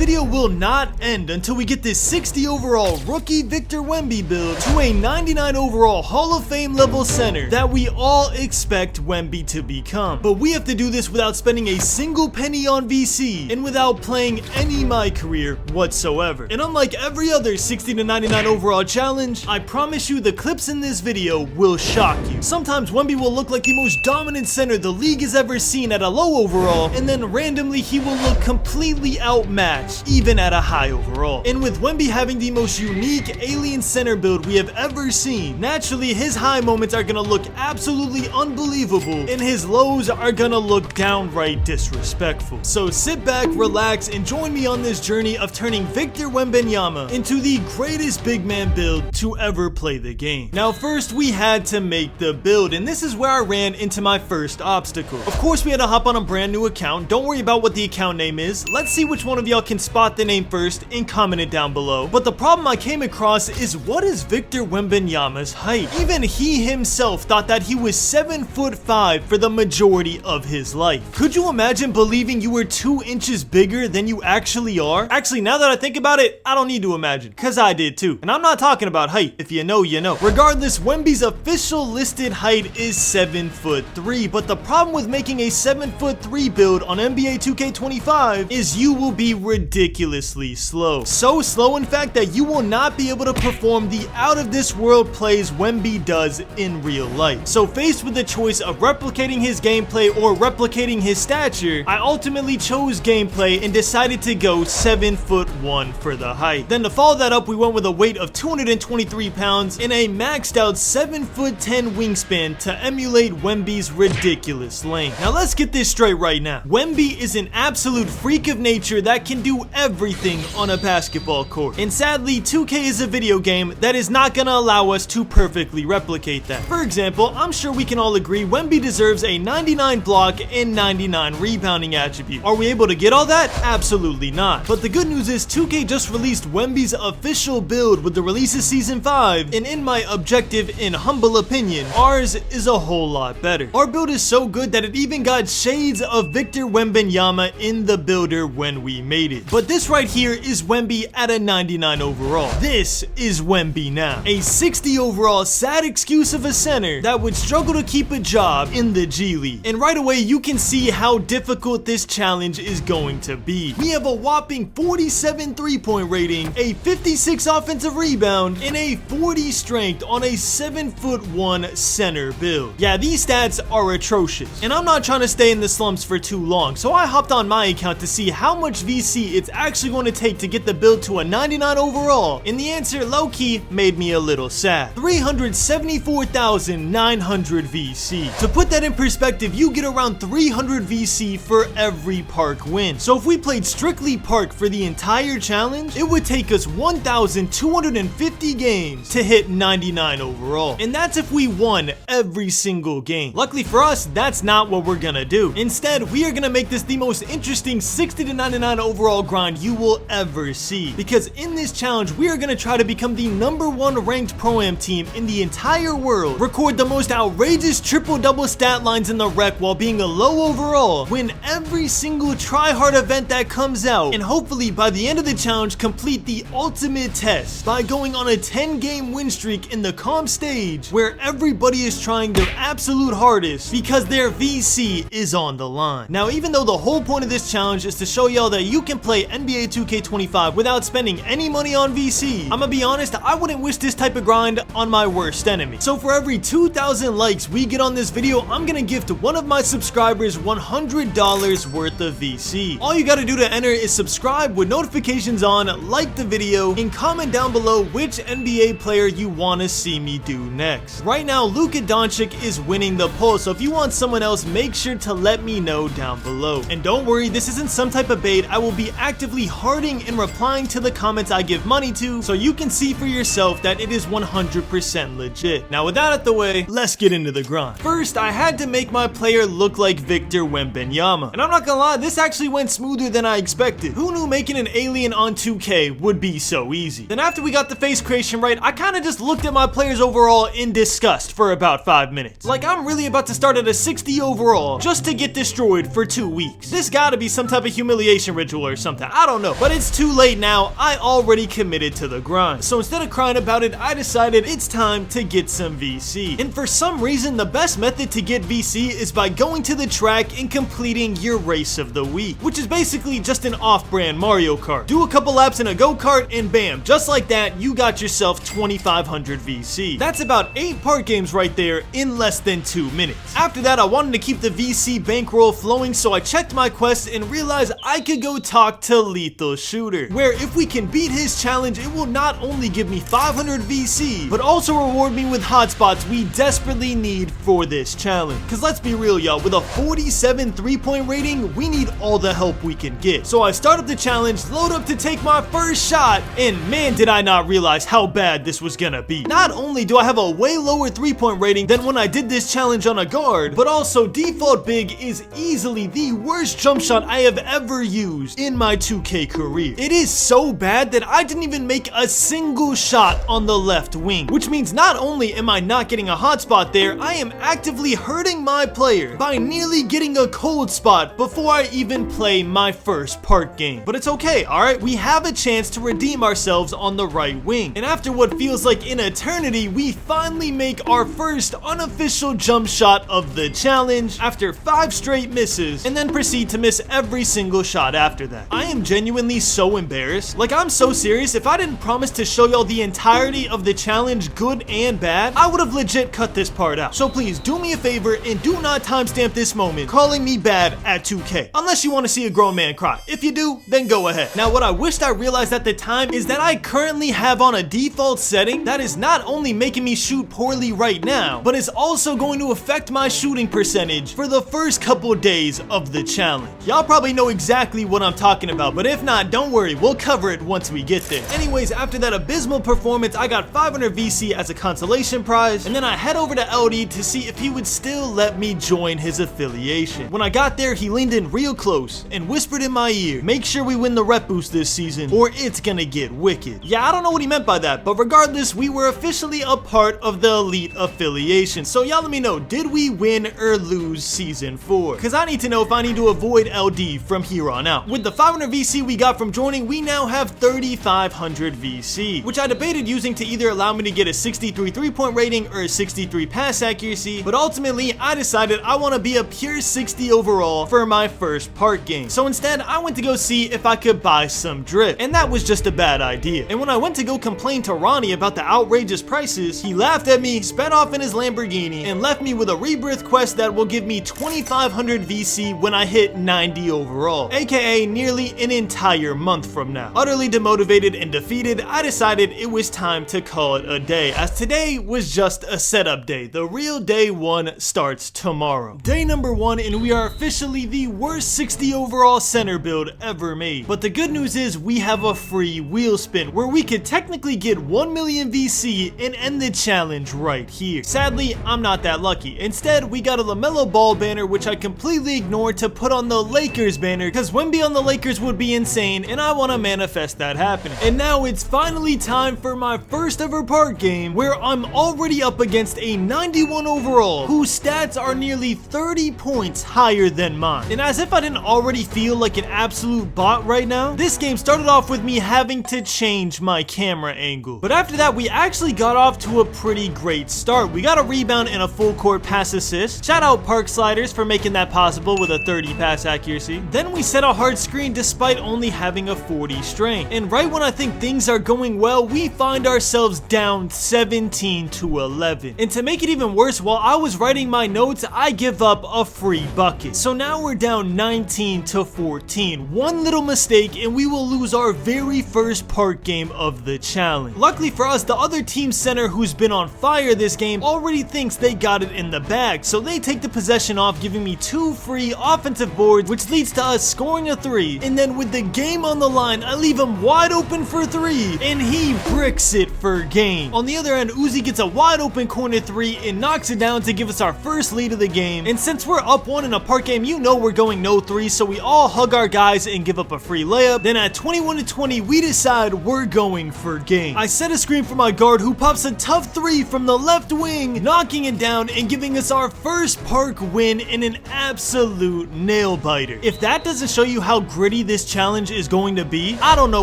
video will not end until we get this 60 overall rookie Victor Wemby build to a 99 overall Hall of Fame level center that we all expect Wemby to become. But we have to do this without spending a single penny on VC and without playing any MyCareer whatsoever. And unlike every other 60 to 99 overall challenge, I promise you the clips in this video will shock you. Sometimes Wemby will look like the most dominant center the league has ever seen at a low overall, and then randomly he will look completely outmatched even at a high overall. And with Wemby having the most unique alien center build we have ever seen, naturally his high moments are gonna look absolutely unbelievable and his lows are gonna look downright disrespectful. So sit back, relax, and join me on this journey of turning Victor Wembanyama into the greatest big man build to ever play the game. Now first we had to make the build, and this is where I ran into my first obstacle. Of course we had to hop on a brand new account. Don't worry about what the account name is. Let's see which one of y'all can spot the name first and comment it down below. But the problem I came across is, what is Victor Wembanyama's height? Even he himself thought that he was 7'5" for the majority of his life. Could you imagine believing you were 2 inches bigger than you actually are? Actually, now that I think about it, I don't need to imagine, cause I did too. And I'm not talking about height. If you know, you know. Regardless, Wemby's official listed height is 7'3", but the problem with making a 7'3" build on NBA 2K25 is you will be ridiculously slow. So slow, in fact, that you will not be able to perform the out of this world plays Wemby does in real life. So faced with the choice of replicating his gameplay or replicating his stature, I ultimately chose gameplay and decided to go 7'1" for the height. Then to follow that up, we went with a weight of 223 pounds and a maxed out 7'10" wingspan to emulate Wemby's ridiculous length. Now let's get this straight right now. Wemby is an absolute freak of nature that can do everything on a basketball court. And sadly, 2K is a video game that is not gonna allow us to perfectly replicate that. For example, I'm sure we can all agree Wemby deserves a 99 block and 99 rebounding attribute. Are we able to get all that? Absolutely not. But the good news is 2K just released Wemby's official build with the release of Season 5, and in my objective and humble opinion, ours is a whole lot better. Our build is so good that it even got shades of Victor Wembanyama in the builder when we made it. But this right here is Wemby at a 99 overall. This is Wemby now. A 60 overall sad excuse of a center that would struggle to keep a job in the G League. And right away you can see how difficult this challenge is going to be. We have a whopping 47 3-point rating, a 56 offensive rebound, and a 40 strength on a 7'1" center build. Yeah, these stats are atrocious. And I'm not trying to stay in the slumps for too long, so I hopped on my account to see how much VC it's actually going to take to get the build to a 99 overall, and the answer low-key made me a little sad. 374,900 VC. To put that in perspective, you get around 300 VC for every park win. So if we played strictly park for the entire challenge, it would take us 1,250 games to hit 99 overall. And that's if we won every single game. Luckily for us, that's not what we're gonna do. Instead, we are gonna make this the most interesting 60 to 99 overall grind you will ever see. Because in this challenge, we are gonna try to become the #1 ranked ProAm team in the entire world, record the most outrageous triple-double stat lines in the rec while being a low overall, win every single try-hard event that comes out, and hopefully by the end of the challenge complete the ultimate test by going on a 10-game win streak in the comp stage where everybody is trying their absolute hardest because their VC is on the line. Now, even though the whole point of this challenge is to show y'all that you can play NBA 2K25 without spending any money on VC, I'm gonna be honest, I wouldn't wish this type of grind on my worst enemy. So for every 2,000 likes we get on this video, I'm gonna gift one of my subscribers $100 worth of VC. All you gotta do to enter is subscribe with notifications on, like the video, and comment down below which NBA player you wanna see me do next. Right now, Luka Doncic is winning the poll, so if you want someone else, make sure to let me know down below. And don't worry, this isn't some type of bait. I will be actively hearting and replying to the comments I give money to, so you can see for yourself that it is 100% legit. Now with that out the way, let's get into the grind. First, I had to make my player look like Victor Wembanyama. And I'm not gonna lie, this actually went smoother than I expected. Who knew making an alien on 2K would be so easy? Then after we got the face creation right, I kinda just looked at my players overall in disgust for about 5 minutes. Like, I'm really about to start at a 60 overall just to get destroyed for 2 weeks. This gotta be some type of humiliation ritual or something. something. I don't know, but it's too late now. I already committed to the grind. So instead of crying about it, I decided it's time to get some VC. And for some reason, the best method to get VC is by going to the track and completing your race of the week, which is basically just an off-brand Mario Kart. Do a couple laps in a go-kart and bam, just like that, you got yourself 2500 VC. That's about 8 park games right there in less than 2 minutes. After that, I wanted to keep the VC bankroll flowing, so I checked my quest and realized I could go talk to Lethal Shooter, where if we can beat his challenge, it will not only give me 500 VC, but also reward me with hotspots we desperately need for this challenge. Cause let's be real, y'all, with a 47 3-point rating, we need all the help we can get. So I start up the challenge, load up to take my first shot, and man, did I not realize how bad this was gonna be. Not only do I have a way lower 3-point rating than when I did this challenge on a guard, but also default big is easily the worst jump shot I have ever used in my 2K career. It is so bad that I didn't even make a single shot on the left wing, which means not only am I not getting a hotspot there, I am actively hurting my player by nearly getting a cold spot before I even play my first park game. But it's okay, alright? We have a chance to redeem ourselves on the right wing. And after what feels like an eternity, we finally make our first unofficial jump shot of the challenge after 5 straight misses, and then proceed to miss every single shot after that. I am genuinely so embarrassed. Like, I'm so serious. If I didn't promise to show y'all the entirety of the challenge, good and bad, I would have legit cut this part out. So please do me a favor and do not timestamp this moment calling me bad at 2K, unless you want to see a grown man cry. If you do, then go ahead. Now, what I wished I realized at the time is that I currently have on a default setting that is not only making me shoot poorly right now, but is also going to affect my shooting percentage for the first couple days of the challenge. Y'all probably know exactly what I'm talking about, but if not, don't worry, we'll cover it once we get there. Anyways, after that abysmal performance, I got 500 VC as a consolation prize, and then I head over to LD to see if he would still let me join his affiliation. When I got there, he leaned in real close and whispered in my ear, make sure we win the rep boost this season or it's gonna get wicked. Yeah, I don't know what he meant by that, but regardless, we were officially a part of the elite affiliation. So y'all let me know, did we win or lose season 4? Cause I need to know if I need to avoid LD from here on out. With the 500 VC we got from joining, we now have 3500 VC, which I debated using to either allow me to get a 63 3-point rating or a 63 pass accuracy, but ultimately I decided I want to be a pure 60 overall for my first park game. So instead, I went to go see if I could buy some drip, and that was just a bad idea. And when I went to go complain to Ronnie about the outrageous prices, he laughed at me, sped off in his Lamborghini, and left me with a rebirth quest that will give me 2500 VC when I hit 90 overall, aka nearly an entire month from now. Utterly demotivated and defeated, I decided it was time to call it a day, as today was just a setup day. The real day 1 starts tomorrow. Day number 1, and we are officially the worst 60 overall center build ever made. But the good news is we have a free wheel spin where we could technically get 1 million VC and end the challenge right here. Sadly, I'm not that lucky. Instead, we got a LaMelo Ball banner, which I completely ignored to put on the Lakers banner because Wemby on the Lakers would be insane, and I want to manifest that happening. And now it's finally time for my first ever park game where I'm already up against a 91 overall whose stats are nearly 30 points higher than mine. And as if I didn't already feel like an absolute bot right now, this game started off with me having to change my camera angle. But after that, we actually got off to a pretty great start. We got a rebound and a full court pass assist. Shout out Park Sliders for making that possible with a 30 pass accuracy. Then we set a hard screen despite only having a 40 strength. And right when I think things are going well, we find ourselves down 17-11. And to make it even worse, while I was writing my notes, I give up a free bucket. So now we're down 19-14. One little mistake and we will lose our very first park game of the challenge. Luckily for us, the other team center, who's been on fire this game, already thinks they got it in the bag, so they take the possession off, giving me 2 free offensive boards, which leads to us scoring a 3. And then with the game on the line, I leave him wide open for 3, and he bricks it for game. On the other end, Uzi gets a wide open corner 3 and knocks it down to give us our first lead of the game. And since we're up 1 in a park game, you know we're going no 3, so we all hug our guys and give up a free layup. Then at 21-20, we decide we're going for game. I set a screen for my guard, who pops a tough 3 from the left wing, knocking it down and giving us our first park win in an absolute nail biter. If that doesn't show you how gritty free this challenge is going to be, I don't know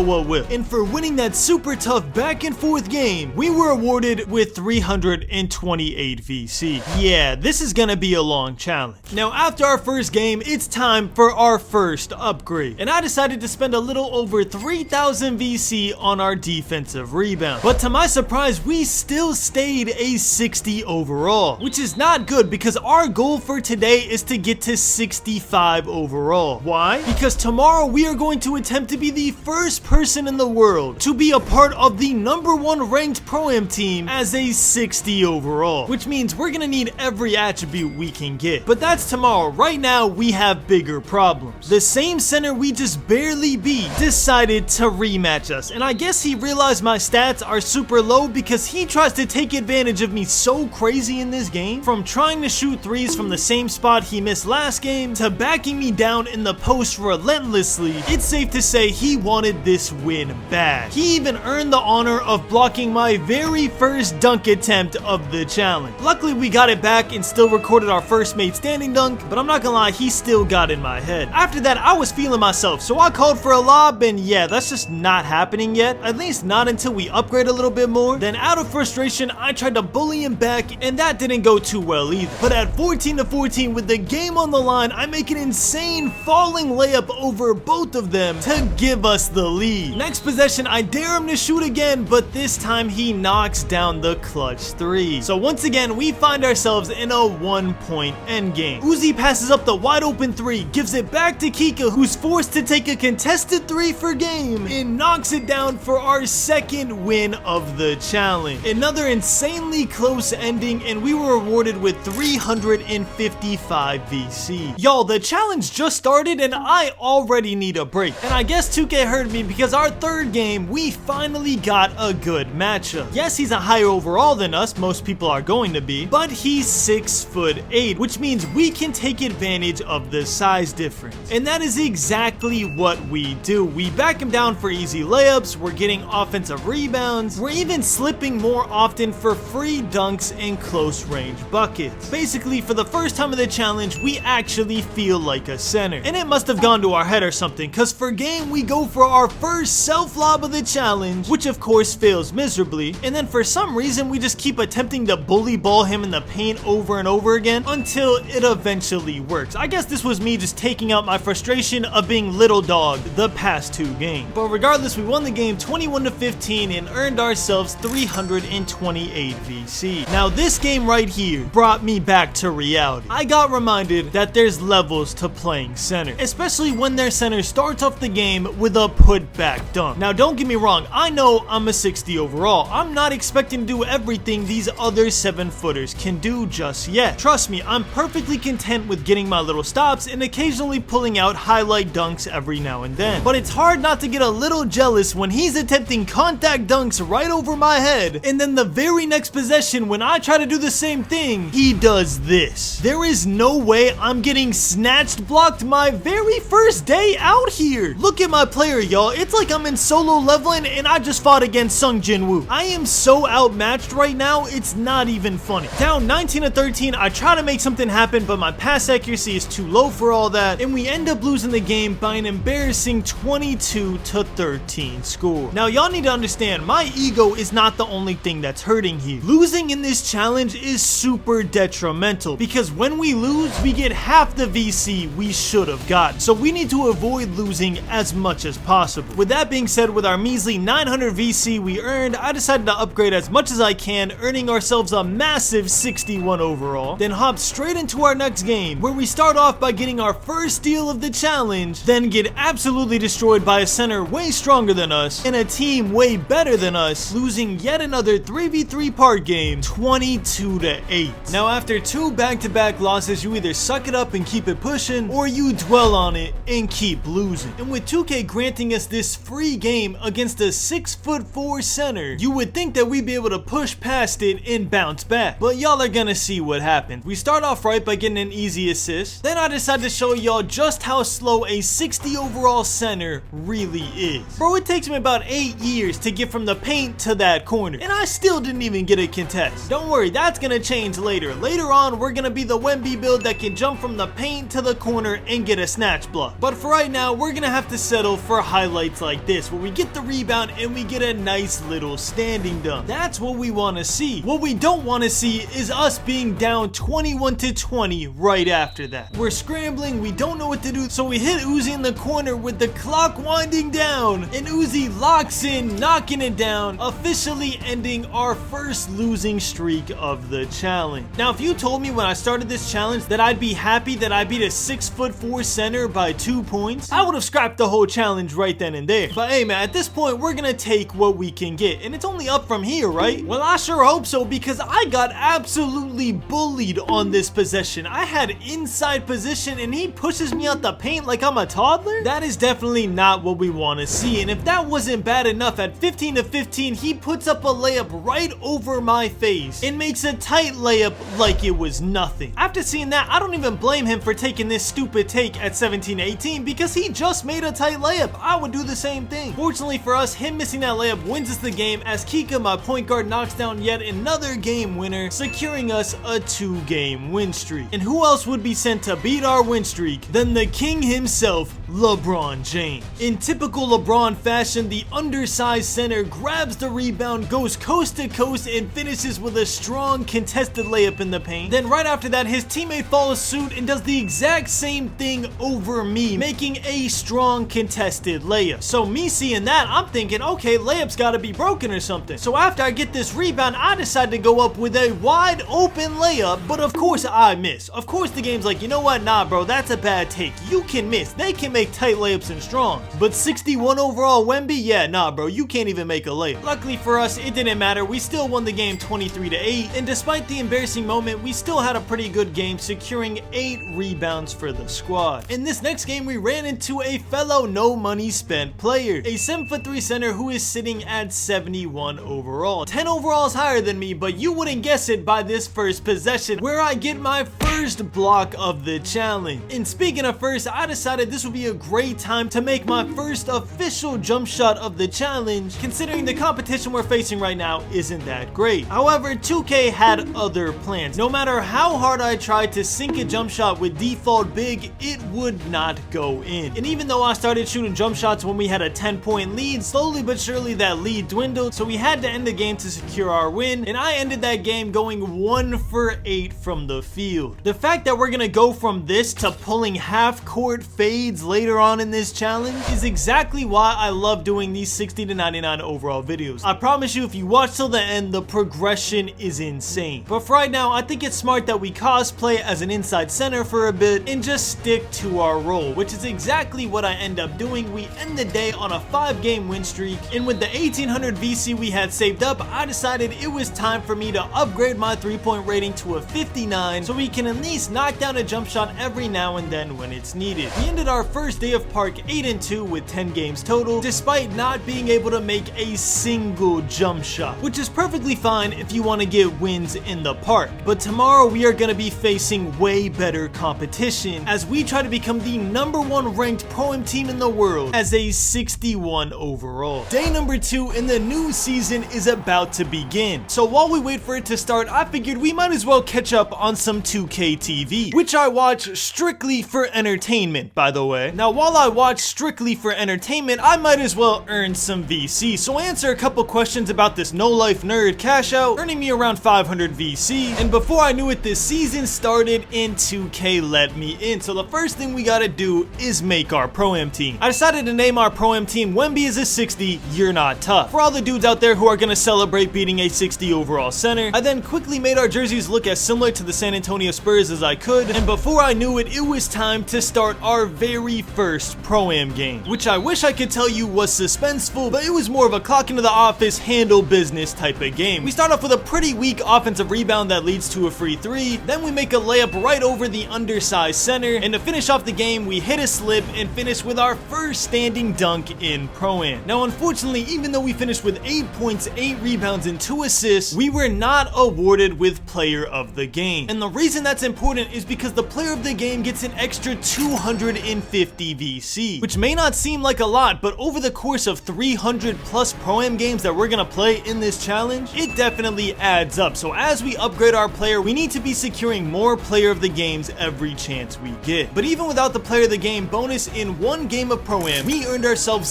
what will. And for winning that super tough back and forth game, we were awarded with 328 VC. Yeah, this is gonna be a long challenge. Now, after our first game, it's time for our first upgrade. And I decided to spend a little over 3,000 VC on our defensive rebound. But to my surprise, we still stayed a 60 overall, which is not good because our goal for today is to get to 65 overall. Why? Because tomorrow we are going to attempt to be the first person in the world to be a part of the #1 ranked Pro-Am team as a 60 overall, which means we're gonna need every attribute we can get. But that's tomorrow. Right now, we have bigger problems. The same center we just barely beat decided to rematch us, and I guess he realized my stats are super low because he tries to take advantage of me so crazy in this game. From trying to shoot threes from the same spot he missed last game to backing me down in the post relentlessly, it's safe to say he wanted this win bad. He even earned the honor of blocking my very first dunk attempt of the challenge. Luckily, we got it back and still recorded our first made standing dunk, but I'm not gonna lie, he still got in my head. After that, I was feeling myself, so I called for a lob, and yeah, that's just not happening yet, at least not until we upgrade a little bit more. Then out of frustration, I tried to bully him back, and that didn't go too well either. But at 14-14 with the game on the line, I make an insane falling layup over both of them to give us the lead. Next possession, I dare him to shoot again, but this time he knocks down the clutch three. So once again, we find ourselves in a 1-point endgame. Uzi passes up the wide open three, gives it back to Kika, who's forced to take a contested three for game, and knocks it down for our second win of the challenge. Another insanely close ending, and we were awarded with 355 VC. Y'all, the challenge just started and I already need a break. And I guess 2K heard me because our third game, we finally got a good matchup. Yes, he's a higher overall than us, most people are going to be, but he's 6'8", which means we can take advantage of the size difference. And that is exactly what we do. We back him down for easy layups, we're getting offensive rebounds, we're even slipping more often for free dunks and close range buckets. Basically, for the first time of the challenge, we actually feel like a center. And it must have gone to our head or something, cause for game, we go for our first self lob of the challenge, which of course fails miserably, and then for some reason, we just keep attempting to bully ball him in the paint over and over again until it eventually works. I guess this was me just taking out my frustration of being little dog the past two games. But regardless, we won the game 21-15 and earned ourselves 328 VC. Now this game right here brought me back to reality. I got reminded that there's levels to playing center, especially when their center starts off the game with a put back dunk. Now don't get me wrong, I know I'm a 60 overall. I'm not expecting to do everything these other 7-footers can do just yet. Trust me, I'm perfectly content with getting my little stops and occasionally pulling out highlight dunks every now and then. But it's hard not to get a little jealous when he's attempting contact dunks right over my head, and then the very next possession when I try to do the same thing, he does this. There is no way I'm getting snatched blocked my very first day out here. Look at my player, y'all. It's like I'm in solo leveling and I just fought against Sung Jin Woo. I am so outmatched right now, it's not even funny. Down 19-13, I try to make something happen, but my pass accuracy is too low for all that, and we end up losing the game by an embarrassing 22-13 score. Now y'all need to understand, my ego is not the only thing that's hurting here. Losing in this challenge is super detrimental because when we lose, we get half the VC we should have gotten. So we need to avoid losing as much as possible. With that being said, with our measly 900 VC we earned, I decided to upgrade as much as I can, earning ourselves a massive 61 overall, then hop straight into our next game where we start off by getting our first steal of the challenge, then get absolutely destroyed by a center way stronger than us and a team way better than us, losing yet another 3v3 part game 22-8. Now after two back-to-back losses, you either suck it up and keep it pushing, or you dwell on it and keep losing. And with 2K granting us this free game against a 6'4" center, you would think that we'd be able to push past it and bounce back. But y'all are gonna see what happened. We start off right by getting an easy assist. Then I decided to show y'all just how slow a 60 overall center really is. Bro, it takes me about 8 years to get from the paint to that corner, and I still didn't even get a contest. Don't worry, that's gonna change later. Later on, we're gonna be the Wemby build that can jump from the paint to the corner and get a snatch block. But for right now, we're gonna have to settle for highlights like this, where we get the rebound and we get a nice little standing dunk. That's what we want to see. What we don't want to see is us being down 21-20 right after that. We're scrambling, we don't know what to do, so we hit Uzi in the corner with the clock winding down, and Uzi locks in, knocking it down, officially ending our first losing streak of the challenge. Now, if you told me when I started this challenge that I'd be happy that I beat a 6'4" center by 2 points, I would have scrapped the whole challenge right then and there. But hey man, at this point, we're gonna take what we can get, and it's only up from here, right? Well, I sure hope so, because I got absolutely bullied on this possession. I had inside position and he pushes me out the paint like I'm a toddler? That is definitely not what we want to see. And if that wasn't bad enough, at 15-15, he puts up a layup right over my face and makes a tight layup like it was nothing. After seeing that, I don't even blame him for taking this stupid take at 17-18, because he just made a tight layup. I would do the same thing. Fortunately for us, him missing that layup wins us the game, as Kika, my point guard, knocks down yet another game winner, securing us a 2-game win streak. And who else would be sent to beat our win streak than the king himself, LeBron James. In typical LeBron fashion, the undersized center grabs the rebound, goes coast to coast, and finishes with a strong contested layup in the paint. Then right after that, his teammate follows suit and does the exact same thing over me, making a strong contested layup. So me seeing that, I'm thinking, okay, layup's gotta be broken or something. So after I get this rebound, I decide to go up with a wide open layup, but of course I miss. Of course the game's like, you know what, nah bro, that's a bad take. You can miss. They can make tight layups and strong. But 61 overall Wemby, yeah, nah bro, you can't even make a layup. Luckily for us, it didn't matter. We still won the game 23-8, and despite the embarrassing moment, we still had a pretty good game, securing 8 rebounds for the squad. In this next game, we ran into a fellow no money spent player, a 7'3" center who is sitting at 71 overall. 10 overalls higher than me, but you wouldn't guess it by this first possession, where I get my first block of the challenge. And speaking of first, I decided this would be a great time to make my first official jump shot of the challenge, considering the competition we're facing right now isn't that great. However, 2K had other plans. No matter how hard I tried to sink a jump shot with default big, it would not go in. And even though I started shooting jump shots when we had a 10-point lead, slowly but surely that lead dwindled, so we had to end the game to secure our win, and I ended that game going 1 for 8 from the field. The fact that we're gonna go from this to pulling half-court fades later on in this challenge is exactly why I love doing these 60-99 overall videos. I promise you, if you watch till the end, the progression is insane. But for right now, I think it's smart that we cosplay as an inside center for a bit and just stick to our role, which is exactly what I end up doing. We end the day on a 5-game win streak, and with the 1800 VC we had saved up, I decided it was time for me to upgrade my 3-point rating to a 59, so we can at least knock down a jump shot every now and then when it's needed. We ended our first day of Park 8-2 with 10 games total, despite not being able to make a single jump shot, which is perfectly fine if you want to get wins in the park. But tomorrow we are going to be facing way better competition as we try to become the #1 ranked ProAm team in the world as a 61 overall. Day number 2 in the new season is about to begin. So while we wait for it to start, I figured we might as well catch up on some 2K TV, which I watch strictly for entertainment, by the way. Now, while I watch strictly for entertainment, I might as well earn some VC. So I answer a couple questions about this no-life nerd cash out, earning me around 500 VC. And before I knew it, this season started and 2K let me in. So the first thing we gotta do is make our ProAm team. I decided to name our ProAm team Wemby is a 60, You're Not Tough. For all the dudes out there who are gonna celebrate beating a 60 overall center, I then quickly made our jerseys look as similar to the San Antonio Spurs as I could, and before I knew it, it was time to start our very first ProAm game, which I wish I could tell you was suspenseful, but it was more of a clock into the office, handle business type of game. We start off with a pretty weak offensive rebound that leads to a free three, then we make a layup right over the undersized center, and to finish off the game, we hit a slip and finish with our first standing dunk in ProAm. Now, unfortunately, even though we finished with 8 points, 8 rebounds, and 2 assists, we were not awarded with Player of the Game. And the reason that's important is because the Player of the Game gets an extra 250 50 VC, which may not seem like a lot, but over the course of 300 plus Pro-Am games that we're gonna play in this challenge, it definitely adds up. So as we upgrade our player, we need to be securing more player of the games every chance we get. But even without the player of the game bonus, in one game of Pro-Am, we earned ourselves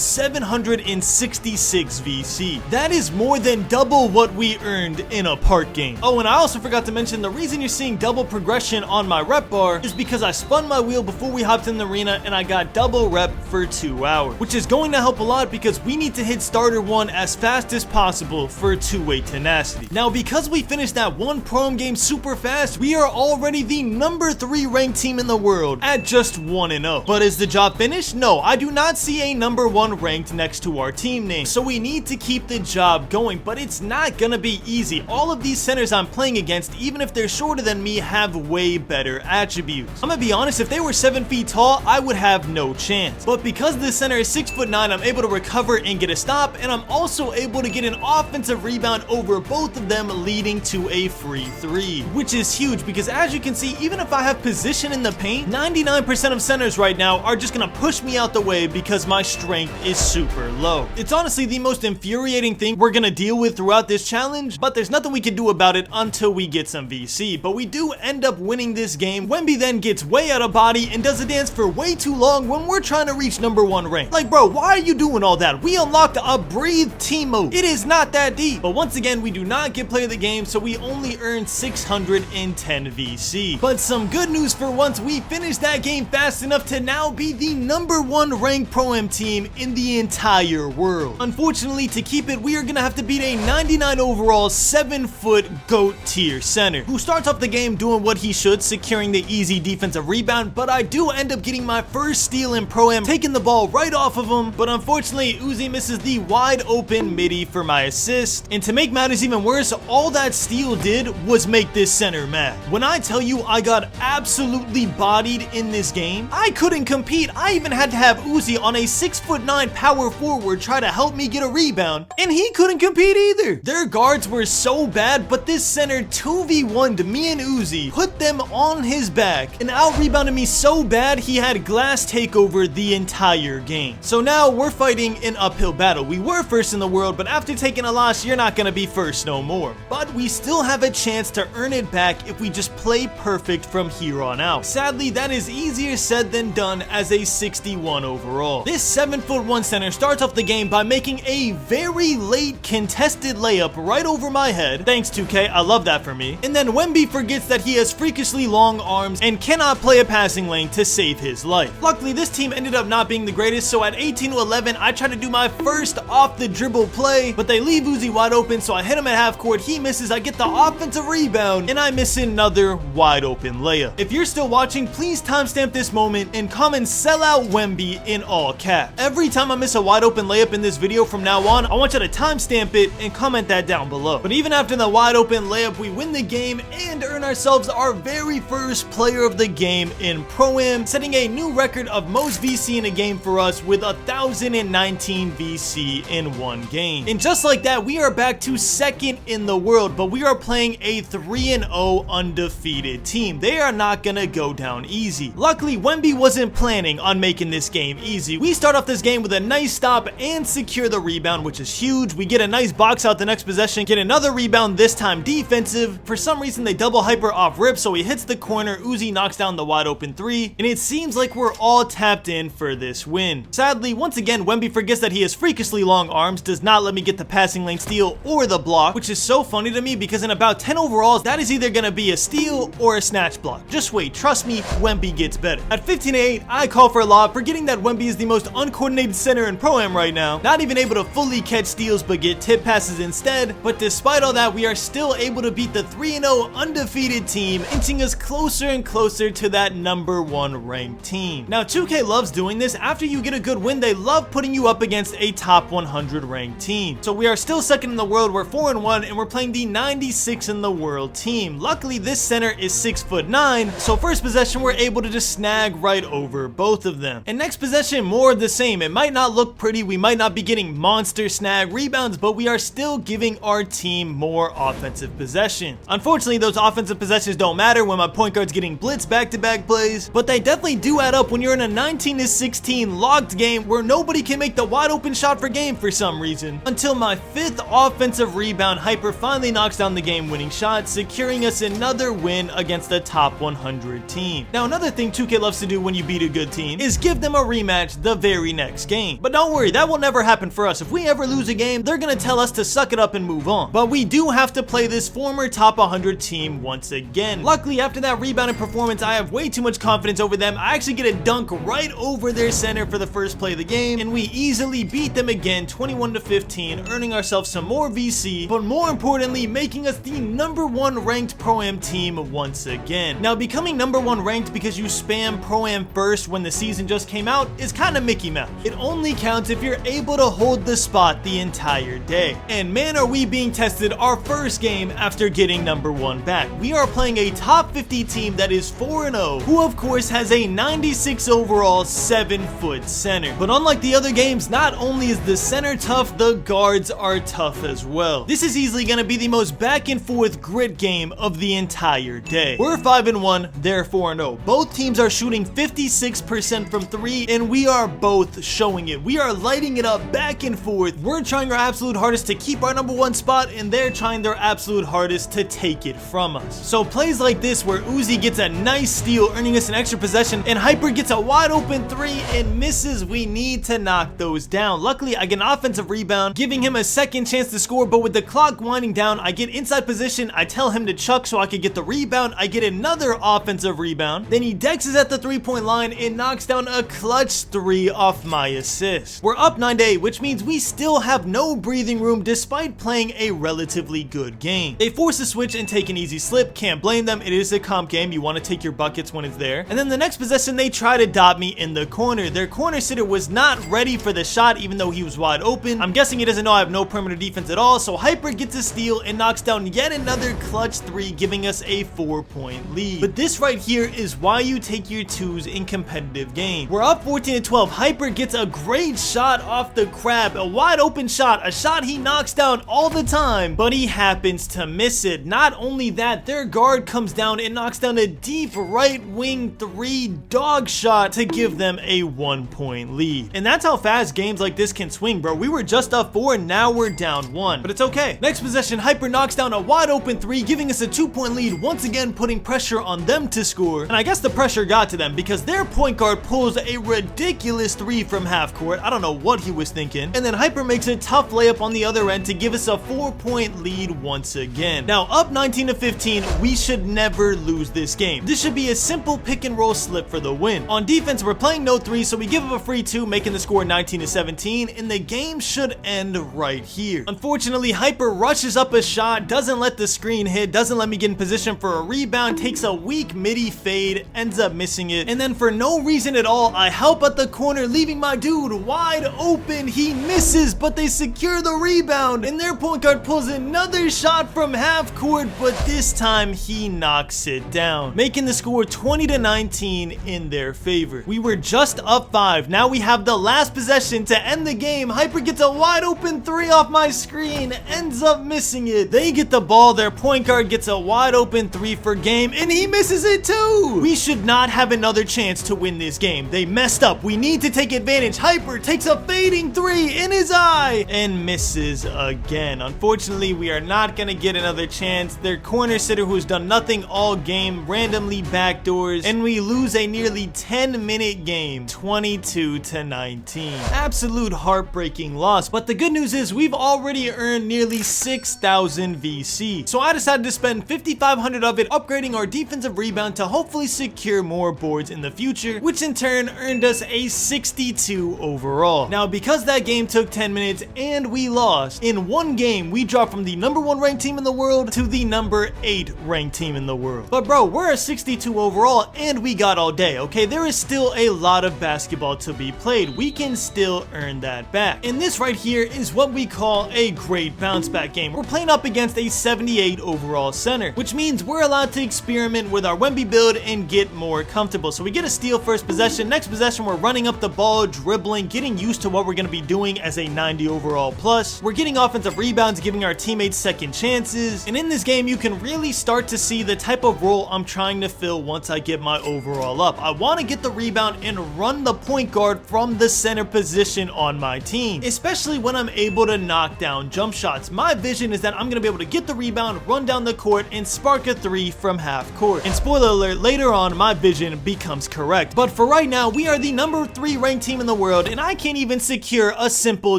766 VC. That is more than double what we earned in a park game. Oh, and I also forgot to mention, the reason you're seeing double progression on my rep bar is because I spun my wheel before we hopped in the arena and I got double rep for 2 hours, which is going to help a lot because we need to hit starter 1 as fast as possible for two-way tenacity. Now, because we finished that one Pro-Am game super fast, we are already the number 3 ranked team in the world at just 1-0. But is the job finished? No, I do not see a number 1 ranked next to our team name. So we need to keep the job going, but it's not gonna be easy. All of these centers I'm playing against, even if they're shorter than me, have way better attributes. I'm gonna be honest, if they were 7 feet tall, I would have no chance. But because this center is 6'9", I'm able to recover and get a stop, and I'm also able to get an offensive rebound over both of them, leading to a free 3, which is huge because as you can see, even if I have position in the paint, 99% of centers right now are just gonna push me out the way because my strength is super low. It's honestly the most infuriating thing we're gonna deal with throughout this challenge, but there's nothing we can do about it until we get some VC. But we do end up winning this game. Wemby then gets way out of body and does a dance for way too long when we're trying to reach number 1 rank. Like, bro, why are you doing all that? We unlocked a breathe team mode. It is not that deep. But once again, we do not get play of the game, so we only earn 610 VC. But some good news for once, we finished that game fast enough to now be the number 1 ranked Pro-Am team in the entire world. Unfortunately, to keep it, we are gonna have to beat a 99 overall 7-foot GOAT tier center, who starts off the game doing what he should, securing the easy defensive rebound, but I do end up getting my first steal in Pro-Am, taking the ball right off of him, but unfortunately, Uzi misses the wide open midi for my assist. And to make matters even worse, all that steal did was make this center mad. When I tell you I got absolutely bodied in this game, I couldn't compete. I even had to have Uzi on a 6'9" power forward try to help me get a rebound, and he couldn't compete either. Their guards were so bad, but this center 2v1'd me and Uzi, put them on his back, and out-rebounded me so bad he had glass takeover the entire game. So now we're fighting an uphill battle. We were first in the world, but after taking a loss, you're not gonna be first no more. But we still have a chance to earn it back if we just play perfect from here on out. Sadly, that is easier said than done as a 61 overall. This 7'1" center starts off the game by making a very late contested layup right over my head. Thanks 2K, I love that for me. And then Wemby forgets that he has freakishly long arms and cannot play a passing lane to save his life. Luckily, this team ended up not being the greatest, so at 18-11, I tried to do my first off the dribble play, but they leave Uzi wide open, so I hit him at half court, he misses, I get the offensive rebound, and I miss another wide open layup. If you're still watching, please timestamp this moment and comment "sell out Wemby" in all caps. Every time I miss a wide open layup in this video from now on, I want you to timestamp it and comment that down below. But even after the wide open layup, we win the game and earn ourselves our very first player of the game in Pro-Am, setting a new record of most VC in a game for us with 1,019 VC in one game. And just like that, we are back to second in the world, but we are playing a 3-0 undefeated team. They are not gonna go down easy. Luckily, Wemby wasn't planning on making this game easy. We start off this game with a nice stop and secure the rebound, which is huge. We get a nice box out the next possession, get another rebound, this time defensive. For some reason, they double hyper off rip, so he hits the corner. Uzi knocks down the wide open 3, and it seems like we're all tapped in for this win. Sadly, once again, Wemby forgets that he has freakishly long arms, does not let me get the passing lane steal or the block, which is so funny to me because in about 10 overalls, that is either gonna be a steal or a snatch block. Just wait, trust me, Wemby gets better. At 15-8, I call for a lob, forgetting that Wemby is the most uncoordinated center in Pro-Am right now, not even able to fully catch steals but get tip passes instead. But despite all that, we are still able to beat the 3-0 undefeated team, inching us closer and closer to that number 1 ranked team. Now 2K loves doing this. After you get a good win, they love putting you up against a top 100 ranked team. So we are still second in the world, we're 4-1, and we're playing the 96 in the world team. Luckily, this center is 6'9", so first possession we're able to just snag right over both of them. And next possession, more of the same. It might not look pretty, we might not be getting monster snag rebounds, but we are still giving our team more offensive possessions. Unfortunately, those offensive possessions don't matter when my point guard's getting blitz back-to-back plays, but they definitely do add up when you're you're in a 19-16 locked game where nobody can make the wide open shot for game for some reason. Until my 5th offensive rebound, Hyper finally knocks down the game winning shot, securing us another win against the top 100 team. Now another thing 2K loves to do when you beat a good team is give them a rematch the very next game. But don't worry, that will never happen for us. If we ever lose a game, they're gonna tell us to suck it up and move on. But we do have to play this former top 100 team once again. Luckily, after that rebounding performance, I have way too much confidence over them. I actually get a dunk right over their center for the first play of the game, and we easily beat them again 21-15, earning ourselves some more VC, but more importantly, making us the #1 ranked Pro-Am team once again. Now, becoming #1 ranked because you spam Pro-Am first when the season just came out is kind of Mickey Mouse. It only counts if you're able to hold the spot the entire day. And man, are we being tested our first game after getting #1 back. We are playing a top 50 team that is 4-0, who of course has a 96 overall 7-foot center. But unlike the other games, not only is the center tough, the guards are tough as well. This is easily going to be the most back and forth grit game of the entire day. We're 5-1, they're 4-0. Both teams are shooting 56% from 3, and we are both showing it. We are lighting it up back and forth. We're trying our absolute hardest to keep our #1 spot, and they're trying their absolute hardest to take it from us. So plays like this where Uzi gets a nice steal, earning us an extra possession, and Hyper gets a wide open 3 and misses, we need to knock those down. Luckily, I get an offensive rebound, giving him a second chance to score, but with the clock winding down, I get inside position, I tell him to chuck so I could get the rebound, I get another offensive rebound, then he dexes at the 3-point line and knocks down a clutch 3 off my assist. We're up 9-8, which means we still have no breathing room despite playing a relatively good game. They force a switch and take an easy slip, can't blame them, it is a comp game, you want to take your buckets when it's there. And then the next possession, they try to dot me in the corner. Their corner sitter was not ready for the shot even though he was wide open. I'm guessing he doesn't know I have no perimeter defense at all, so Hyper gets a steal and knocks down yet another clutch 3, giving us a 4-point lead. But this right here is why you take your 2s in competitive games. We're up 14-12, Hyper gets a great shot off the crab, a wide open shot, a shot he knocks down all the time, but he happens to miss it. Not only that, their guard comes down and knocks down a deep right wing 3 dog shot to give them a 1-point lead. And that's how fast games like this can swing, bro. We were just up 4 and now we're down 1, but it's okay. Next possession, Hyper knocks down a wide open 3, giving us a 2-point lead, once again putting pressure on them to score. And I guess the pressure got to them because their point guard pulls a ridiculous 3 from half court. I don't know what he was thinking. And then Hyper makes a tough layup on the other end to give us a 4-point lead once again. Now up 19-15, we should never lose this game. This should be a simple pick and roll slip for the win. On defense, we're playing no 3, so we give up a free 2, making the score 19-17, and the game should end right here. Unfortunately, Hyper rushes up a shot, doesn't let the screen hit, doesn't let me get in position for a rebound, takes a weak midi fade, ends up missing it, and then for no reason at all, I help at the corner, leaving my dude wide open. He misses, but they secure the rebound, and their point guard pulls another shot from half court, but this time he knocks it down, making the score 20-19 in their favor. We were just up 5. Now we have the last possession to end the game. Hyper gets a wide open 3 off my screen, ends up missing it. They get the ball, their point guard gets a wide open 3 for game, and he misses it too. We should not have another chance to win this game. They messed up. We need to take advantage. Hyper takes a fading 3 in his eye and misses again. Unfortunately, we are not going to get another chance. Their corner sitter, who's done nothing all game, randomly backdoors, and we lose a nearly 10-minute game, 22-19. Absolute heartbreaking loss, but the good news is we've already earned nearly 6,000 VC. So I decided to spend 5,500 of it upgrading our defensive rebound to hopefully secure more boards in the future, which in turn earned us a 62 overall. Now, because that game took 10 minutes and we lost, in one game we dropped from the #1 ranked team in the world to the #8 ranked team in the world. But bro, we're a 62 overall and we got all day, okay? There is still a lot of basketball to be played. We can still earn that back. And this right here is what we call a great bounce back game. We're playing up against a 78 overall center, which means we're allowed to experiment with our Wemby build and get more comfortable. So we get a steal first possession. Next possession, we're running up the ball, dribbling, getting used to what we're going to be doing as a 90 overall plus. We're getting offensive rebounds, giving our teammates second chances. And in this game, you can really start to see the type of role I'm trying to fill once I get my overall up. I want to get get the rebound and run the point guard from the center position on my team, especially when I'm able to knock down jump shots. My vision is that I'm going to be able to get the rebound, run down the court, and spark a 3 from half court. And spoiler alert, later on my vision becomes correct. But for right now, we are the number 3 ranked team in the world, and I can't even secure a simple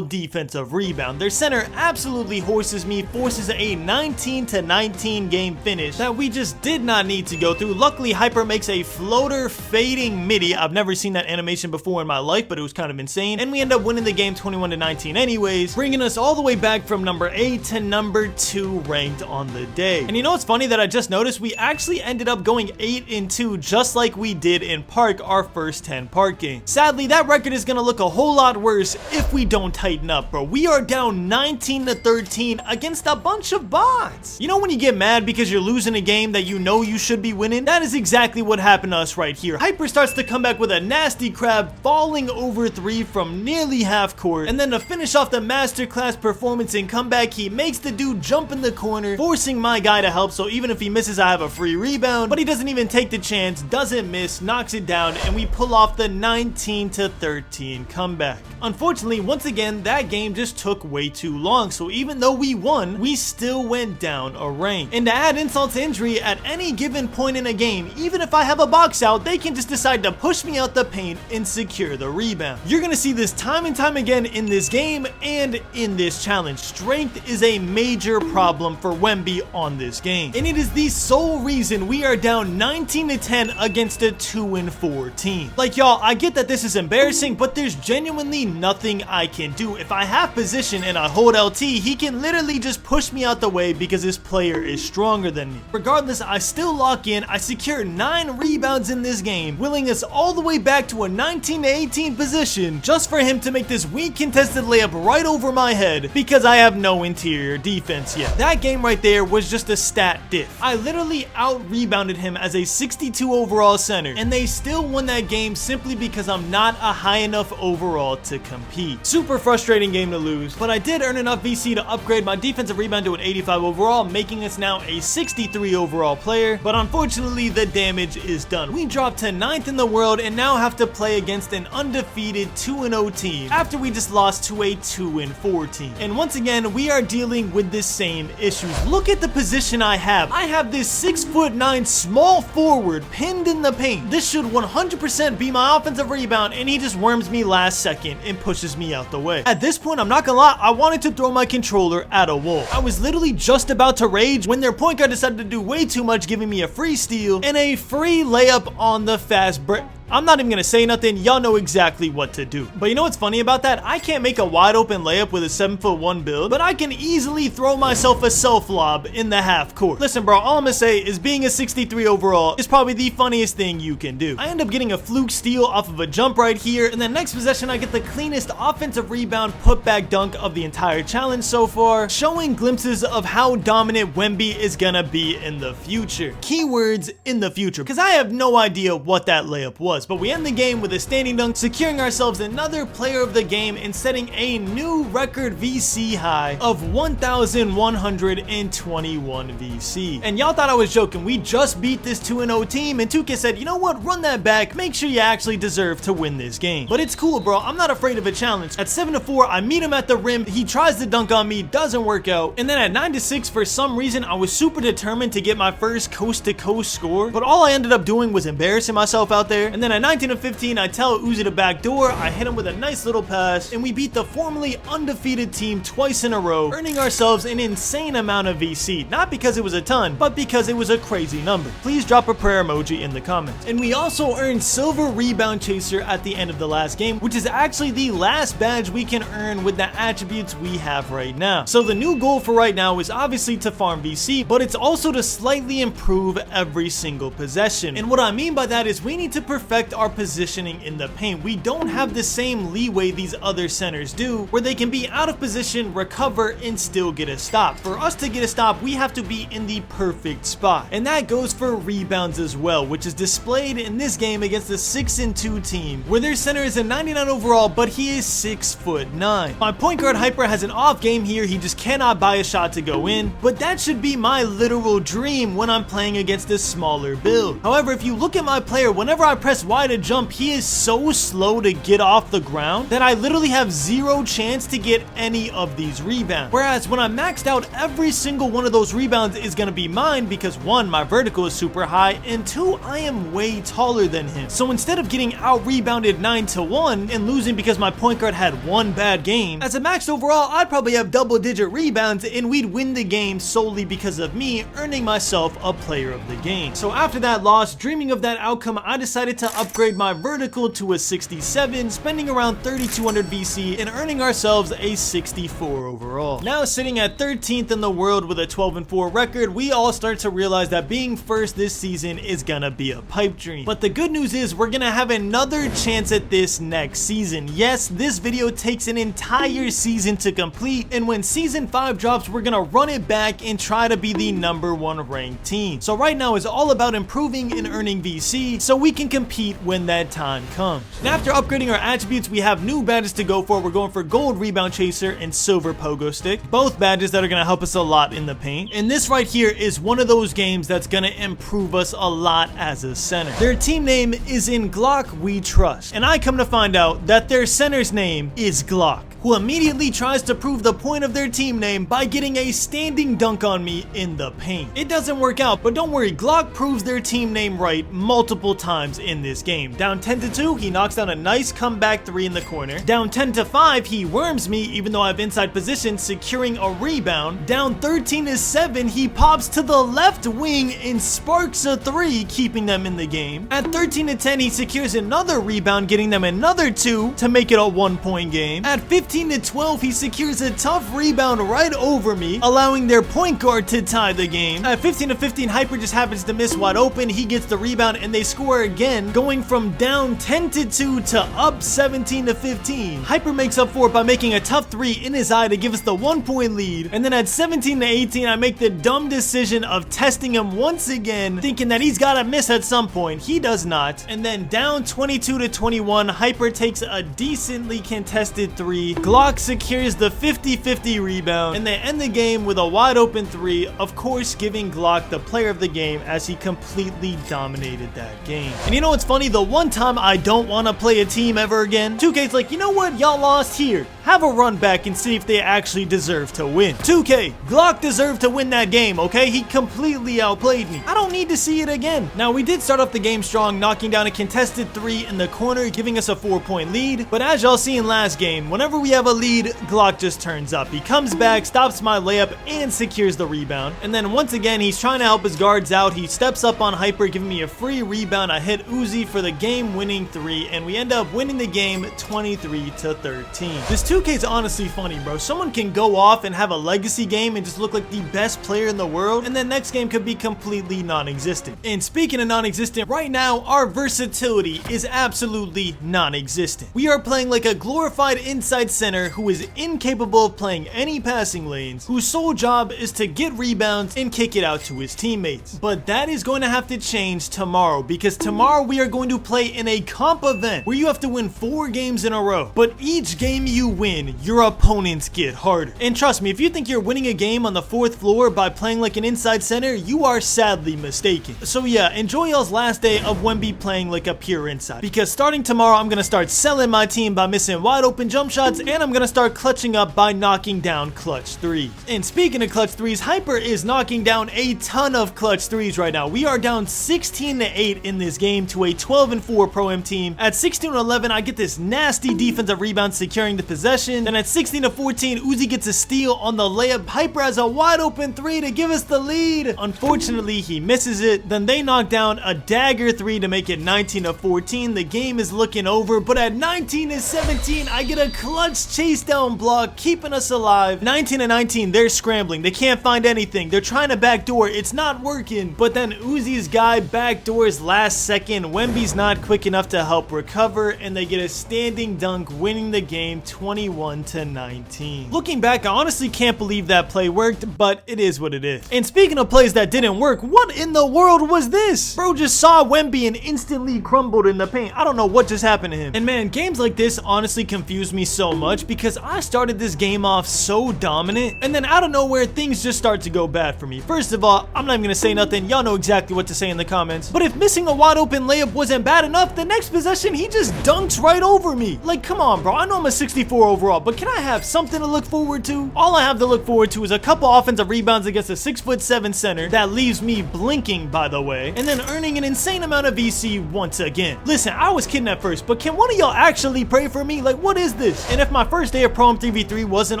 defensive rebound. Their center absolutely horses me, forces a 19-19 game finish that we just did not need to go through. Luckily, Hyper makes a floater fading midi. I've never seen that animation before in my life, but it was kind of insane. And we end up winning the game 21-19 anyways, bringing us all the way back from number 8 to number 2 ranked on the day. And you know what's funny that I just noticed? We actually ended up going 8-2 just like we did in Park, our first 10 Park game. Sadly, that record is gonna look a whole lot worse if we don't tighten up, bro. We are down 19-13 against a bunch of bots. You know when you get mad because you're losing a game that you know you should be winning? That is exactly what happened to us right here. Hyper starts to come back with a nasty crab, falling over 3 from nearly half court, and then to finish off the masterclass performance and comeback, he makes the dude jump in the corner, forcing my guy to help, so even if he misses, I have a free rebound, but he doesn't even take the chance, doesn't miss, knocks it down, and we pull off the 19-13 comeback. Unfortunately, once again, that game just took way too long, so even though we won, we still went down a rank. And to add insult to injury, at any given point in a game, even if I have a box out, they can just decide to push me out the paint and secure the rebound. You're gonna see this time and time again in this game and in this challenge. Strength is a major problem for Wemby on this game, and it is the sole reason we are down 19-10 against a 2-4 team. Like, y'all, I get that this is embarrassing, but there's genuinely nothing I can do. If I have position and I hold LT, he can literally just push me out the way because his player is stronger than me. Regardless, I still lock in. I secure 9 rebounds in this game, willing us all the way back to a 19-18 position just for him to make this weak contested layup right over my head because I have no interior defense yet. That game right there was just a stat diff. I literally out-rebounded him as a 62 overall center, and they still won that game simply because I'm not a high enough overall to compete. Super frustrating game to lose, but I did earn enough VC to upgrade my defensive rebound to an 85 overall, making us now a 63 overall player, but unfortunately the damage is done. We dropped to 9th in the world and now have to play against an undefeated 2-0 team after we just lost to a 2-4 team. And once again, we are dealing with the same issues. Look at the position I have. I have this 6'9" small forward pinned in the paint. This should 100% be my offensive rebound, and he just worms me last second and pushes me out the way. At this point, I'm not gonna lie, I wanted to throw my controller at a wall. I was literally just about to rage when their point guard decided to do way too much, giving me a free steal and a free layup on the fast break. I'm not even gonna say nothing, y'all know exactly what to do. But you know what's funny about that? I can't make a wide open layup with a 7'1" build, but I can easily throw myself a self lob in the half court. Listen bro, all I'm gonna say is being a 63 overall is probably the funniest thing you can do. I end up getting a fluke steal off of a jump right here, and then next possession I get the cleanest offensive rebound putback dunk of the entire challenge so far, showing glimpses of how dominant Wemby is gonna be in the future. Keywords in the future, because I have no idea what that layup was. But we end the game with a standing dunk, securing ourselves another player of the game and setting a new record VC high of 1,121 VC. And y'all thought I was joking. We just beat this 2-0 team, and 2K said, you know what, run that back, make sure you actually deserve to win this game. But it's cool, bro, I'm not afraid of a challenge. At 7-4, I meet him at the rim, he tries to dunk on me, doesn't work out, and then at 9-6, for some reason, I was super determined to get my first coast-to-coast score, but all I ended up doing was embarrassing myself out there. And then at 19-15, I tell Uzi to back door, I hit him with a nice little pass, and we beat the formerly undefeated team twice in a row, earning ourselves an insane amount of VC. Not because it was a ton, but because it was a crazy number. Please drop a prayer emoji in the comments. And we also earned Silver Rebound Chaser at the end of the last game, which is actually the last badge we can earn with the attributes we have right now. So the new goal for right now is obviously to farm VC, but it's also to slightly improve every single possession. And what I mean by that is we need to perfect our positioning in the paint. We don't have the same leeway these other centers do, where they can be out of position, recover, and still get a stop. For us to get a stop, we have to be in the perfect spot. And that goes for rebounds as well, which is displayed in this game against the 6-2 team, where their center is a 99 overall, but he is 6'9". My point guard Hyper has an off game here, he just cannot buy a shot to go in, but that should be my literal dream when I'm playing against a smaller build. However, if you look at my player, whenever I press try to jump, he is so slow to get off the ground that I literally have zero chance to get any of these rebounds. Whereas when I'm maxed out, every single one of those rebounds is going to be mine because 1, my vertical is super high, and 2, I am way taller than him. So instead of getting out rebounded 9-1 and losing because my point guard had one bad game, as a maxed overall, I'd probably have double-digit rebounds and we'd win the game solely because of me earning myself a player of the game. So after that loss, dreaming of that outcome, I decided to upgrade my vertical to a 67, spending around 3200 VC and earning ourselves a 64 overall. Now sitting at 13th in the world with a 12-4 record, we all start to realize that being first this season is gonna be a pipe dream. But the good news is we're gonna have another chance at this next season. Yes, this video takes an entire season to complete, and when season 5 drops, we're gonna run it back and try to be the #1 ranked team. So right now is all about improving and earning VC so we can compete when that time comes. And after upgrading our attributes, we have new badges to go for. We're going for gold rebound chaser and silver pogo stick, both badges that are gonna help us a lot in the paint. And this right here is one of those games that's gonna improve us a lot as a center. Their team name is In Glock We Trust, and I come to find out that their center's name is Glock, who immediately tries to prove the point of their team name by getting a standing dunk on me in the paint. It doesn't work out, but don't worry, Glock proves their team name right multiple times in this game. Down 10-2, he knocks down a nice comeback 3 in the corner. Down 10-5, he worms me even though I have inside position, securing a rebound. Down 13-7, he pops to the left wing and sparks a 3, keeping them in the game. At 13-10, he secures another rebound, getting them another 2 to make it a 1-point game. At 15-12, he secures a tough rebound right over me, allowing their point guard to tie the game. At 15-15, Hyper just happens to miss wide open. He gets the rebound and they score again, going from down 10-2 to up 17-15. Hyper makes up for it by making a tough 3 in his eye to give us the 1-point lead. And then at 17-18, I make the dumb decision of testing him once again, thinking that he's gotta miss at some point. He does not. And then down 22-21, Hyper takes a decently contested 3. Glock secures the 50-50 rebound, and they end the game with a wide open 3, of course giving Glock the player of the game as he completely dominated that game. And you know what's funny? The one time I don't want to play a team ever again, 2K's like, you know what, y'all lost here. Have a run back and see if they actually deserve to win. 2K, Glock deserved to win that game, okay? He completely outplayed me. I don't need to see it again. Now, we did start off the game strong, knocking down a contested 3 in the corner, giving us a 4-point lead. But as y'all seen last game, whenever we have a lead, Glock just turns up. He comes back, stops my layup, and secures the rebound. And then once again, he's trying to help his guards out. He steps up on Hyper, giving me a free rebound. I hit Uzi for the game-winning 3, and we end up winning the game 23-13. This 2K's honestly funny, bro. Someone can go off and have a legacy game and just look like the best player in the world, and then next game could be completely non-existent. And speaking of non-existent, right now, our versatility is absolutely non-existent. We are playing like a glorified inside center who is incapable of playing any passing lanes, whose sole job is to get rebounds and kick it out to his teammates. But that is going to have to change tomorrow, because tomorrow we are going to play in a comp event where you have to win 4 games in a row. But each game you win, your opponents get harder. And trust me, if you think you're winning a game on the 4th floor by playing like an inside center, you are sadly mistaken. So yeah, enjoy y'all's last day of Wemby playing like a pure inside, because starting tomorrow, I'm going to start selling my team by missing wide open jump shots, and I'm going to start clutching up by knocking down clutch 3s. And speaking of clutch 3s, Hyper is knocking down a ton of clutch 3s right now. We are down 16-8 in this game to a 12-4 ProAm team. At 16-11, I get this nasty defensive rebound securing the possession. Then at 16-14, Uzi gets a steal on the layup. Hyper has a wide open 3 to give us the lead. Unfortunately, he misses it. Then they knock down a dagger 3 to make it 19-14. The game is looking over, but at 19-17, I get a clutch chase down block, keeping us alive. 19-19, they're scrambling. They can't find anything. They're trying to backdoor. It's not working. But then Uzi's guy backdoors last second. Wemby's not quick enough to help recover, and they get a standing dunk, winning the game 21-19. Looking back, I honestly can't believe that play worked, but it is what it is. And speaking of plays that didn't work, what in the world was this? Bro just saw Wemby and instantly crumbled in the paint. I don't know what just happened to him. And man, games like this honestly confuse me so much because I started this game off so dominant, and then out of nowhere, things just start to go bad for me. First of all, I'm not even gonna say nothing. Y'all know exactly what to say in the comments. But if missing a wide open layup wasn't bad enough, the next possession, he just dunks right over me. Like, come on, bro. I know I'm a 64 overall, but can I have something to look forward to? All I have to look forward to is a couple offensive rebounds against a 6'7" center that leaves me blinking, by the way, and then earning an insane amount of VC once again. Listen, I was kidding at first, but can one of y'all actually pray for me? Like, what is this? And if my first day of ProAm 3v3 wasn't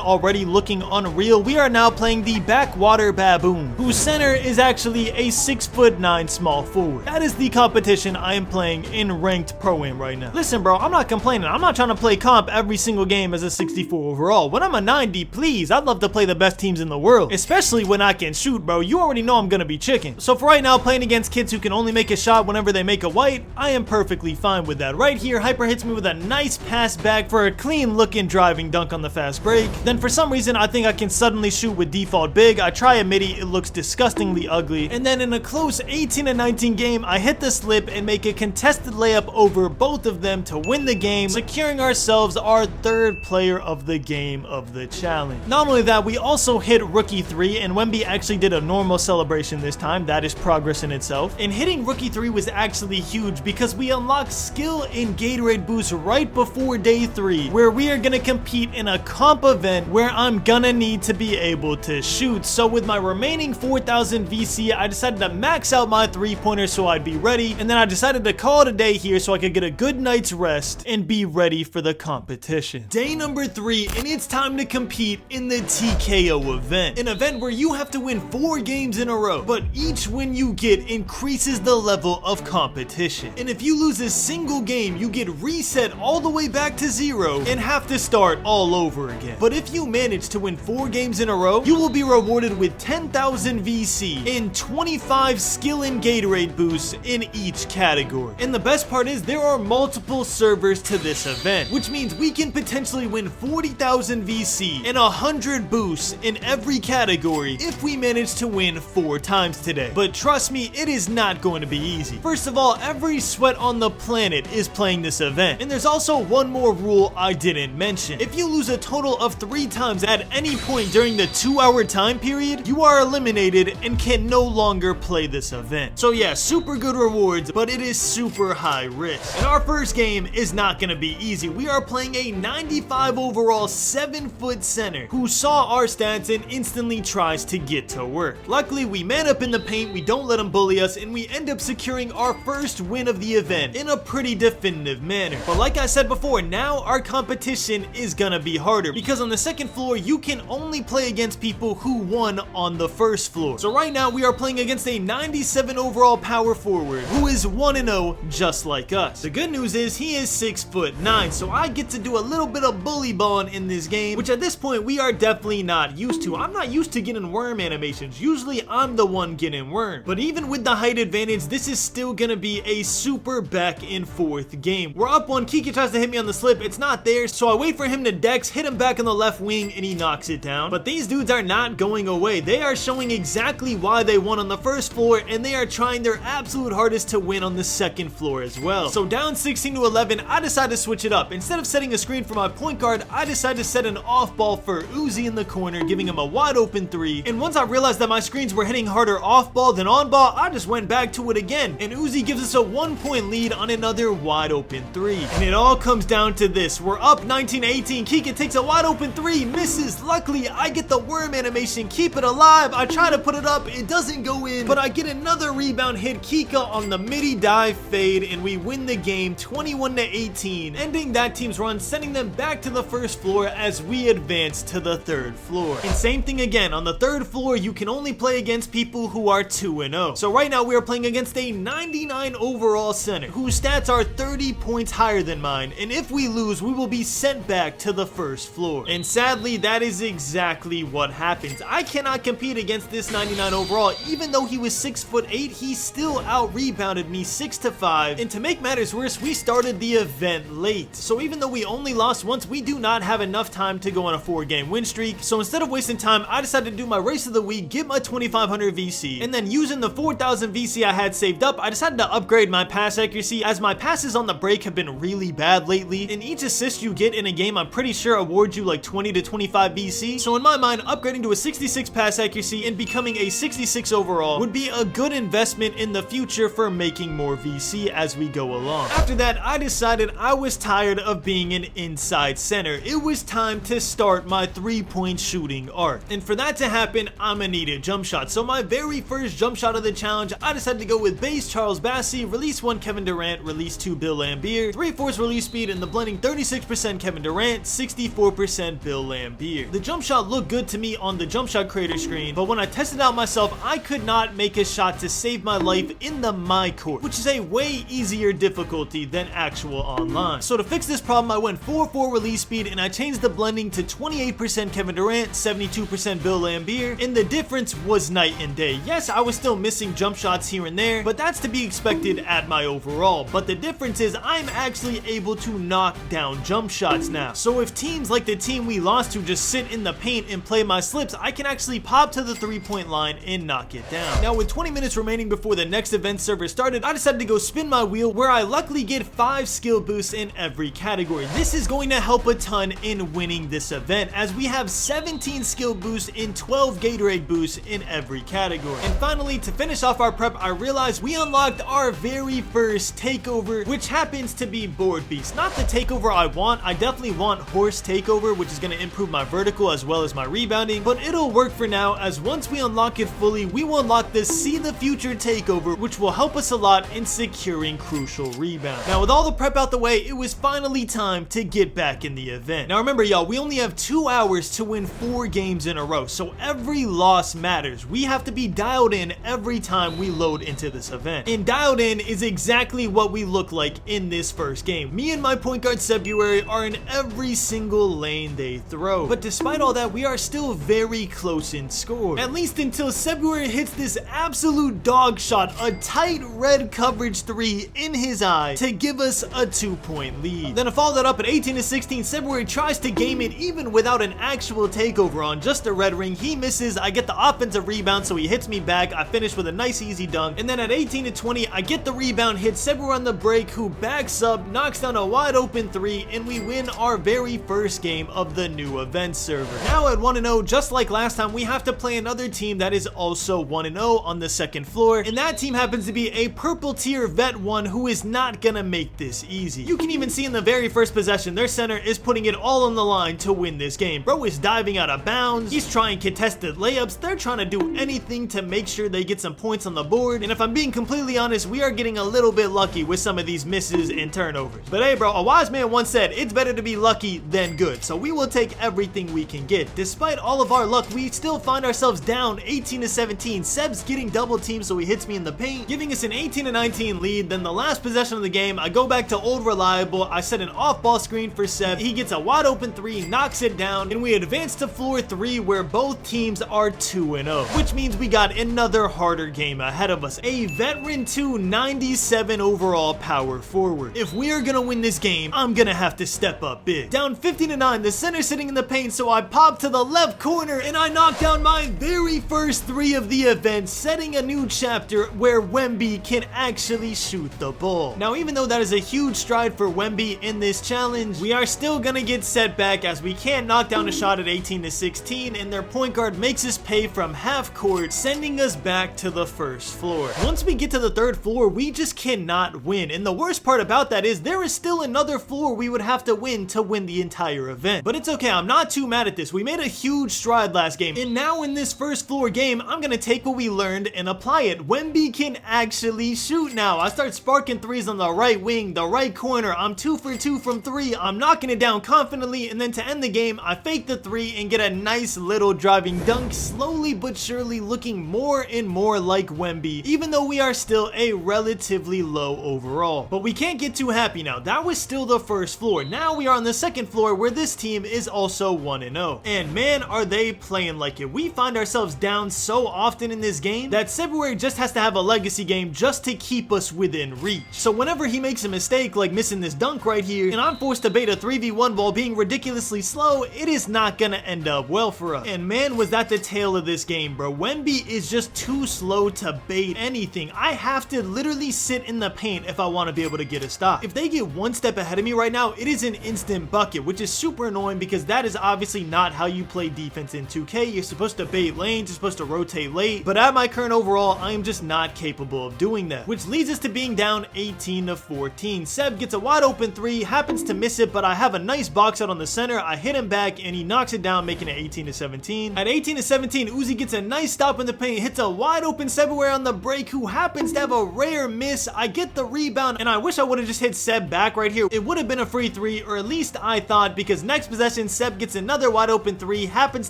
already looking unreal, we are now playing the Backwater Baboon, whose center is actually a 6'9" small forward. That is the competition I am playing in ranked ProAm right now. Listen, bro, I'm not complaining. I'm not trying to play comp every single game as a 64 overall. When I'm a 90, please, I'd love to play the best teams in the world, especially when I can shoot, bro. You already know I'm gonna be chicken. So for right now, playing against kids who can only make a shot whenever they make a white, I am perfectly fine with that. Right here, Hyper hits me with a nice pass back for a clean looking driving dunk on the fast break. Then for some reason, I think I can suddenly shoot with default big. I try a midi, it looks disgustingly ugly. And then in a close 18-19 game, I hit the slip and make a contested layup over both of them to win the game, securing ourselves our third player of the game of the challenge. Not only that, we also hit Rookie 3, and Wemby actually did a normal celebration this time. That is progress in itself. And hitting Rookie 3 was actually huge because we unlocked skill in Gatorade boost right before day 3, where we are gonna compete in a comp event where I'm gonna need to be able to shoot. So with my remaining 4,000 VC, I decided to max out my 3-pointer so I'd be ready, and then I decided to call it a day here so I could get a good night's rest and be ready for the competition. Day number 3, and it's time to compete in the TKO event, an event where you have to win 4 games in a row, but each win you get increases the level of competition. And if you lose a single game, you get reset all the way back to 0 and have to start all over again. But if you manage to win 4 games in a row, you will be rewarded with 10,000 VC and 25 skill and Gatorade boosts in each category. And the best part is there are multiple servers to this event, which means we can potentially win 40,000 VC and 100 boosts in every category if we manage to win 4 times today. But trust me, it is not going to be easy. First of all, every sweat on the planet is playing this event. And there's also one more rule I didn't mention. If you lose a total of 3 times at any point during the 2-hour time period, you are eliminated and can no longer play this event. So yeah, super good rewards, but it is super high risk. And our first game is not gonna be easy. We are playing a 95 overall 7-foot center who saw our stats and instantly tries to get to work. Luckily, we man up in the paint, we don't let him bully us, and we end up securing our first win of the event in a pretty definitive manner. But like I said before, now our competition is gonna be harder because on the second floor, you can only play against people who won on the first floor. So right now, we are playing against a 97 overall power forward who is 1-0 just like us. The good news is he is 6'9", so I get to do a little bit of bully balling in this game, which at this point we are definitely not used to. I'm not used to getting worm animations. Usually I'm the one getting worm. But even with the height advantage, this is still gonna be a super back and forth game. We're up 1, Kiki tries to hit me on the slip, it's not there, so I wait for him to dex, hit him back on the left wing, and he knocks it down. But these dudes are not going away. They are showing exactly why they won on the first floor, and they are trying their absolute hardest to win on the second floor as well. So down 16-11, I decide to switch it up. Instead of setting a screen for my point guard, I decide to set an off ball for Uzi in the corner, giving him a wide open 3. And once I realized that my screens were hitting harder off ball than on ball, I just went back to it again. And Uzi gives us a 1-point lead on another wide open 3. And it all comes down to this. We're up 19-18. Kika takes a wide open 3, misses. Luckily, I get the worm animation, keep it alive. I try to put it up, it doesn't go in, but I get another rebound hit, Kika on the midi dive fade, and we win the game 21-18, ending that team's run, sending them back to the first floor as we advance to the third floor. And same thing again, on the third floor, you can only play against people who are 2-0. So right now we are playing against a 99 overall center, whose stats are 30 points higher than mine, and if we lose, we will be sent back to the first floor. And sadly, that is exactly what happens. I cannot compete against this 99 overall, even though he was 6'8", he still out-rebounded me 6-5, and to make matters worse, we started the event late. So even though we only lost once, we do not have enough time to go on a 4-game win streak. So instead of wasting time, I decided to do my race of the week, get my 2500 VC, and then using the 4000 VC I had saved up, I decided to upgrade my pass accuracy, as my passes on the break have been really bad lately, and each assist you get in a a game, I'm pretty sure awards you like 20 to 25 VC. So in my mind, upgrading to a 66 pass accuracy and becoming a 66 overall would be a good investment in the future for making more VC as we go along. After that, I decided I was tired of being an inside center. It was time to start my 3-point shooting arc. And for that to happen, I'ma need a jump shot. So my very first jump shot of the challenge, I decided to go with base Charles Bassey, release 1 Kevin Durant, release 2 Bill Laimbeer, 3/4 release speed, and the blending 36% Kevin Durant, 64% Bill Laimbeer. The jump shot looked good to me on the jump shot creator screen, but when I tested out myself, I could not make a shot to save my life in the my court, which is a way easier difficulty than actual online. So to fix this problem, I went 4/4 release speed and I changed the blending to 28% Kevin Durant, 72% Bill Laimbeer, and the difference was night and day. Yes, I was still missing jump shots here and there, but that's to be expected at my overall. But the difference is I'm actually able to knock down jump shots now. So if teams like the team we lost to just sit in the paint and play my slips, I can actually pop to the 3-point line and knock it down. Now with 20 minutes remaining before the next event server started, I decided to go spin my wheel, where I luckily get 5 skill boosts in every category. This is going to help a ton in winning this event, as we have 17 skill boosts and 12 Gatorade boosts in every category. And finally, to finish off our prep, I realized we unlocked our very first takeover, which happens to be Board Beast. Not the takeover I want. I definitely want Horse Takeover, which is going to improve my vertical as well as my rebounding, but it'll work for now, as once we unlock it fully, we will unlock the See the Future Takeover, which will help us a lot in securing crucial rebound. Now with all the prep out the way, it was finally time to get back in the event. Now remember y'all, we only have 2 hours to win 4 games in a row, so every loss matters. We have to be dialed in every time we load into this event. And dialed in is exactly what we look like in this first game. Me and my point guard February are in every single lane they throw. But despite all that, we are still very close in score. At least until February hits this absolute dog shot, a tight red coverage 3 in his eye to give us a 2-point lead. Then to follow that up at 18 to 16, February tries to game it even without an actual takeover on just a red ring. He misses, I get the offensive rebound, so he hits me back. I finish with a nice easy dunk. And then at 18 to 20, I get the rebound, hits February on the break, who backs up, knocks down a wide open 3, and we win our very first game of the new event server. Now at 1-0, just like last time, we have to play another team that is also 1-0 on the second floor, and that team happens to be a purple tier vet 1 who is not gonna make this easy. You can even see in the very first possession, their center is putting it all on the line to win this game. Bro is diving out of bounds, he's trying contested layups, they're trying to do anything to make sure they get some points on the board, and if I'm being completely honest, we are getting a little bit lucky with some of these misses and turnovers. But hey bro, a wise man once said, it's better to be lucky than good, so we will take everything we can get. Despite all of our luck, we still find ourselves down 18 to 17. Seb's getting double teamed, so he hits me in the paint, giving us an 18 to 19 lead. Then the last possession of the game, I go back to old reliable, I set an off-ball screen for Seb, he gets a wide open 3, knocks it down, and we advance to floor 3, where both teams are 2-0, which means we got another harder game ahead of us. A veteran 2 97 overall power forward. If we are gonna win this game, I'm gonna have to step up big. Down 15 to 9, the center sitting in the paint, so I pop to the left corner and I knock down my very first 3 of the event, setting a new chapter where Wemby can actually shoot the ball. Now even though that is a huge stride for Wemby in this challenge, we are still gonna get set back as we can't knock down a shot at 18 to 16, and their point guard makes us pay from half court, sending us back to the first floor. Once we get to the third floor, we just cannot win, and the worst part about that is there is still another floor we would have to win the entire event. But it's okay, I'm not too mad at this. We made a huge stride last game, and now in this first floor game, I'm gonna take what we learned and apply it. Wemby can actually shoot now. I start sparking 3s on the right wing, the right corner. I'm 2 for 2 from 3. I'm knocking it down confidently, and then to end the game, I fake the 3 and get a nice little driving dunk, slowly but surely looking more and more like Wemby, even though we are still a relatively low overall. But we can't get too happy now. That was still the first floor. Now we are on the second floor, where this team is also 1-0. And man, are they playing like it. We find ourselves down so often in this game that February just has to have a legacy game just to keep us within reach. So whenever he makes a mistake, like missing this dunk right here, and I'm forced to bait a 3v1 while being ridiculously slow, it is not gonna end up well for us. And man, was that the tale of this game, bro. Wemby is just too slow to bait anything. I have to literally sit in the paint if I want to be able to get a stop. If they get one step ahead of me right now, it is an instant instant bucket, which is super annoying because that is obviously not how you play defense in 2K. You're supposed to bait lanes, you're supposed to rotate late, but at my current overall, I am just not capable of doing that, which leads us to being down 18-14. Seb gets a wide open 3, happens to miss it, but I have a nice box out on the center. I hit him back and he knocks it down, making it 18-17. At 18-17, Uzi gets a nice stop in the paint, hits a wide open February on the break, who happens to have a rare miss. I get the rebound, and I wish I would have just hit Seb back right here. It would have been a free 3, or at least I thought, because next possession, Seb gets another wide open 3, happens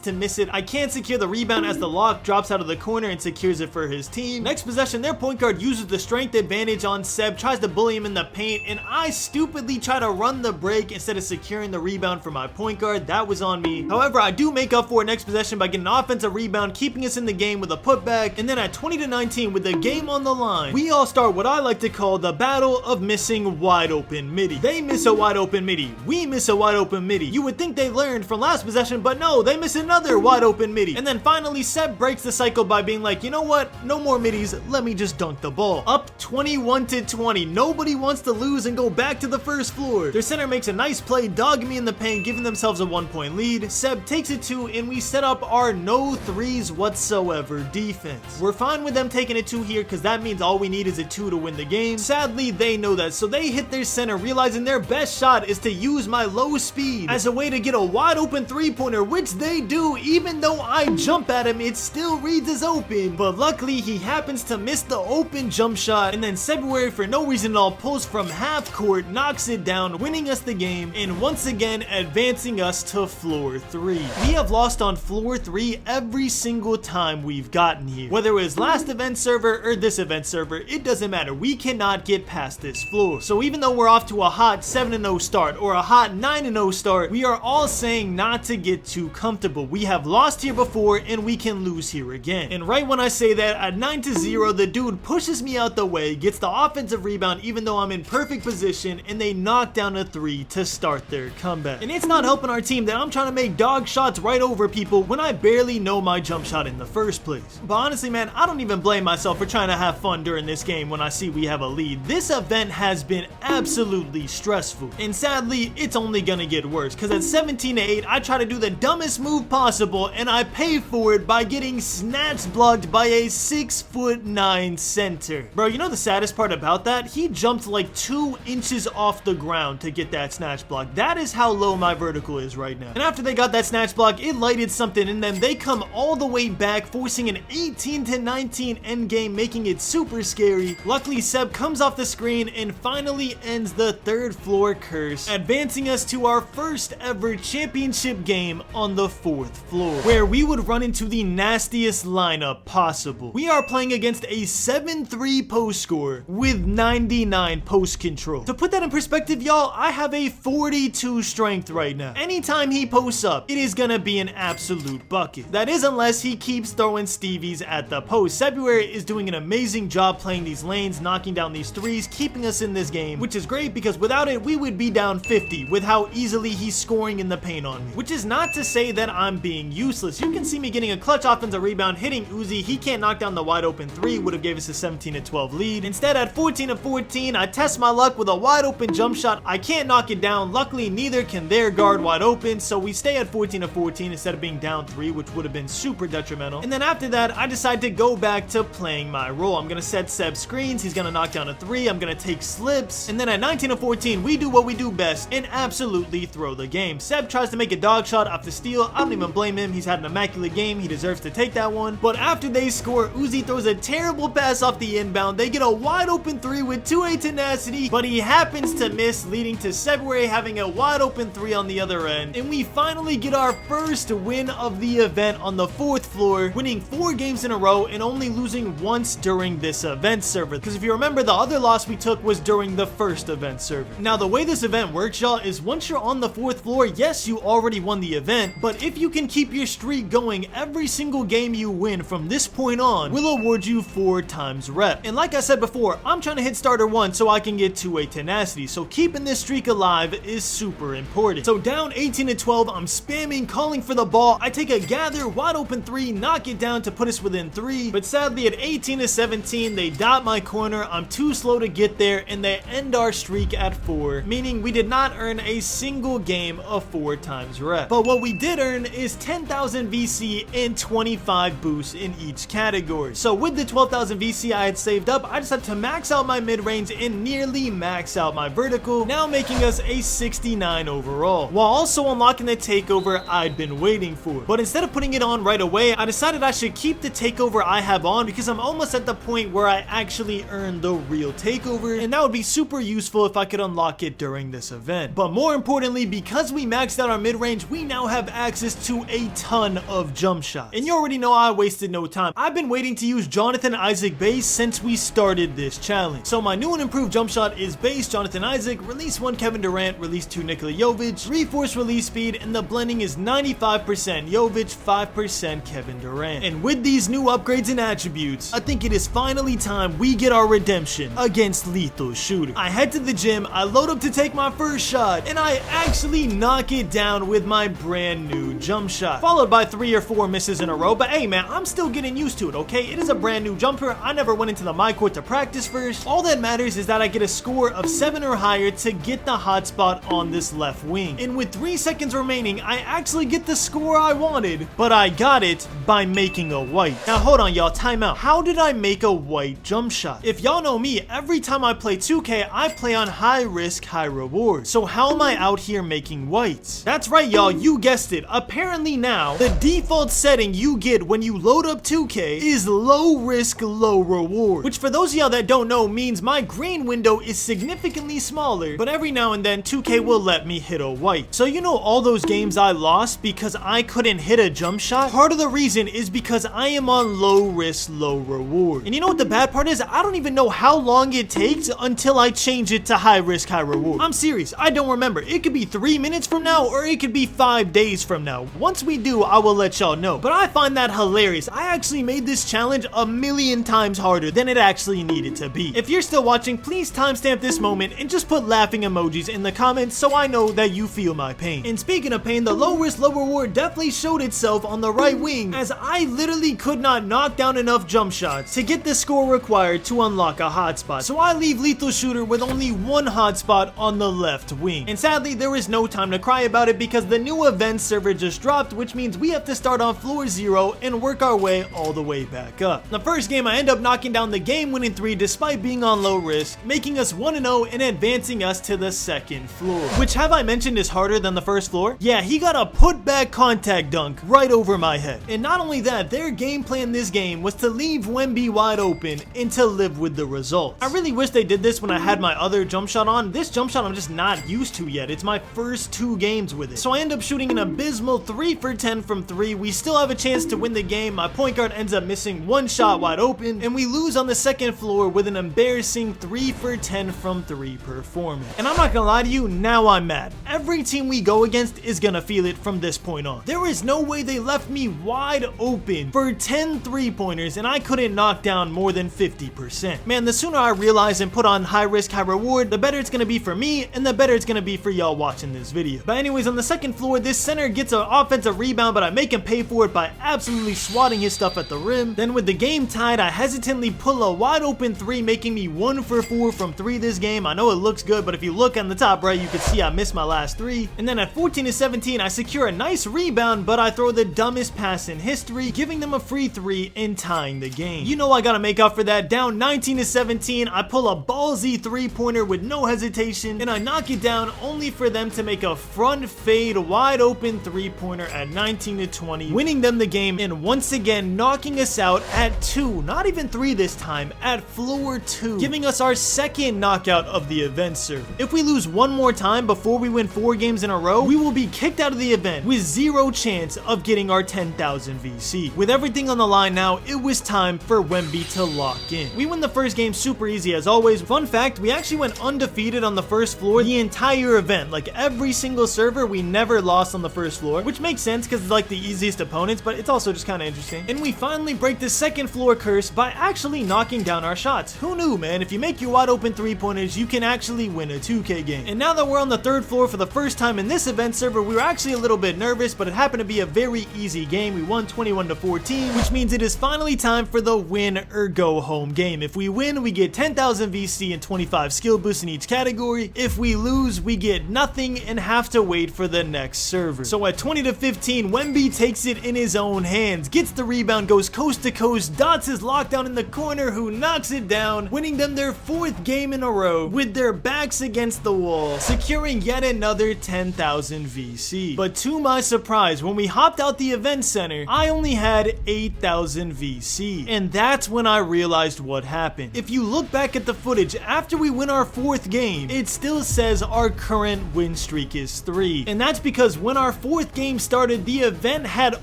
to miss it. I can't secure the rebound as the lock drops out of the corner and secures it for his team. Next possession, their point guard uses the strength advantage on Seb, tries to bully him in the paint, and I stupidly try to run the break instead of securing the rebound for my point guard. That was on me. However, I do make up for it next possession by getting an offensive rebound, keeping us in the game with a putback, and then at 20-19 with the game on the line, we all start what I like to call the battle of missing wide open midi. They miss a wide open midi, we miss a wide open midi. You would think they learned from last possession, but no, they miss another wide open midi. And then finally, Seb breaks the cycle by being like, you know what, no more midis, let me just dunk the ball. Up 21-20, nobody wants to lose and go back to the first floor. Their center makes a nice play, dogging me in the paint, giving themselves a 1-point lead. Seb takes it 2, and we set up our no threes whatsoever defense. We're fine with them taking it 2 here, because that means all we need is a 2 to win the game. Sadly, they know that, so they hit their center, realizing their best shot is to use my low speed as a way to get a wide open 3-pointer, which they do. Even though I jump at him, it still reads as open, but luckily he happens to miss the open jump shot, and then February, for no reason at all, pulls from half court, knocks it down, winning us the game, and once again advancing us to floor 3. We have lost on floor 3 every single time we've gotten here. Whether it was last event server or this event server, it doesn't matter. We cannot get past this floor. So even though we're off to a hot 7-0 start or a hot 9-0 start, we are all saying not to get too comfortable. We have lost here before and we can lose here again. And right when I say that, at 9-0, the dude pushes me out the way, gets the offensive rebound even though I'm in perfect position, and they knock down a 3 to start their comeback. And it's not helping our team that I'm trying to make dog shots right over people when I barely know my jump shot in the first place. But honestly, man, I don't even blame myself for trying to have fun during this game when I see we have a lead. This event has been absolutely stressful, and sadly, it's only gonna get worse, because at 17-8, I try to do the dumbest move possible, and I pay for it by getting snatch blocked by a 6'9" center. Bro, you know the saddest part about that? He jumped like 2 inches off the ground to get that snatch block. That is how low my vertical is right now. And after they got that snatch block, it lighted something in them. They come all the way back, forcing an 18-19 endgame, making it super scary. Luckily, Seb comes off the screen and finally ends the 3rd floor curse, advancing us to our first ever championship game on the 4th floor, where we would run into the nastiest lineup possible. We are playing against a 7-3 post score with 99 post control. To put that in perspective, y'all, I have a 42 strength right now. Anytime he posts up, it is gonna be an absolute bucket. That is unless he keeps throwing Stevies at the post. February is doing an amazing job playing these lanes, knocking down these 3s, keeping us in this game, which is great because without it, we would be down 50 with how easily he's scoring in the paint on me. Which is not to say that I'm being useless. You can see me getting a clutch offensive rebound, hitting Uzi. He can't knock down the wide open 3, would have gave us a 17-12 lead. Instead, at 14-14, I test my luck with a wide open jump shot. I can't knock it down. Luckily, neither can their guard wide open, so we stay at 14-14 instead of being down 3, which would have been super detrimental. And then after that, I decide to go back to playing my role. I'm gonna set Seb screens, he's gonna knock down a 3, I'm gonna take slips, and then at 19-14, we do what we do best and absolutely throw the game. Seb tries to make a dog shot off the steal. I don't even blame him, he's had an immaculate game, he deserves to take that one. But after they score, Uzi throws a terrible pass off the inbound. They get a wide open 3 with 2A tenacity, but he happens to miss, leading to February having a wide open 3 on the other end. And we finally get our first win of the event on the 4th floor, winning 4 games in a row and only losing once during this event server. Because if you remember, the other loss we took was during the first event server. Now, the way this event works, y'all, is once you're on the 4th floor, yes, you already won the event, but if you can keep your streak going, every single game you win from this point on will award you 4 times rep. And like I said before, I'm trying to hit starter 1 so I can get 2A tenacity, so keeping this streak alive is super important. So down 18-12, I'm spamming, calling for the ball. I take a gather, wide open 3, knock it down to put us within 3, but sadly at 18-17, they dot my corner. I'm too slow to get there, and they end our streak at 4, meaning we did not earn a single game of 4 times rep. But what we did earn is 10,000 VC and 25 boosts in each category. So with the 12,000 VC I had saved up, I decided to max out my mid-range and nearly max out my vertical, now making us a 69 overall, while also unlocking the takeover I'd been waiting for. But instead of putting it on right away, I decided I should keep the takeover I have on because I'm almost at the point where I actually earned the real takeover, and that would be super useful if I could unlock it during this event. But more importantly, because we maxed out our mid-range, we now have access to a ton of jump shots. And you already know I wasted no time. I've been waiting to use Jonathan Isaac base since we started this challenge. So my new and improved jump shot is base Jonathan Isaac, release 1 Kevin Durant, release 2 Nikola Jovic, reforce release speed, and the blending is 95% Jovic, 5% Kevin Durant. And with these new upgrades and attributes, I think it is finally time we get our redemption against Lethal Shooter. I head to the gym, I load up to take my first shot, and I actually knock it down with my brand new jump shot, followed by 3 or 4 misses in a row. But hey man, I'm still getting used to it, okay? It is a brand new jumper. I never went into the my court to practice first. All that matters is that I get a score of 7 or higher to get the hot spot on this left wing. And with 3 seconds remaining, I actually get the score I wanted, but I got it by making a white. Now hold on y'all, time out. How did I make a white jump shot? If y'all know me, every time I play 2K, I play on high risk, high reward. So how am I out here making whites? That's right y'all, you guessed it. Apparently now, the default setting you get when you load up 2K is low risk, low reward, which for those of y'all that don't know means my green window is significantly smaller, but every now and then 2K will let me hit a white. So you know all those games I lost because I couldn't hit a jump shot? Part of the reason is because I am on low risk, low reward. And you know what the bad part is? I don't even know how long it takes until I change it to high risk, high reward. I'm serious, I don't remember. It could be 3 minutes from now or it could be 5 days from now. Once we do, I will let y'all know. But I find that hilarious. I actually made this challenge a million times harder than it actually needed to be. If you're still watching, please timestamp this moment and just put laughing emojis in the comments so I know that you feel my pain. And speaking of pain, the low risk, low reward definitely showed itself on the right wing, as I literally could not knock down enough jump shots to get the score required to unlock a hotspot. So I leave Lethal Shooter with only 1 hotspot on the left wing. And sadly, there is no time to cry about it because the new event server just dropped, which means we have to start on floor 0 and work our way all the way back up. The first game, I end up knocking down the game-winning 3 despite being on low risk, making us 1-0 and advancing us to the second floor. Which, have I mentioned, is harder than the first floor? Yeah, he got a put-back contact dunk right over my head. And not only that, their game plan this game was to leave Wemby wide open and to live with the results. I really wish they did this when I had my other jump shot on. This jump shot I'm just not used to yet. It's my first 2 games with it. So I end up shooting an abysmal 3 for 10 from 3. We still have a chance to win the game. My point guard ends up missing 1 shot wide open, and we lose on the second floor with an embarrassing 3 for 10 from 3 performance. And I'm not gonna lie to you, now I'm mad. Every team we go against is gonna feel it from this point on. There is no way they left me wide open for 10 3-pointers and I couldn't knock down more than 50%. Man, the sooner I realize and put on high risk, high reward, the better it's gonna be for me and the better it's gonna be for y'all watching this video. But anyways, on the second floor, this center gets an offensive rebound, but I make him pay for it by absolutely swatting his stuff at the rim. Then with the game tied, I hesitantly pull a wide open 3, making me 1 for 4 from 3 this game. I know it looks good, but if you look on the top right, you can see I missed my last 3. And then at 14-17, I secure a nice rebound, but I throw the dumbest pass in history, giving them a free 3 and tying the game. You know I gotta make up for that. Down 19-17, I pull a ballsy 3-pointer with no hesitation, and I knock it down only for them to make a front fade wide open 3-pointer at 19-20, winning them the game and once again knocking us out at 2, not even 3 this time, at floor 2, giving us our second knockout of the event server. If we lose one more time before we win 4 games in a row, we will be kicked out of the event with 0 chance of getting our 10,000 VC. With everything on the line now, it was time for Wemby to lock in. We win the first game super easy as always. Fun fact, we actually went undefeated on the first floor the entire event. Like every single server, we never lost on the first floor, which makes sense because it's like the easiest opponents, but it's also just kind of interesting. And we finally break the second floor curse by actually knocking down our shots. Who knew, man? If you make your wide open 3-pointers, you can actually win a 2K game. And now that we're on the third floor for the first time in this event server, we were actually a little bit nervous, but it happened to be a very easy game. We won 21-14, which means it is finally time for the win or go home game. If we win, we get 10,000 VC and 25 skill boosts in each category. If we lose, lose, we get nothing and have to wait for the next server. So at 20-15, Wemby takes it in his own hands, gets the rebound, goes coast to coast, dots his lockdown in the corner, who knocks it down, winning them their 4th game in a row with their backs against the wall, securing yet another 10,000 VC. But to my surprise, when we hopped out the event center, I only had 8,000 VC, and that's when I realized what happened. If you look back at the footage after we win our 4th game, it still says our current win streak is 3, and that's because when our 4th game started, the event had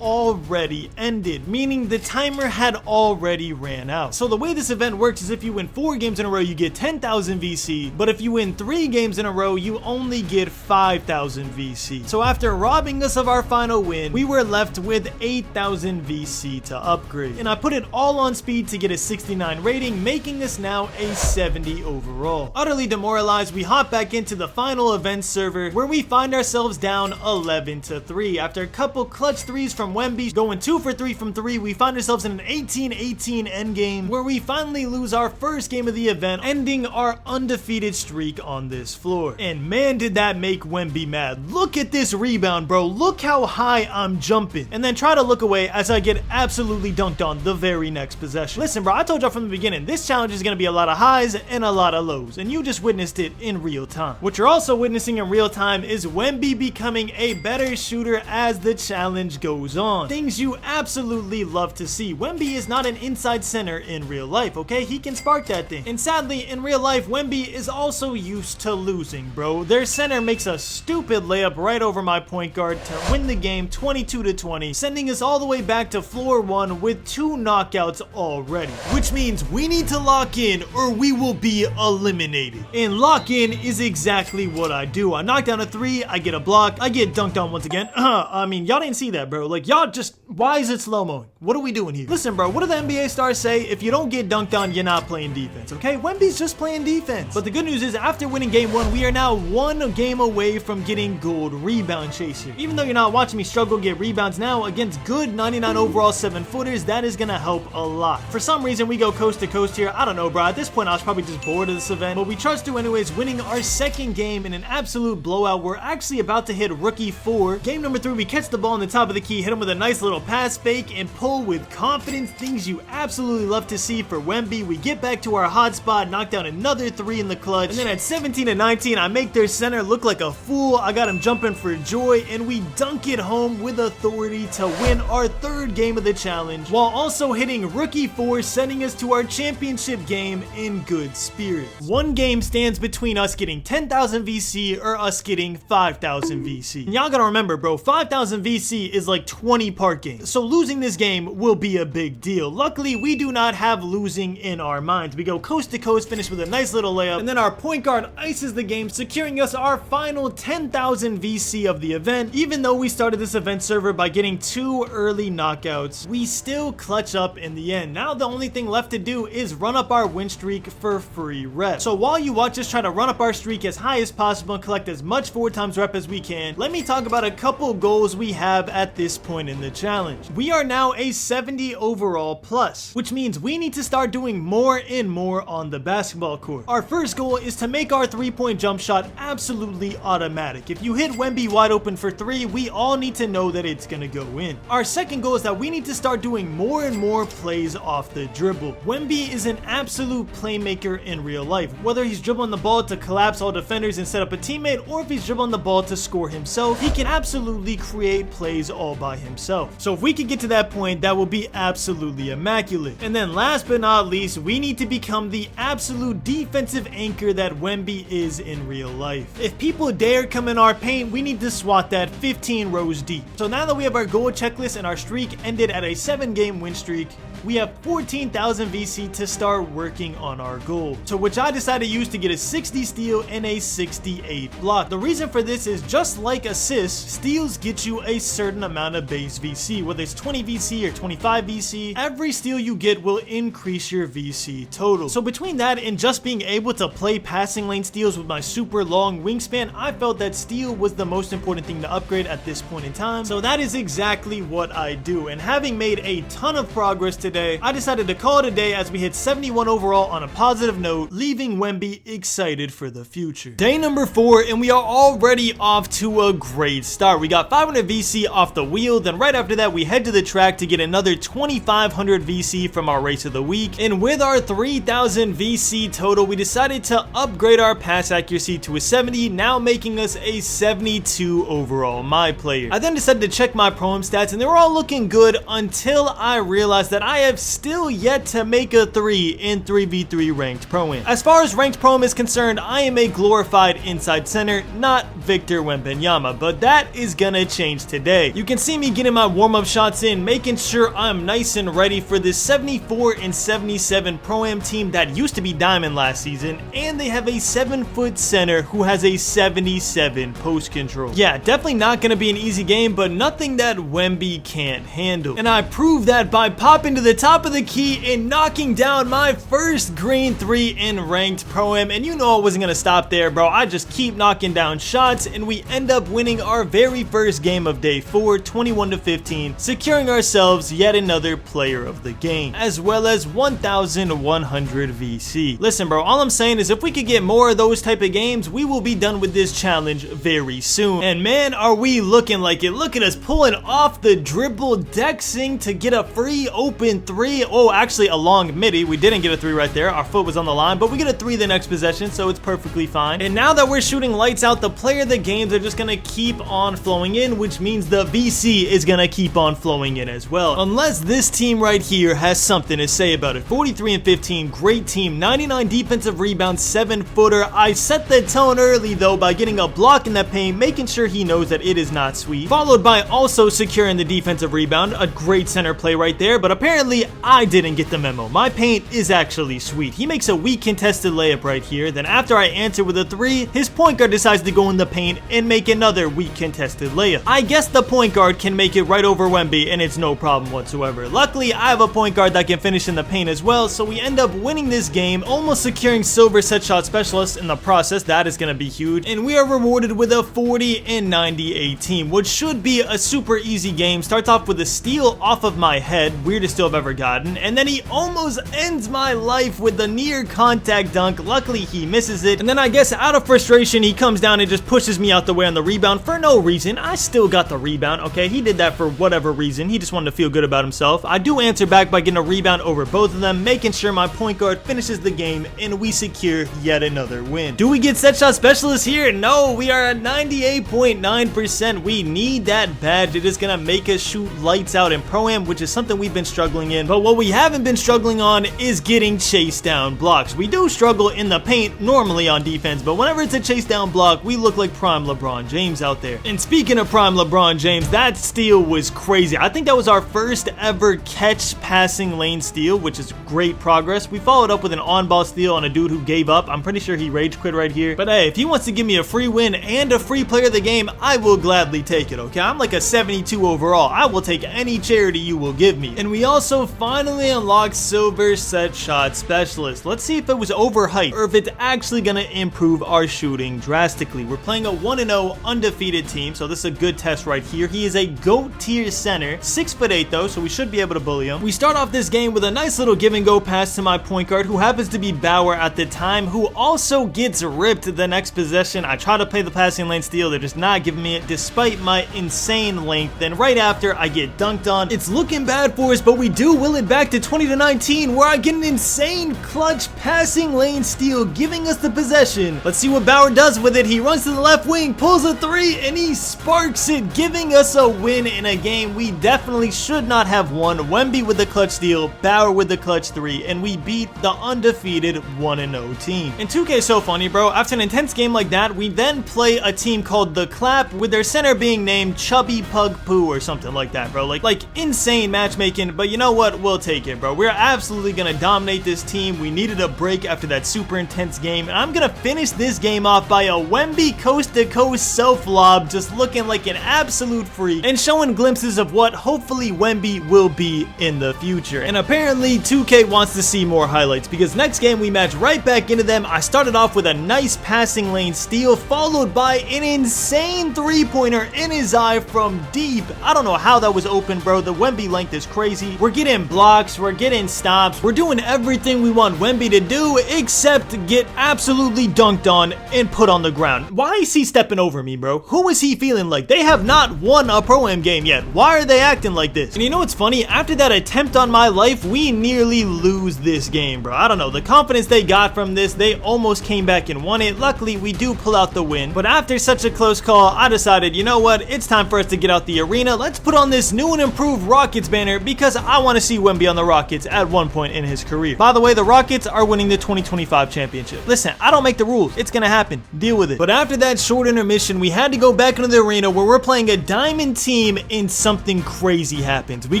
already ended, meaning the timer had already ran out. So the way this event works is if you win 4 games in a row, you get 10,000 VC, but if you win 3 games in a row, you only get 5,000 VC. So after robbing us of our final win, we were left with 8,000 VC to upgrade, and I put it all on speed to get a 69 rating, making us now a 70 overall. Utterly demoralized, we hop back into the final event server, where we find ourselves down 11-3. After a couple clutch threes from Wemby, going 2 for 3 from 3, we find ourselves in an 18-18 endgame, where we finally lose our first game of the event, ending our undefeated streak on this floor. And man, did that make Wemby mad. Look at this rebound, bro. Look how high I'm jumping. And then try to look away as I get absolutely dunked on the very next possession. Listen, bro, I told y'all from the beginning, this challenge is going to be a lot of highs and a lot of lows, and you just witnessed it in real time. What you're also witnessing in real time is Wemby becoming a better shooter as the challenge goes on. Things you absolutely love to see. Wemby is not an inside center in real life, okay? He can spark that thing. And sadly, in real life, Wemby is also used to losing, bro. Their center makes a stupid layup right over my point guard to win the game 22-20, sending us all the way back to floor 1 with 2 knockouts already. Which means we need to lock in or we will be eliminated. And lock in is exactly what I do. I knock down a 3, I get a block, I get dunked on once again. I mean, y'all didn't see that, bro. Like, y'all just, why is it slow-mo? What are we doing here? Listen, bro, what do the NBA stars say? If you don't get dunked on, you're not playing defense, okay? Wemby's just playing defense. But the good news is, after winning game 1, we are now 1 game away from getting gold rebound chaser. Even though you're not watching me struggle get rebounds now, against good 99 overall 7-footers, that is gonna help a lot. For some reason, we go coast to coast here. I don't know, bro. At this point, I was probably just bored of this event, but we trudged through anyways, winning our 2nd game in an absolute blowout. We're actually about to hit rookie 4. Game number 3, we catch the ball on the top of the key, hit him with a nice little pass fake, and pull with confidence. Things you absolutely love to see for Wemby. We get back to our hot spot, knock down another 3 in the clutch, and then at 17-19, I make their center look like a fool. I got him jumping for joy, and we dunk it home with authority to win our 3rd game of the challenge, while also hitting rookie 4, sending us to our championship game in good spirits. 1 game stands between us getting 10,000 VC or us getting 5,000 VC. And y'all gotta remember, bro, 5,000 VC is like 20 part games, so losing this game will be a big deal. Luckily, we do not have losing in our minds. We go coast to coast, finish with a nice little layup, and then our point guard ices the game, securing us our final 10,000 VC of the event. Even though we started this event server by getting 2 early knockouts, we still clutch up in the end. Now the only thing left to do is run up our win streak for free rep. So while you watch us try to run up our streak as high as possible and collect as much 4 times rep as we can, let me talk about a couple goals we have at this point in the challenge. We are now a 70 overall plus, which means we need to start doing more and more on the basketball court. Our first goal is to make our 3-point jump shot absolutely automatic. If you hit Wemby wide open for 3, we all need to know that it's gonna go in. Our second goal is that we need to start doing more and more plays off the dribble. Wemby is an absolute playmaker in real life. Whether he's dribbling the ball to collapse all defenders and set up a teammate, or if he's dribbling the ball to score himself, he can absolutely create plays all by himself. So if we can get to that point, that will be absolutely immaculate. And then last but not least, we need to become the absolute defensive anchor that Wemby is in real life. If people dare come in our paint, we need to swat that 15 rows deep. So now that we have our goal checklist and our streak ended at a 7-game win streak, we have 14,000 VC to start working on our goal. So which I decided to use to get a 60 steal and a 68 block. The reason for this is just like assists, steals get you a certain amount of base VC. Whether it's 20 VC or 25 VC, every steal you get will increase your VC total. So between that and just being able to play passing lane steals with my super long wingspan, I felt that steal was the most important thing to upgrade at this point in time. So that is exactly what I do. And having made a ton of progress today, I decided to call it a day as we hit 71 overall on a positive note, leaving Wemby excited for the future. Day number 4, and we are already off to a great start. We got 500 VC off the wheel, then right after that we head to the track to get another 2500 VC from our race of the week, and with our 3000 VC total, we decided to upgrade our pass accuracy to a 70, now making us a 72 overall my player. I then decided to check my ProAm stats, and they were all looking good until I realized that I have still yet to make a 3 in 3v3 ranked ProAm. As far as ranked ProAm is concerned, I am a glorified inside center, not Victor Wembanyama, but that is gonna change today. You can see me getting my warm-up shots in, making sure I'm nice and ready for this 74 and 77 ProAm team that used to be Diamond last season, and they have a 7-foot center who has a 77 post control. Yeah, definitely not gonna be an easy game, but nothing that Wemby can't handle. And I proved that by popping to the top of the key and knocking down my first green 3 in ranked ProAm, and you know I wasn't gonna stop there, bro. I just keep knocking down shots, and we end up winning our very first game of day 4, 21-15, securing ourselves yet another player of the game, as well as 1100 VC. Listen, bro, all I'm saying is if we could get more of those type of games, we will be done with this challenge very soon. And man, are we looking like it. Look at us pulling off the dribble dexing to get a free open 3. Oh, actually a long midi. We didn't get a 3 right there. Our foot was on the line, but we get a 3 the next possession, so it's perfectly fine. And now that we're shooting lights out, the player of the games are just gonna keep on flowing in, which means the VC is gonna keep on flowing in as well. Unless this team right here has something to say about it. 43 and 15, great team, 99 defensive rebounds, 7-footer. I set the tone early though by getting a block in the paint, making sure he knows that it is not sweet. Followed by also securing the defensive rebound, a great center play right there, but apparently I didn't get the memo. My paint is actually sweet. He makes a weak contested layup right here, then after I answer with a 3, his point guard decides to go in the paint and make another weak contested layup. I guess the point guard can make it right over Wemby and it's no problem whatsoever. Luckily, I have a point guard that can finish in the paint as well, so we end up winning this game, almost securing silver set shot specialist in the process. That is going to be huge, and we are rewarded with a 40 and 98 team, which should be a super easy game. Starts off with a steal off of my head, weirdest steal I've ever gotten, and then he almost ends my life with the near contact dunk. Luckily he misses it, and then I guess out of frustration he comes down and just pushes me out the way on the rebound for no reason. I still got the rebound, okay? He did that for whatever reason. He just wanted to feel good about himself. I do answer back by getting a rebound over both of them, making sure my point guard finishes the game, and we secure yet another win. Do we get set shot specialist here? No, we are at 98.9%. We need that badge. It is gonna make us shoot lights out in ProAm, which is something we've been struggling in, but what we haven't been struggling on is getting chase down blocks. We do struggle in the paint normally on defense, but whenever it's a chase down block, we look like prime LeBron James out there. And speaking of prime LeBron James, that steal was crazy. I think that was our first ever catch passing lane steal, which is great progress. We followed up with an on-ball steal on a dude who gave up. I'm pretty sure he rage quit right here, but hey, if he wants to give me a free win and a free player of the game, I will gladly take it, okay? I'm like a 72 overall. I will take any charity you will give me. And we also finally unlocked silver set shot specialist. Let's see if it was overhyped or if it's actually gonna improve our shooting drastically. We're playing a 1-0 undefeated team, so this is a good test right here. He is a GOAT tier center, 6'8" though, so we should be able to bully him. We start off this game with a nice little give and go pass to my point guard, who happens to be Bauer at the time, who also gets ripped the next possession. I try to play the passing lane steal. They're just not giving me it despite my insane length. Then right after, I get dunked on. It's looking bad for us, but we do will it back to 20-19, where I get an insane clutch passing lane steal, giving us the possession. Let's see what Bauer does with it. He runs to the left wing, pulls a 3, and he sparks it, giving us a win in a game we definitely should not have won. Wemby with the clutch steal, Bauer with the clutch 3, and we beat the undefeated 1-0 team. And 2K is so funny, bro. After an intense game like that, we then play a team called The Clap, with their center being named Chubby Pug Poo or something like that, bro. Like insane matchmaking, but you know what? We'll take it, bro. We're absolutely gonna dominate this team. We needed a break after that super intense game, and I'm gonna finish this game off by a Wemby coast-to-coast self-lob, just looking like an absolute freak, and showing glimpses of what hopefully Wemby will be in the future. And apparently 2K wants to see more highlights, because next game we match right back into them. I started off with a nice passing lane steal, followed by an insane three-pointer in his eye from deep. I don't know how that was open, bro. The Wemby length is crazy. We're getting blocks, we're getting stops, we're doing everything we want Wemby to do except get absolutely dunked on and put on the ground. Why is he stepping over me, bro? Who is he feeling like? They have not won a Pro-Am game yet. Why are they acting like this? And you know what's funny? After that attempt on my life, we nearly lose this game, bro. I don't know. The confidence they got from this, they almost came back and won it. Luckily, we do pull out the win. But after such a close call, I decided, you know what? It's time for us to get out the arena. Let's put on this new and improved Rockets banner because I want to see Wemby on the Rockets at one point in his career. By the way, the Rockets are winning the 2025 championship. Listen, I don't make the rules. It's gonna happen. Deal with it. But after that short intermission, we had to go back into the arena where we're playing a diamond team and something crazy happens. We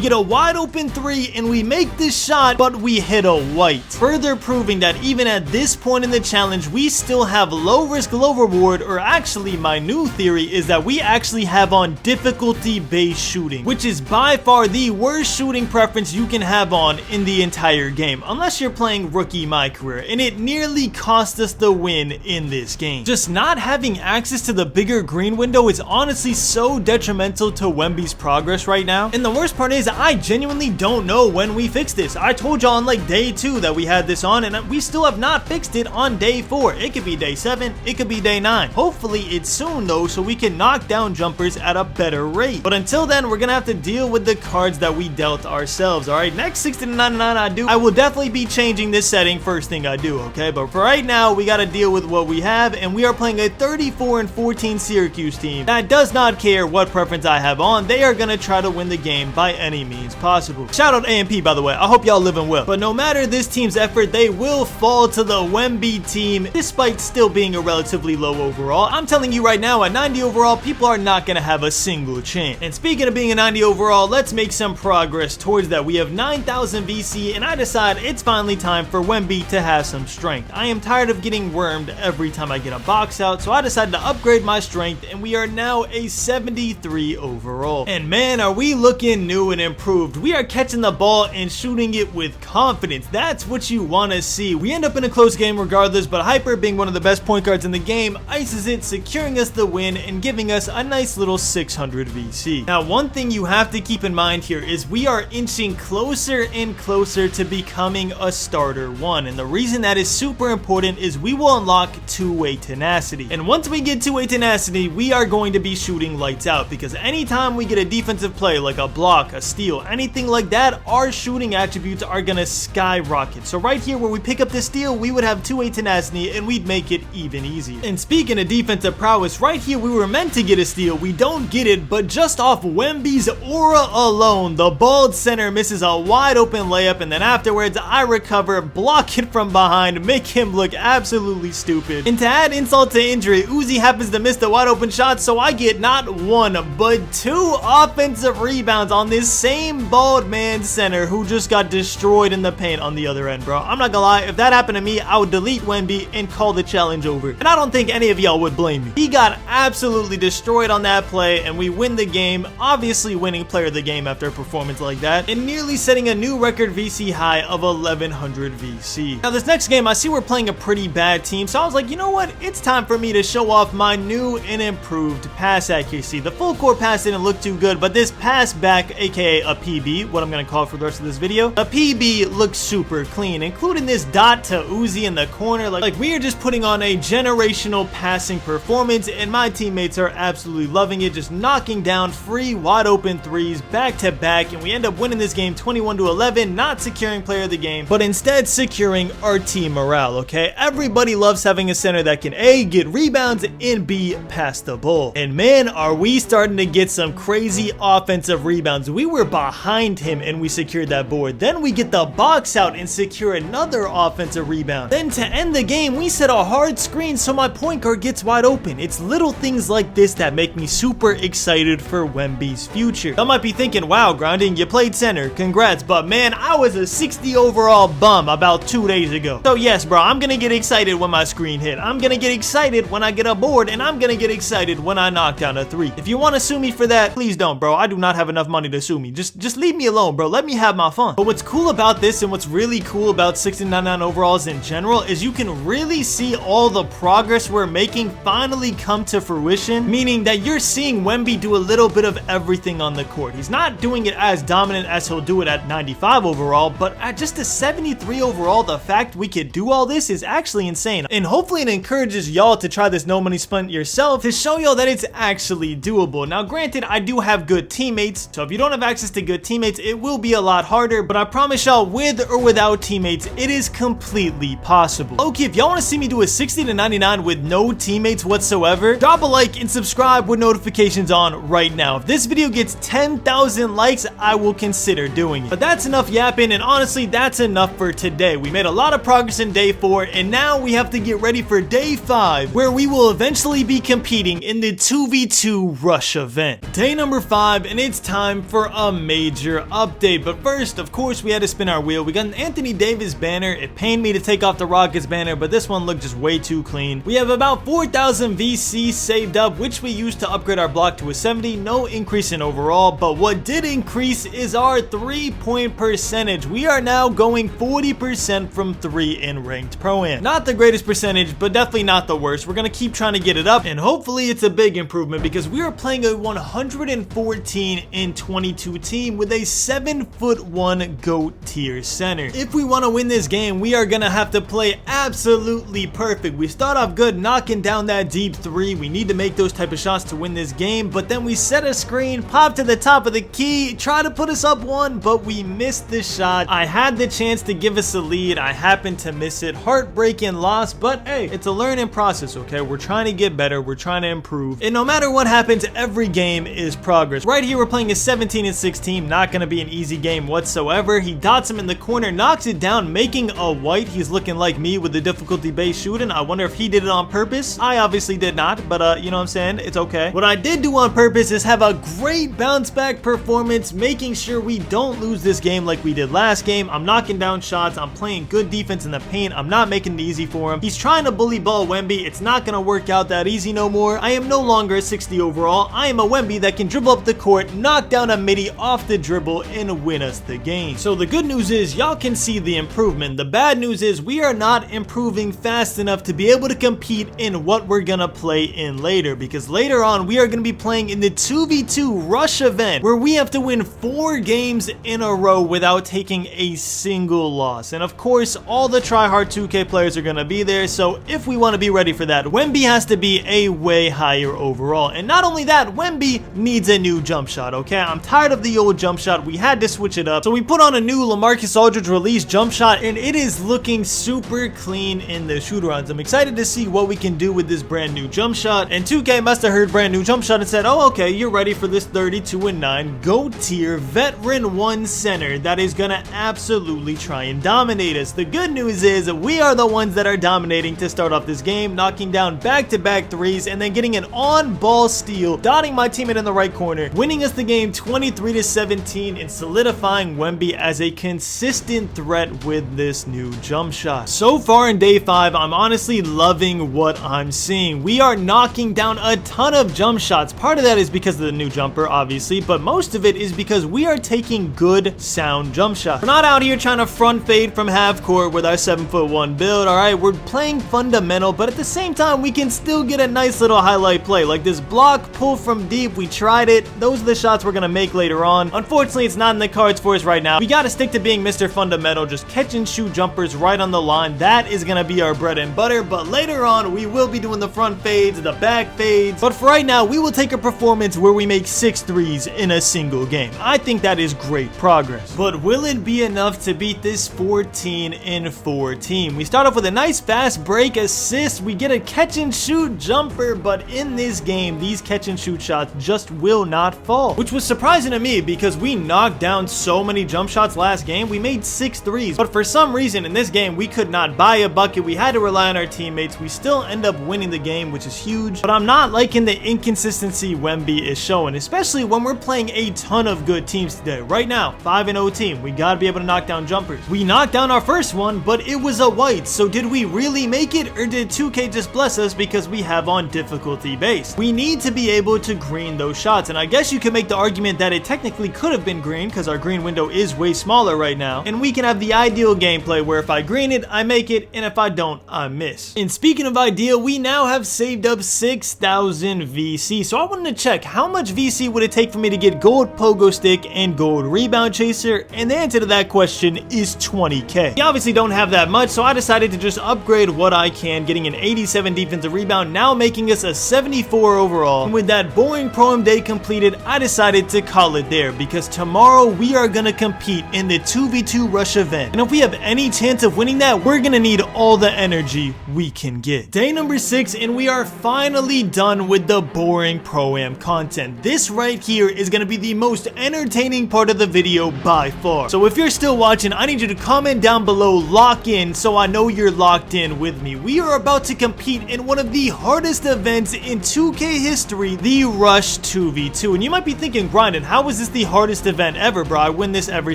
get a wide open three and we make this shot, but we hit a white. Further proving that even at this point in the challenge, we still have low risk, low reward, or actually my new theory is that we actually have on difficulty based shooting, which is by far the worst shooting preference you can have on in the entire game, unless you're playing Rookie MyCareer, and it nearly cost us the win in this game. Just not having access to the bigger green window is honestly so detrimental to Wemby's progress right now. And the worst part is I genuinely don't know when we fix this. I told y'all on like day 2 that we had this on, and we still have not fixed it on day 4. It could be day 7, it could be day 9. Hopefully it's soon though, so we can knock down jumpers at a better rate. But until then, we're gonna have to deal with the cards that we dealt ourselves. Alright, next 60-99 I will definitely be changing this setting first thing I do, okay? But for right now, we gotta deal with what we have, and we are playing a 34-14 Syracuse team that does not care what preference I have on. They are gonna try to win the game by any means possible. Shout out AMP, by the way. I hope y'all living well. But no matter this team's effort, they will fall to the Wemby team despite still being a relatively low overall. I'm telling you right now, at 90 overall, people are not gonna have a single chance. And speaking of being a 90 overall, let's make some progress towards that. We have 9,000 VC, and I decide it's finally time for Wemby to have some strength. I am tired of getting wormed every time I get a box out, so I decided to upgrade my strength, and we are now a 73 overall. And man, are we looking new and improved. We are catching the ball and shooting it with confidence. That's what you want to see. We end up in a close game regardless, but Hyper, being one of the best point guards in the game, ices it, securing us the win and giving us a nice little 600 VC. Now, one thing you have to keep in mind here is we are inching closer and closer to becoming a starter 1, and the reason that is super important is we will unlock two-way tenacity. And once we get two-way tenacity, we are going to be shooting lights out, because anytime we get a defensive play like a block, a steal, anything like that, our shooting attributes are gonna skyrocket. So right here where we pick up the steal, we would have two-way tenacity and we'd make it even easier. And speaking of defensive prowess, right here we were meant to get a steal. We don't get it, but just off Wemby's aura alone, the bald center misses a wide open layup, and then afterwards I recover, block it from behind, make him look absolutely stupid. And to add insult to injury, Uzi happens to miss the wide open shot, so I get not one but 2 offensive rebounds on this same bald man center who just got destroyed in the paint on the other end, bro. I'm not gonna lie, if that happened to me, I would delete Wemby and call the challenge over. And I don't think any of y'all would blame me. He got absolutely destroyed on that play, and we win the game, obviously winning player of the game after a performance like that, and nearly setting a new record VC high of 1100 VC. Now this next game, I see we're playing a pretty bad team, so I was like, you know what? It's time for me to show off my new and improved pass accuracy. The full court pass didn't look too good, but this pass back, aka a PB, what I'm gonna call it for the rest of this video, a PB looks super clean, including this dot to Uzi in the corner. Like we are just putting on a generational passing performance, and my teammates are absolutely loving it, just knocking down free wide open threes back to back, and we end up winning this game 21-11, not securing player of the game, but instead securing our team morale, okay? Everybody loves having a center that can A, get rebounds, and B, pass the ball. And man, are we starting to get some crazy offensive rebounds. We were behind him and we secured that board. Then we get the box out and secure another offensive rebound. Then to end the game, we set a hard screen so my point guard gets wide open. It's little things like this that make me super excited for Wemby's future. I might be thinking, wow, Grinding, you played center, congrats, but man, I was a 60 overall bum about 2 days ago. So yes, bro, I'm gonna get excited when my screen hit. I'm gonna get excited when I get a board, and I'm gonna get excited when I knock down a 3. If you want to sue me for that, please don't, bro. I do not have enough money to sue me. Just leave me alone, bro. Let me have my fun. But what's cool about this, and what's really cool about 60-99 overalls in general, is you can really see all the progress we're making finally come to fruition, meaning that you're seeing Wemby do a little bit of everything on the court. He's not doing it as dominant as he'll do it at 95 overall, but at just a 73 overall, the fact we could do all this is actually insane. And hopefully hopefully it encourages y'all to try this no money sprint yourself to show y'all that it's actually doable. Now granted, I do have good teammates, so if you don't have access to good teammates, it will be a lot harder, but I promise y'all, with or without teammates, it is completely possible. Okay, if y'all want to see me do a 60 to 99 with no teammates whatsoever, drop a like and subscribe with notifications on right now. If this video gets 10,000 likes, I will consider doing it. But that's enough yapping, and honestly, that's enough for today. We made a lot of progress in day 4, and now we have to get ready for day 5, where we will eventually be competing in the 2v2 rush event. Day number 5, and it's time for a major update. But first, of course, we had to spin our wheel. We got an Anthony Davis banner. It pained me to take off the Rockets banner, but this one looked just way too clean. We have about 4,000 VC saved up, which we used to upgrade our block to a 70. No increase in overall, but what did increase is our 3-point percentage. We are now going 40% from 3 in ranked Pro-Am. Not the greatest percentage, but definitely not the worst. We're gonna keep trying to get it up, and hopefully it's a big improvement because we are playing a 114 in 22 team with a 7'1" GOAT tier center. If we want to win this game, we are gonna have to play absolutely perfect. We start off good, knocking down that deep 3. We need to make those type of shots to win this game, but then we set a screen, pop to the top of the key, try to put us up 1, but we missed the shot. I had the chance to give us a lead. I happened to miss it. Heartbreaking loss, but hey, it's a learning process, okay? We're trying to get better. We're trying to improve. And no matter what happens, every game is progress. Right here, we're playing a 17 and 6 team. Not going to be an easy game whatsoever. He dots him in the corner, knocks it down, making a white. He's looking like me with the difficulty-based shooting. I wonder if he did it on purpose. I obviously did not, but you know what I'm saying? It's okay. What I did do on purpose is have a great bounce back performance, making sure we don't lose this game like we did last game. I'm knocking down shots. I'm playing good defense in the paint. I'm not making it easy for him. He's trying to bully ball Wemby. It's not going to work out that easy no more. I am no longer a 60 overall. I am a Wemby that can dribble up the court, knock down a midi off the dribble, and win us the game. So the good news is y'all can see the improvement. The bad news is we are not improving fast enough to be able to compete in what we're going to play in later, because later on we are going to be playing in the 2v2 rush event where we have to win 4 games in a row without taking a single loss. And of course, all the tryhard 2K players are going to be there, so if we want to be ready for that, Wemby has to be a way higher overall. And not only that, Wemby needs a new jump shot, okay? I'm tired of the old jump shot. We had to switch it up. So we put on a new LaMarcus Aldridge release jump shot, and it is looking super clean in the shoot-arounds. I'm excited to see what we can do with this brand new jump shot. And 2K must have heard brand new jump shot and said, oh, okay, you're ready for this 32 and 9 GOAT tier veteran 1 center that is gonna absolutely try and dominate us. The good news is we are the ones that are dominating to start off this game, knocking down back-to-back 3s and then getting an on-ball steal, dotting my teammate in the right corner, winning us the game 23-17 and solidifying Wemby as a consistent threat with this new jump shot. So far in day 5, I'm honestly loving what I'm seeing. We are knocking down a ton of jump shots. Part of that is because of the new jumper, obviously, but most of it is because we are taking good, sound jump shots. We're not out here trying to front fade from half court with our 7'1" build, alright? We're playing fundamental, but at the same time, we can still get a nice little highlight play. Like this block pull from deep, we tried it. Those are the shots we're gonna make later on. Unfortunately, it's not in the cards for us right now. We gotta stick to being Mr. Fundamental, just catch and shoot jumpers right on the line. That is gonna be our bread and butter, but later on, we will be doing the front fades, the back fades. But for right now, we will take a performance where we make 6 threes in a single game. I think that is great progress. But will it be enough to beat this 14 in 4 team? We start off with a nice fast break assist. We get a catch and shoot jumper, but in this game, these catch and shoot shots just will not fall, which was surprising to me because we knocked down so many jump shots last game. We made 6 threes, but for some reason in this game, we could not buy a bucket. We had to rely on our teammates. We still end up winning the game, which is huge, but I'm not liking the inconsistency Wemby is showing, especially when we're playing a ton of good teams today. Right now, 5-0 team. We gotta be able to knock down jumpers. We knocked down our first one, but it was a white. So did we really make it, or did 2K just bless us because we have on difficulty based? We need to be able to green those shots, and I guess you could make the argument that it technically could have been green because our green window is way smaller right now, and we can have the ideal gameplay where if I green it, I make it, and if I don't, I miss. And speaking of ideal, we now have saved up 6,000 VC, so I wanted to check how much VC would it take for me to get gold pogo stick and gold rebound chaser, and the answer to that question is 20k. We obviously don't have that much, so I decided to just upgrade what what I can, getting an 87 defensive rebound, now making us a 74 overall. And with that boring ProAm day completed, I decided to call it there, because tomorrow we are gonna compete in the 2v2 rush event. And if we have any chance of winning that, we're gonna need all the energy we can get. Day number 6, and we are finally done with the boring ProAm content. This right here is gonna be the most entertaining part of the video by far. So if you're still watching, I need you to comment down below, lock in, so I know you're locked in with me. We are about to compete in one of the hardest events in 2K history, the Rush 2v2. And you might be thinking, Grinding, how is this the hardest event ever, bro? I win this every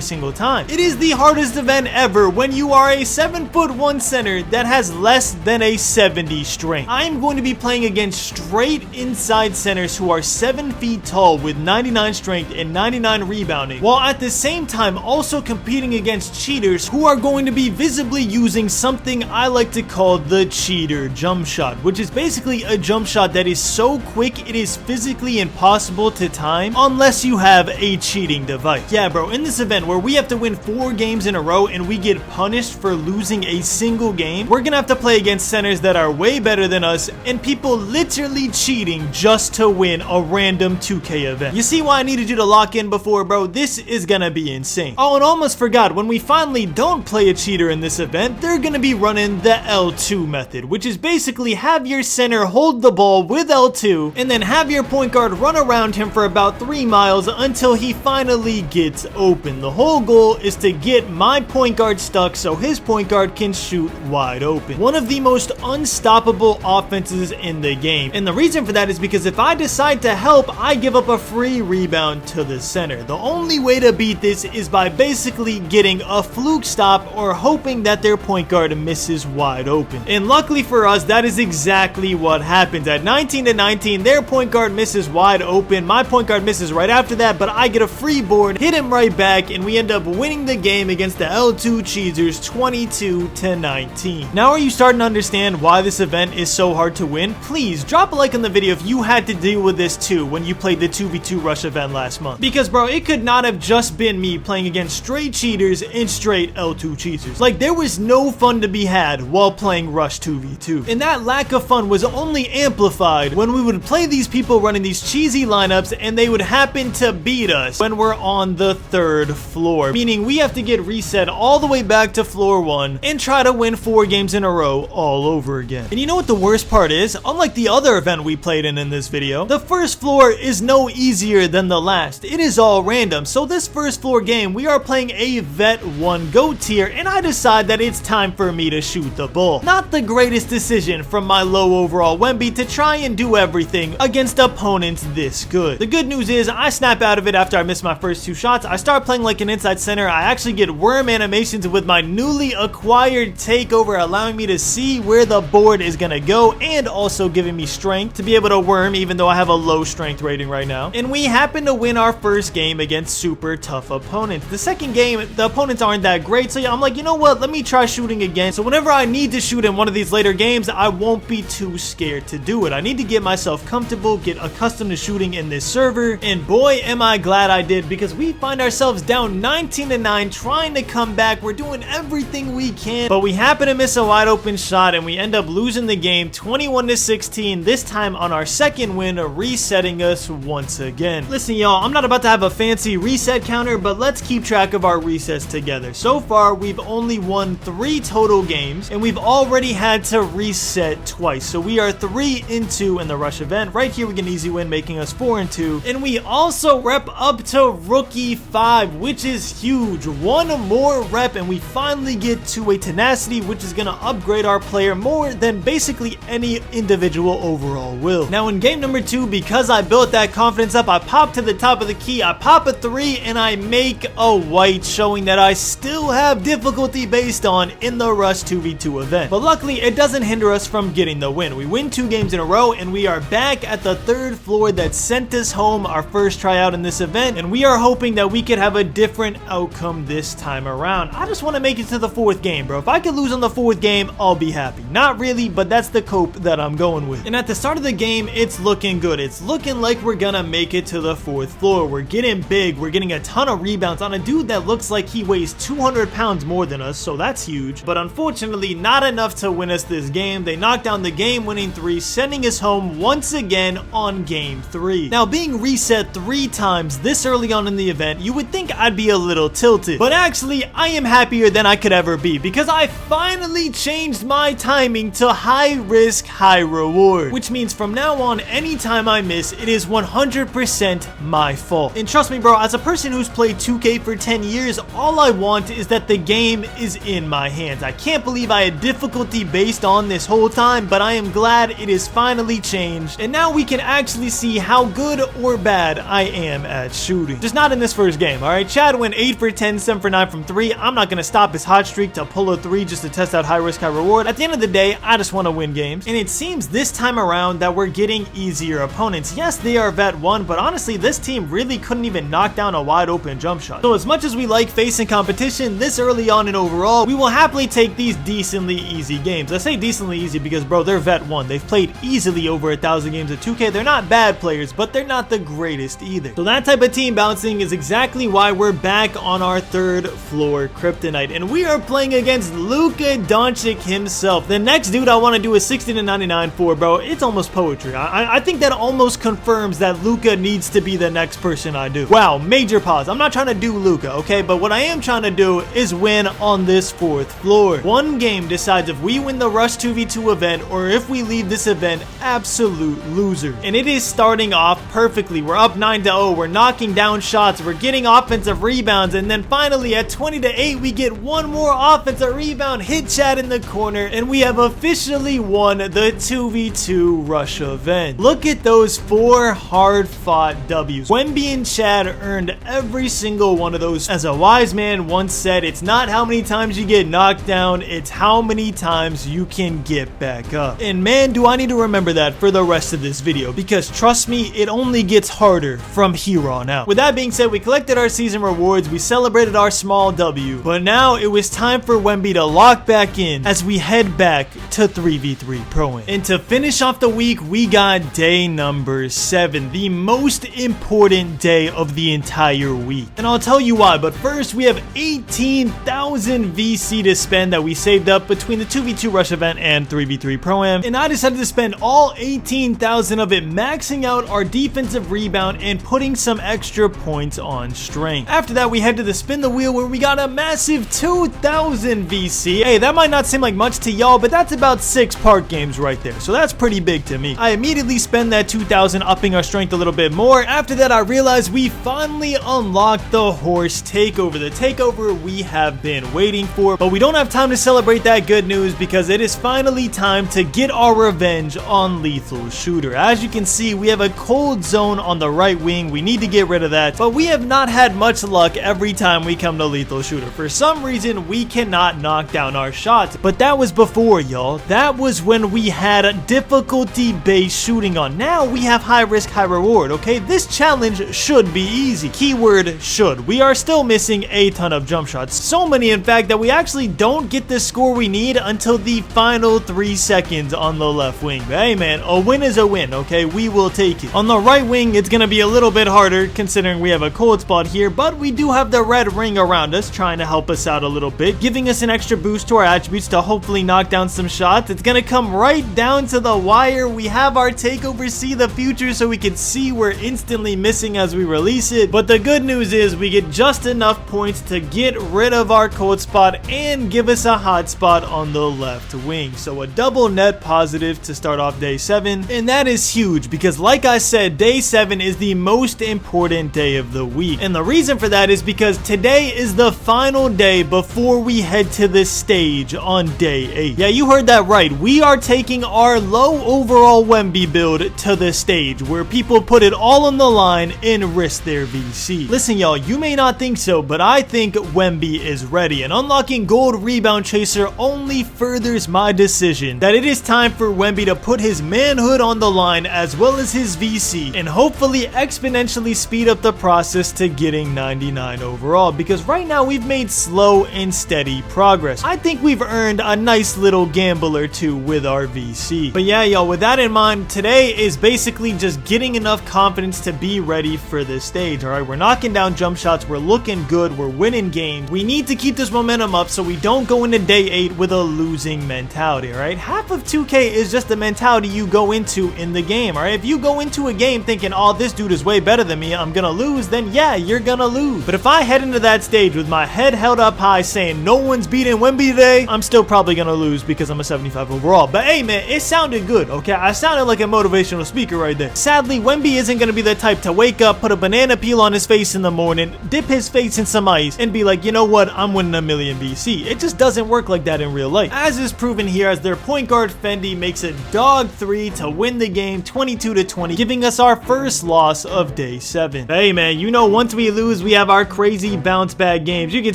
single time. It is the hardest event ever when you are a 7'1" center that has less than a 70 strength. I'm going to be playing against straight inside centers who are 7 feet tall with 99 strength and 99 rebounding, while at the same time also competing against cheaters who are going to be visibly using something I like to call the cheater jump shot, which is basically a jump shot that is so quick it is physically impossible to time unless you have a cheating device. Yeah, bro, in this event where we have to win 4 games in a row and we get punished for losing a single game, we're gonna have to play against centers that are way better than us and people literally cheating just to win a random 2K event. You see why I needed you to lock in before, bro? This is gonna be insane. Oh, and almost forgot, when we finally don't play a cheater in this event, they're gonna be running the L2 method, which is basically have your center hold the ball with L2 and then have your point guard run around him for about 3 miles until he finally gets open. The whole goal is to get my point guard stuck so his point guard can shoot wide open. One of the most unstoppable offenses in the game. And the reason for that is because if I decide to help, I give up a free rebound to the center. The only way to beat this is by basically getting a fluke stop or hoping that their point guard misses wide open. And luckily for us, that is exactly what happens. At 19-19, their point guard misses wide open. My point guard misses right after that, but I get a free board, hit him right back, and we end up winning the game against the L2 cheaters 22-19. Now are you starting to understand why this event is so hard to win? Please drop a like on the video if you had to deal with this too when you played the 2v2 rush event last month. Because bro, it could not have just been me playing against straight cheaters and straight L2 cheaters. Like there was no fun to be had while playing Rush 2v2. And that lack of fun was only amplified when we would play these people running these cheesy lineups and they would happen to beat us when we're on the 3rd floor. Meaning we have to get reset all the way back to floor 1 and try to win 4 games in a row all over again. And you know what the worst part is? Unlike the other event we played in this video, the first floor is no easier than the last. It is all random. So this first floor game, we are playing a vet 1 GOAT tier and I decide that it's time for me to shoot the ball. Not the greatest decision from my low overall Wemby to try and do everything against opponents this good. The good news is I snap out of it after I miss my first 2 shots. I start playing like an inside center. I actually get worm animations with my newly acquired takeover, allowing me to see where the board is gonna go and also giving me strength to be able to worm even though I have a low strength rating right now. And we happen to win our first game against super tough opponents. The second game, the opponents aren't that great, so yeah, I'm like, you know what, let me try shooting again. So whenever I need to shoot in one of these later games, I won't be too scared to do it. I need to get myself comfortable, get accustomed to shooting in this server, and boy am I glad I did, because we find ourselves down 19-9 trying to come back. We're doing everything we can, but we happen to miss a wide open shot and we end up losing the game 21-16, this time on our second win, resetting us once again. Listen y'all, I'm not about to have a fancy reset counter, but let's keep track of our resets together. So far we've only won 3 total games and we've already had to reset twice, so we are 3-2 in the rush event. Right here we get an easy win, making us 4-2, and we also rep up to rookie 5, which is huge. 1 more rep and we finally get to a tenacity, which is gonna upgrade our player more than basically any individual overall will. Now in game number 2, because I built that confidence up, I pop to the top of the key, I pop a 3 and I make a white, showing that I still have difficulty based on in the Rush 2v2 event. But luckily it doesn't hinder us from getting the win. We win 2 games in a row and we are back at the 3rd floor that sent us home our first tryout in this event, and we are hoping that we could have a different outcome this time around. I just want to make it to the 4th game, bro. If I could lose on the 4th game, I'll be happy. Not really, but that's the cope that I'm going with. And at the start of the game, it's looking good. It's looking like we're gonna make it to the 4th floor. We're getting big. We're getting a ton of rebounds on a dude that looks like he weighs 200 pounds more than us, so that's huge. But unfortunately, not enough enough to win us this game. They knocked down the game-winning 3, sending us home once again on game 3. Now, being reset 3 times this early on in the event, you would think I'd be a little tilted, but actually I am happier than I could ever be because I finally changed my timing to high risk, high reward, which means from now on, anytime I miss, it is 100% my fault. And trust me, bro, as a person who's played 2K for 10 years, all I want is that the game is in my hands. I can't believe I had difficulty based on this whole time, but I am glad it is finally changed, and now we can actually see how good or bad I am at shooting. Just not in this first game, alright? Chad went 8 for 10, 7 for 9 from 3. I'm not gonna stop his hot streak to pull a 3 just to test out high risk, high reward. At the end of the day, I just want to win games, and it seems this time around that we're getting easier opponents. Yes, they are vet 1, but honestly, this team really couldn't even knock down a wide open jump shot. So as much as we like facing competition this early on and overall, we will happily take these decently easy games. I say decently easy because, bro, they're vet 1. They've played easily over 1,000 games of 2K. They're not bad players, but they're not the greatest either. So that type of team bouncing is exactly why we're back on our 3rd floor kryptonite, and we are playing against Luka Doncic himself. The next dude I want to do a 60 to 99 for, bro. It's almost poetry. I think that almost confirms that Luka needs to be the next person I do. Wow, major pause. I'm not trying to do Luka, okay? But what I am trying to do is win on this 4th floor. One game decides if we win the Rush 2v2 event or if we leave this event absolute loser. And it is starting off perfectly. We're up 9-0. We're knocking down shots. We're getting offensive rebounds. And then finally at 20-8, we get one more offensive rebound, hit Chad in the corner, and we have officially won the 2v2 Rush event. Look at those 4 hard-fought W's. Wemby and Chad earned every single one of those. As a wise man once said, it's not how many times you get knocked down, it's how many times you can get back up. And man, do I need to remember that for the rest of this video, because trust me, it only gets harder from here on out. With that being said, we collected our season rewards, we celebrated our small W, but now it was time for Wemby to lock back in as we head back to 3v3 Pro-Am. And to finish off the week, we got day number 7, the most important day of the entire week. And I'll tell you why, but first we have 18,000 VC to spend that we saved up between the 2v2 Rush event and 3v3 Pro-Am, and I decided to spend all 18,000 of it maxing out our defensive rebound and putting some extra points on strength. After that, we head to the spin the wheel where we got a massive 2,000 VC. Hey, that might not seem like much to y'all, but that's about 6 park games right there, so that's pretty big to me. I immediately spend that 2,000 upping our strength a little bit more. After that, I realized we finally unlocked the horse takeover, the takeover we have been waiting for, but we don't have time to celebrate that good news because it is finally time to get our revenge on Lethal Shooter. As you can see, we have a cold zone on the right wing. We need to get rid of that, but we have not had much luck every time we come to Lethal Shooter. For some reason, we cannot knock down our shots, but that was before, y'all. That was when we had a difficulty-based shooting on. Now we have high risk, high reward, okay? This challenge should be easy. Keyword should. We are still missing a ton of jump shots. So many, in fact, that we actually don't get the score we need until the final 3 seconds on the left wing. But hey, man, a win is a win, okay? We will take it. On the right wing, it's gonna be a little bit harder considering we have a cold spot here, but we do have the red ring around us trying to help us out a little bit, giving us an extra boost to our attributes to hopefully knock down some shots. It's gonna come right down to the wire. We have our takeover see the future so we can see we're instantly missing as we release it, but the good news is we get just enough points to get rid of our cold spot and give us a hot spot on the left wing. So a double net positive to start off day 7, and that is huge because like I said, day 7 is the most important day of the week, and the reason for that is because today is the final day before we head to the stage on day 8. Yeah, you heard that right. We are taking our low overall Wemby build to the stage where people put it all on the line and risk their VC. Listen, y'all, you may not think so, but I think Wemby is ready, and unlocking Gold Rebound Chaser only furthers my decision that it is time for Wemby to put his manhood on the line as well as his VC and hopefully exponentially speed up the process to getting 99 overall, because right now we've made slow and steady progress. I think we've earned a nice little gamble or two with our VC. But yeah, y'all, with that in mind, today is basically just getting enough confidence to be ready for this stage. Alright, we're knocking down jump shots, we're looking good, we're winning games. We need to keep this momentum up so we don't go into day 8 with a losing mentality, right? Half of 2K is just the mentality you go into in the game, alright? If you go into a game thinking, oh, this dude is way better than me, I'm gonna lose, then yeah, you're gonna lose. But if I head into that stage with my head held up high saying no one's beating Wemby today, I'm still probably gonna lose because I'm a 75 overall. But hey man, it sounded good, okay? I sounded like a motivational speaker right there. Sadly, Wemby isn't gonna be the type to wake up, put a banana peel on his face in the morning, dip his face in some ice, and be like, you know what, I'm winning a million VC. It just doesn't work like that in real life. As is proven here, as their point guard Fendi makes a dog 3 to win the game 22-20, giving us our first loss of day 7. Hey man, you know once we lose, we have our crazy bounce back games. You can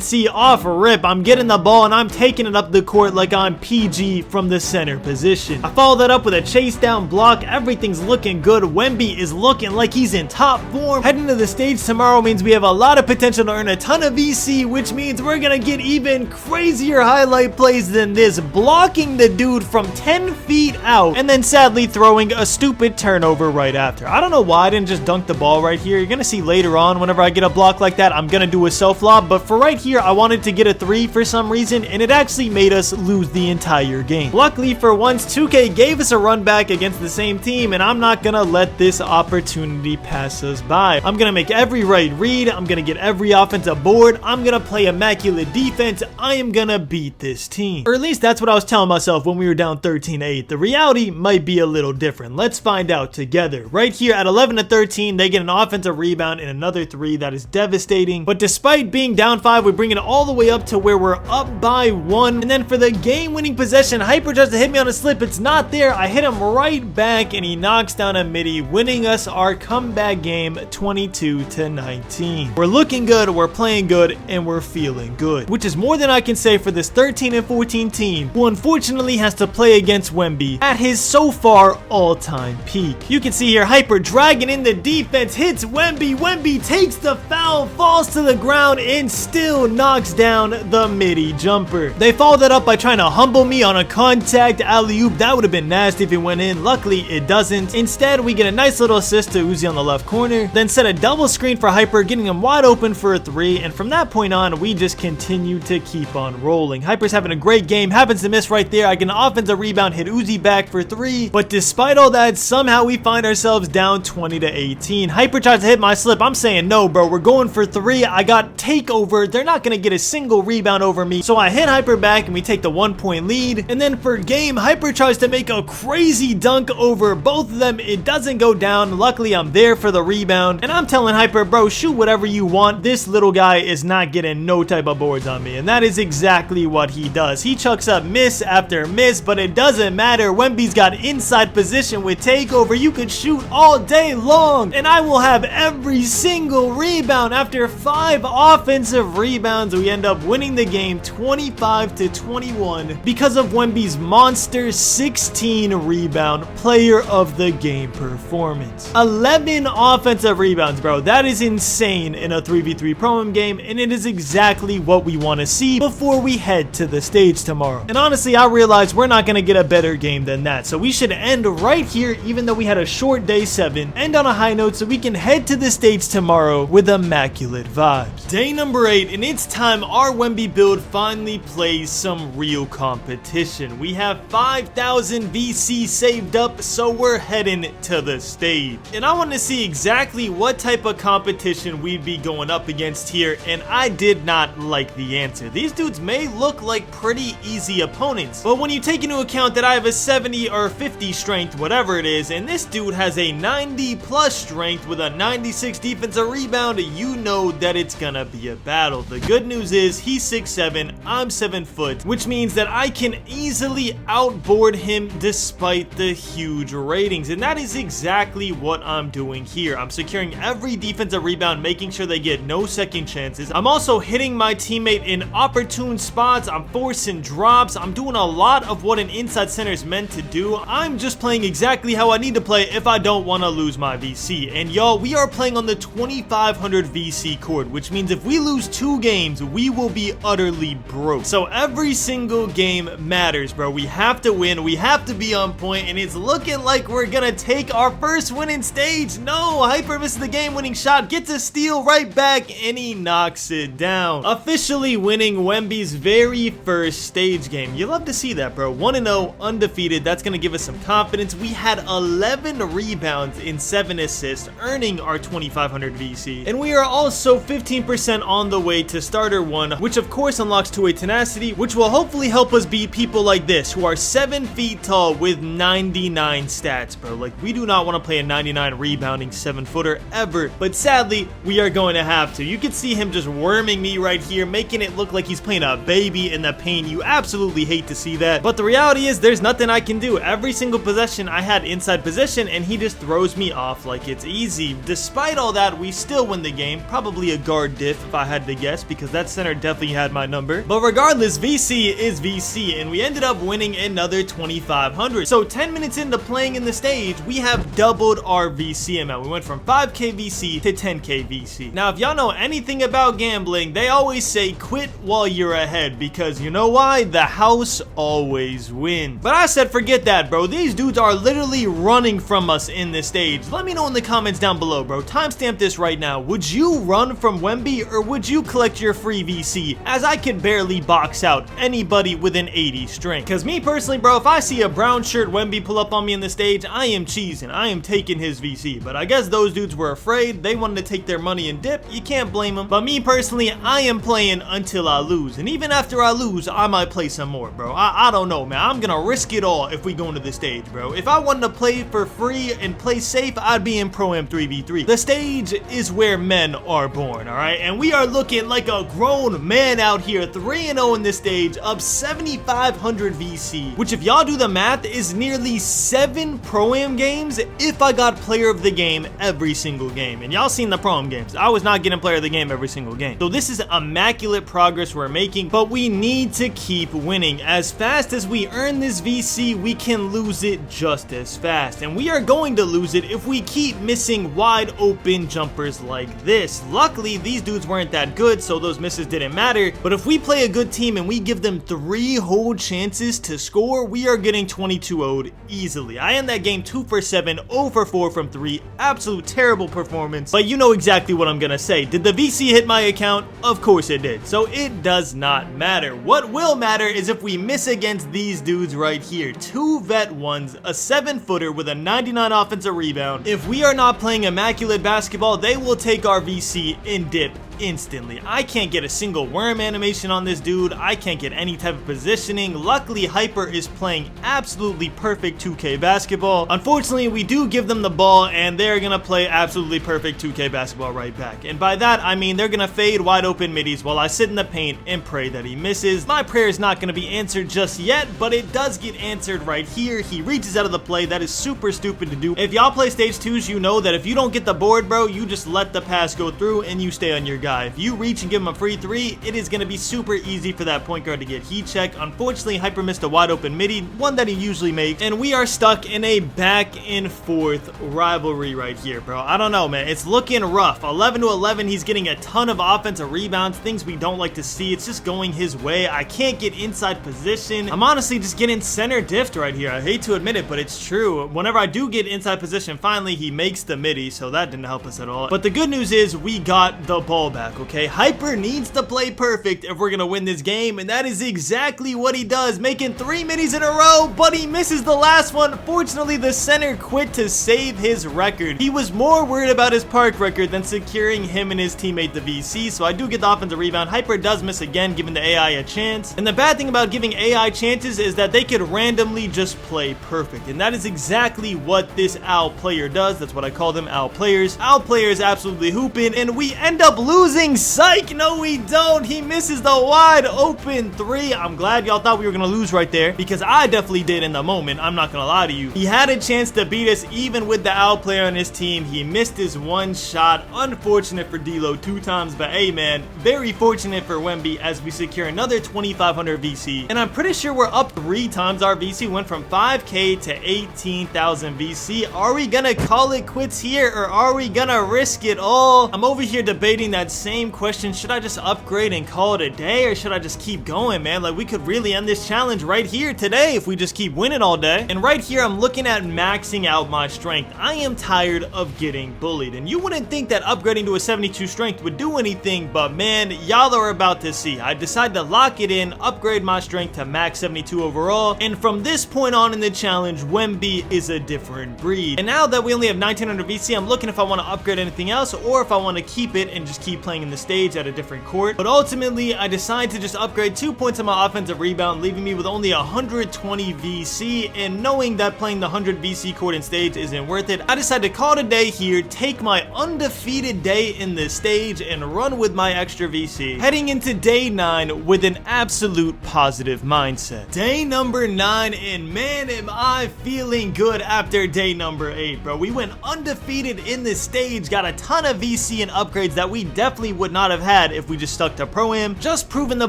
see off rip, I'm getting the ball and I'm taking it up the court like I'm PG from the center position. I follow that up with a chase down block. Everything's looking good. Wemby is looking like he's in top form. Heading to the stage tomorrow means we have a lot of potential to earn a ton of VC, which means we're gonna get even crazier highlight plays than this, blocking the dude from 10 feet out and then sadly throwing a stupid turnover right after. I don't know why I didn't just dunk the ball right here. You're gonna see later on whenever I get a block like that, I'm gonna do a self lob, but for right here, I wanted to get a 3 for some reason, and it actually made us lose the entire game. Luckily for once, 2K gave us a run back against the same team, and I'm not gonna let this opportunity pass us by. I'm gonna make every right read. I'm gonna get every offensive board. I'm gonna play immaculate defense. I am gonna beat this team. Or at least that's what I was telling myself when we were down 13-8. The reality might be a little different. Let's find out together. Right here at 11-13, they get an offensive rebound and another 3 that is devastating. But despite being down 5, we bring it all the way up to where we're up by 1. And then for the game-winning possession, Hyper tries to hit me on a slip. It's not there. I hit him right back, and he knocks down a midi, winning us our comeback game 22-19. We're looking good, we're playing good, and we're feeling good, which is more than I can say for this 13-14 team, who unfortunately has to play against Wemby at his so far all-time peak. You can see here Hyper dragging in the defense, hits Wemby. Wemby takes the foul, falls to the ground, and still knocks down the midi jumper. They followed that up by trying to humble me on a contact alley-oop. That would have been nasty if it went in. Luckily, it doesn't. Instead, we get a nice little assist to Uzi on the left corner, then set a double screen for Hyper, getting him wide open for a 3, and from that point on, we just continue to keep on rolling. Hyper's having a great game, happens to miss right there. I get an offensive rebound, hit Uzi back for 3, but despite all that, somehow we find ourselves down 20-18. Hyper tries to hit my slip. I'm saying no, bro. We're going for 3. I got takeover. They're not going to get a single rebound over me, so I hit Hyper back, and we take the 1-point lead. And then for game, Hyper tries to make a crazy dunk over both of them. It doesn't go down. Luckily, I'm there for the rebound, and I'm telling Hyper, bro, shoot whatever you want. This little guy is not getting no type of boards on me, and that is exactly what he does. He chucks up miss after miss, but it doesn't matter. Wemby's got inside position with takeover. You could shoot all day long, and I will have every single rebound. After 5 offensive rebounds, we end up winning the game 25-21 because of Wemby's monster 16 rebound player of the game performance. 11 offensive rebounds, bro. That is insane in a 3v3 ProAm game, and it is exactly what we want to see before we head to the stage tomorrow. And honestly, I realize we're not going to get a better game than that, so we should end right here, even though we had a short day 7, end on a high note so we can head to the stage tomorrow with immaculate vibes. Day number 8, and it's time our Wemby build finally plays some real competition. We have 5,000 VC saved up, so we're heading to the stage. And I want to see exactly what type of competition we'd be going up against here, and I did not like the answer. These dudes may look like pretty easy opponents, but when you take into account that I have a 70 or 50 strength, whatever it is, and this dude has a 90 plus strength with a 96 defensive rebound, you know that it's gonna be a battle. The good news is he's 6'7", I'm 7 foot, which means that I can easily outboard him despite the huge ratings, and that is exactly what I'm doing here. I'm securing every defensive rebound, making sure they get no second chances. I'm also hitting my teammate in opportune spots. I'm forcing drops. I'm doing a lot of what an inside center is meant to do. I'm just playing exactly how I need to play if I don't want to lose my VC. And y'all, we are playing on the 2500 VC cord, which means if we lose 2 games, we will be utterly broke. So every single game matters, bro. We have to win. We have to be on point, and it's looking like we're gonna take our first win in stage. No, Hyper misses the game-winning shot, gets a steal right back, and he knocks it down. Officially winning Wemby's very first stage stage game. You love to see that, bro. 1-0, undefeated. That's going to give us some confidence. We had 11 rebounds in 7 assists, earning our 2500 VC. And we are also 15% on the way to starter 1, which of course unlocks two-way tenacity, which will hopefully help us beat people like this, who are 7 feet tall with 99 stats, bro. Like, we do not want to play a 99 rebounding 7-footer ever, but sadly, we are going to have to. You can see him just worming me right here, making it look like he's playing a baby in the paint. You absolutely hate to see that, but the reality is there's nothing I can do. Every single possession I had inside position, and he just throws me off like it's easy. Despite all that, we still win the game. Probably a guard diff if I had to guess, because that center definitely had my number. But regardless, VC is VC, and we ended up winning another 2500. So 10 minutes into playing in the stage, we have doubled our VC amount. We went from 5k VC to 10k VC. Now, if y'all know anything about gambling, they always say quit while you're ahead, because you know why? The house always wins. But I said forget that, bro. These dudes are literally running from us in this stage. Let me know in the comments down below, bro. Timestamp this right now. Would you run from Wemby, or would you collect your free VC, as I could barely box out anybody with an 80 strength? Because me personally, bro, if I see a brown shirt Wemby pull up on me in the stage, I am cheesing. I am taking his VC. But I guess those dudes were afraid. They wanted to take their money and dip. You can't blame them. But me personally, I am playing until I lose. And even after I lose, I might play some more, bro. I don't know, man. I'm gonna risk it all if we go into the stage, bro. If I wanted to play for free and play safe, I'd be in ProAm 3v3. The stage is where men are born, all right? And we are looking like a grown man out here, 3-0 in this stage, up 7,500 VC, which if y'all do the math is nearly 7 ProAm games if I got player of the game every single game. And y'all seen the ProAm games. I was not getting player of the game every single game. So this is immaculate progress we're making, but we need to keep winning. As fast as we earn this VC, we can lose it just as fast. And we are going to lose it if we keep missing wide open jumpers like this. Luckily, these dudes weren't that good, so those misses didn't matter. But if we play a good team and we give them 3 whole chances to score, we are getting 22-0'd easily. I end that game 2 for 7, 0 for 4 from 3. Absolute terrible performance. But you know exactly what I'm gonna say. Did the VC hit my account? Of course it did. So it does not matter. What will matter is if we miss against these dudes right here. 2 vet ones, a 7-footer with a 99 offensive rebound. If we are not playing immaculate basketball, they will take our VC and dip instantly. I can't get a single worm animation on this dude. I can't get any type of positioning. Luckily, Hyper is playing absolutely perfect 2K basketball. Unfortunately, we do give them the ball, and they're gonna play absolutely perfect 2K basketball right back. And by that, I mean they're gonna fade wide open middies while I sit in the paint and pray that he misses. My prayer is not gonna be answered just yet, but it does get answered right here. He reaches out of the play. That is super stupid to do. If y'all play stage 2s, you know that if you don't get the board, bro, you just let the pass go through and you stay on your guy. If you reach and give him a free 3, it is going to be super easy for that point guard to get heat check. Unfortunately, Hyper missed a wide open midi, one that he usually makes, and we are stuck in a back and forth rivalry right here, bro. I don't know, man. It's looking rough. 11-11, he's getting a ton of offensive rebounds, things we don't like to see. It's just going his way. I can't get inside position. I'm honestly just getting center diffed right here. I hate to admit it, but it's true. Whenever I do get inside position, finally, he makes the midi, so that didn't help us at all. But the good news is we got the ball back, okay? Hyper needs to play perfect if we're gonna win this game, and that is exactly what he does, making 3 middies in a row, but he misses the last one. Fortunately, the center quit to save his record. He was more worried about his park record than securing him and his teammate the VC, so I do get the offensive rebound. Hyper does miss again, giving the AI a chance, and the bad thing about giving AI chances is that they could randomly just play perfect, and that is exactly what this OWL player does. That's what I call them, OWL players. OWL players absolutely hooping, and we end up losing. Psych, no we don't. He misses the wide open 3. I'm glad y'all thought we were gonna lose right there, because I definitely did in the moment. I'm not gonna lie to you. He had a chance to beat us even with the OWL player on his team. He missed his one shot. Unfortunate for D-Lo 2 times, but hey man, very fortunate for Wemby as we secure another 2,500 VC. And I'm pretty sure we're up 3 times our VC. Went from 5k to 18,000 VC. Are we gonna call it quits here, or are we gonna risk it all? I'm over here debating that same question, should I just upgrade and call it a day, or should I just keep going, man? Like, we could really end this challenge right here today if we just keep winning all day. And right here, I'm looking at maxing out my strength. I am tired of getting bullied, and you wouldn't think that upgrading to a 72 strength would do anything, but man, y'all are about to see. I decided to lock it in, upgrade my strength to max 72 overall, and from this point on in the challenge, Wemby is a different breed. And now that we only have 1900 VC, I'm looking if I want to upgrade anything else, or if I want to keep it and just keep playing in the stage at a different court. But ultimately, I decided to just upgrade 2 points on my offensive rebound, leaving me with only 120 VC, and knowing that playing the 100 VC court and stage isn't worth it, I decided to call it a day here, take my undefeated day in this stage, and run with my extra VC, heading into day 9 with an absolute positive mindset. Day number 9, and man, am I feeling good after day number 8, bro. We went undefeated in this stage, got a ton of VC and upgrades that we definitely would not have had if we just stuck to ProAm, just proving the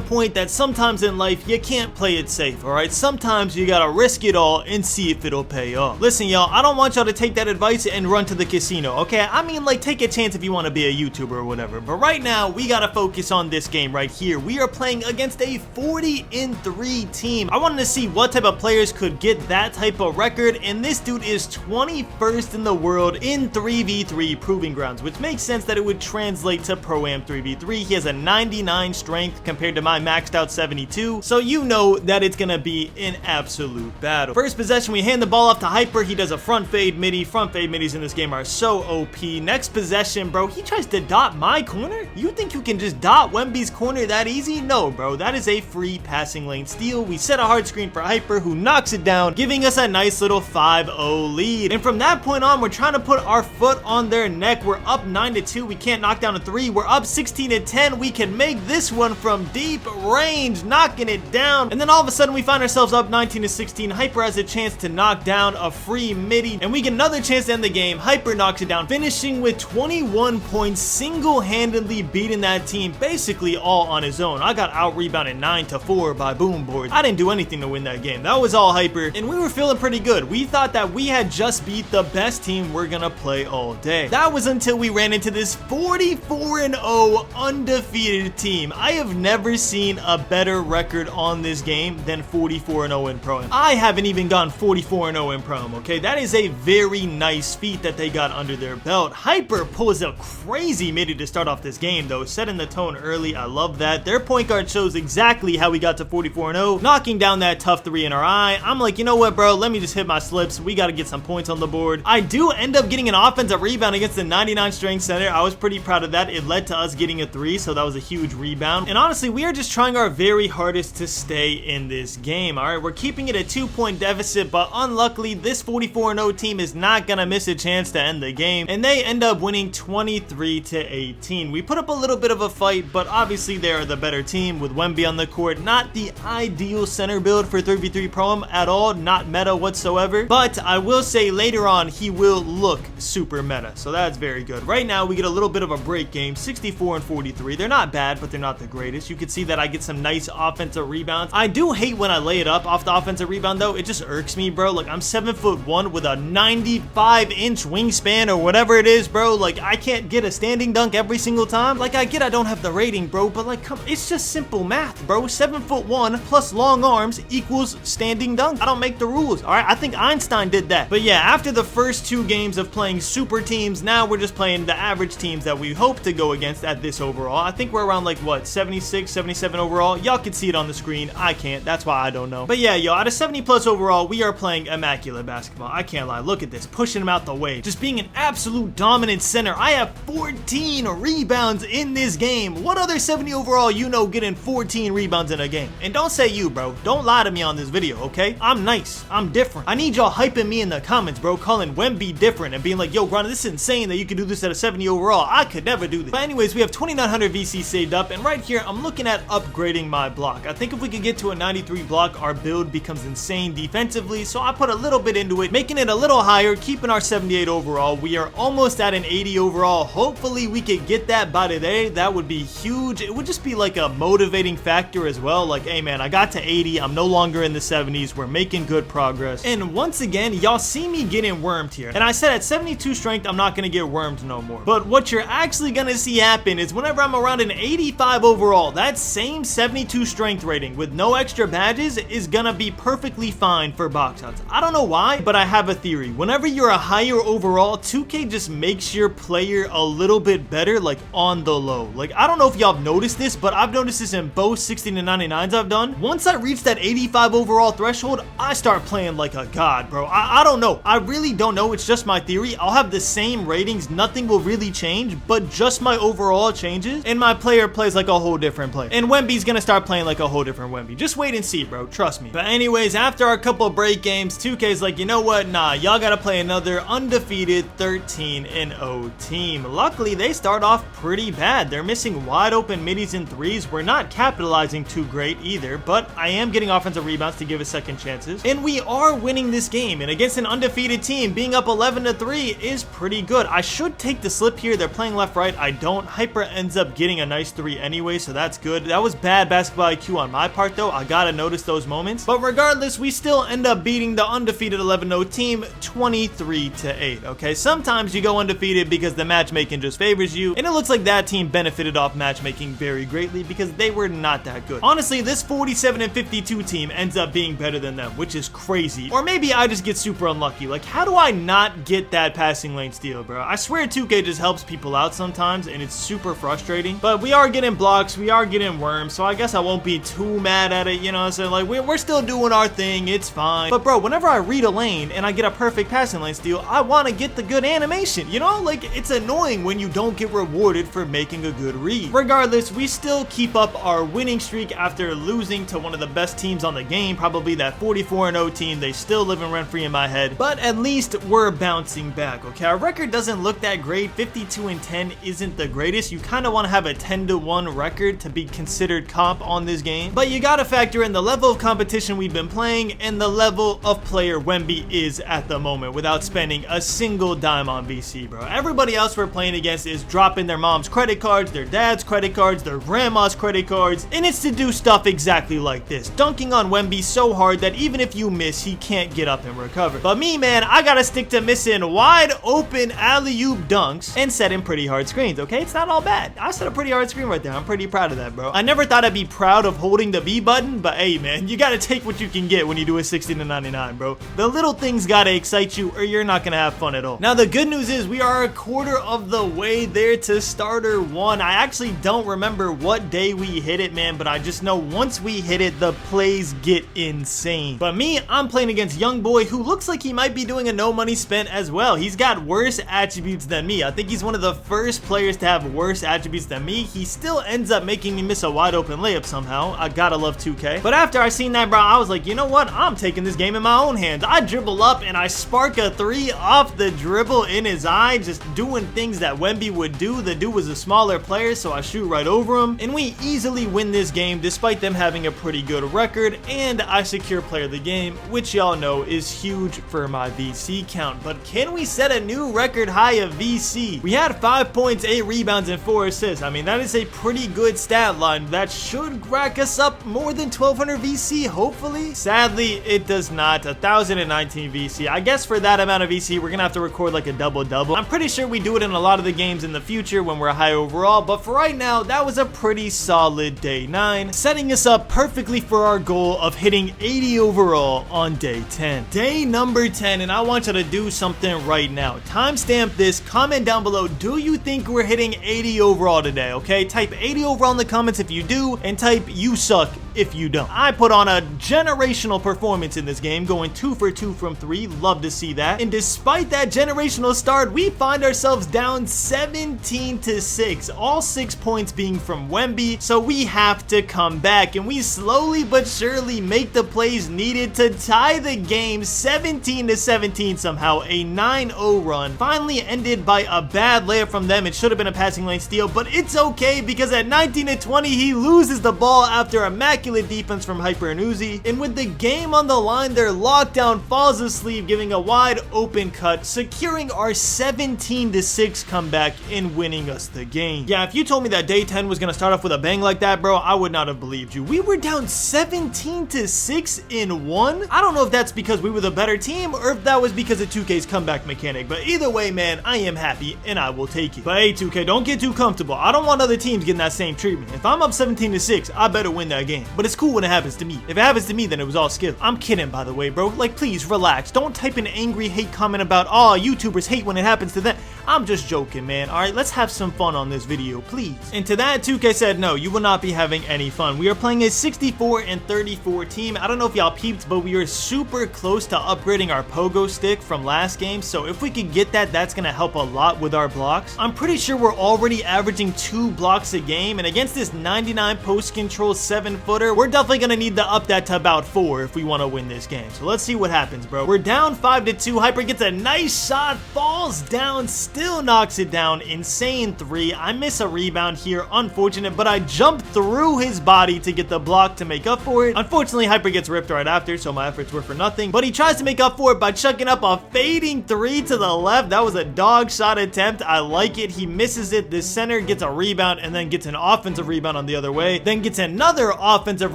point that sometimes in life you can't play it safe, alright? Sometimes you gotta risk it all and see if it'll pay off. Listen, y'all, I don't want y'all to take that advice and run to the casino, okay? I mean, like, take a chance if you want to be a YouTuber or whatever, but right now, we gotta focus on this game right here. We are playing against a 40-3 team. I wanted to see what type of players could get that type of record, and this dude is 21st in the world in 3v3 proving grounds, which makes sense that it would translate to ProAm 3v3. He has a 99 strength compared to my maxed out 72, so you know that it's gonna be an absolute battle. First possession, we hand the ball off to Hyper. He does a front fade midi. Front fade midis in this game are so OP. Next possession, bro, he tries to dot my corner? You think you can just dot Wemby's corner that easy? No, bro, that is a free passing lane steal. We set a hard screen for Hyper, who knocks it down, giving us a nice little 5-0 lead. And from that point on, we're trying to put our foot on their neck. We're up 9-2. We can't knock down a 3. We're up 16-10. We can make this one from deep range, knocking it down. And then all of a sudden, we find ourselves up 19-16. Hyper has a chance to knock down a free midi, and we get another chance to end the game. Hyper knocks it down, finishing with 21 points, single-handedly beating that team basically all on his own. I got out-rebounded 9-4 by Boom Boards. I didn't do anything to win that game. That was all Hyper, and we were feeling pretty good. We thought that we had just beat the best team we're gonna play all day. That was until we ran into this 44-0 undefeated team. I have never seen a better record on this game than 44-0 in ProAm. I haven't even gone 44-0 in ProAm, okay? That is a very nice feat that they got under their belt. Hyper pulls a crazy midi to start off this game, though, setting the tone early. I love that. Their point guard shows exactly how we got to 44-0, knocking down that tough 3 in our eye. I'm like, you know what, bro? Let me just hit my slips. We got to get some points on the board. I do end up getting an offensive rebound against the 99 strength center. I was pretty proud of that. It led to us getting a 3, so that was a huge rebound. And honestly, we are just trying our very hardest to stay in this game. All right, we're keeping it a 2-point deficit, but unluckily, this 44-0 team is not gonna miss a chance to end the game, and they end up winning 23-18. We put up a little bit of a fight, but obviously they are the better team with Wemby on the court. Not the ideal center build for 3v3 ProAm at all, not meta whatsoever, but I will say later on he will look super meta, so that's very good. Right now we get a little bit of a break game, 64-43. They're not bad, but they're not the greatest. You can see that I get some nice offensive rebounds. I do hate when I lay it up off the offensive rebound though. It just irks me, bro. Like, I'm 7'1" with a 95-inch wingspan or whatever it is, bro. Like, I can't get a standing dunk every single time. Like, I get I don't have the rating, bro, but like, come, it's just simple math, bro. 7'1" plus long arms equals standing dunk. I don't make the rules, all right? I think Einstein did that. But yeah, after the first 2 games of playing super teams, now we're just playing the average teams that we hope to go against at this overall. I think we're around like, what, 76, 77 overall? Y'all can see it on the screen. I can't. That's why I don't know. But yeah, yo, out of 70 plus overall, we are playing immaculate basketball. I can't lie. Look at this. Pushing him out the way. Just being an absolute dominant center. I have 14 rebounds in this game. What other 70 overall you know getting 14 rebounds in a game? And don't say you, bro. Don't lie to me on this video, okay? I'm nice. I'm different. I need y'all hyping me in the comments, bro, calling Wemby different and being like, yo, Grinding, this is insane that you could do this at a 70 overall. I could never do this. But anyways, we have 2,900 VC saved up, and right here, I'm looking at upgrading my block. I think if we could get to a 93 block, our build becomes insane defensively, so I put a little bit into it, making it a little higher, keeping our 78 overall. We are almost at an 80 overall. Hopefully, we could get that by today. That would be huge. It would just be like a motivating factor as well. Like, hey, man, I got to 80. I'm no longer in the 70s. We're making good progress. And once again, y'all see me getting wormed here. And I said at 72 strength, I'm not going to get wormed no more. But what you're actually going to see see happen is whenever I'm around an 85 overall, that same 72 strength rating with no extra badges is gonna be perfectly fine for box outs. I don't know why, but I have a theory. Whenever you're a higher overall, 2K just makes your player a little bit better, like on the low. Like, I don't know if y'all have noticed this, but I've noticed this in both 60 to 99s I've done. Once I reach that 85 overall threshold, I start playing like a god, bro. I don't know. I really don't know. It's just my theory. I'll have the same ratings. Nothing will really change, but just my overall changes, and my player plays like a whole different player. And Wemby's gonna start playing like a whole different Wemby. Just wait and see, bro. Trust me. But anyways, after our couple break games, 2K's like, you know what? Nah, y'all gotta play another undefeated 13-0 team. Luckily, they start off pretty bad. They're missing wide open middies and threes. We're not capitalizing too great either, but I am getting offensive rebounds to give us second chances. And we are winning this game. And against an undefeated team, being up 11-3 is pretty good. I should take the slip here. They're playing left-right. I don't. Hyper ends up getting a nice three anyway, so that's good. That was bad basketball IQ on my part, though. I gotta notice those moments. But regardless, we still end up beating the undefeated 11-0 team 23-8, okay? Sometimes you go undefeated because the matchmaking just favors you, and it looks like that team benefited off matchmaking very greatly because they were not that good. Honestly, this 47-52 team ends up being better than them, which is crazy. Or maybe I just get super unlucky. Like, how do I not get that passing lane steal, bro? I swear 2K just helps people out sometimes, and it's super frustrating. But we are getting blocks, we are getting worms, so I guess I won't be too mad at it, you know what I'm saying? Like, we're still doing our thing, it's fine. But bro, whenever I read a lane and I get a perfect passing lane steal, I want to get the good animation, you know? Like, it's annoying when you don't get rewarded for making a good read. Regardless, we still keep up our winning streak after losing to one of the best teams on the game, probably that 44-0 team. They still live rent-free in my head, but at least we're bouncing back, okay? Our record doesn't look that great. 52-10 isn't the greatest. You kind of want to have a 10-1 record to be considered comp on this game, but you gotta factor in the level of competition we've been playing and the level of player Wemby is at the moment without spending a single dime on VC, bro. Everybody else we're playing against is dropping their mom's credit cards, their dad's credit cards, their grandma's credit cards, and it's to do stuff exactly like this, dunking on Wemby so hard that even if you miss, he can't get up and recover. But me, man, I gotta stick to missing wide open alley-oop dunks and setting pretty hard screens, okay? It's not all bad. I set a pretty hard screen right there. I'm pretty proud of that, bro. I never thought I'd be proud of holding the B button, but hey, man, you gotta take what you can get when you do a 60-99, bro. The little things gotta excite you or you're not gonna have fun at all. Now, the good news is we are a quarter of the way there to starter 1. I actually don't remember what day we hit it, man, but I just know once we hit it, the plays get insane. But me, I'm playing against young boy who looks like he might be doing a no money spent as well. He's got worse attributes than me. I think he's one of the first players to have worse attributes than me. He still ends up making me miss a wide open layup somehow. I gotta love 2K. But after I seen that, bro, I was like, you know what? I'm taking this game in my own hands. I dribble up and I spark a 3 off the dribble in his eye, just doing things that Wemby would do. The dude was a smaller player, so I shoot right over him, and we easily win this game despite them having a pretty good record, and I secure player of the game, which y'all know is huge for my VC count. But can we set a new record high of VC? We had 5 points, 8 rebounds, and 4 assists. I mean, that is a pretty good stat line. That should rack us up more than 1200 VC, hopefully. Sadly, it does not. 1019 VC. I guess for that amount of VC, we're gonna have to record like a double-double. I'm pretty sure we do it in a lot of the games in the future when we're high overall, but for right now, that was a pretty solid day 9, setting us up perfectly for our goal of hitting 80 overall on day 10. Day number 10, and I want you to do something right now. Timestamp this, comment down below, do you think we're hitting 80 overall today, okay? Type 80 overall in the comments if you do, and type you suck if you don't. I put on a generational performance in this game, going 2 for 2 from 3, love to see that. And despite that generational start, we find ourselves down 17-6, all 6 points being from Wemby, so we have to come back, and we slowly but surely make the plays needed to tie the game 17-17 somehow. A 9-0 run, finally ended by a bad layup from them. It should have been a passing lane steal, but it's okay because at 19-20, he loses the ball after a immaculate immaculate defense from Hyper and Uzi, and with the game on the line, their lockdown falls asleep, giving a wide open cut, securing our 17-6 comeback and winning us the game. Yeah, if you told me that day 10 was gonna start off with a bang like that, bro, I would not have believed you. We were down 17-6 in one. I don't know if that's because we were the better team or if that was because of 2K's comeback mechanic, but either way, man, I am happy and I will take it. But hey, 2K, don't get too comfortable. I don't want other teams getting that same treatment. If I'm up 17-6, I better win that game. But it's cool when it happens to me. If it happens to me, then it was all skill. I'm kidding, by the way, bro. Like, please relax. Don't type an angry hate comment about, oh, YouTubers hate when it happens to them. I'm just joking, man. All right, let's have some fun on this video, please. And to that, 2K said, no, you will not be having any fun. We are playing a 64-34 team. I don't know if y'all peeped, but we are super close to upgrading our pogo stick from last game. So if we could get that, that's going to help a lot with our blocks. I'm pretty sure we're already averaging 2 blocks a game. And against this 99 post control 7-footer, we're definitely going to need to up that to about 4 if we want to win this game. So let's see what happens, bro. We're down 5-2. Hyper gets a nice shot, falls down, still knocks it down. Insane 3. I miss a rebound here, unfortunate, but I jumped through his body to get the block to make up for it. Unfortunately, Hyper gets ripped right after, so my efforts were for nothing, but he tries to make up for it by chucking up a fading 3 to the left. That was a dog shot attempt. I like it. He misses it. The center gets a rebound and then gets an offensive rebound on the other way, then gets another offensive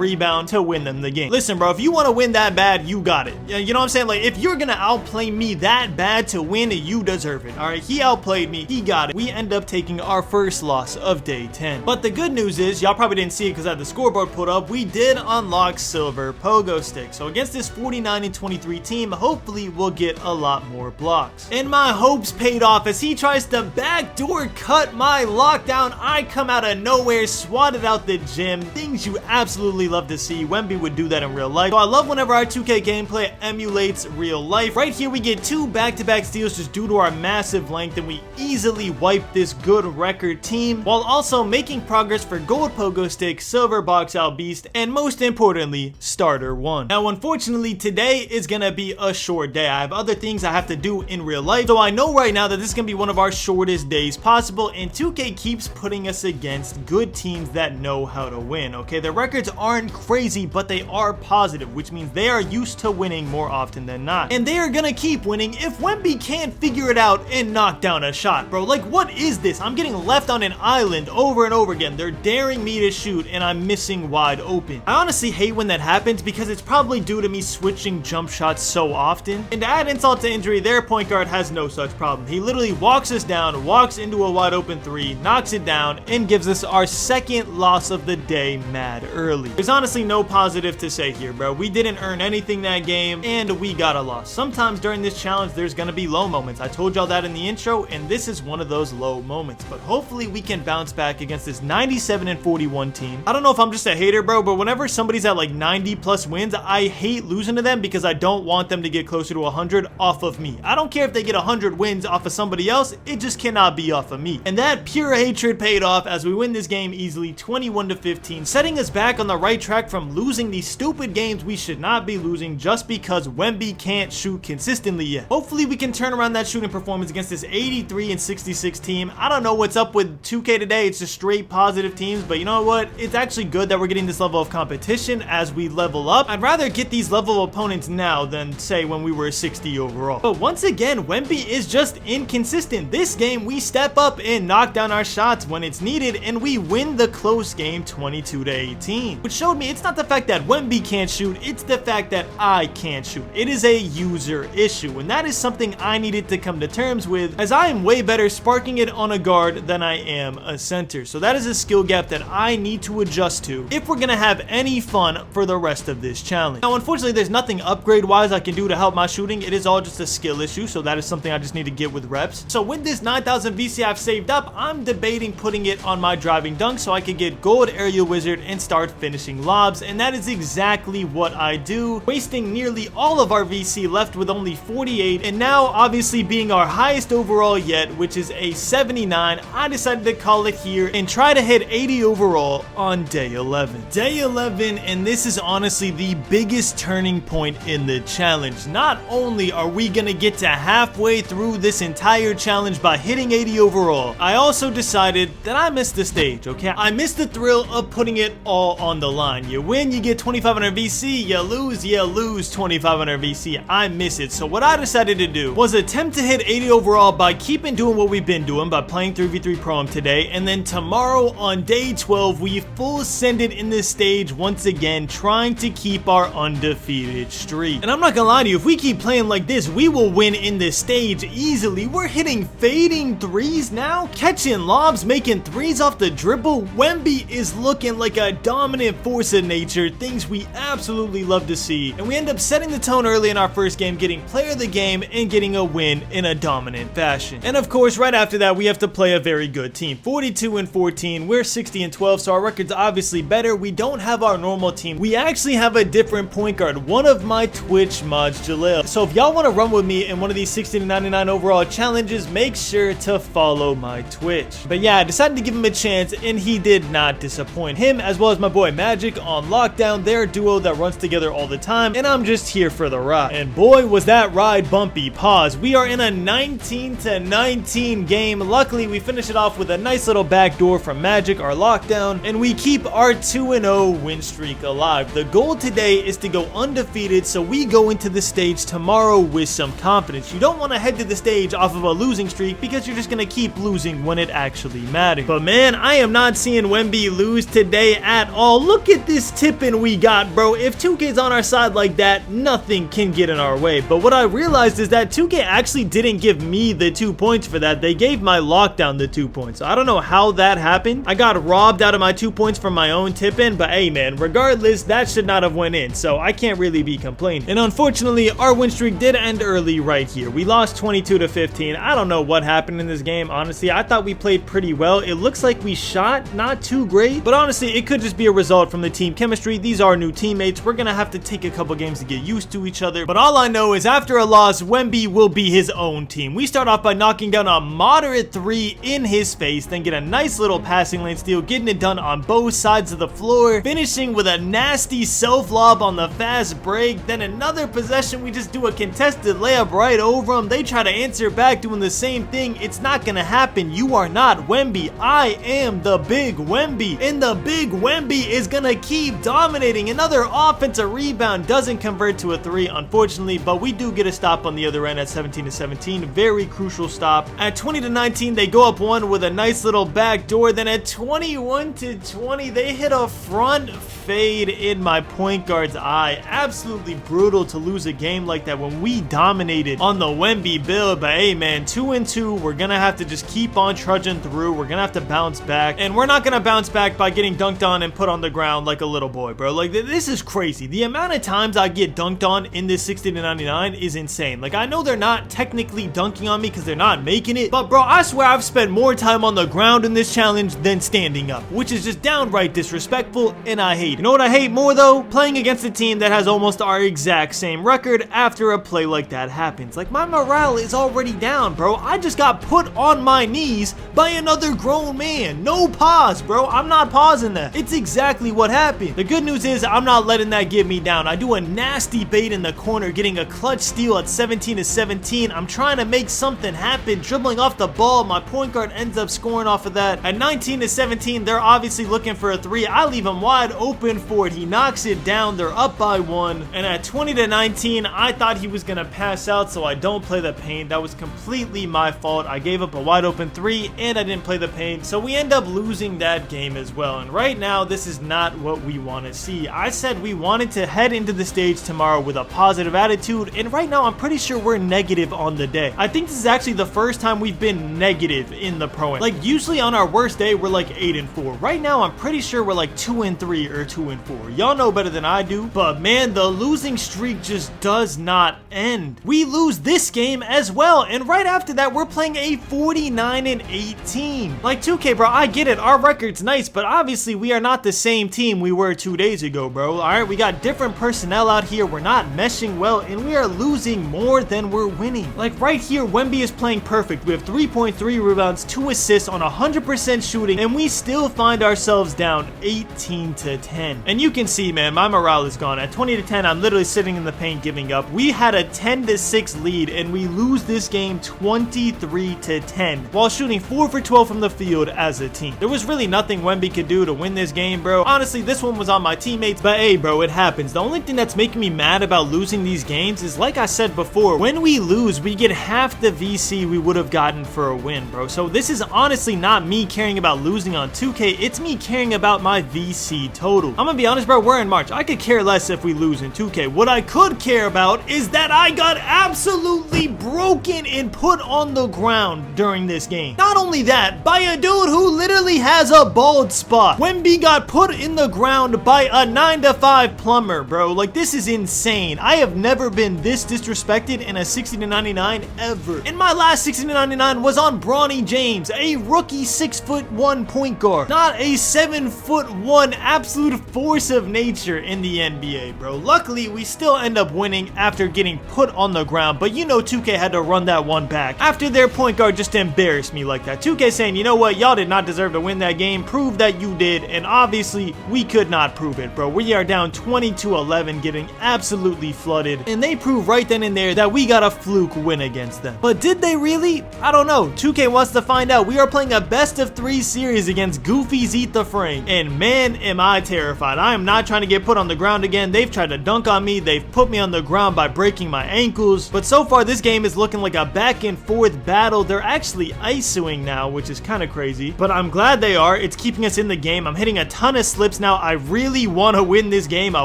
rebound to win them the game. Listen, bro, if you want to win that bad, you got it. You know what I'm saying? Like, if you're gonna outplay me that bad to win, you deserve it. All right, he outplayed me. He got it. We end up taking our first loss of day 10. But the good news is, y'all probably didn't see it because I had the scoreboard put up, we did unlock silver pogo stick. So against this 49-23 team, hopefully we'll get a lot more blocks. And my hopes paid off as he tries to backdoor cut my lockdown. I come out of nowhere, swatted out the gym. Things you absolutely love to see. Wemby would do that in real life. So I love whenever our 2K gameplay emulates real life. Right here, we get 2 back-to-back steals just due to our massive length, and we easily wipe this good record team while also making progress for gold pogo stick, silver box out beast, and most importantly, starter 1. Now, unfortunately, today is gonna be a short day. I have other things I have to do in real life, so I know right now that this is gonna be one of our shortest days possible, and 2K keeps putting us against good teams that know how to win, okay? Their records aren't crazy, but they are positive, which means they are used to winning more often than not. And they are gonna keep winning if Wemby can't figure it out and knock down a shot, bro. Like, what is this? I'm getting left on an island over and over again. They're daring me to shoot, and I'm missing wide open. I honestly hate when that happens because it's probably due to me switching jump shots so often. And to add insult to injury, their point guard has no such problem. He literally walks us down, walks into a wide open 3, knocks it down, and gives us our second loss of the day mad early. There's honestly no positive to say here, bro. We didn't earn anything that game, and we got a loss. Sometimes during this challenge, there's gonna be low moments. I told y'all that in the intro, and this is one of those low moments. But hopefully we can bounce back against this 97-41 team. I don't know if I'm just a hater, bro, but whenever somebody's at like 90+ wins, I hate losing to them because I don't want them to get closer to 100 off of me. I don't care if they get 100 wins off of somebody else, it just cannot be off of me. And that pure hatred paid off as we win this game easily 21-15, setting us back on the right track from losing these stupid games we should not be losing just because Wemby can't shoot consistently yet. Hopefully we can turn around that shooting performance against this 83-66 team. I don't know what's up with 2K today. It's just straight positive teams, but you know what? It's actually good that we're getting this level of competition as we level up. I'd rather get these level of opponents now than say when we were 60 overall. But once again, Wemby is just inconsistent. This game we step up and knock down our shots when it's needed, and we win the close game 22-18, which showed me it's not the fact that Wemby can't shoot, it's the fact that I can't shoot. It is a user issue, and that is something I needed to come to terms with, as I am way better sparking it on a guard than I am a center. So that is a skill gap that I need to adjust to if we're gonna have any fun for the rest of this challenge. Now, unfortunately, there's nothing upgrade wise I can do to help my shooting. It is all just a skill issue, so that is something I just need to get with reps. So with this 9,000 VC I've saved up, I'm debating putting it on my driving dunk so I could get gold aerial wizard and start finishing lobs, and that is exactly what I do, wasting nearly all of our VC, left with only 48, and now obviously being our highest overall yet, which is a 79, I decided to call it here and try to hit 80 overall on day 11. Day 11, and this is honestly the biggest turning point in the challenge. Not only are we gonna get to halfway through this entire challenge by hitting 80 overall, I also decided that I missed the stage, okay? I missed the thrill of putting it all on down the line. You win, you get 2500 VC. You lose 2500 VC. I miss it. So what I decided to do was attempt to hit 80 overall by keeping doing what we've been doing by playing 3v3 ProAm today, and then tomorrow on day 12 we full send it in this stage once again, trying to keep our undefeated streak. And I'm not gonna lie to you, if we keep playing like this, we will win in this stage easily. We're hitting fading threes now, catching lobs, making threes off the dribble. Wemby is looking like a dominant force of nature, things we absolutely love to see. And we end up setting the tone early in our first game, getting player of the game and getting a win in a dominant fashion. And of course, right after that, we have to play a very good team. 42-14, we're 60-12, so our record's obviously better. We don't have our normal team. We actually have a different point guard, one of my Twitch mods, Jaleel. So if y'all want to run with me in one of these 60-99 overall challenges, make sure to follow my Twitch. But yeah, I decided to give him a chance, and he did not disappoint. Him, as well as my boy Magic on lockdown, they're a duo that runs together all the time, and I'm just here for the ride. And boy, was that ride bumpy. Pause. We are in a 19-19 game. Luckily, we finish it off with a nice little backdoor from Magic, our lockdown, and we keep our 2-0 win streak alive. The goal today is to go undefeated, so we go into the stage tomorrow with some confidence. You don't want to head to the stage off of a losing streak because you're just going to keep losing when it actually matters. But man, I am not seeing Wemby lose today at all. Look at this tipping we got, bro. If 2K's on our side like that, nothing can get in our way. But what I realized is that 2K actually didn't give me the 2 points for that. They gave my lockdown the 2 points. So I don't know how that happened. I got robbed out of my 2 points from my own tip-in, but hey man, regardless, that should not have went in, so I can't really be complaining. And unfortunately, our win streak did end early right here. We lost 22-15. I don't know what happened in this game, honestly. I thought we played pretty well. It looks like we shot not too great, but honestly, it could just be a result from the team chemistry. These are new teammates. We're gonna have to take a couple games to get used to each other, but all I know is after a loss, Wemby will be his own team. We start off by knocking down a moderate 3 in his face, then get a nice little passing lane steal, getting it done on both sides of the floor, finishing with a nasty self lob on the fast break. Then another possession, we just do a contested layup right over them. They try to answer back doing the same thing. It's not gonna happen. You are not Wemby. I am the big Wemby, and the big Wemby is gonna keep dominating. Another offensive rebound, doesn't convert to a 3 unfortunately, but we do get a stop on the other end at 17-17. Very crucial stop. At 20-19, they go up 1 with a nice little back door. Then at 21-20, they hit a front fade in my point guard's eye. Absolutely brutal to lose a game like that when we dominated on the Wemby build. But hey man, 2-2, we're gonna have to just keep on trudging through. We're gonna have to bounce back, and we're not gonna bounce back by getting dunked on and put on the ground like a little boy, bro. Like, this is crazy. The amount of times I get dunked on in this 60-99 is insane. Like, I know they're not technically dunking on me because they're not making it, but bro, I swear I've spent more time on the ground in this challenge than standing up, which is just downright disrespectful, and I hate it. You know what I hate more though? Playing against a team that has almost our exact same record after a play like that happens. Like, my morale is already down, bro. I just got put on my knees by another grown man. No pause, bro. I'm not pausing that. It's exactly what happened. The good news is I'm not letting that get me down. I do a nasty bait in the corner, getting a clutch steal at 17-17. I'm trying to make something happen, dribbling off the ball. My point guard ends up scoring off of that. At 19-17, they're obviously looking for a 3. I leave him wide open for it. He knocks it down. They're up by 1. And at 20-19, I thought he was gonna pass out, so I don't play the paint. That was completely my fault. I gave up a wide open 3 and I didn't play the paint, so we end up losing that game as well. And right now, this is not what we want to see. I said we wanted to head into the stage tomorrow with a positive attitude, and right now I'm pretty sure we're negative on the day. I think this is actually the first time we've been negative in the Pro-Am. Like, usually on our worst day we're like 8-4. Right now I'm pretty sure we're like 2-3 or 2-4. Y'all know better than I do, but man, the losing streak just does not end. We lose this game as well, and right after that we're playing a 49-18. Like, 2K, bro, I get it, our record's nice, but obviously we are not the same team we were 2 days ago, bro. Alright, we got different personnel out here, we're not meshing well, and we are losing more than we're winning. Like, right here, Wemby is playing perfect. We have 3.3 rebounds, 2 assists on 100% shooting, and we still find ourselves down 18-10. And you can see, man, my morale is gone. At 20-10, I'm literally sitting in the paint giving up. We had a 10-6 lead, and we lose this game 23-10 while shooting 4 for 12 from the field as a team. There was really nothing Wemby could do to win this game, bro. bro. Honestly, this one was on my teammates, but hey, bro, it happens. The only thing that's making me mad about losing these games is, like I said before, when we lose, we get half the VC we would have gotten for a win, bro. So this is honestly not me caring about losing on 2K. It's me caring about my VC total. I'm gonna be honest, bro, we're in March. I could care less if we lose in 2K. What I could care about is that I got absolutely broken and put on the ground during this game. Not only that, by a dude who literally has a bald spot. Wemby got put in the ground by a 9-to-5 plumber, bro. Like, this is insane. I have never been this disrespected in a 60-99 ever. And my last 60-99 was on Bronny James, a rookie 6'1" point guard, not a 7'1" absolute force of nature in the NBA, bro. Luckily, we still end up winning after getting put on the ground, but you know 2K had to run that one back after their point guard just embarrassed me like that. 2K saying, you know what, y'all did not deserve to win that game. Prove that you did, and obviously we could not prove it, bro. We are down 20-11, getting absolutely flooded, and they proved right then and there that we got a fluke win against them. But did they really? I don't know. 2K wants to find out. We are playing a best-of-3 series against Goofy's Eat the Frame, and man, am I terrified. I am not trying to get put on the ground again. They've tried to dunk on me. They've put me on the ground by breaking my ankles, but so far this game is looking like a back and forth battle. They're actually ISOing now, which is kind of crazy, but I'm glad they are. It's keeping us in the game. I'm hitting a ton of slips now. I really want to win this game. I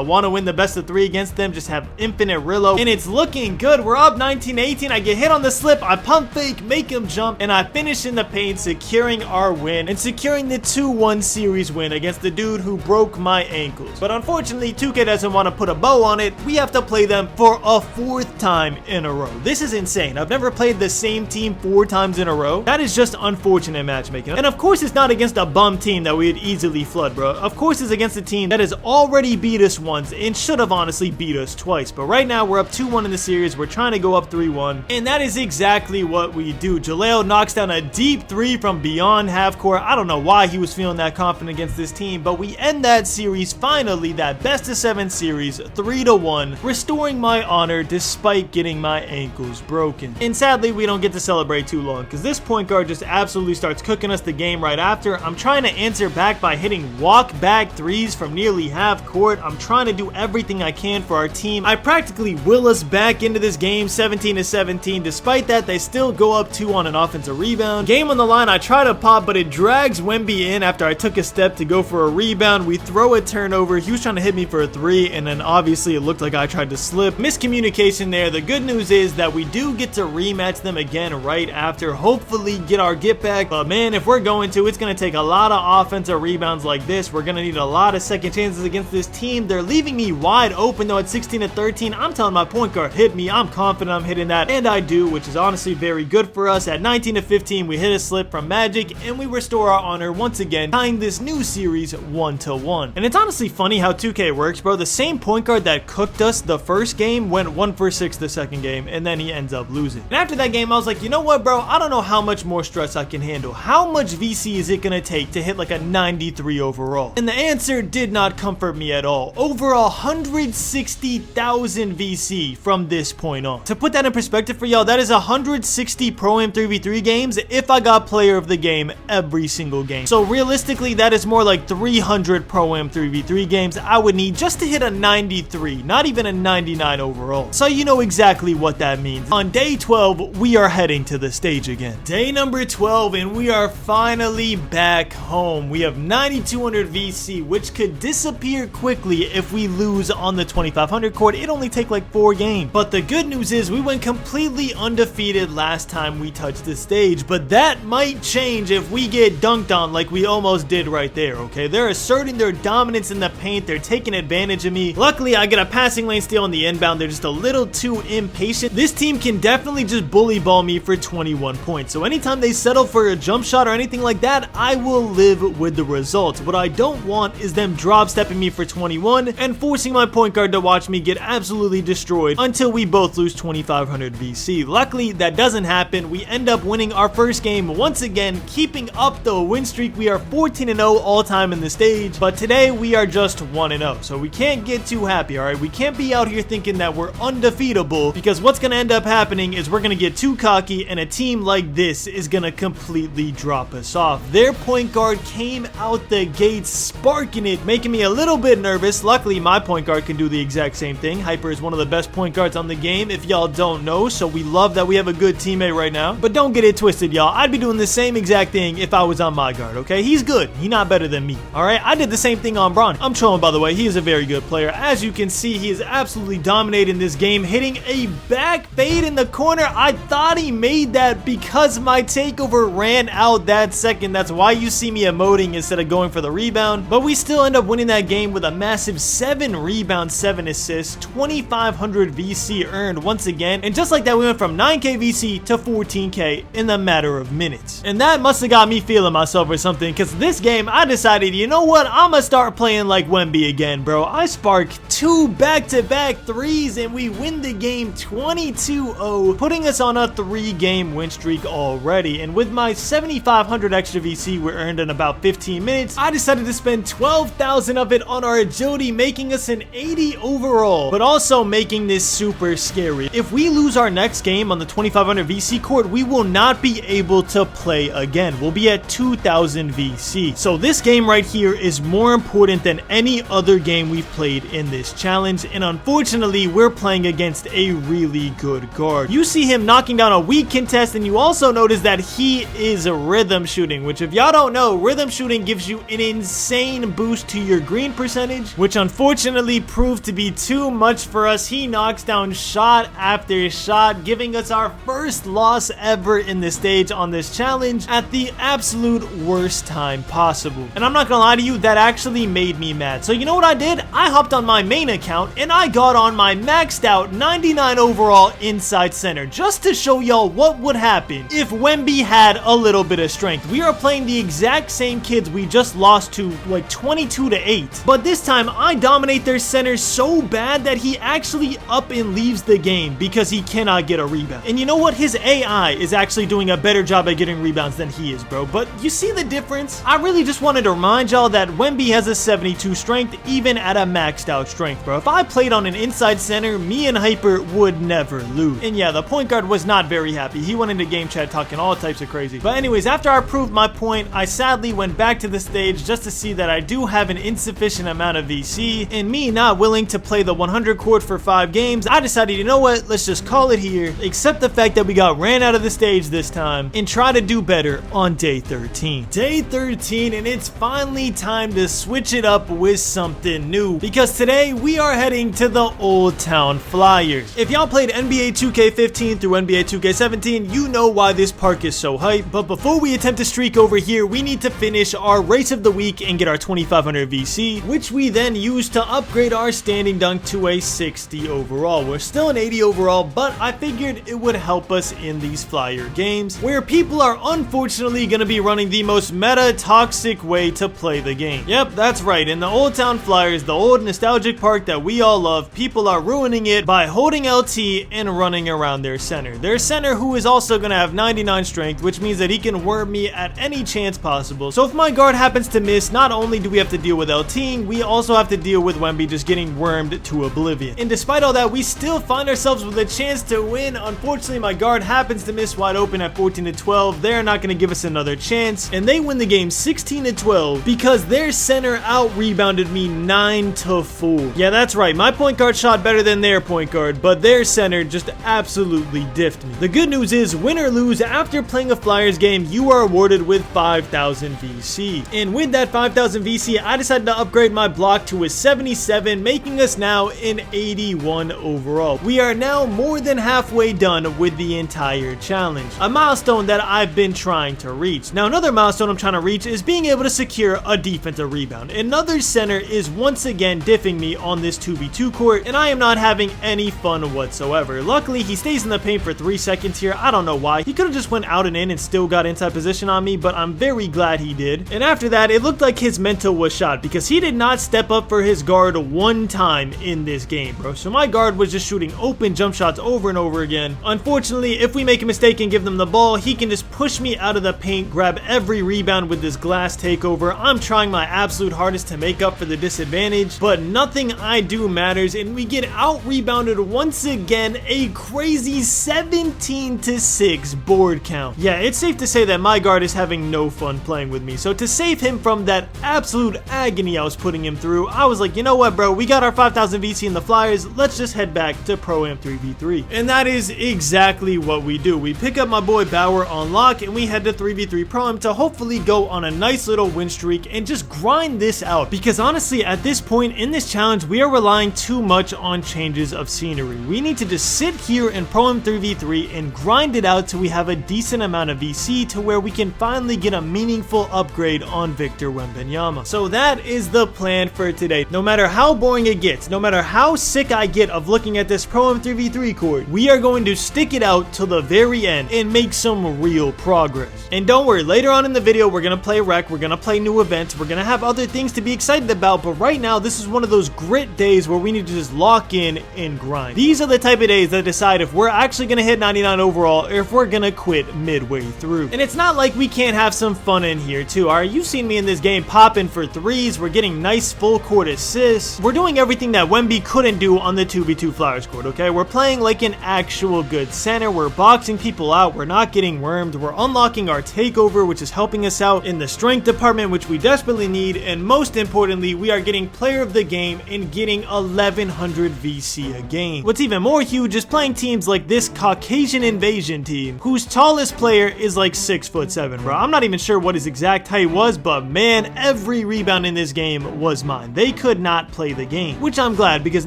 want to win the best-of-3 against them, just have infinite Rillo, and it's looking good. We're up 19-18. I get hit on the slip, I pump fake, make him jump, and I finish in the paint, securing our win and securing the 2-1 series win against the dude who broke my ankles. But unfortunately, 2K doesn't want to put a bow on it. We have to play them for a 4th time in a row. This is insane. I've never played the same team 4 times in a row. That is just unfortunate matchmaking. And of course, it's not against a bum team that we'd easily flood, bro. Of course, it's against a team that has already beat us once and should have honestly beat us twice. But right now, we're up 2-1 in the series. We're trying to go up 3-1. And that is exactly what we do. Jaleo knocks down a deep 3 from beyond half court. I don't know why he was feeling that confident against this team, but we end that series, finally, that best-of-7 series, 3-1, restoring my honor despite getting my ankles broken. And sadly, we don't get to celebrate too long because this point guard just absolutely starts cooking us the game right after. I'm trying to answer back by hitting walk-back 3s from nearly half court. I'm trying to do everything I can for our team. I practically will us back into this game, 17-17. Despite that, they still go up 2 on an offensive rebound. Game on the line, I try to pop, but it drags Wemby in after I took a step to go for a rebound. We throw a turnover. He was trying to hit me for a 3, and then obviously it looked like I tried to slip. Miscommunication there. The good news is that we do get to rematch them again right after, hopefully get our get back. But man, if we're going to, it's going to take a lot of offensive rebounds like this. We're going to need a lot of second chances against this team. They're leaving me wide open though at 16-13. I'm telling my point guard, hit me. I'm confident I'm hitting that, and I do, which is honestly very good for us. At 19-15, we hit a slip from Magic, and we restore our honor once again, tying this new series 1-1. And it's honestly funny how 2K works, bro. The same point guard that cooked us the first game went 1 for 6 the second game, and then he ends up losing. And after that game, I was like, you know what, bro? I don't know how much more stress I can handle. How much VC is it gonna take to hit like a 93 overall? And the answer did not comfort me at all. Over 160,000 VC from this point on. To put that in perspective for y'all, that is 160 ProAm 3v3 games if I got player of the game every single game. So realistically, that is more like 300 ProAm 3v3 games I would need just to hit a 93, not even a 99 overall. So you know exactly what that means. On day 12, we are heading to the stage again. Day number 12, and we are finally back home. We have 9,200 VC, which could disappear quickly if we lose on the 2,500 court. It only take like 4 games. But the good news is we went completely undefeated last time we touched the stage, but that might change if we get dunked on like we almost did right there, okay? They're asserting their dominance in the paint. They're taking advantage of me. Luckily, I get a passing lane steal on the inbound. They're just a little too impatient. This team can definitely just bully ball me for 21 points. So anytime they settle for a jump shot or anything like that, I will live with the results. What I don't want is them drop stepping me for 21 and forcing my point guard to watch me get absolutely destroyed until we both lose 2,500 VC. Luckily, that doesn't happen. We end up winning our first game once again, keeping up the win streak. We are 14-0 all time in the stage, but today we are just 1-0. So we can't get too happy, all right? We can't be out here thinking that we're undefeatable, because what's going to end up happening is we're going to get too cocky, and a team like this is going to completely drop us off. Their point guard came out the gates sparking it, making me a little bit nervous. Luckily, my point guard can do the exact same thing. Hyper is one of the best point guards on the game, if y'all don't know, so we love that we have a good teammate right now. But don't get it twisted, y'all. I'd be doing the same exact thing if I was on my guard, okay? He's good. He's not better than me, all right? I did the same thing on Bron. I'm trolling, by the way. He is a very good player. As you can see, he is absolutely dominating this game, hitting a back fade in the corner. I thought he made that because my takeover ran out that second. That's why you see me emoting instead of going for the rebound. But we still end up winning that game with a massive 7 rebounds, 7 assists, 2,500 VC earned once again. And just like that, we went from 9k VC to 14k in a matter of minutes. And that must have got me feeling myself or something, because this game, I decided, you know what? I'm gonna start playing like Wemby again, bro. I spark 2 back-to-back threes, and we win the game 22-0, putting us on a 3-game win streak already. And with my 7,500 extra VC we earned in about 15 minutes, I decided to spend 12,000 of it on our agility, making us an 80 overall, but also making this super scary. If we lose our next game on the 2,500 VC court, we will not be able to play again. We'll be at 2,000 VC. So this game right here is more important than any other game we've played in this challenge, and unfortunately, we're playing against a really good guard. You see him knocking down a weak contest, and you also notice that he is rhythm shooting, which if y'all don't know, rhythm shooting gives you an insane boost to your green percentage, which unfortunately proved to be too much for us. He knocks down shot after shot, giving us our first loss ever in this stage on this challenge at the absolute worst time possible. And I'm not gonna lie to you, that actually made me mad. So you know what I did? I hopped on my main account and I got on my maxed out 99 overall inside center, just to show y'all what would happen if Wemby had a little bit of strength. We are playing the exact same kids we just lost to, like 22-8, but this time I dominate their center so bad that he actually up and leaves the game because he cannot get a rebound. And you know what? His AI is actually doing a better job at getting rebounds than he is, bro. But you see the difference? I really just wanted to remind y'all that Wemby has a 72 strength even at a maxed out strength, bro. If I played on an inside center, me and Hyper would never lose. And yeah, the point guard was not very happy. He went into game chat talking all types of crazy. But anyways, after I proved my point, I sadly went back to the stage just to see that I do have an insufficient amount of VC, and me not willing to play the 100 court for 5 games, I decided, you know what, let's just call it here, accept the fact that we got ran out of the stage this time, and try to do better on day 13. Day 13, and it's finally time to switch it up with something new, because today we are heading to the Old Town Flyers. If y'all played NBA 2K15 through NBA 2K17, you know why this park is so hype. But before we attempt to streak over here, we need to finish our race of the week and get our 2,500 VC, which we then use to upgrade our standing dunk to a 60 overall. We're still an 80 overall, but I figured it would help us in these Flyer games, where people are unfortunately going to be running the most meta toxic way to play the game. Yep, that's right. In the Old Town Flyers, the old nostalgic park that we all love, people are ruining it by holding LT and running around their center. Their center, who is also going to have 99 strength, which means that he can worm me at any chance possible. So if my guard happens to miss, not only do we have to deal with LTing, we also have to deal with Wemby just getting wormed to oblivion. And despite all that, we still find ourselves with a chance to win. Unfortunately, my guard happens to miss wide open at 14-12. They're not going to give us another chance, and they win the game 16-12 because their center out-rebounded me 9-4. Yeah, that's right. My point guard shot better than their point guard, but their center just absolutely diffed me. The good news is, win or lose, after playing a Flyers game, you are awarded with 5,000 VC. And with that 5,000 VC, I decided to upgrade my block to a 77, making us now an 81 overall. We are now more than halfway done with the entire challenge, a milestone that I've been trying to reach. Now, another milestone I'm trying to reach is being able to secure a defensive rebound. Another center is once again diffing me on this 2v2 court, and I am not having any fun whatsoever. Luckily, he stays in the paint for 3 seconds here. I don't know why. He could have just went out and in and still got inside position on me, but I'm very glad he did. And after that, it looked like his mental was shot because he did not step up for his guard one time in this game, bro. So my guard was just shooting open jump shots over and over again. Unfortunately, if we make a mistake and give them the ball, he can just push me out of the paint, grab every rebound with this glass takeover. I'm trying my absolute hardest to make up for the disadvantage, but nothing I do matters, and we get out rebounded once again, a crazy 17-6 board count. Yeah, it's safe to say that my guard is having no fun playing with me, so to save him from that absolute agony I was putting him through, I was like, you know what, bro, we got our 5,000 VC in the Flyers, let's just head back to ProAm 3v3. And that is exactly what we do. We pick up my boy Bauer on lock, and we head to 3v3 ProAm to hopefully go on a nice little win streak and just grind this out. Because honestly, at this point in this challenge, we are relying too much on changes of scenery. We need to just sit here in ProAm 3v3 and grind it out till we have a decent amount of VC to where we can finally get a meaningful upgrade on Victor Wembanyama. So that is the plan for today. No matter how boring it gets, no matter how sick I get of looking at this ProAm 3v3 court, we are going to stick it out till the very end and make some real progress. And don't worry, later on in the video, we're gonna play rec, we're gonna play new events, we're gonna have other things to be excited about, but right now, this is one of those grit days where we need to just lock in and grind. These are the type of days that decide if we're actually gonna hit 99 overall or if we're gonna quit midway through. And it's not like we can't have some fun in here too. Alright, you've seen me in this game popping for threes, we're getting nice full court assists, we're doing everything that Wemby couldn't do on the 2v2 Flyers court, okay? We're playing like an actual good center, we're boxing people out, we're not getting wormed, we're unlocking our takeover, which is helping us out in the strength department, which we desperately need, and most importantly, we are getting player of the game and getting 1100 VC a game. What's even more huge is playing teams like this Caucasian Invasion team, whose tallest player is like 6'7", bro. I'm not even sure what his exact height was, but man, every rebound in this game was mine. They could not play the game, which I'm glad, because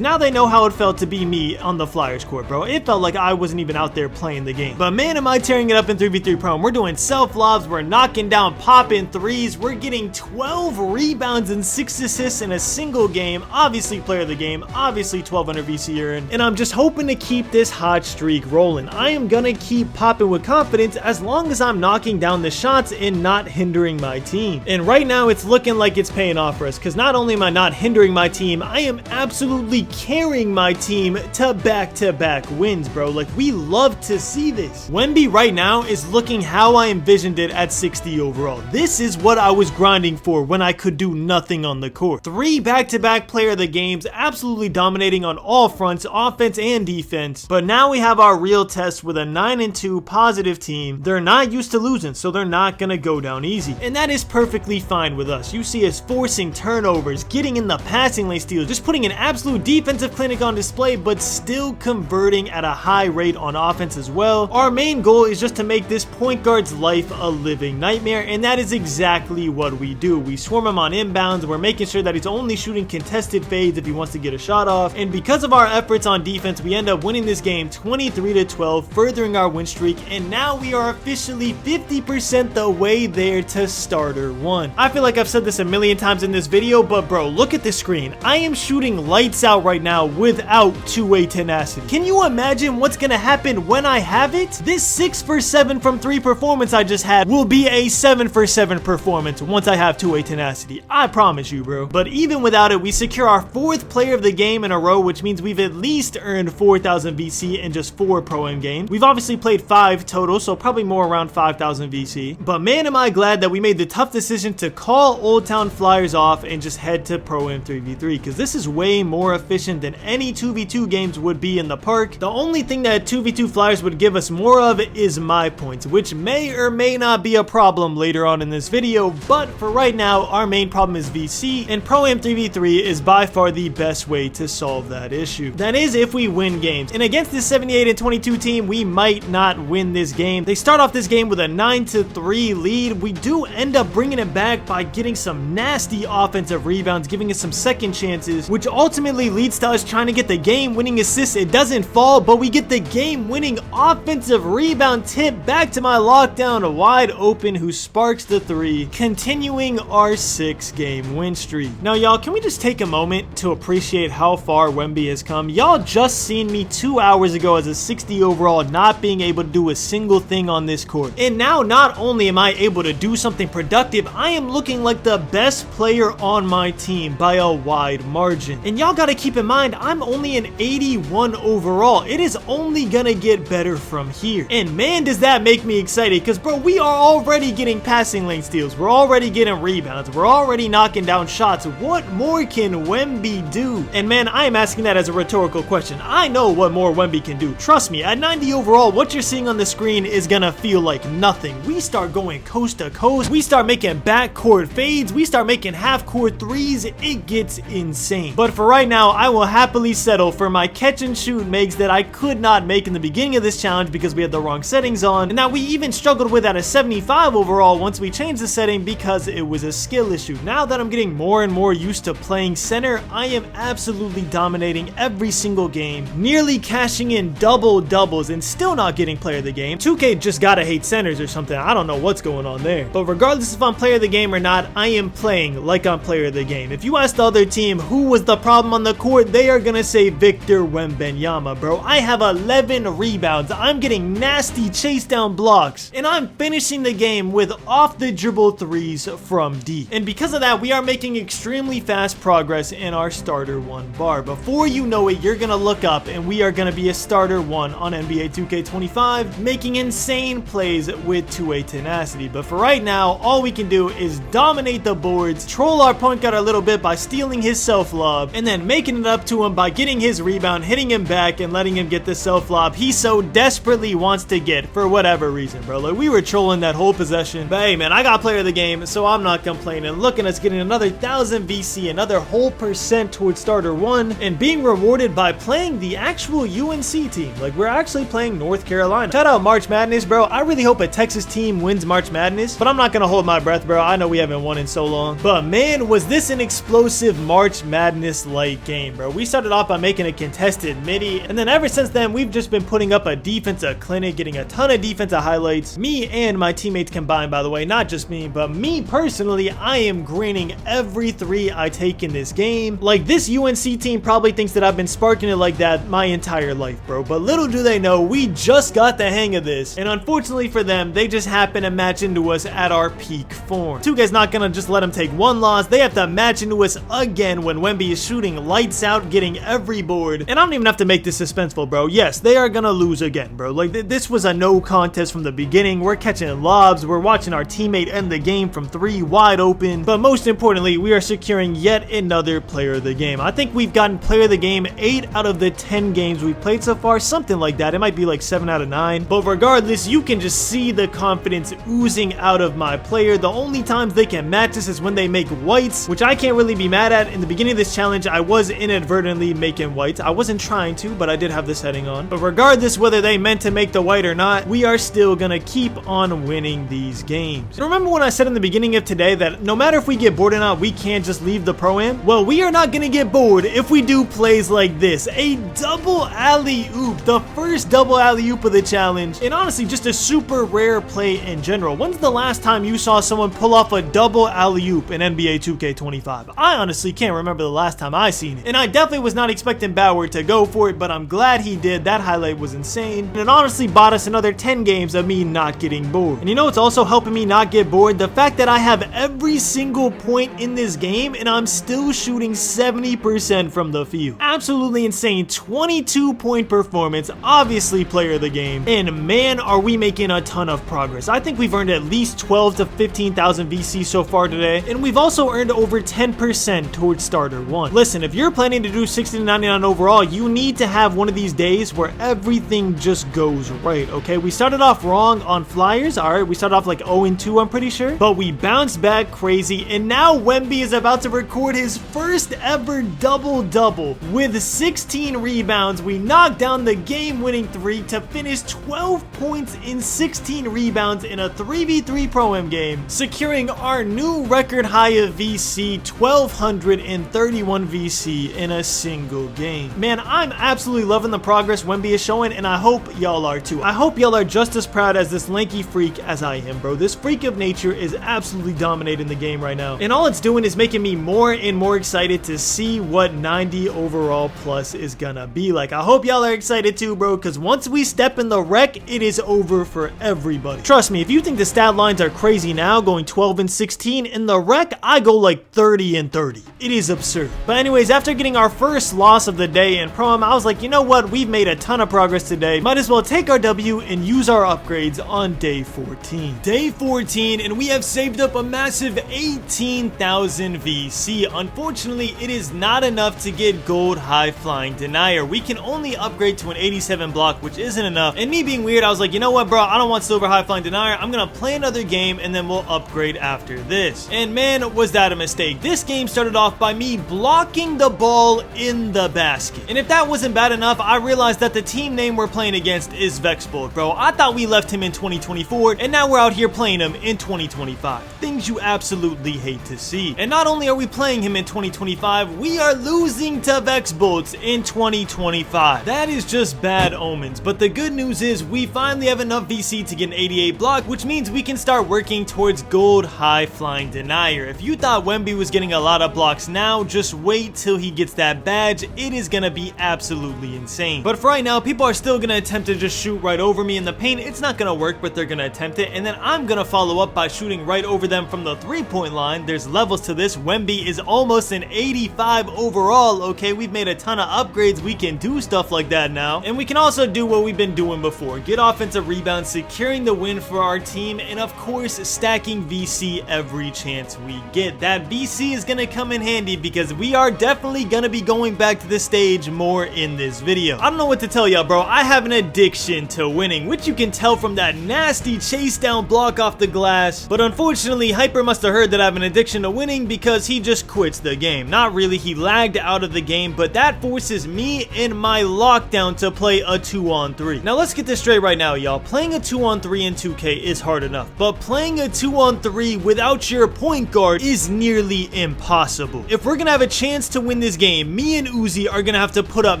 now they know how it felt to be me on the Flyers court, bro. It felt like I wasn't even out there playing the game. But man, am I tearing it up in 3v3 ProAm. We're doing self-lobs, we're knocking down pop-in threes, we're getting 12 rebounds and 6 assists in a single game. Obviously player of the game, obviously 1200 VC earned, and I'm just hoping to keep this hot streak rolling. I am gonna keep popping with confidence as long as I'm knocking down the shots and not hindering my team. And right now it's looking like it's paying off for us, because not only am I not hindering my team, I am absolutely carrying my team to back-to-back wins, bro. Like, we love to see this. Wemby right now is looking how I envisioned it at 60 overall. This is what I was grinding for when I could do nothing on the court. 3 back-to-back player of the games, absolutely dominating on all fronts, offense and defense. But now we have our real test with a 9-2 positive team. They're not used to losing, so they're not gonna go down easy. And that is perfectly fine with us. You see us forcing turnovers, getting in the passing lane steals, just putting an absolute defensive clinic on display, but still converting at a high rate on offense as well. Our main goal is just to make this point guard's life a living nightmare, and that is exactly what we do. We swarm him on inbounds, we're making sure that he's only shooting contested fades if he wants to get a shot off, and because of our efforts on defense, we end up winning this game 23-12, furthering our win streak, and now we are officially 50% the way there to starter 1. I feel like I've said this a million times in this video, but bro, look at the screen. I am shooting lights out right now without two-way tenacity. Can you imagine what's gonna happen when I have it? This 6 for 7 from 3 performance I just had will be a 7 for 7 performance once I have two-way tenacity. I promise you, bro. But even without it, we secure our 4th player of the game in a row, which means we've at least earned 4,000 VC in just 4 ProAm games. We've obviously played 5 total, so probably more around 5,000 VC. But man, am I glad that we made the tough decision to call Old Town Flyers off and just head to ProAm 3v3, because this is way more efficient than any 2v2 games would be in the park. The only thing that 2v2 Flyers would give us more of is my points, which may or may not be a problem later on in this video, but for right now, our main problem is VC, and ProAm 3v3 is by far the best way to solve that issue. That is if we win games, and against this 78-22 team, we might not win this game. They start off this game with a 9-3 lead. We do end up bringing it back by getting some nasty offensive rebounds, giving us some second chances, which ultimately leads to us trying to get the game-winning assist. It doesn't fall, but we get the game-winning offensive rebound tip back to my lockdown wide open, who sparks the 3, continuing our 6-game win streak. Now, y'all, can we just take a moment to appreciate how far Wemby has come? Y'all just seen me 2 hours ago as a 60 overall, not being able to do a single thing on this court. And now, not only am I able to do something productive, I am looking like the best player on my team by a wide margin. And y'all gotta keep in mind, I'm only an 81 overall. It is only gonna get better from here. And man, does that make me excited, because bro, we are already getting passing lane steals, we're already getting rebounds, we're already knocking down shots. What more can Wemby do? And man, I am asking that as a rhetorical question. I know what more Wemby can do. Trust me, at 90 overall, what you're seeing on the screen is gonna feel like nothing. We start going coast to coast, we start making backcourt fades, we start making half-court threes, it gets insane. But for right now, I will happily settle for my catch and shoot makes that I could not make in the beginning of this challenge because we had the wrong settings on, and that we even struggled with at a 75 overall once we changed the setting because it was a skill issue. Now that I'm getting more and more used to playing center, I am absolutely dominating every single game, nearly cashing in double doubles and still not getting player of the game. 2K just gotta hate centers or something. I don't know what's going on there. But regardless if I'm player of the game or not, I am playing like I'm player of the game. If you ask the other team who was the problem on the court, they are gonna say Victor Wembanyama, bro. I have 11 rebounds. I'm getting nasty chase down blocks, and I'm finishing the game with off the dribble threes from deep. And because of that, we are making extremely fast progress in our starter 1 bar. Before you know it, you're gonna look up and we are gonna be a starter 1 on NBA 2K25, making insane plays with 2A tenacity. But for right now, all we can do is dominate the boards, troll our point guard a little bit by stealing his self lob, and then making it up to him by getting his rebound, hitting him back, and letting him get the self lob he so desperately wants to get for whatever reason, bro. Like, we were trolling that whole possession. But hey, man, I got player of the game, so I'm not complaining. Look at us getting another 1,000 VC, another whole percent towards starter 1, and being rewarded by playing the actual UNC team. Like, we're actually playing North Carolina. Shout out March Madness, bro. I really hope a Texas team wins March Madness, but I'm not gonna hold my breath, bro. I know we haven't won in so long. But man, was this an explosive March Madness-like game, bro. We started off by making a contested midi, and then ever since then, we've just been putting up a defensive clinic, getting a ton of defensive highlights. Me and my teammates combined, by the way, not just me, but me personally, I am greening every 3 I take in this game. Like, this UNC team probably thinks that I've been sparking it like that my entire life, bro. But little do they know, we just got the hang of this, and unfortunately for them, they just happen to match into us at our peak form. 2K's not gonna just let them take 1 loss. They have to match into us again when Wemby is shooting lights out, getting every board. And I don't even have to make this suspenseful, bro. Yes, they are gonna lose again, bro. Like, this was a no contest from the beginning. We're catching lobs. We're watching our teammate end the game from 3 wide open. But most importantly, we are securing yet another player of the game. I think we've gotten player of the game 8 out of the 10 games we've played so far, something like that. It might be like 7 out of 9. But regardless, you can just see the confidence oozing out of my player. The only times they can match us is when they make whites, which I can't really be mad at. In the beginning of this challenge, I was inadvertently making whites. I wasn't trying to, but I did have this heading on. But regardless whether they meant to make the white or not, we are still gonna keep on winning these games. Remember when I said in the beginning of today that no matter if we get bored or not, we can't just leave the pro-am? Well, we are not gonna get bored if we do plays like this. A double alley-oop, the first double alley-oop of the challenge, and honestly just a super rare play in general. When's the last time you saw someone pull off a double alley-oop in NBA 2K25? I honestly can't remember the last time I seen it, and I definitely was not expecting Bauer to go for it, but I'm glad he did. That highlight was insane, and it honestly bought us another 10 games of me not getting bored. And you know what's also helping me not get bored? The fact that I have every single point in this game and I'm still shooting 70% from the field. Absolutely insane. 22-point performance, obviously player of the game, and man, are we making a ton of progress. I think we've earned at least 12 to 15,000 VC so far today, and we've also earned over 10% towards starter 1. Listen, if you're planning to do 60 to 99 overall, you need to have one of these days where everything just goes right, okay? We started off wrong on flyers, alright, we started off like 0-2, I'm pretty sure, but we bounced back crazy, and now Wemby is about to record his first ever double-double. With 16 rebounds, we knocked down the game-winning 3 to finish 12 points in 16 rebounds in a 3v3 pro-am game, securing our new record high of VC, 1,231 VC in a single game. Man, I'm absolutely loving the progress Wemby is showing, and I hope y'all are too. I hope y'all are just as proud as this lanky freak as I am, bro. This freak of nature is absolutely dominating the game right now, and all it's doing is making me more and more excited to see what 90 overall plus is gonna be like. I hope y'all are excited too, bro, because once we step in the rec, it is over for everybody. Trust me, if you think the stat lines are crazy now, going 12-16, in the rec, I go like 30-30. It is absurd. But anyways, after getting our first loss of the day in pro-am, I was like, you know what? We've made a ton of progress today. Might as well take our W and use our upgrades on day 14. Day 14, and we have saved up a massive 18,000 VC. Unfortunately, it is not enough to get gold high flying denier. We can only upgrade to an 87 block, which isn't enough. And me being weird, I was like, you know what, bro? I don't want silver high flying denier. I'm gonna play another game and then we'll upgrade upgrade after this. And man, was that a mistake. This game started off by me blocking the ball in the basket. And if that wasn't bad enough, I realized that the team name we're playing against is Vexbold, bro. I thought we left him in 2024, and now we're out here playing him in 2025. Things you absolutely hate to see. And not only are we playing him in 2025, we are losing to Vexbolds in 2025. That is just bad omens. But the good news is we finally have enough VC to get an 88 block, which means we can start working towards gold high flying denier. If you thought Wemby was getting a lot of blocks now, just wait till he gets that badge. It is gonna be absolutely insane. But for right now, people are still gonna attempt to just shoot right over me in the paint. It's not gonna work, but they're gonna attempt it, and then I'm gonna follow up by shooting right over them from the 3-point line. There's levels to this. Wemby is almost an 85 overall. Okay, we've made a ton of upgrades. We can do stuff like that now, and we can also do what we've been doing before: get offensive rebounds, securing the win for our team, and of course stacking VC every chance we get. That VC is gonna come in handy because we are definitely gonna be going back to the stage more in this video. I don't know what to tell y'all, bro. I have an addiction to winning, which you can tell from that nasty chase down block off the glass. But unfortunately, Hyper must have heard that I have an addiction to winning because he just quits the game. Not really, he lagged out of the game, but that forces me in my lockdown to play a 2-on-3. Now let's get this straight right now, y'all. Playing a 2-on-3 in 2K is hard enough, but playing a 2-on-3 without your point guard is nearly impossible. If we're gonna have a chance to win this game, me and Uzi are gonna have to put up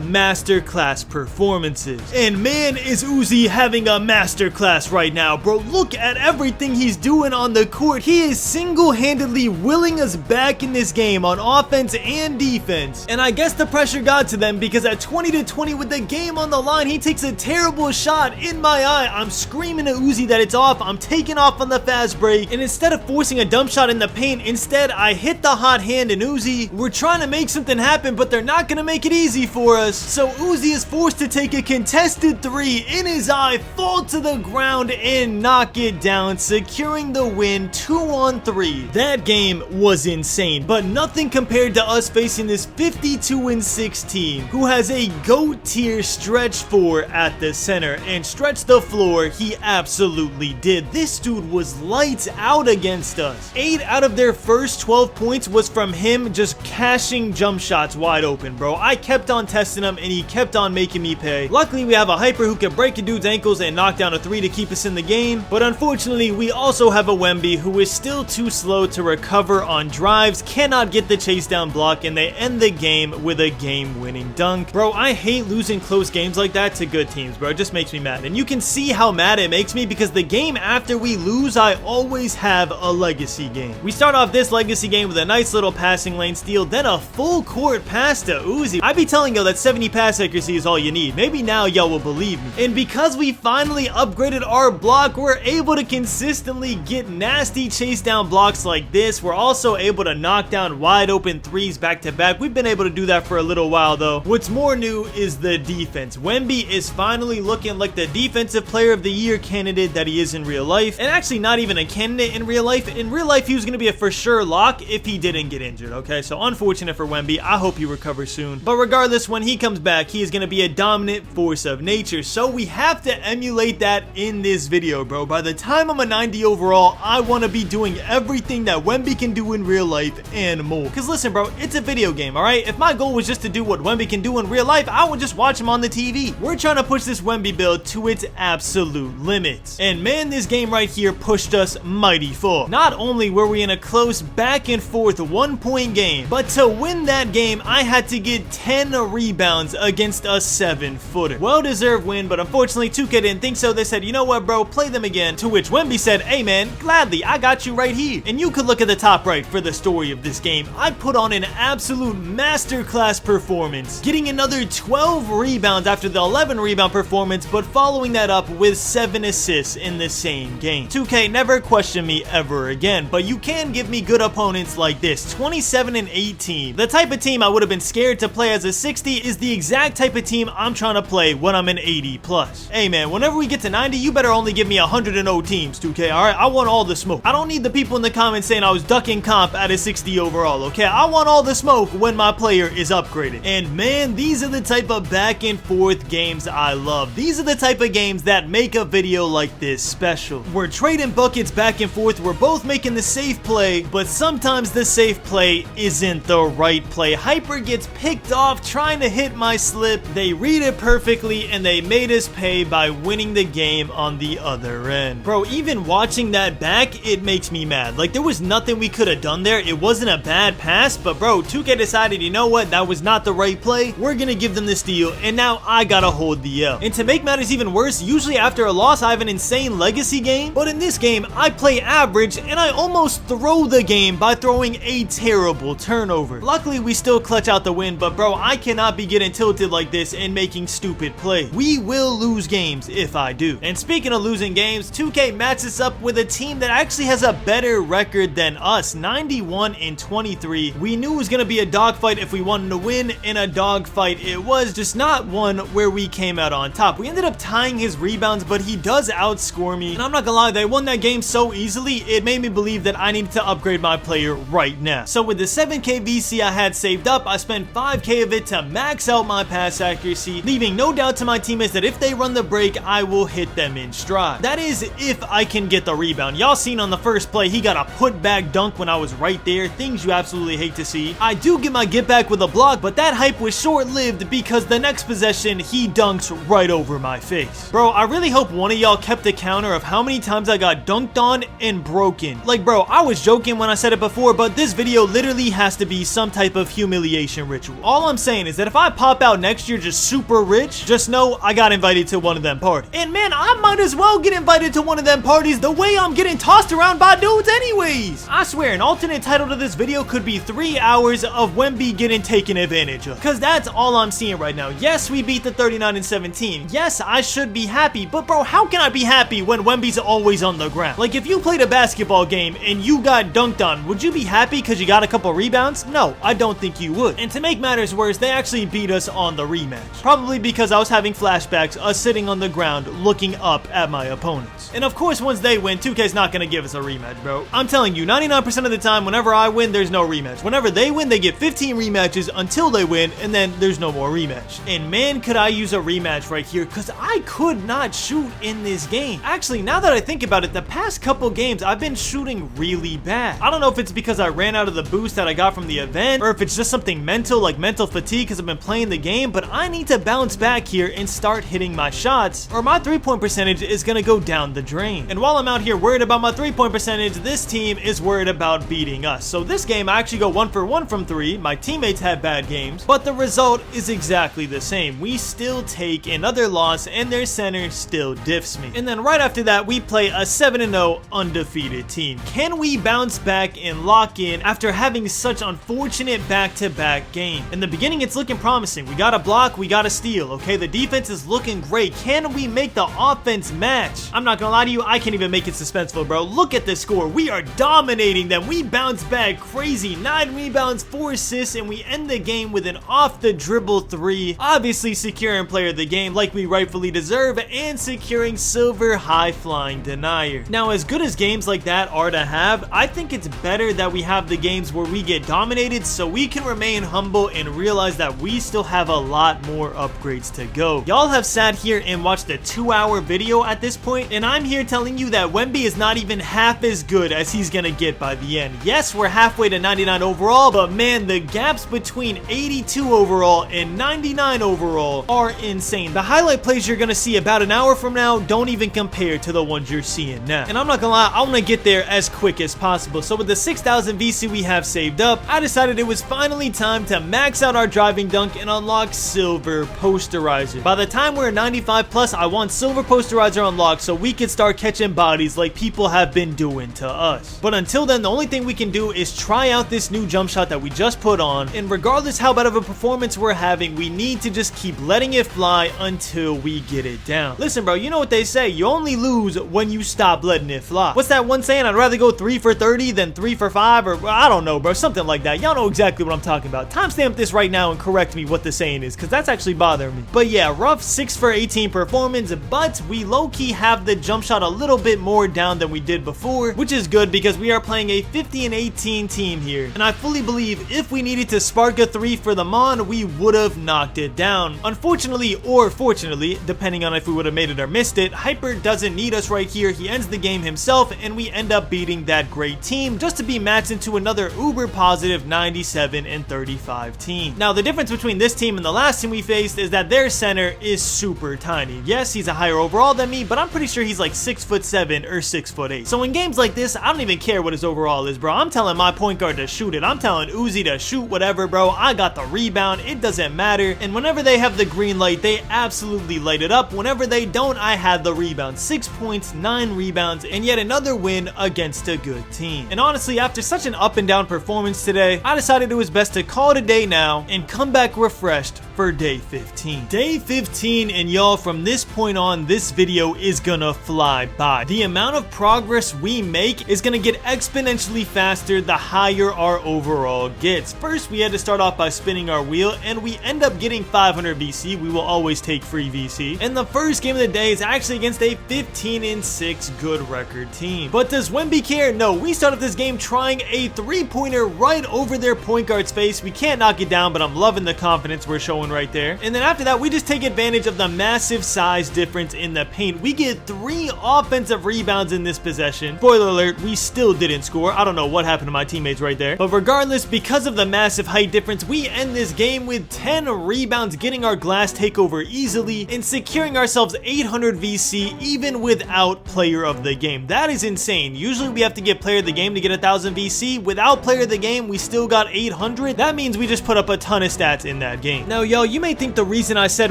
masterclass performances. And man, is Uzi having a masterclass right now, bro. Look at everything he's doing on the court. He is single-handedly willing us back in this game on offense and defense. And I guess the pressure got to them because at 20-20 with the game on the line, he takes a terrible shot in my eye. I'm screaming to Uzi that it's off. I'm taking off on the fast break, and instead of forcing a dump shot in the paint, instead I hit the hot hand in Uzi. We're trying to make something happen, but they're not gonna make it easy for us. So Uzi is forced to take a contested 3 in his eye, fall to the ground, and knock it down, securing the win 2-on-3. That game was insane, but nothing compared to us facing this 52-6 team who has a GOAT tier stretch 4 at the center, and stretch the floor he absolutely did. This dude was lights out against us. 8 out of their first 12 points was from him just cashing jump shots wide open, bro. I kept on testing him and he kept on making me pay. Luckily we have a Hyper who can break a dude's ankles and knock down a 3 to keep us in the game, but unfortunately we also have a Wemby who is still too slow to recover on drives, cannot get the chase down block, and they end the game with a game-winning dunk. Bro, I hate losing close games like that to good teams, bro. It just makes me mad, and you can see how mad it makes me because the game after we lose, I always have a legacy game. We start off this legacy game with a nice little passing lane steal, then a full court pass to Uzi. I be telling y'all that 70 pass accuracy is all you need. Maybe now y'all will believe me. And because we finally upgraded our block, we're able to consistently get nasty chase down blocks like this. We're also able to knock down wide open 3s back to back. We've been able to do that for a little while though. What's more new is the defense. Wemby is finally looking like the defensive player of the year candidate that he is in real life, and actually not even a candidate in real life. In real life he was going to be a for sure lock if he didn't get injured. Okay, so unfortunate for Wemby. I hope he recovers soon, but regardless, when he comes back he is going to be a dominant force of nature, so we have to emulate that in this video, bro. By the time I'm a 90 overall, I want to be doing everything that Wemby can do in real life and more. Because listen, bro, it's a video game, alright? If my goal was just to do what Wemby can do in real life, I would just watch him on the TV. We're trying to push this Wemby build to its absolute limits. And man, this game right here pushed us mighty far. Not only were we in a close back and forth 1-point game, but to win that game, I had to get 10 rebounds against a 7-footer. Well-deserved win, but unfortunately 2K didn't think so. They said, you know what, bro, play them again. To which Wemby said, hey man, gladly, I got you right here. And you could look at the top right for the story of this game. I put on an absolute masterclass performance, getting another 12 rebounds after the 11 rebound performance, but following that up with 7 assists in the same game. 2K never questioned me ever again, but you can give me good opponents like this. 27-18. The type of team I would have been scared to play as a 60 is the exact type of team I'm trying to play when I'm an 80 plus. Hey man, whenever we get to 90, you better only give me 100-0 teams, 2K, alright? I want all the smoke. I don't need the people in the comments saying I was ducking comp at a 60 overall, okay? I want all the smoke when my player is upgraded. And man, these are the type of back and forth games I love. These are the type of games that make a video like this special. We're trading buckets back and and forth. We're both making the safe play, but sometimes the safe play isn't the right play. Hyper gets picked off trying to hit my slip. They read it perfectly, and they made us pay by winning the game on the other end. Bro, even watching that back, it makes me mad. Like, there was nothing we could have done there. It wasn't a bad pass, but bro, 2K decided, you know what, that was not the right play. We're gonna give them the steal, and now I gotta hold the L. And to make matters even worse, usually after a loss, I have an insane legacy game, but in this game, I play average, and I almost throw the game by throwing a terrible turnover. Luckily, we still clutch out the win, but bro, I cannot be getting tilted like this and making stupid plays. We will lose games if I do. And speaking of losing games, 2K matches up with a team that actually has a better record than us, 91-23. We knew it was gonna be a dogfight if we wanted to win, and a dogfight it was, just not one where we came out on top. We ended up tying his rebounds, but he does outscore me, and I'm not gonna lie, they won that game so easily, it made me believe that I needed to upgrade my player right now. So with the 7K VC I had saved up, I spent 5K of it to max out my pass accuracy, leaving no doubt to my teammates that if they run the break, I will hit them in stride. That is if I can get the rebound. Y'all seen on the first play, he got a put back dunk when I was right there, things you absolutely hate to see. I do get my get back with a block, but that hype was short-lived because the next possession, he dunks right over my face. Bro, I really hope one of y'all kept a counter of how many times I got dunked on and broken. Like, bro, I was joking when I said it before, but this video literally has to be some type of humiliation ritual. All I'm saying is that if I pop out next year just super rich, just know I got invited to one of them parties. And man, I might as well get invited to one of them parties the way I'm getting tossed around by dudes anyways. I swear, an alternate title to this video could be 3 hours of Wemby getting taken advantage of, because that's all I'm seeing right now. Yes, we beat the 39-17. Yes, I should be happy, but bro, how can I be happy when Wemby's always on the ground? Like, if you played a basketball game and you got dunked on, would you be happy because you got a couple rebounds? No, I don't think you would. And to make matters worse, they actually beat us on the rematch. Probably because I was having flashbacks, us sitting on the ground looking up at my opponents. And of course, once they win, 2K's not gonna give us a rematch, bro. I'm telling you, 99% of the time, whenever I win, there's no rematch. Whenever they win, they get 15 rematches until they win, and then there's no more rematch. And man, could I use a rematch right here, because I could not shoot in this game. Actually, now that I think about it, the past couple games, I've been shooting really bad. I don't know if it's because I ran out of the boost that I got from the event, or if it's just something mental, like mental fatigue because I've been playing the game, but I need to bounce back here and start hitting my shots, or my three-point percentage is gonna go down the drain. And while I'm out here worried about my three-point percentage, this team is worried about beating us. So this game, I actually go 1 for 1 from 3. My teammates have bad games, but the result is exactly the same. We still take another loss, and their center still diffs me. And then right after that, we play a 7-0 undefeated team. Can we bounce back and lock in after having such unfortunate back-to-back game? In the beginning, it's looking promising. We got a block, we got a steal, okay? The defense is looking great. Can we make the offense match? I'm not gonna lie to you, I can't even make it suspenseful, bro. Look at the score. We are dominating them. We bounce back crazy. 9 rebounds, 4 assists, and we end the game with an off-the-dribble 3. Obviously securing player of the game like we rightfully deserve, and securing silver high-flying denier. Now, as good as games like that are to have, I think it's better that we have the games where we get dominated so we can remain humble and realize that we still have a lot more upgrades to go. Y'all have sat here and watched a 2-hour video at this point, and I'm here telling you that Wemby is not even half as good as he's gonna get by the end. Yes, we're halfway to 99 overall, but man, the gaps between 82 overall and 99 overall are insane. The highlight plays you're gonna see about an hour from now don't even compare to the ones you're seeing now. And I'm not gonna lie, I wanna get there as quick as possible. So with the 6,000 VC we have saved up, I decided it was finally time to max out our driving dunk and unlock silver posterizer. By the time we're 95 plus, I want silver posterizer unlocked so we can start catching bodies like people have been doing to us. But until then, the only thing we can do is try out this new jump shot that we just put on, and regardless how bad of a performance we're having, we need to just keep letting it fly until we get it down. Listen, bro, you know what they say, you only lose when you stop letting it fly. What's that one saying? I'd rather go 3 for 30 than 3 for 5, or I don't know, bro, something like that. Y'all know exactly what I'm talking about. Timestamp this right now and correct me what the saying is, because that's actually bothering me. But yeah, rough 6 for 18 performance, but we low-key have the jump shot a little bit more down than we did before, which is good because we are playing a 50-18 team here, and I fully believe if we needed to spark a 3 for the Mon, we would have knocked it down. Unfortunately, or fortunately, depending on if we would have made it or missed it, Hyper doesn't need us right here. He ends the game himself, himself, and we end up beating that great team just to be matched into another uber positive 97 and 35 team. Now, the difference between this team and the last team we faced is that their center is super tiny. Yes, he's a higher overall than me, but I'm pretty sure he's like 6'7" or 6'8". So in games like this, I don't even care what his overall is, bro. I'm telling my point guard to shoot it. I'm telling Uzi to shoot whatever, bro. I got the rebound. It doesn't matter. And whenever they have the green light, they absolutely light it up. Whenever they don't, I had the rebound. 6 points, 9 rebounds, and yet another win against a good team. And honestly, after such an up and down performance today, I decided it was best to call it a day now and come back refreshed for day 15. Day 15, and y'all, from this point on, this video is gonna fly by. The amount of progress we make is gonna get exponentially faster the higher our overall gets. First, we had to start off by spinning our wheel, and we end up getting 500 VC. We will always take free VC. And the first game of the day is actually against a 15-6 good record team. But does Wemby care? No, we started this game trying a three-pointer right over their point guard's face. We can't knock it down, but I'm loving the confidence we're showing right there. And then after that, we just take advantage of the massive size difference in the paint. We get 3 offensive rebounds in this possession. Spoiler alert, we still didn't score. I don't know what happened to my teammates right there. But regardless, because of the massive height difference, we end this game with 10 rebounds, getting our glass takeover easily and securing ourselves 800 VC even without player of the game. That is insane. Usually we have to get player of the game to get 1000 VC. Without player of the game, we still got 800. That means we just put up a ton of stats in that game. Now, y'all, you may think the reason I said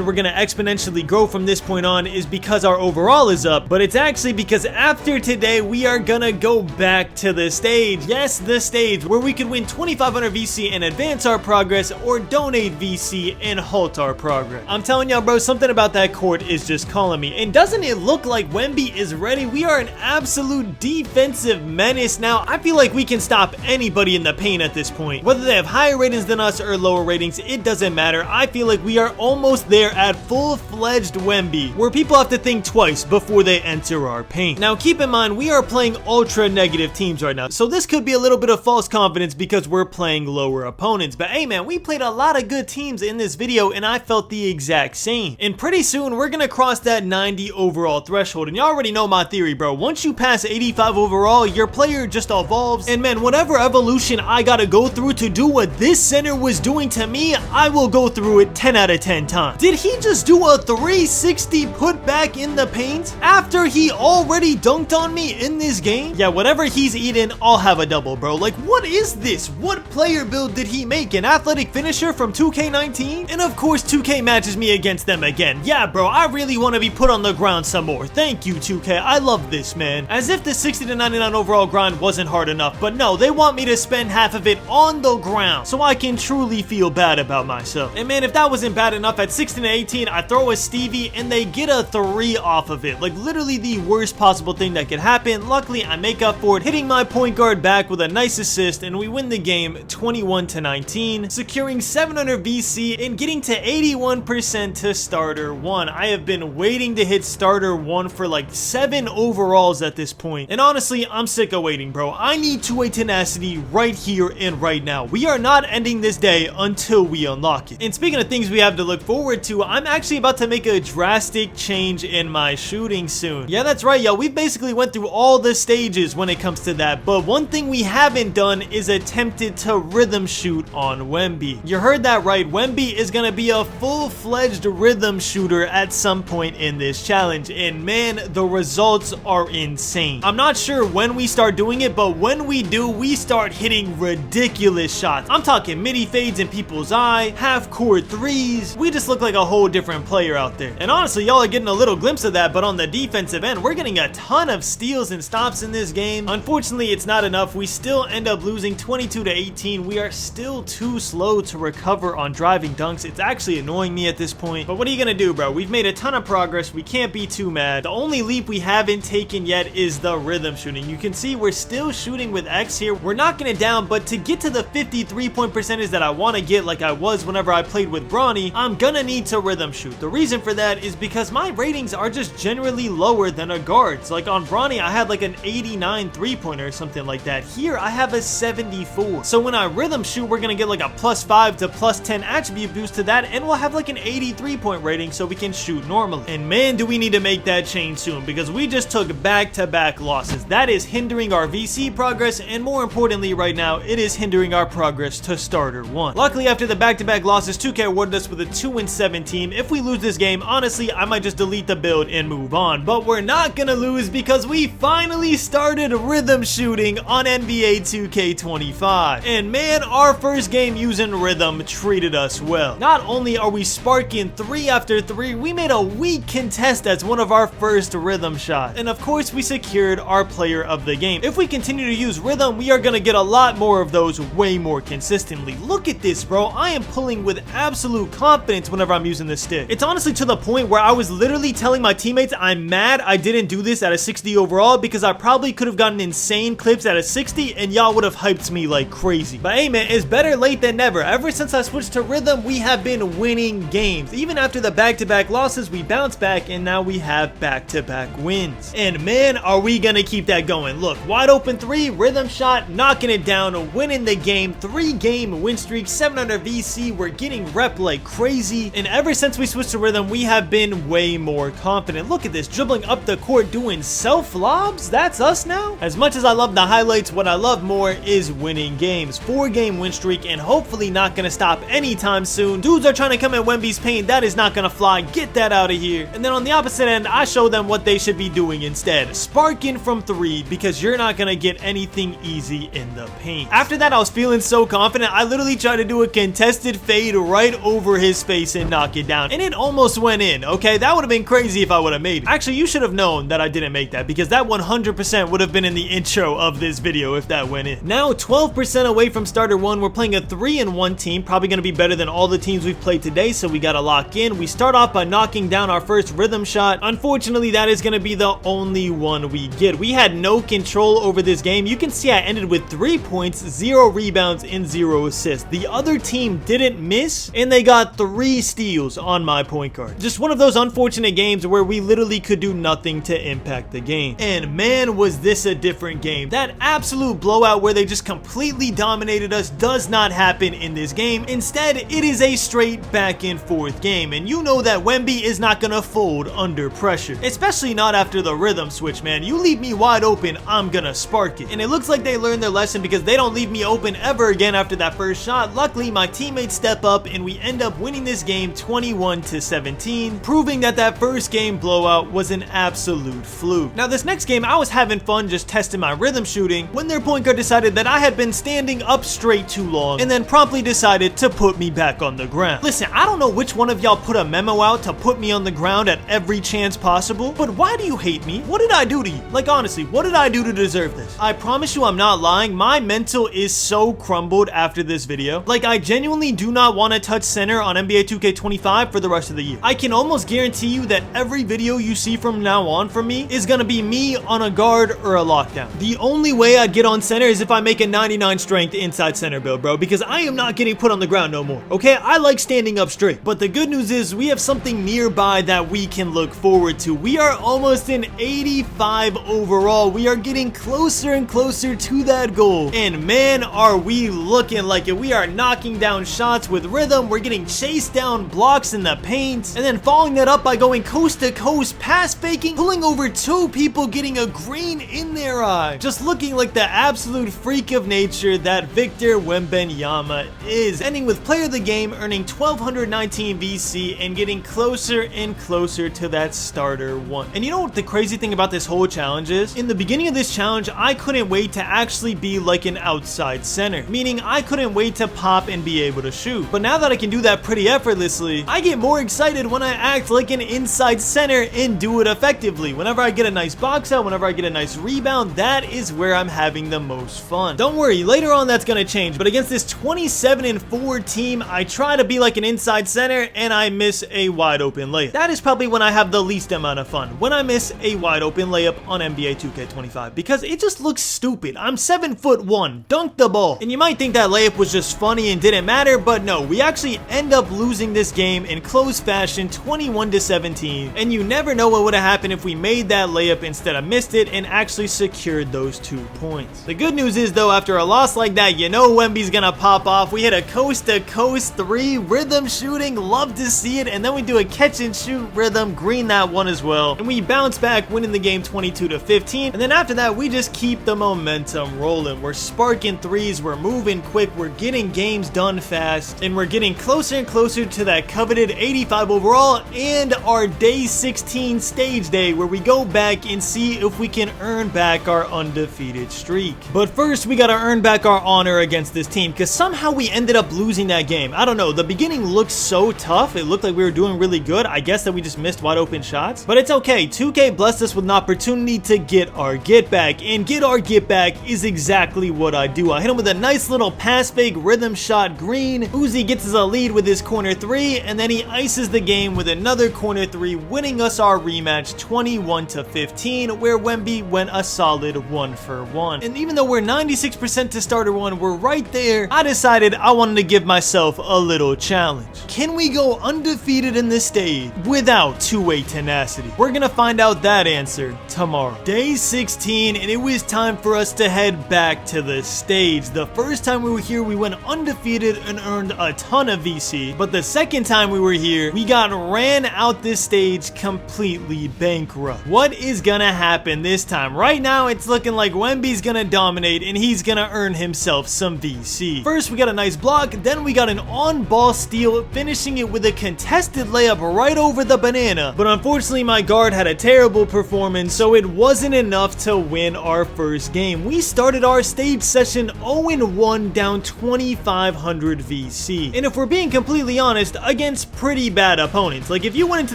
we're gonna exponentially grow from this point on is because our overall is up, but it's actually because after today, we are gonna go back to the stage. Yes, the stage where we could win 2500 VC and advance our progress, or donate VC and halt our progress. I'm telling y'all, bro, something about that court is just calling me. And doesn't it look like Wemby is ready? We are an absolute defensive menace now. I feel like we can stop anybody in the paint at this point. Whether they have higher ratings than us or lower ratings, it doesn't matter. I feel like we are almost there at full-fledged Wemby, where people have to think twice before they enter our paint. Now, keep in mind, we are playing ultra negative teams right now, so this could be a little bit of false confidence because we're playing lower opponents. But hey, man, we played a lot of good teams in this video, and I felt the exact same. And pretty soon, we're gonna cross that 90 overall threshold. And you already know my theory, bro. Once you pass 85 overall, your player just evolves. And man, whatever evolution I gotta go through to do what this center was doing to me, I will go through it 10 out of 10 times. Did he just do a 360 put back in the paint after he already dunked on me in this game? Yeah, whatever he's eating, I'll have a double, bro. Like, what is this? What player build did he make? An athletic finisher from 2K19? And of course, 2K matches me against them again. Yeah, bro, I really want to be put on the ground some more. Thank you, 2K. I love this, man. As if the 60 to 99 overall grind wasn't hard enough, but no, they want me to spend half of it on the ground so I can truly feel bad about myself. And man, if that wasn't bad enough, at 16 to 18, I throw a Stevie and they get a 3 off of it. Like, literally the worst possible thing that could happen. Luckily, I make up for it, hitting my point guard back with a nice assist, and we win the game 21 to 19, securing 700 VC and getting to 81% to starter 1. I have been waiting to hit starter 1 for like 7 overalls at this point. And honestly, I'm sick of waiting, bro. I need two-way tenacity right here and right now. We are not ending this day until we unlock it. And speaking of things we have to look forward to, I'm actually about to make a drastic change in my shooting soon. Yeah, that's right, y'all. We basically went through all the stages when it comes to that, but one thing we haven't done is attempted to rhythm shoot on Wemby. You heard that right. Wemby is gonna be a full-fledged rhythm shooter at some point in this challenge, and man, the results are insane. I'm not sure when we start doing it, but when we do, we start hitting ridiculous shots. I'm talking midi fades in people's eye, half-court threes. We just look like a whole different player out there. And honestly, y'all are getting a little glimpse of that, but on the defensive end, we're getting a ton of steals and stops in this game. Unfortunately, it's not enough. We still end up losing 22 to 18. We are still too slow to recover on driving dunks. It's actually annoying me at this point, but what are you gonna do, bro? We've made a ton of progress. We can't be too mad. The only leap we haven't taken yet is the rhythm shooting. You can see we're still shooting with X here. We're knocking it down, but to get to the 53 point percentage that I want to get, like I was whenever I played with with Bronny, I'm gonna need to rhythm shoot. The reason for that is because my ratings are just generally lower than a guard's. Like on Bronny, I had like an 89 3-pointer or something like that. Here, I have a 74. So when I rhythm shoot, we're gonna get like a +5 to +10 attribute boost to that, and we'll have like an 83-point rating so we can shoot normally. And man, do we need to make that change soon, because we just took back-to-back losses. That is hindering our VC progress, and more importantly right now, it is hindering our progress to starter 1. Luckily, after the back-to-back losses, 2K awarded us with a 2-7 team. If we lose this game, honestly, I might just delete the build and move on. But we're not gonna lose because we finally started rhythm shooting on NBA 2K25. And man, our first game using rhythm treated us well. Not only are we sparking 3 after 3, we made a weak contest as one of our first rhythm shots. And of course, we secured our player of the game. If we continue to use rhythm, we are gonna get a lot more of those way more consistently. Look at this, bro. I am pulling with absolute confidence whenever I'm using this stick. It's honestly to the point where I was literally telling my teammates I'm mad I didn't do this at a 60 overall, because I probably could have gotten insane clips at a 60 and y'all would have hyped me like crazy. But hey man, it's better late than never. Ever since I switched to rhythm, we have been winning games. Even after the back-to-back losses, we bounced back and now we have back-to-back wins. And man, are we gonna keep that going. Look, wide open 3, rhythm shot, knocking it down, winning the game, 3-game win streak, 700 VC, we're getting rep like crazy. And ever since we switched to rhythm, we have been way more confident. Look at this, dribbling up the court, doing self lobs. That's us now. As much as I love the highlights, what I love more is winning games. 4-game win streak, and hopefully not gonna stop anytime soon. Dudes are trying to come at Wemby's paint. That is not gonna fly. Get that out of here. And then on the opposite end, I show them what they should be doing instead. Sparking from 3, because you're not gonna get anything easy in the paint. After that, I was feeling so confident, I literally tried to do a contested fade right over his face and knock it down. And it almost went in, okay? That would have been crazy if I would have made it. Actually, you should have known that I didn't make that, because that 100% would have been in the intro of this video if that went in. Now, 12% away from starter 1, we're playing a 3-1 team, probably gonna be better than all the teams we've played today, so we gotta lock in. We start off by knocking down our first rhythm shot. Unfortunately, that is gonna be the only one we get. We had no control over this game. You can see I ended with 3 points, 0 rebounds, and 0 assists. The other team didn't miss, and they got 3 steals on my point guard. Just one of those unfortunate games where we literally could do nothing to impact the game. And man, was this a different game. That absolute blowout where they just completely dominated us does not happen in this game. Instead, it is a straight back and forth game, and you know that Wemby is not gonna fold under pressure, especially not after the rhythm switch, man. You leave me wide open, I'm gonna spark it. And it looks like they learned their lesson, because they don't leave me open ever again after that first shot. Luckily, my teammates step up and we end up winning this game 21-17, proving that that first game blowout was an absolute fluke. Now this next game, I was having fun just testing my rhythm shooting when their point guard decided that I had been standing up straight too long, and then promptly decided to put me back on the ground. Listen, I don't know which one of y'all put a memo out to put me on the ground at every chance possible, but why do you hate me? What did I do to you? Like honestly, what did I do to deserve this? I promise you I'm not lying, my mental is so crumbled after this video. Like I genuinely do not want to touch center on NBA 2K25 for the rest of the year. I can almost guarantee you that every video you see from now on from me is gonna be me on a guard or a lockdown. The only way I'd get on center is if I make a 99 strength inside center build, bro, because I am not getting put on the ground no more, okay? I like standing up straight. But the good news is we have something nearby that we can look forward to. We are almost an 85 overall. We are getting closer and closer to that goal. And man, are we looking like it. We are knocking down shots with rhythm. We're getting chased down blocks in the paint, and then following that up by going coast to coast, pass faking, pulling over 2 people, getting a green in their eye. Just looking like the absolute freak of nature that Victor Wembanyama is. Ending with player of the game, earning 1219 VC and getting closer and closer to that starter 1. And you know what the crazy thing about this whole challenge is? In the beginning of this challenge, I couldn't wait to actually be like an outside center, meaning I couldn't wait to pop and be able to shoot. But now that I can do that pretty effortlessly, I get more excited when I act like an inside center and do it effectively. Whenever I get a nice box out, whenever I get a nice rebound, that is where I'm having the most fun. Don't worry, later on that's gonna change, but against this 27-4 team, I try to be like an inside center and I miss a wide open layup. That is probably when I have the least amount of fun, when I miss a wide open layup on NBA 2K25, because it just looks stupid. I'm 7'1", dunk the ball. And you might think that layup was just funny and didn't matter, but no, we actually actually end up losing this game in close fashion, 21-17. And you never know what would have happened if we made that layup instead of missed it and actually secured those 2 points. The good news is though, after a loss like that, you know Wemby's gonna pop off. We hit a coast-to-coast 3 rhythm shooting, love to see it, and then we do a catch and shoot rhythm, green that one as well, and we bounce back, winning the game 22-15. And then after that, we just keep the momentum rolling. We're sparking threes, we're moving quick, we're getting games done fast, and we're getting closer and closer to that coveted 85 overall and our day 16 stage day, where we go back and see if we can earn back our undefeated streak. But first, we gotta earn back our honor against this team, because somehow we ended up losing that game. I don't know, the beginning looked so tough. It looked like we were doing really good. I guess that we just missed wide open shots, but it's okay. 2K blessed us with an opportunity to get our get back, and get our get back is exactly what I do. I hit him with a nice little pass fake rhythm shot green. Uzi gets us a lead with his corner 3, and then he ices the game with another corner 3, winning us our rematch 21-15, where Wemby went a solid 1 for 1. And even though we're 96% to starter 1, we're right there, I decided I wanted to give myself a little challenge. Can we go undefeated in this stage without two-way tenacity? We're gonna find out that answer tomorrow. Day 16, and it was time for us to head back to the stage. The first time we were here, we went undefeated and earned a ton of VC, but the second time we were here, we got ran out this stage completely bankrupt. What is gonna happen this time? Right now, it's looking like Wemby's gonna dominate and he's gonna earn himself some VC. First, we got a nice block, then we got an on-ball steal, finishing it with a contested layup right over the banana, but unfortunately my guard had a terrible performance, so it wasn't enough to win our first game. We started our stage session 0-1, down 2,500 VC, and if we're being completely honest, against pretty bad opponents. Like, if you went into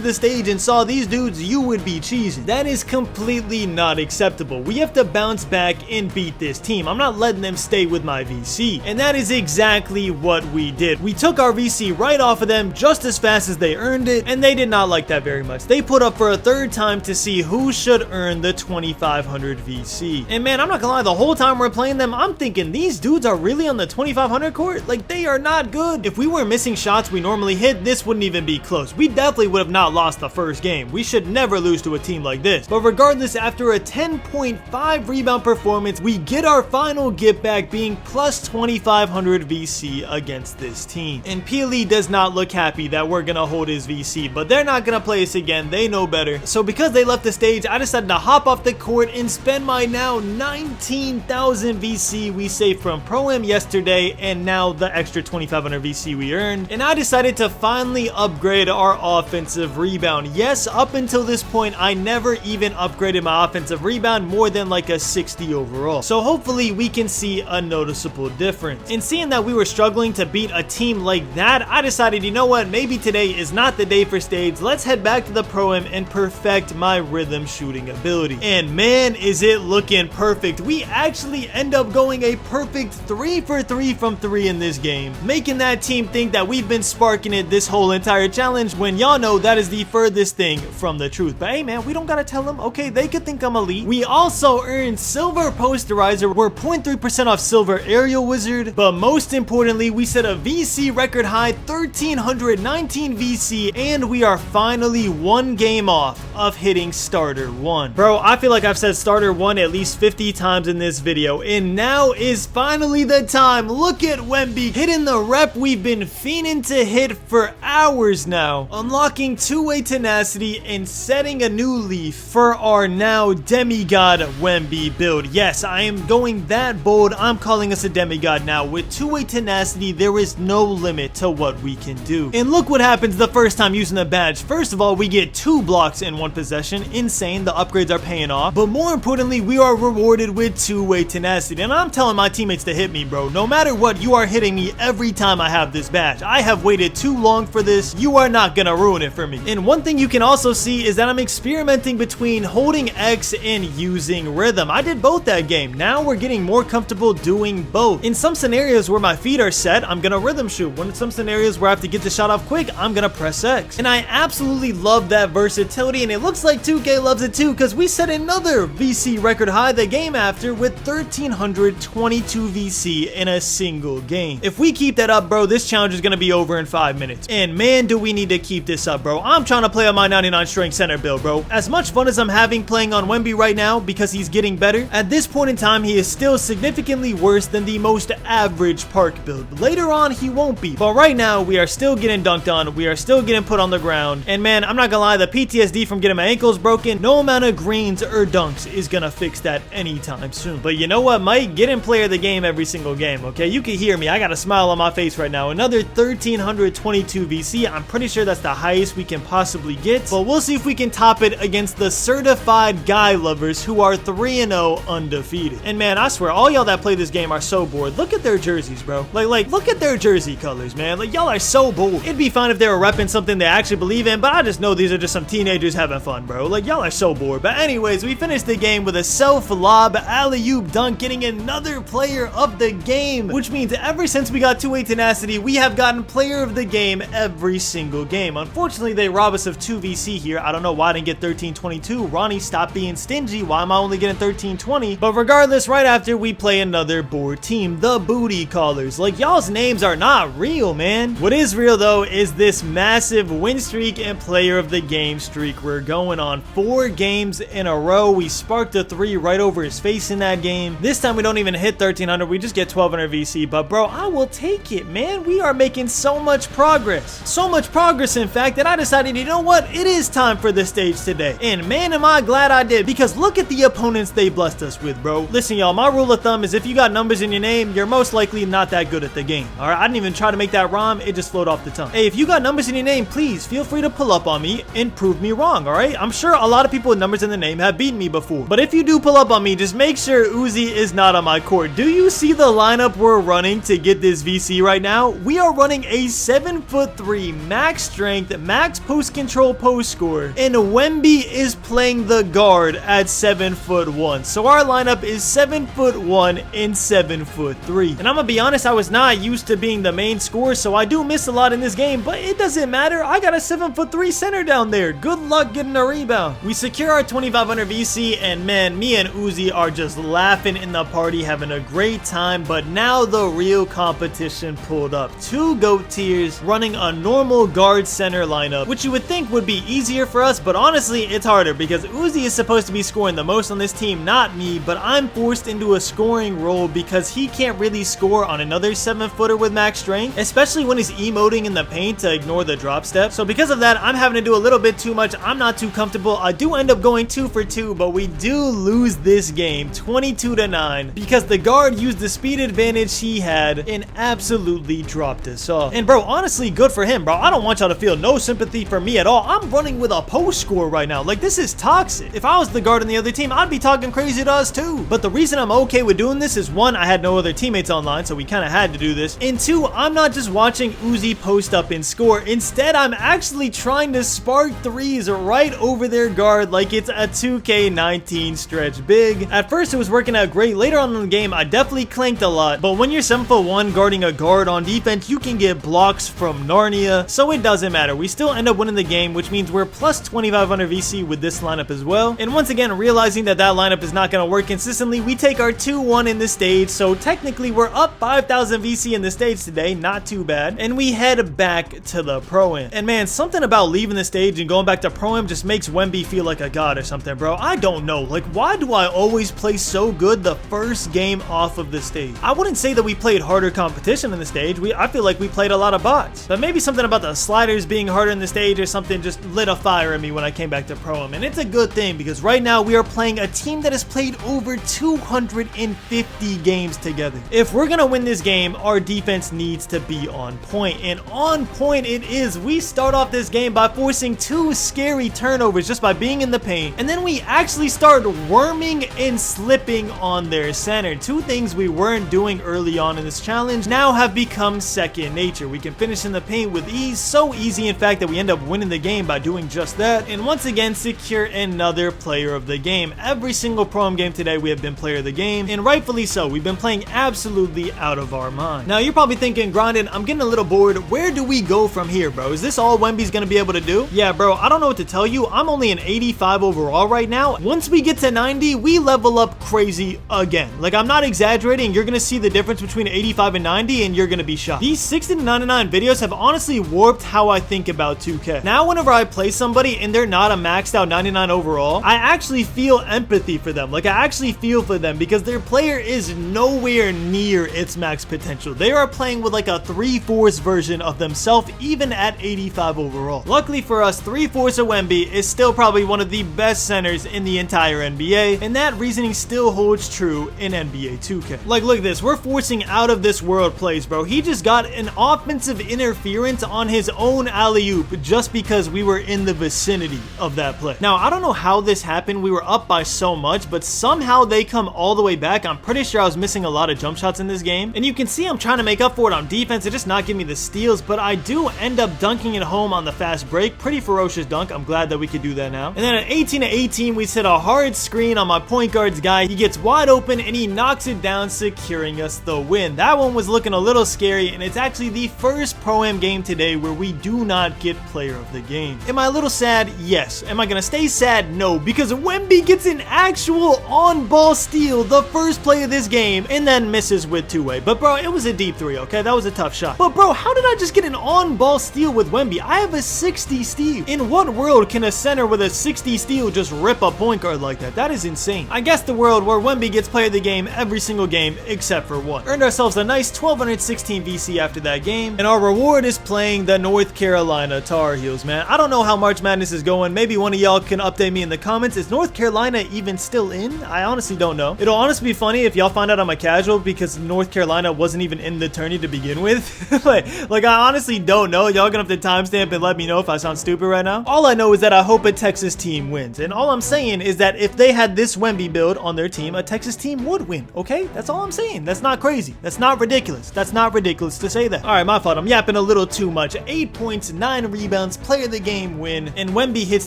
the stage and saw these dudes, you would be cheesing. That is completely not acceptable. We have to bounce back and beat this team. I'm not letting them stay with my VC, and that is exactly what we did. We took our VC right off of them just as fast as they earned it, and they did not like that very much. They put up for a third time to see who should earn the 2,500 VC. And man, I'm not gonna lie, the whole time we're playing them, I'm thinking these dudes are really on the 2,500 court. Like, they are not good. If we were missing shots we normally hit, this wouldn't even be close. We definitely would have not lost the first game. We should never lose to a team like this. But regardless, after a 10.5 rebound performance, we get our final get back, being plus 2,500 VC against this team. And PLE does not look happy that we're gonna hold his VC, but they're not gonna play us again. They know better. So because they left the stage, I decided to hop off the court and spend my now 19,000 VC we saved from ProAm yesterday, and now the extra 2,500 VC we earned. And I decided to finally upgrade our offensive rebound. Yes, up until this point, I never even upgraded my offensive rebound more than like a 60 overall. So hopefully we can see a noticeable difference. And seeing that we were struggling to beat a team like that, I decided, you know what, maybe today is not the day for stage. Let's head back to the Pro-Am and perfect my rhythm shooting ability. And man, is it looking perfect. We actually end up going a perfect 3 for 3 from 3 in this game, making that team think that we've been sparking it this whole entire challenge, when y'all know that is the furthest thing from the truth. But hey man, we don't gotta tell them. Okay, they could think I'm elite. We also earned Silver Posterizer. We're 0.3% off Silver Aerial Wizard, but most importantly, we set a VC record high 1,319 VC, and we are finally one game off of hitting Starter 1. Bro, I feel like I've said Starter 1 at least 50 times in this video, and now is finally the time. Look at Wemby hitting the rep we've been fiending to hit for hours now, unlocking two-way tenacity and setting a new leaf for our now demigod Wemby build. Yes, I am going that bold. I'm calling us a demigod now. With two-way tenacity, there is no limit to what we can do. And look what happens the first time using the badge. First of all, we get 2 blocks in 1 possession. Insane. The upgrades are paying off. But more importantly, we are rewarded with two-way tenacity. And I'm telling my teammates to hit me, bro. No matter what, you are hitting me every time I have this badge. I have waited too long for this. You are not gonna ruin it for me. And one thing you can also see is that I'm experimenting between holding X and using rhythm. I did both that game. Now we're getting more comfortable doing both. In some scenarios where my feet are set, I'm gonna rhythm shoot. When in some scenarios where I have to get the shot off quick, I'm gonna press X. And I absolutely love that versatility, and it looks like 2K loves it too, because we set another VC record high the game after with 1,322 VC in a single game. If we keep that up, bro, this challenge challenge is gonna be over in 5 minutes. And man, do we need to keep this up, bro. I'm trying to play on my 99 strength center build, bro. As much fun as I'm having playing on Wemby right now because he's getting better, at this point in time, he is still significantly worse than the most average park build. Later on, he won't be. But right now, we are still getting dunked on. We are still getting put on the ground. And man, I'm not gonna lie, the PTSD from getting my ankles broken, no amount of greens or dunks is gonna fix that anytime soon. But you know what, Mike? Get in player of the game every single game, okay? You can hear me. I got a smile on my face right now. Another 1,322 VC. I'm pretty sure that's the highest we can possibly get. But we'll see if we can top it against the certified guy lovers who are 3-0 undefeated. And man, I swear, all y'all that play this game are so bored. Look at their jerseys, bro. Like, look at their jersey colors, man. Like, y'all are so bored. It'd be fine if they were repping something they actually believe in, but I just know these are just some teenagers having fun, bro. Like, y'all are so bored. But anyways, we finished the game with a self-lob alley-oop dunk, getting another player of the game, which means ever since we got 2-8 tenacity, we have gotten player of the game every single game. Unfortunately, they rob us of 2 VC here. I don't know why I didn't get 1322. Ronnie, stop being stingy. Why am I only getting 1320? But regardless, right after we play another board team, the Booty Callers. Like, y'all's names are not real, man. What is real though is this massive win streak and player of the game streak. We're going on 4 games in a row. We sparked a 3 right over his face in that game. This time we don't even hit 1300. We just get 1200 VC. But bro, I will take it, man. We are making so much progress. So much progress, in fact, that I decided, you know what? It is time for the stage today. And man, am I glad I did, because look at the opponents they blessed us with, bro. Listen, y'all, my rule of thumb is if you got numbers in your name, you're most likely not that good at the game. All right, I didn't even try to make that rhyme. It just flowed off the tongue. Hey, if you got numbers in your name, please feel free to pull up on me and prove me wrong, all right? I'm sure a lot of people with numbers in the name have beaten me before. But if you do pull up on me, just make sure Uzi is not on my court. Do you see the lineup we're running to get this VC right now? We are running a 7'3", max strength, max post control, post score, and Wemby is playing the guard at 7'1". So our lineup is 7'1" and 7'3". And I'm gonna be honest, I was not used to being the main scorer, so I do miss a lot in this game, but it doesn't matter. I got a 7'3" center down there. Good luck getting a rebound. We secure our 2500 VC, and man, me and Uzi are just laughing in the party, having a great time. But now the real competition pulled up. 2 GOAT tiers running a normal guard center lineup, which you would think would be easier for us, but honestly, it's harder because Uzi is supposed to be scoring the most on this team, not me, but I'm forced into a scoring role because he can't really score on another 7-footer with max strength, especially when he's emoting in the paint to ignore the drop step. So because of that, I'm having to do a little bit too much. I'm not too comfortable. I do end up going 2 for 2, but we do lose this game 22-9 because the guard used the speed advantage he had and absolutely dropped us off. And bro, honestly, good for him, bro. I don't want y'all to feel no sympathy for me at all. I'm running with a post score right now. Like, this is toxic. If I was the guard on the other team, I'd be talking crazy to us too. But the reason I'm okay with doing this is 1, I had no other teammates online, so we kind of had to do this. And 2, I'm not just watching Uzi post up and score. Instead, I'm actually trying to spark 3s right over their guard like it's a 2K19 stretch big. At first, it was working out great. Later on in the game, I definitely clanked a lot. But when you're 7'1" guarding a guard on defense, you can get blocks from Narnia. So it doesn't matter. We still end up winning the game, which means we're plus 2500 VC with this lineup as well. And once again, realizing that that lineup is not going to work consistently, we take our 2-1 in the stage. So technically, we're up 5000 VC in the stage today. Not too bad. And we head back to the Pro-Am. And man, something about leaving the stage and going back to Pro-Am just makes Wemby feel like a god or something, bro. I don't know. Like, why do I always play so good the first game off of the stage? I wouldn't say that we played harder competition in the stage. I feel like we played a lot of bots. But maybe something about the sliders being harder in the stage or something just lit a fire in me when I came back to Pro-Am. And it's a good thing because right now we are playing a team that has played over 250 games together. If we're gonna win this game, our defense needs to be on point. And on point it is. We start off this game by forcing 2 scary turnovers just by being in the paint. And then we actually start worming and slipping on their center. 2 things we weren't doing early on in this challenge now have become second nature. We can finish in the paint with ease. So easy, in fact, that we end up winning the game by doing just that. And once again, secure another player of the game. Every single Pro-Am game today, we have been player of the game. And rightfully so. We've been playing absolutely out of our mind. Now, you're probably thinking, Grinding, I'm getting a little bored. Where do we go from here, bro? Is this all Wemby's gonna be able to do? Yeah, bro, I don't know what to tell you. I'm only an 85 overall right now. Once we get to 90, we level up crazy again. Like, I'm not exaggerating. You're gonna see the difference between 85 and 90, and you're gonna be shocked. These 60 to 99 videos have honestly warped how I think about 2K. Now whenever I play somebody and they're not a maxed out 99 overall, I actually feel empathy for them. Like, I actually feel for them because their player is nowhere near its max potential. They are playing with like a 3/4 version of themselves even at 85 overall. Luckily for us, 3/4 of Wemby is still probably one of the best centers in the entire NBA, and that reasoning still holds true in NBA 2K. Like, look at this. We're forcing out of this world plays, bro. He just got an offensive interference on his own alley-oop just because we were in the vicinity of that play. Now, I don't know how this happened. We were up by so much, but somehow they come all the way back. I'm pretty sure I was missing a lot of jump shots in this game, and you can see I'm trying to make up for it on defense and just not give me the steals, but I do end up dunking it home on the fast break. Pretty ferocious dunk. I'm glad that we could do that now. And then at 18 to 18, we set a hard screen on my point guard's guy. He gets wide open and he knocks it down, securing us the win. That one was looking a little scary, and it's actually the first Pro-Am game today where we do not get player of the game. Am I a little sad? Yes. Am I gonna stay sad? No, because Wemby gets an actual on-ball steal the first play of this game and then misses with two-way. But bro, it was a deep three, okay? That was a tough shot. But bro, how did I just get an on-ball steal with Wemby? I have a 60 steal. In what world can a center with a 60 steal just rip a point guard like that? That is insane. I guess the world where Wemby gets player of the game every single game except for one. Earned ourselves a nice 1216 VC after that game, and our reward is playing the North Carolina Tar Heels, man. I don't know how March Madness is going. Maybe one of y'all can update me in the comments. Is North Carolina even still in? I honestly don't know. It'll honestly be funny if y'all find out I'm a casual because North Carolina wasn't even in the tourney to begin with. like I honestly don't know. Y'all gonna have to timestamp and let me know if I sound stupid right now. All I know is that I hope a Texas team wins, and all I'm saying is that if they had this Wemby build on their team, a Texas team would win, okay? That's all I'm saying. That's not crazy. That's not ridiculous. That's not ridiculous to say that. All right, my fault. I'm yapping a little too much. 8 points, 9 rebounds, player of the game win, and Wemby hits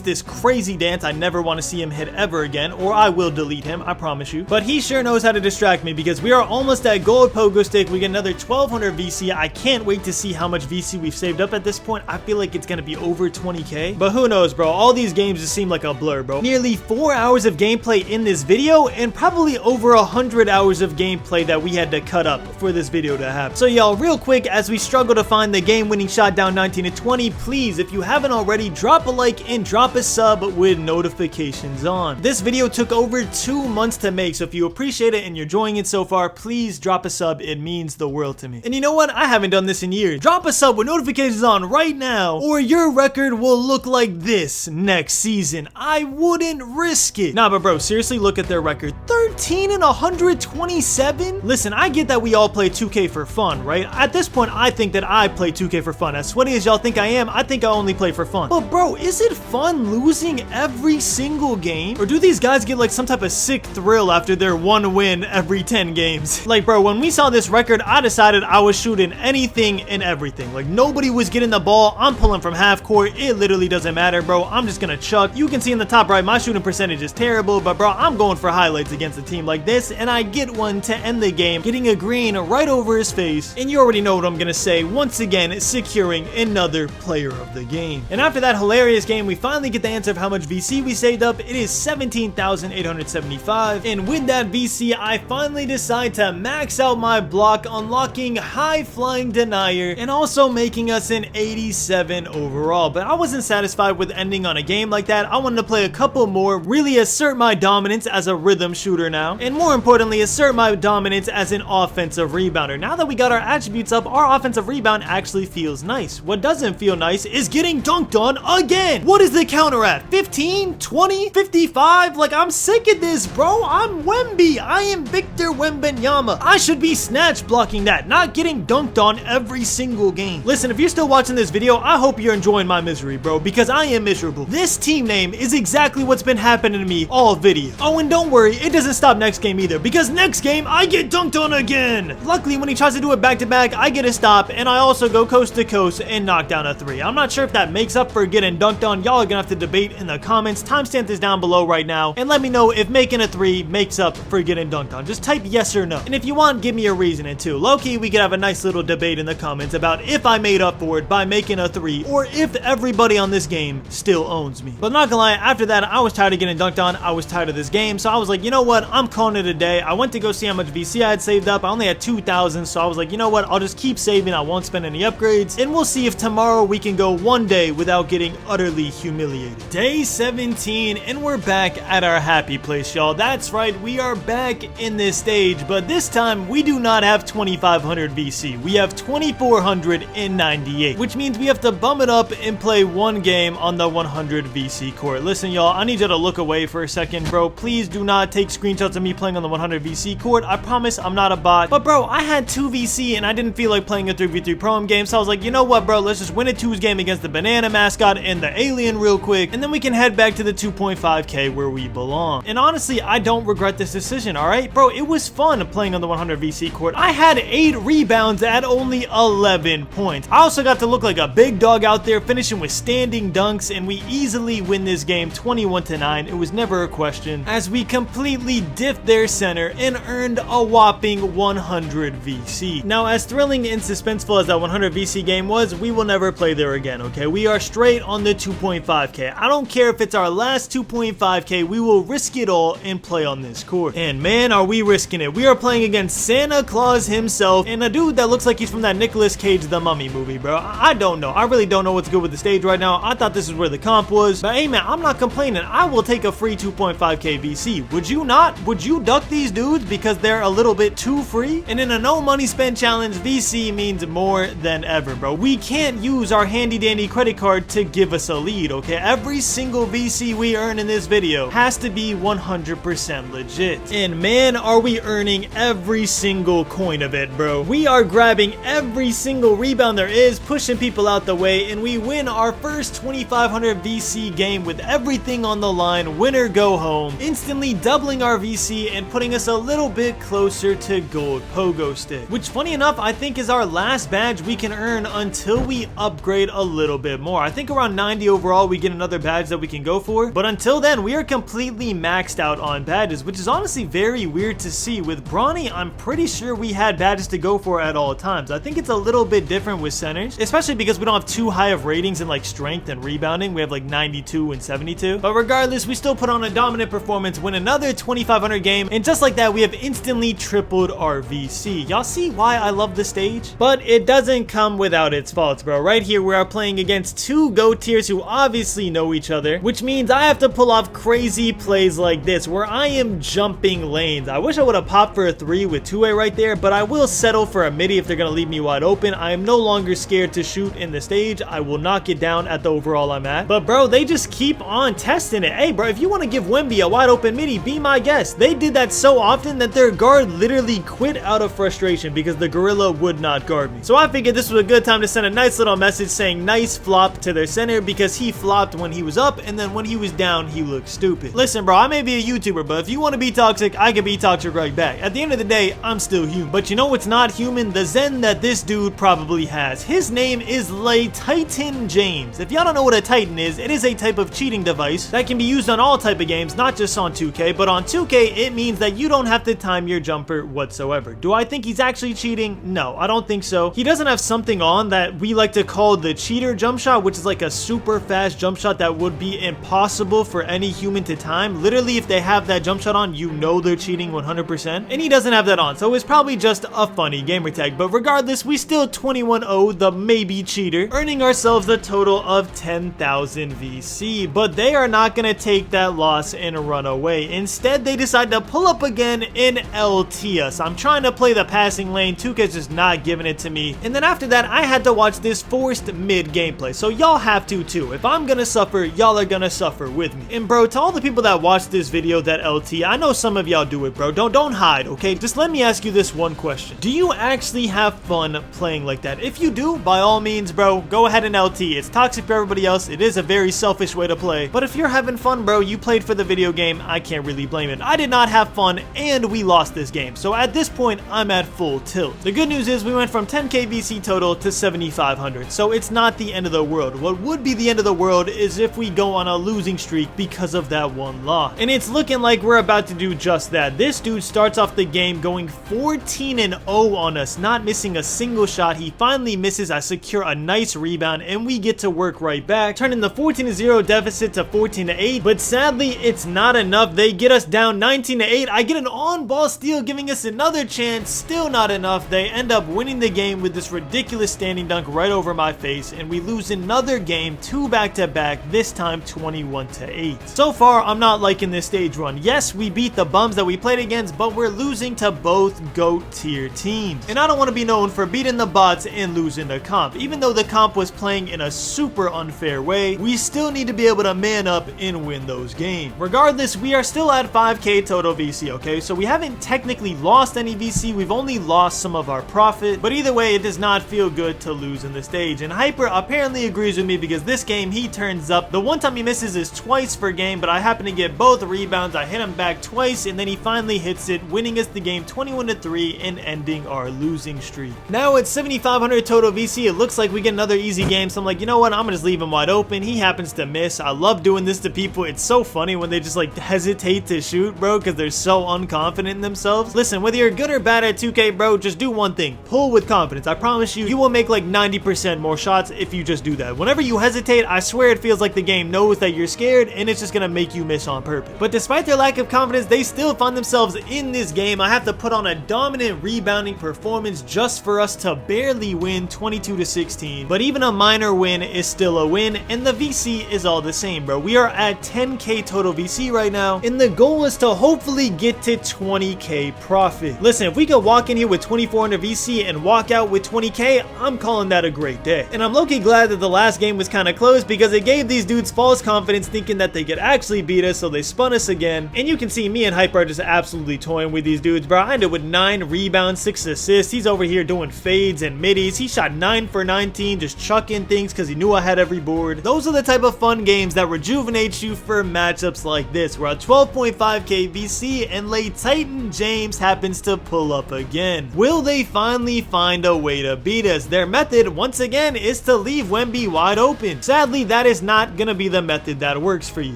this crazy dance I never want to see him hit ever again, or I will delete him, I promise you. But he sure knows how to distract me because we are almost at gold pogo stick. We get another 1200 VC. I can't wait to see how much VC we've saved up at this point. I feel like it's gonna be over 20k, but who knows, bro? All these games just seem like a blur, bro. Nearly 4 hours of gameplay in this video, and probably over 100 hours of gameplay that we had to cut up for this video to happen. So y'all, real quick, as we struggle to find the game-winning shot down 19 to 20, please, if you haven't already, drop a like and drop a sub with notifications on. This video took over 2 months to make, so if you appreciate it and you're enjoying it so far, please drop a sub. It means the world to me. And you know what? I haven't done this in years. Drop a sub with notifications on right now, or your record will look like this next season. I wouldn't risk it. Nah, but bro, seriously, look at their record. 13 and 127? Listen, I get that we all play 2K for fun, right? At this point, I think that I play 2K for fun. As sweaty as y'all think I am, I think I only play for fun. But bro, is it fun losing every single game? Or do these guys get like some type of sick thrill after their 1 win every 10 games? Like bro, when we saw this record, I decided I was shooting anything and everything. Like nobody was getting the ball. I'm pulling from half court. It literally doesn't matter, bro. I'm just gonna chuck. You can see in the top right, my shooting percentage is terrible, but bro, I'm going for highlights against a team like this, and I get one to end the game, getting a green right over his face. And you already know what I'm gonna say. Once again, securing another player of the game. And after that hilarious game, we finally get the answer of how much VC we saved up. It is 17,875. And with that VC, I finally decide to max out my block, unlocking high flying denier, and also making us an 87 overall. But I wasn't satisfied with ending on a game like that. I wanted to play a couple more, really assert my dominance as a rhythm shooter now, and more importantly, assert my dominance as an offensive rebounder. Now that we got our attributes up, our offensive rebound actually feels nice. What doesn't feel nice is getting dunked on again. What is the counter at? 15, 20, 55? Like, I'm sick of this, bro. I'm Wemby. I am Victor Wembanyama. I should be snatch blocking that, not getting dunked on every single game. Listen, if you're still watching this video, I hope you're enjoying my misery, bro, because I am miserable. This team name is exactly what's been happening to me all video. Oh, and don't worry, it doesn't stop next game either, because next game, I get dunked on again. Luckily, when he tries to do it back-to-back, I get a stop, and I also go coast to coast and knock down a 3. I'm not sure if that makes up for getting dunked on. Y'all are gonna have to debate in the comments. Timestamp this down below right now, and let me know if making a 3 makes up for getting dunked on. Just type yes or no. And if you want, give me a reasoning too. Low-key, we could have a nice little debate in the comments about if I made up for it by making a 3, or if everybody on this game still owns me. But not gonna lie, after that, I was tired of getting dunked on. I was tired of this game, so I was like, you know what? I'm calling it a day. I went to go see how much VC I had saved up. I only had 2,000, so I was like, you know what? I'll just just keep saving. I won't spend any upgrades, and we'll see if tomorrow we can go one day without getting utterly humiliated. Day 17, and we're back at our happy place, y'all. That's right, we are back in this stage, but this time we do not have 2500 VC. We have 2498, which means we have to bum it up and play one game on the 100 VC court. Listen, y'all, I need you to look away for a second, bro. Please do not take screenshots of me playing on the 100 VC court. I promise I'm not a bot. But bro, I had 2 VC and I didn't feel like playing a 3v3 ProAm game, so I was like, you know what, bro, let's just win a 2s game against the banana mascot and the alien real quick, and then we can head back to the 2.5k where we belong. And honestly, I don't regret this decision, alright? Bro, it was fun playing on the 100 VC court. I had 8 rebounds at only 11 points. I also got to look like a big dog out there, finishing with standing dunks, and we easily win this game 21-9. It was never a question, as we completely diffed their center and earned a whopping 100 VC. Now, as thrilling and suspenseful as that 100 VC game was, we will never play there again, okay? We are straight on the 2.5k. I don't care if it's our last 2.5k, we will risk it all and play on this court. And man, are we risking it. We are playing against Santa Claus himself and a dude that looks like he's from that Nicolas Cage The Mummy movie, bro. I don't know. I really don't know what's good with the stage right now. I thought this is where the comp was, but hey man, I'm not complaining. I will take a free 2.5k VC. Would you not? Would you duck these dudes because they're a little bit too free? And in a no money spent challenge, VC means more than ever, bro. We can't use our handy dandy credit card to give us a lead, okay? Every single VC we earn in this video has to be 100% legit. And man, are we earning every single coin of it, bro. We are grabbing every single rebound there is, pushing people out the way, and we win our first 2500 VC game with everything on the line. Winner go home, instantly doubling our VC and putting us a little bit closer to gold pogo stick, which funny enough I think is our last badge we can earn until we upgrade a little bit more. I think around 90 overall we get another badge that we can go for, but until then we are completely maxed out on badges, which is honestly very weird to see. With Brawny, I'm pretty sure we had badges to go for at all times. I think it's a little bit different with centers, especially because we don't have too high of ratings in like strength and rebounding. We have like 92 and 72, but regardless, we still put on a dominant performance, win another 2500 game, and just like that we have instantly tripled our VC. Y'all see why I love the stage? But it doesn't come without its faults, bro. Right here we are playing against 2 GOAT tiers who obviously know each other, which means I have to pull off crazy plays like this where I am jumping lanes. I wish I would have popped for a 3 with 2A right there, but I will settle for a midi if they're gonna leave me wide open. I am no longer scared to shoot in the stage. I will knock it down at the overall I'm at. But bro, they just keep on testing it. Hey bro, if you want to give Wemby a wide open midi, be my guest. They did that so often that their guard literally quit out of frustration because the gorilla would not guard me. So I figured this was a good time to send a nice little message saying nice flop to their center, because he flopped when he was up, and then when he was down he looked stupid. Listen bro, I may be a YouTuber, but if you want to be toxic, I can be toxic right back. At the end of the day, I'm still human. But you know what's not human? The zen that this dude probably has. His name is Titan James. If y'all don't know what a Titan is, it is a type of cheating device that can be used on all type of games, not just on 2K, but on 2K it means that you don't have to time your jumper whatsoever. Do I think he's actually cheating? No, I don't think so. He doesn't have something on that we like to call the cheater jump shot, which is like a super fast jump shot that would be impossible for any human to time. Literally, if they have that jump shot on, you know they're cheating 100%, and he doesn't have that on, so it's probably just a funny gamer tag. But regardless, we still 21-0 the maybe cheater, earning ourselves a total of 10,000 VC. But they are not gonna take that loss and run away. Instead, they decide to pull up again in LT us. I'm trying to play the passing lane, 2K's just not giving it to me, and then after that I had to watch this forced mid gameplay, so y'all have to too. If I'm gonna suffer, y'all are gonna suffer with me. And bro, to all the people that watch this video that LT, I know some of y'all do it, bro. Don't hide, okay? Just let me ask you this one question. Do you actually have fun playing like that? If you do, by all means, bro, go ahead and LT. It's toxic for everybody else. It is a very selfish way to play, but if you're having fun, bro, you played for the video game, I can't really blame it. I did not have fun, and we lost this game, so at this point I'm at full tilt. The good news is we went from 10k VC total to 7,500, so it's not the end of the world. What would be the end of the world is if we go on a losing streak because of that one loss, and it's looking like we're about to do just that. This dude starts off the game going 14-0 on us, not missing a single shot. He finally misses. I secure a nice rebound, and we get to work right back, turning the 14-0 deficit to 14-8, but sadly it's not enough. They get us down 19-8. I get an on-ball steal, giving us another chance. Still not enough. They end up up winning the game with this ridiculous standing dunk right over my face, and we lose another game, 2 back-to-back, this time 21-8. So far, I'm not liking this stage run. Yes, we beat the bums that we played against, but we're losing to both GOAT tier teams. And I don't want to be known for beating the bots and losing the comp. Even though the comp was playing in a super unfair way, we still need to be able to man up and win those games. Regardless, we are still at 5k total VC, okay? So we haven't technically lost any VC, we've only lost some of our profit, but either way, it does not feel good to lose in the stage. And Hyper apparently agrees with me because this game he turns up. The one time he misses is twice per game, but I happen to get both rebounds. I hit him back twice, and then he finally hits it, winning us the game 21-3 and ending our losing streak. Now at 7,500 total VC, it looks like we get another easy game, so I'm like, you know what, I'm gonna just leave him wide open. He happens to miss. I love doing this to people. It's so funny when they just like hesitate to shoot, bro, because they're so unconfident in themselves. Listen, whether you're good or bad at 2K, bro, just do one thing: pull with confidence. I promise you, you will make like 90% more shots if you just do that. Whenever you hesitate, I swear it feels like the game knows that you're scared, and it's just gonna make you miss on purpose. But despite their lack of confidence, they still find themselves in this game. I have to put on a dominant rebounding performance just for us to barely win 22-16. But even a minor win is still a win, and the VC is all the same, bro. We are at 10k total VC right now, and the goal is to hopefully get to 20k profit. Listen, if we could walk in here with 2400 VC and walk out with 20k, I'm calling that a great day. And I'm low-key glad that the last game was kind of close because it gave these dudes false confidence, thinking that they could actually beat us, so they spun us again. And you can see me and Hyper are just absolutely toying with these dudes, bro. I ended with 9 rebounds, 6 assists. He's over here doing fades and middies. He shot 9 for 19, just chucking things because he knew I had every board. Those are the type of fun games that rejuvenate you for matchups like this. We're at 12.5k VC, and late Titan James happens to pull up again. Will they finally find a way to beat us? Their method, once again, is to leave Wemby wide open. Sadly, that is not gonna be the method that works for you.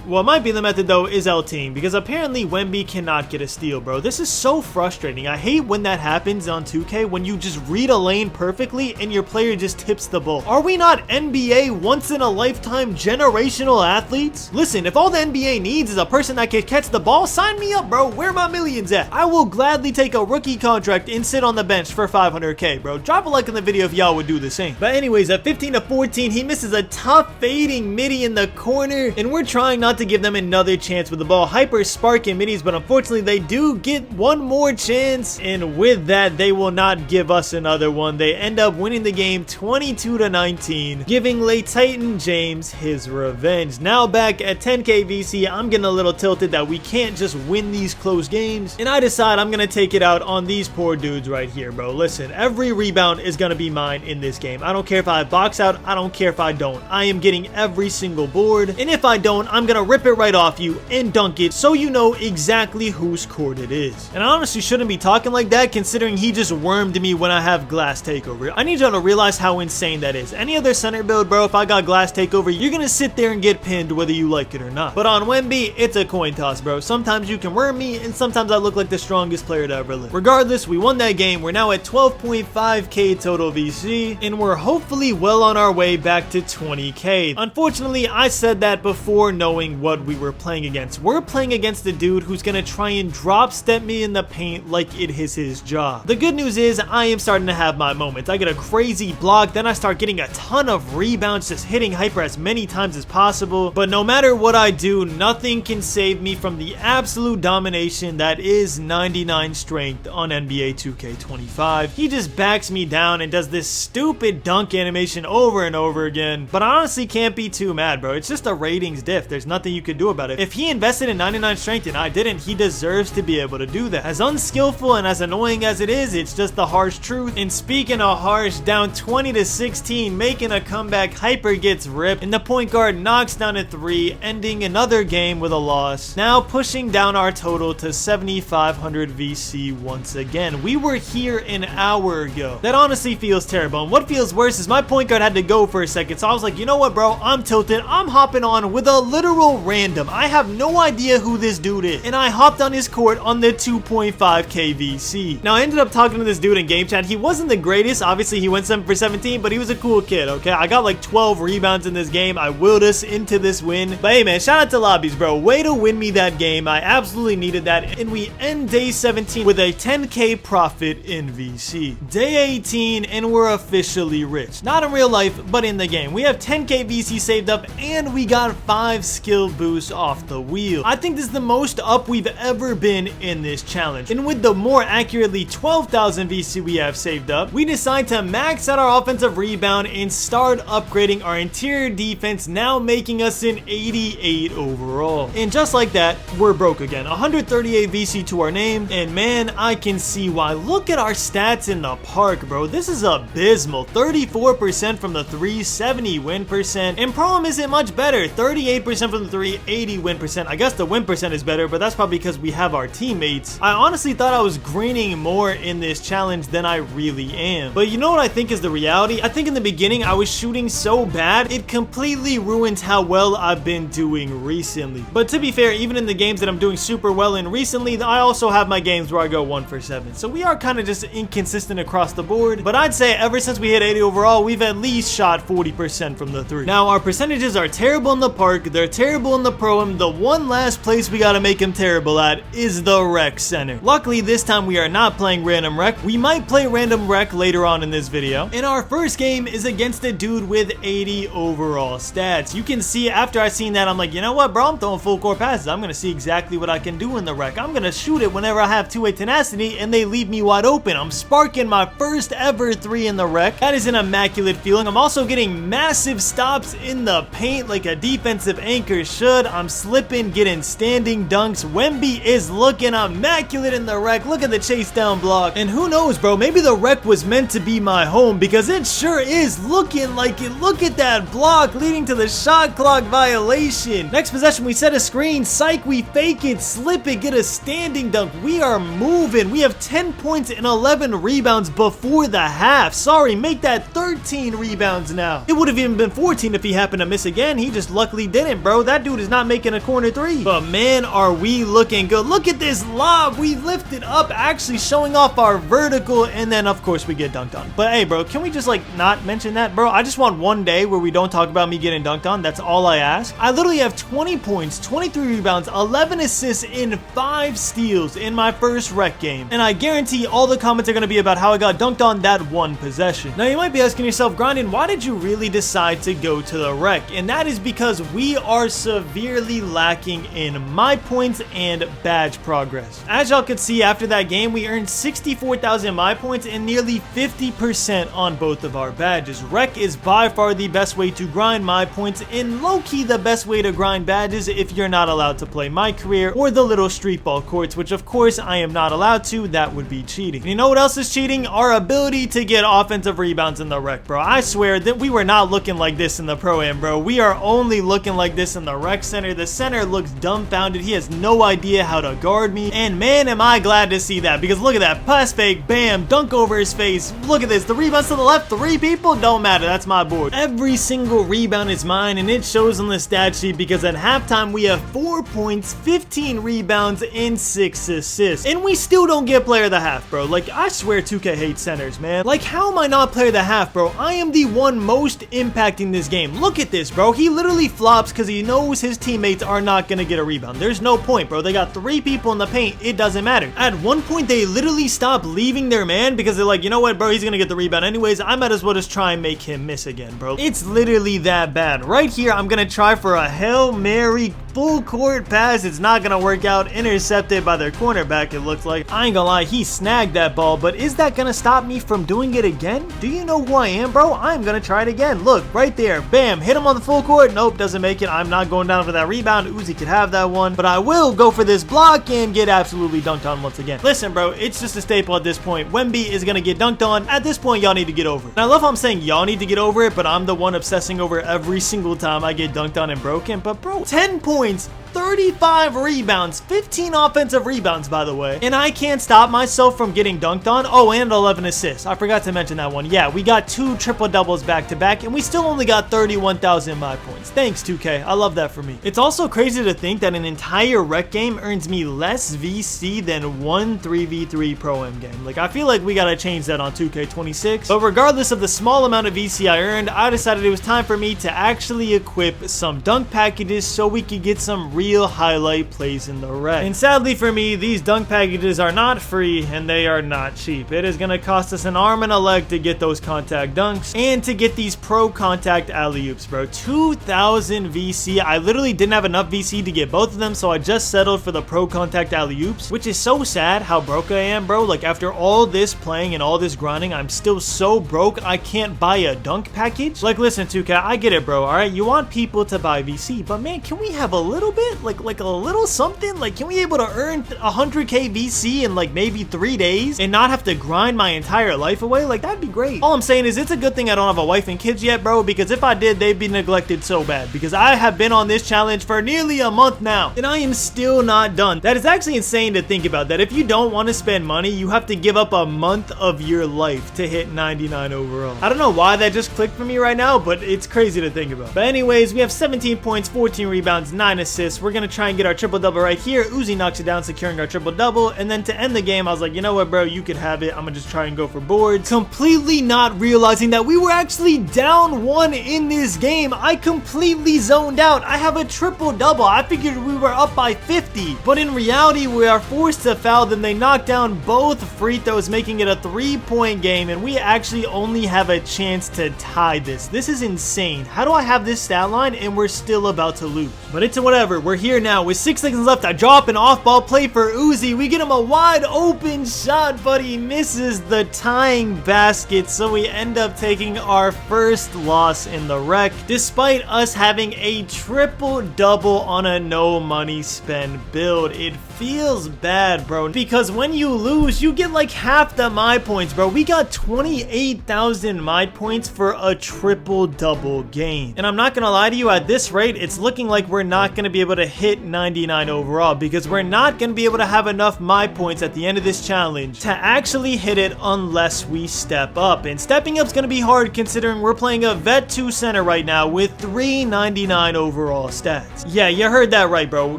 What might be the method though is L-team, because apparently Wemby cannot get a steal, bro. This is so frustrating. I hate when that happens on 2K, when you just read a lane perfectly and your player just tips the ball. Are we not NBA once in a lifetime generational athletes? Listen, if all the NBA needs is a person that can catch the ball, sign me up, bro. Where my millions at? I will gladly take a rookie contract and sit on the bench for 500k, bro. Drop a like in the video if y'all would do the same. But anyways, at 15-14, he misses a tough fading midi in the corner, and we're trying not to give them another chance with the ball. Hyper sparking middies, but unfortunately they do get one more chance, and with that, they will not give us another one. They end up winning the game 22-19, giving late Titan James his revenge. Now back at 10k VC, I'm getting a little tilted that we can't just win these close games, and I decide I'm gonna take it out on these poor dudes right here, bro. Listen, every rebound is gonna be mine in this game. I don't care if I box out, I don't care if I don't. I am getting every single board, and if I don't, I'm gonna rip it right off you and dunk it so you know exactly whose court it is. And I honestly shouldn't be talking like that considering he just wormed me when I have glass takeover. I need y'all to realize how insane that is. Any other center build, bro, if I got glass takeover, you're gonna sit there and get pinned whether you like it or not. But on Wemby, it's a coin toss, bro. Sometimes you can worm me, and sometimes I look like the strongest player to ever live. Regardless, we won that game. We're now at 12.5k total VC, and we're hopefully well on our way back to 20k. Unfortunately, I said that before knowing what we were playing against. We're playing against a dude who's gonna try and drop step me in the paint like it is his job. The good news is I am starting to have my moments. I get a crazy block, then I start getting a ton of rebounds, just hitting Hyper as many times as possible. But no matter what I do, nothing can save me from the absolute domination that is 99 strength on NBA 2K25. He just backs me down and does this stupid dunk animation over and over again. But I honestly can't be too mad, bro. It's just a ratings diff. There's nothing you could do about it. If he invested in 99 strength and I didn't, he deserves to be able to do that. As unskillful and as annoying as it is, it's just the harsh truth. And speaking of harsh, down 20-16, making a comeback, Hyper gets ripped, and the point guard knocks down a 3, ending another game with a loss. Now pushing down our total to 7,500 VC once again. We were here an hour ago. That honestly feels terrible. And what feels worse is my point guard had to go for a second, so I was like, you know what, bro? I'm tilted. I'm hopping on with a literal random. I have no idea who this dude is, and I hopped on his court on the 2.5k VC. Now I ended up talking to this dude in game chat. He wasn't the greatest. Obviously he went 7 for 17, but he was a cool kid, okay? I got like 12 rebounds in this game. I willed us into this win. But hey man, shout out to Lobbies, bro. Way to win me that game. I absolutely needed that, and we end day 17 with a 10k profit in VC. VC. Day 18 and we're officially rich. Not in real life, but in the game. We have 10k VC saved up and we got 5 skill boosts off the wheel. I think this is the most up we've ever been in this challenge. And with the more accurately 12,000 VC we have saved up, we decide to max out our offensive rebound and start upgrading our interior defense, now making us an 88 overall. And just like that, we're broke again. 138 VC to our name, and man, I can see why. Look at our stats in the park, bro. This is abysmal. 34% from the 3, 70 win percent, and ProAm isn't much better. 38% from the 3, 80 win percent. I guess the win percent is better, but that's probably because we have our teammates. I honestly thought I was greening more in this challenge than I really am. But you know what I think is the reality? I think in the beginning I was shooting so bad, it completely ruins how well I've been doing recently. But to be fair, even in the games that I'm doing super well in recently, I also have my games where I go 1 for 7. So we are kind of just inconsistent across the board. But I'd say ever since we hit 80 overall, we've at least shot 40% from the 3. Now our percentages are terrible in the park, they're terrible in the ProAm. The one last place we gotta make them terrible at is the rec center. Luckily this time we are not playing random rec. We might play random rec later on in this video. And our first game is against a dude with 80 overall stats. You can see after I seen that, I'm like, you know what, bro, I'm throwing full court passes. I'm gonna see exactly what I can do in the rec. I'm gonna shoot it whenever I have 2-way tenacity and they leave me wide open. I'm sparking my first ever 3 in the rec. That is an immaculate feeling. I'm also getting massive stops in the paint like a defensive anchor should. I'm slipping, getting standing dunks. Wemby is looking immaculate in the rec. Look at the chase down block. And who knows, bro, maybe the rec was meant to be my home, because it sure is looking like it. Look at that block leading to the shot clock violation. Next possession, we set a screen. Psych, we fake it, slip it, get a standing dunk. We are moving. We have 10 points and 11 rebounds before the half. Sorry, make that 13 rebounds now. It would have even been 14 if he happened to miss again. He just luckily didn't, bro. That dude is not making a corner 3. But man, are we looking good. Look at this lob. We lifted up, actually showing off our vertical, and then of course we get dunked on. But hey, bro, can we just like not mention that, bro? I just want one day where we don't talk about me getting dunked on. That's all I ask. I literally have 20 points, 23 rebounds, 11 assists, and 5 steals in my first rec game. And I guarantee all the comments are going to be about how I got dunked on that one possession. Now you might be asking yourself, Grinding, why did you really decide to go to the rec? And that is because we are severely lacking in my points and badge progress. As y'all could see, after that game, we earned 64,000 my points and nearly 50% on both of our badges. Rec is by far the best way to grind my points, and low-key the best way to grind badges if you're not allowed to play my career or the little street ball courts, which of course I am not allowed to. That would be cheating. You know what else is cheating? Our ability to get offensive rebounds in the rec, bro. I swear that we were not looking like this in the ProAm, bro. We are only looking like this in the rec center. The center looks dumbfounded. He has no idea how to guard me, and man, am I glad to see that, because look at that pass fake, bam, dunk over his face. Look at this, the rebounds to the left, 3 people, don't matter, that's my board. Every single rebound is mine, and it shows on the stat sheet, because at halftime we have 4 points, 15 rebounds, and 6 assists, and we still don't get player of the half, bro. Like, I swear 2K hates centers, man. Like, how am I not player of the half, bro? I am the one most impacting this game. Look at this, bro. He literally flops because he knows his teammates are not gonna get a rebound. There's no point, bro. They got 3 people in the paint. It doesn't matter. At one point, they literally stopped leaving their man because they're like, you know what, bro? He's gonna get the rebound anyways. I might as well just try and make him miss again, bro. It's literally that bad. Right here, I'm gonna try for a Hail Mary full court pass. It's not gonna work out. Intercepted by their cornerback, it looks like. I ain't gonna lie, he snagged that ball, but is that gonna stop me from doing it again? Do you know who I am, bro? I'm gonna try it again. Look, right there. Bam. Hit him on the full court. Nope, doesn't make it. I'm not going down for that rebound. Uzi could have that one, but I will go for this block and get absolutely dunked on once again. Listen, bro, it's just a staple at this point. Wemby is gonna get dunked on. At this point, y'all need to get over it. And I love how I'm saying y'all need to get over it, but I'm the one obsessing over every single time I get dunked on and broken. But bro, 10 points, 35 rebounds, 15 offensive rebounds, by the way, and I can't stop myself from getting dunked on. Oh, and 11 assists. I forgot to mention that one. Yeah, we got 2 triple doubles back to back, and we still only got 31,000 my points. Thanks, 2K. I love that for me. It's also crazy to think that an entire rec game earns me less VC than one 3v3 ProAm game. Like, I feel like we gotta change that on 2K26. But regardless of the small amount of VC I earned, I decided it was time for me to actually equip some dunk packages so we could get some real highlight plays in the rec. And sadly for me, these dunk packages are not free and they are not cheap. It is going to cost us an arm and a leg to get those contact dunks and to get these pro contact alley-oops, bro. 2,000 VC. I literally didn't have enough VC to get both of them, so I just settled for the pro contact alley-oops, which is so sad how broke I am, bro. Like, after all this playing and all this grinding, I'm still so broke I can't buy a dunk package. Like, listen, 2K, I get it, bro. All right, you want people to buy VC, but man, can we have a little bit, like a little something? Like, can we be able to earn 100k VC in like maybe 3 days and not have to grind my entire life away? Like, that'd be great. All I'm saying is it's a good thing I don't have a wife and kids yet, bro, because if I did, they'd be neglected so bad, because I have been on this challenge for nearly a month now and I am still not done. That is actually insane to think about, that if you don't want to spend money, you have to give up a month of your life to hit 99 overall. I don't know why that just clicked for me right now, but it's crazy to think about. But anyways, we have 17 points, 14 rebounds, 9 assists. We're gonna try and get our triple-double right here. Uzi knocks it down, securing our triple-double, and then to end the game, I was like, you know what, bro, you could have it. I'm gonna just try and go for boards, completely not realizing that we were actually down 1 in this game. I completely zoned out. I have a triple-double. I figured we were up by 50, but in reality, we are forced to foul them. They knock down both free throws, making it a 3-point game, and we actually only have a chance to tie this. This is insane. How do I have this stat line and we're still about to lose? But it's whatever. We're here now with 6 seconds left. I drop an off-ball play for Uzi. We get him a wide open shot, but he misses the tying basket, so we end up taking our first loss in the rec, despite us having a triple-double on a no money spend build. It feels bad, bro, because when you lose, you get like half the my points, bro. We got 28,000 my points for a triple-double game. And I'm not gonna lie to you, at this rate, it's looking like we're not gonna be able to hit 99 overall, because we're not gonna be able to have enough my points at the end of this challenge to actually hit it unless we step up. And stepping up's gonna be hard considering we're playing a vet 2 center right now with 399 overall stats. Yeah, you heard that right, bro.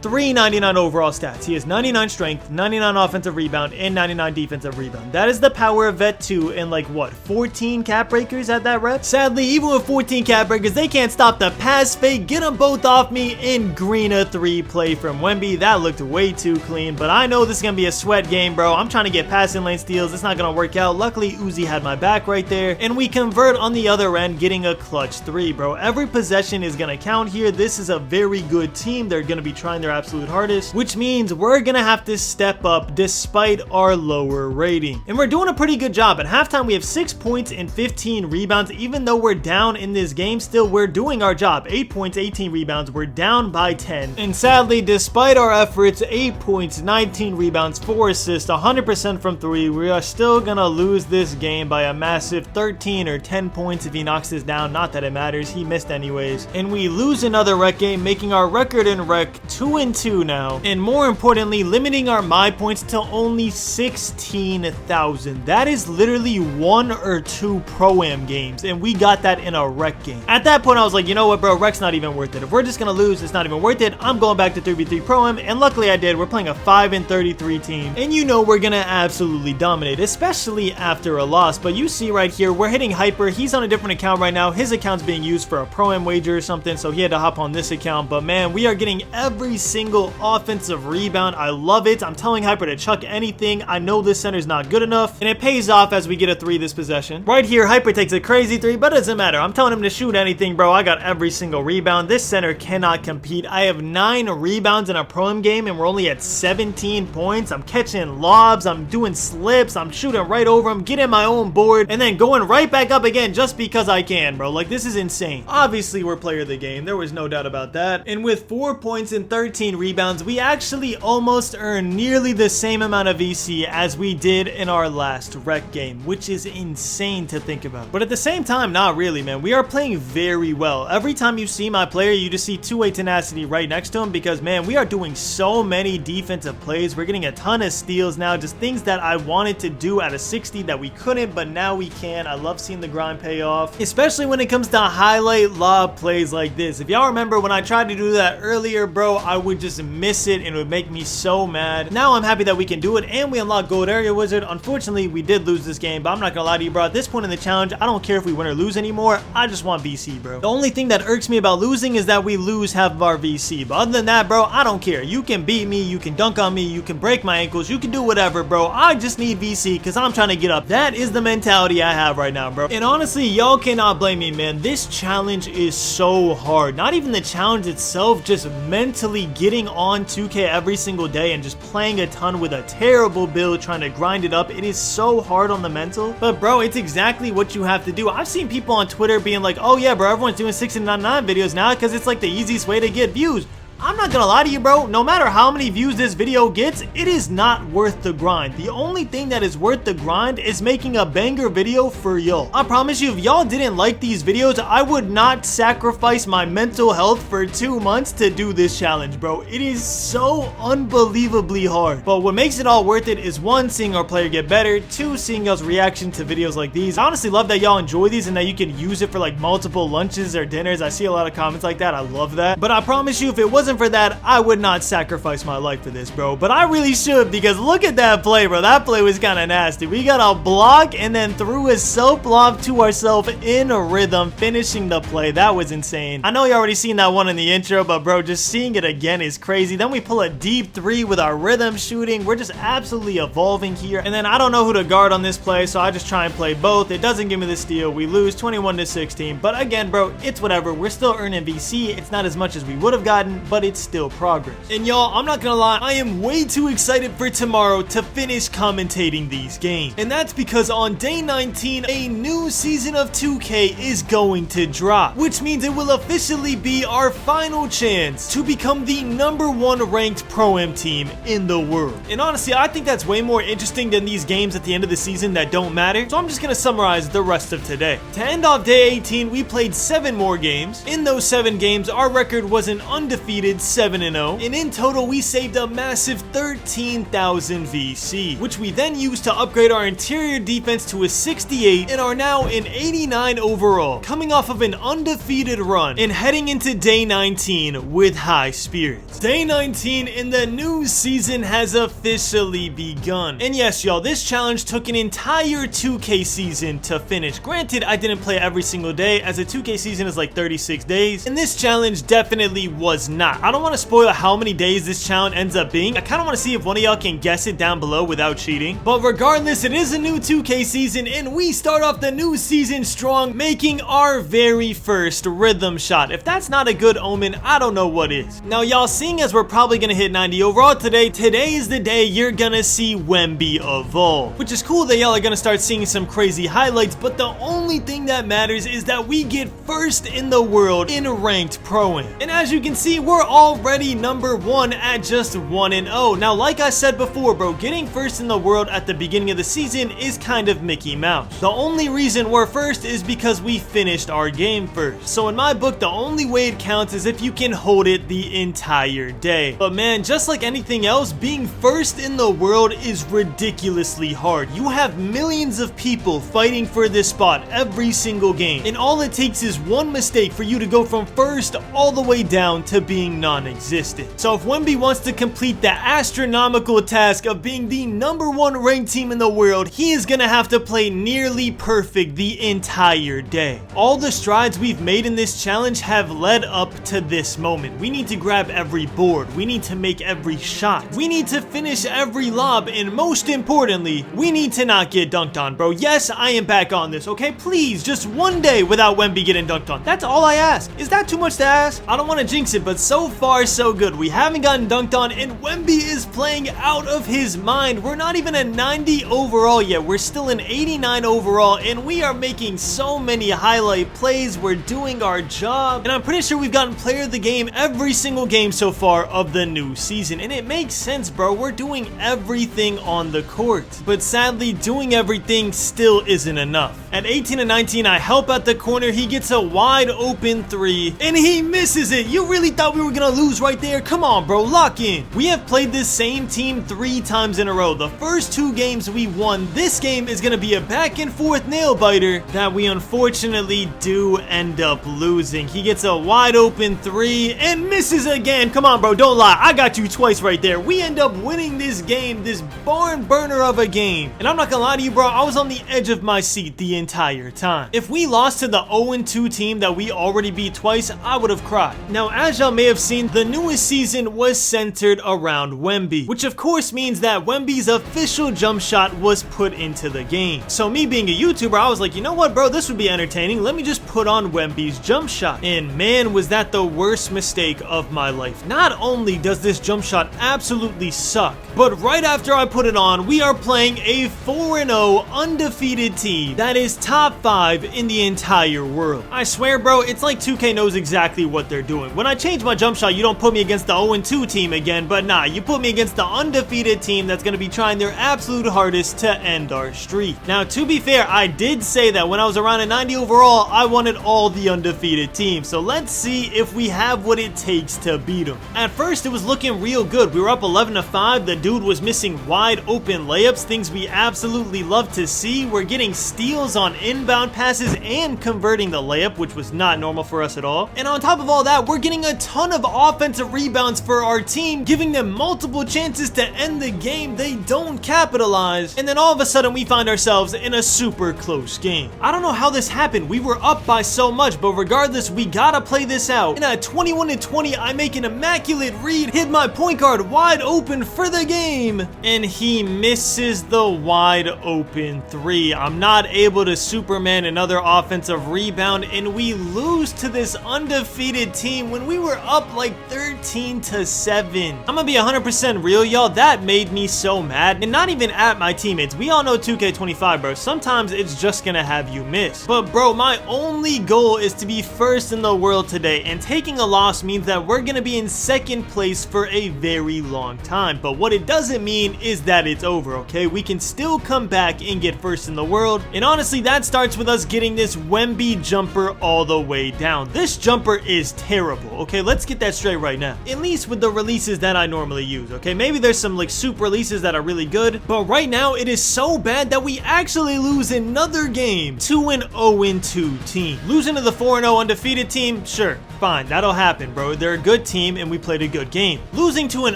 399 overall stats. He has 99 strength, 99 offensive rebound, and 99 defensive rebound. That is the power of vet 2 and like what, 14 cap breakers at that rep? Sadly, even with 14 cap breakers, they can't stop the pass fake, get them both off me, and green a 3 play from Wemby. That looked way too clean, but I know this is gonna be a sweat game, bro. I'm trying to get passing lane steals. It's not gonna work out. Luckily, Uzi had my back right there, and we convert on the other end, getting a clutch 3, bro. Every possession is gonna count here. This is a very good team. They're gonna be trying their absolute hardest, which means we're gonna have to step up despite our lower rating. And we're doing a pretty good job. At halftime, we have 6 points and 15 rebounds. Even though we're down in this game, still we're doing our job. 8 points, 18 rebounds. We're down by 10. And sadly, despite our efforts, 8 points, 19 rebounds, 4 assists, 100% from 3, we are still gonna lose this game by a massive 13 or 10 points if he knocks this down. Not that it matters. He missed anyways. And we lose another rec game, making our record in rec 2-2 now. And more importantly, limiting our my points to only 16,000. That is literally 1 or 2 pro-am games, and we got that in a rec game. At that point, I was like, you know what, bro, rec's not even worth it. If we're just gonna lose, it's not even worth it. I'm going back to 3v3 pro-am, and luckily I did. We're playing a 5-33 team, and you know we're gonna absolutely dominate, especially after a loss. But you see right here, we're hitting Hyper. He's on a different account right now. His account's being used for a pro-am wager or something, so he had to hop on this account. But man, we are getting every single offensive rebound. I love it. I'm telling Hyper to chuck anything. I know this center's not good enough, and it pays off as we get a 3 this possession. Right here, Hyper takes a crazy 3, but it doesn't matter. I'm telling him to shoot anything, bro. I got every single rebound. This center cannot compete. I have 9 rebounds in a pro-am game, and we're only at 17 points. I'm catching lobs. I'm doing slips. I'm shooting right over him, getting my own board, and then going right back up again just because I can, bro. Like, this is insane. Obviously, we're player of the game. There was no doubt about that. And with 4 points and 13 rebounds, we actually almost earned nearly the same amount of VC as we did in our last rec game, which is insane to think about. But at the same time, not really, man. We are playing very well. Every time you see my player, you just see two-way tenacity right next to him, because, man, we are doing so many defensive plays. We're getting a ton of steals now, just things that I wanted to do at a 60 that we couldn't, but now we can. I love seeing the grind pay off, especially when it comes to highlight lob plays like this. If y'all remember when I tried to do that earlier, bro, I would just miss it and it would make me me so mad. Now I'm happy that we can do it, and we unlock Gold Area Wizard. Unfortunately, we did lose this game, but I'm not gonna lie to you, bro. At this point in the challenge, I don't care if we win or lose anymore. I just want VC, bro. The only thing that irks me about losing is that we lose half of our VC. But other than that, bro, I don't care. You can beat me, you can dunk on me, you can break my ankles, you can do whatever, bro. I just need VC because I'm trying to get up. That is the mentality I have right now, bro. And honestly, y'all cannot blame me, man. This challenge is so hard. Not even the challenge itself, just mentally getting on 2K every single day and just playing a ton with a terrible build, trying to grind it up. It is so hard on the mental. But bro, it's exactly what you have to do. I've seen people on Twitter being like, oh yeah, bro, everyone's doing 6099 videos now because it's like the easiest way to get views. I'm not gonna lie to you, bro. No matter how many views this video gets, it is not worth the grind. The only thing that is worth the grind is making a banger video for y'all. I promise you, if y'all didn't like these videos, I would not sacrifice my mental health for 2 months to do this challenge, bro. It is so unbelievably hard. But what makes it all worth it is 1, seeing our player get better, 2, seeing y'all's reaction to videos like these. I honestly love that y'all enjoy these and that you can use it for like multiple lunches or dinners. I see a lot of comments like that. I love that. But I promise you, if it wasn't for that, I would not sacrifice my life for this, bro. But I really should, because look at that play, bro. That play was kind of nasty. We got a block and then threw a soap lob to ourselves in a rhythm, finishing the play. That was insane. I know you already seen that one in the intro, but bro, just seeing it again is crazy. Then we pull a deep 3 with our rhythm shooting. We're just absolutely evolving here. And then I don't know who to guard on this play, so I just try and play both. It doesn't give me the steal. We lose 21-16. But again, bro, it's whatever. We're still earning VC. It's not as much as we would have gotten, but it's still progress. And y'all, I'm not gonna lie, I am way too excited for tomorrow to finish commentating these games. And that's because on day 19, a new season of 2K is going to drop, which means it will officially be our final chance to become the #1 ranked Pro-Am team in the world. And honestly, I think that's way more interesting than these games at the end of the season that don't matter. So I'm just gonna summarize the rest of today. To end off day 18, we played 7 more games. In those 7 games, our record was an undefeated 7-0, and in total we saved a massive 13,000 VC, which we then used to upgrade our interior defense to a 68 and are now an 89 overall, coming off of an undefeated run and heading into day 19 with high spirits. Day 19 in the new season has officially begun. And yes, y'all, this challenge took an entire 2K season to finish. Granted, I didn't play every single day, as a 2K season is like 36 days, and this challenge definitely was not. I don't want to spoil how many days this challenge ends up being. I kind of want to see if one of y'all can guess it down below without cheating. But regardless, it is a new 2K season, and we start off the new season strong, making our very first rhythm shot. If that's not a good omen, I don't know what is. Now, y'all, seeing as we're probably gonna hit 90 overall today is the day you're gonna see Wemby evolve, which is cool that y'all are gonna start seeing some crazy highlights. But the only thing that matters is that we get first in the world in ranked Pro-Am. And as you can see, we're already #1 at just 1-0. Now, like I said before, bro, getting first in the world at the beginning of the season is kind of Mickey Mouse. The only reason we're first is because we finished our game first. So in my book, the only way it counts is if you can hold it the entire day. But man, just like anything else, being first in the world is ridiculously hard. You have millions of people fighting for this spot every single game, and all it takes is one mistake for you to go from first all the way down to being non-existent. So if Wemby wants to complete the astronomical task of being the #1 ranked team in the world, he is gonna have to play nearly perfect the entire day. All the strides we've made in this challenge have led up to this moment. We need to grab every board, we need to make every shot, we need to finish every lob, and most importantly, we need to not get dunked on, bro. Yes, I am back on this, okay? Please, just one day without Wemby getting dunked on. That's all I ask. Is that too much to ask? I don't want to jinx it, but so far so good. We haven't gotten dunked on, and Wemby is playing out of his mind. We're not even a 90 overall yet. We're still an 89 overall, and we are making so many highlight plays. We're doing our job, and I'm pretty sure we've gotten player of the game every single game so far of the new season, and it makes sense, bro. We're doing everything on the court, but sadly, doing everything still isn't enough. At 18 and 19, I help at the corner. He gets a wide open 3, and he misses it. You really thought we were were gonna lose right there. Come on, bro, lock in. We have played this same team 3 times in a row. The first 2 games we won. This game is gonna be a back and forth nail biter that we unfortunately do end up losing. He gets a wide open 3 and misses again. Come on, bro, don't lie. I got you twice right there. We end up winning this game, this barn burner of a game. And I'm not gonna lie to you, bro, I was on the edge of my seat the entire time. If we lost to the 0-2 team that we already beat twice, I would have cried. Now, as y'all may have seen, the newest season was centered around Wemby, which of course means that Wemby's official jump shot was put into the game. So me being a YouTuber, I was like, you know what, bro, this would be entertaining. Let me just put on Wemby's jump shot. And man, was that the worst mistake of my life. Not only does this jump shot absolutely suck, but right after I put it on, we are playing a 4-0 undefeated team that is top 5 in the entire world. I swear, bro, it's like 2K knows exactly what they're doing. When I change my jump shot, you don't put me against the 0-2 team again, but nah, you put me against the undefeated team that's going to be trying their absolute hardest to end our streak. Now, to be fair, I did say that when I was around a 90 overall, I wanted all the undefeated teams. So let's see if we have what it takes to beat them. At first, it was looking real good. We were up 11-5. The dude was missing wide open layups, things we absolutely love to see. We're getting steals on inbound passes and converting the layup, which was not normal for us at all. And on top of all that, we're getting a ton of offensive rebounds for our team, giving them multiple chances to end the game. They don't capitalize. And then all of a sudden, we find ourselves in a super close game. I don't know how this happened. We were up by so much, but regardless, we gotta play this out. And at 21-20, I make an immaculate read, hit my point guard wide open for the game, and he misses the wide open 3. I'm not able to Superman another offensive rebound, and we lose to this undefeated team when we were up like 13-7. I'm gonna be 100% real, y'all. That made me so mad, and not even at my teammates. We all know 2K25, bro. Sometimes it's just gonna have you miss. But bro, my only goal is to be first in the world today, and taking a loss means that we're gonna be in second place for a very long time. But what it doesn't mean is that it's over, okay? We can still come back and get first in the world, and honestly, that starts with us getting this Wemby jumper all the way down. This jumper is terrible, okay? Let's get that straight right now. At least with the releases that I normally use, okay? Maybe there's some like soup releases that are really good, but right now it is so bad that we actually lose another game to an 0-2 team. Losing to the 4-0 undefeated team, sure, fine, that'll happen, bro. They're a good team and we played a good game. Losing to an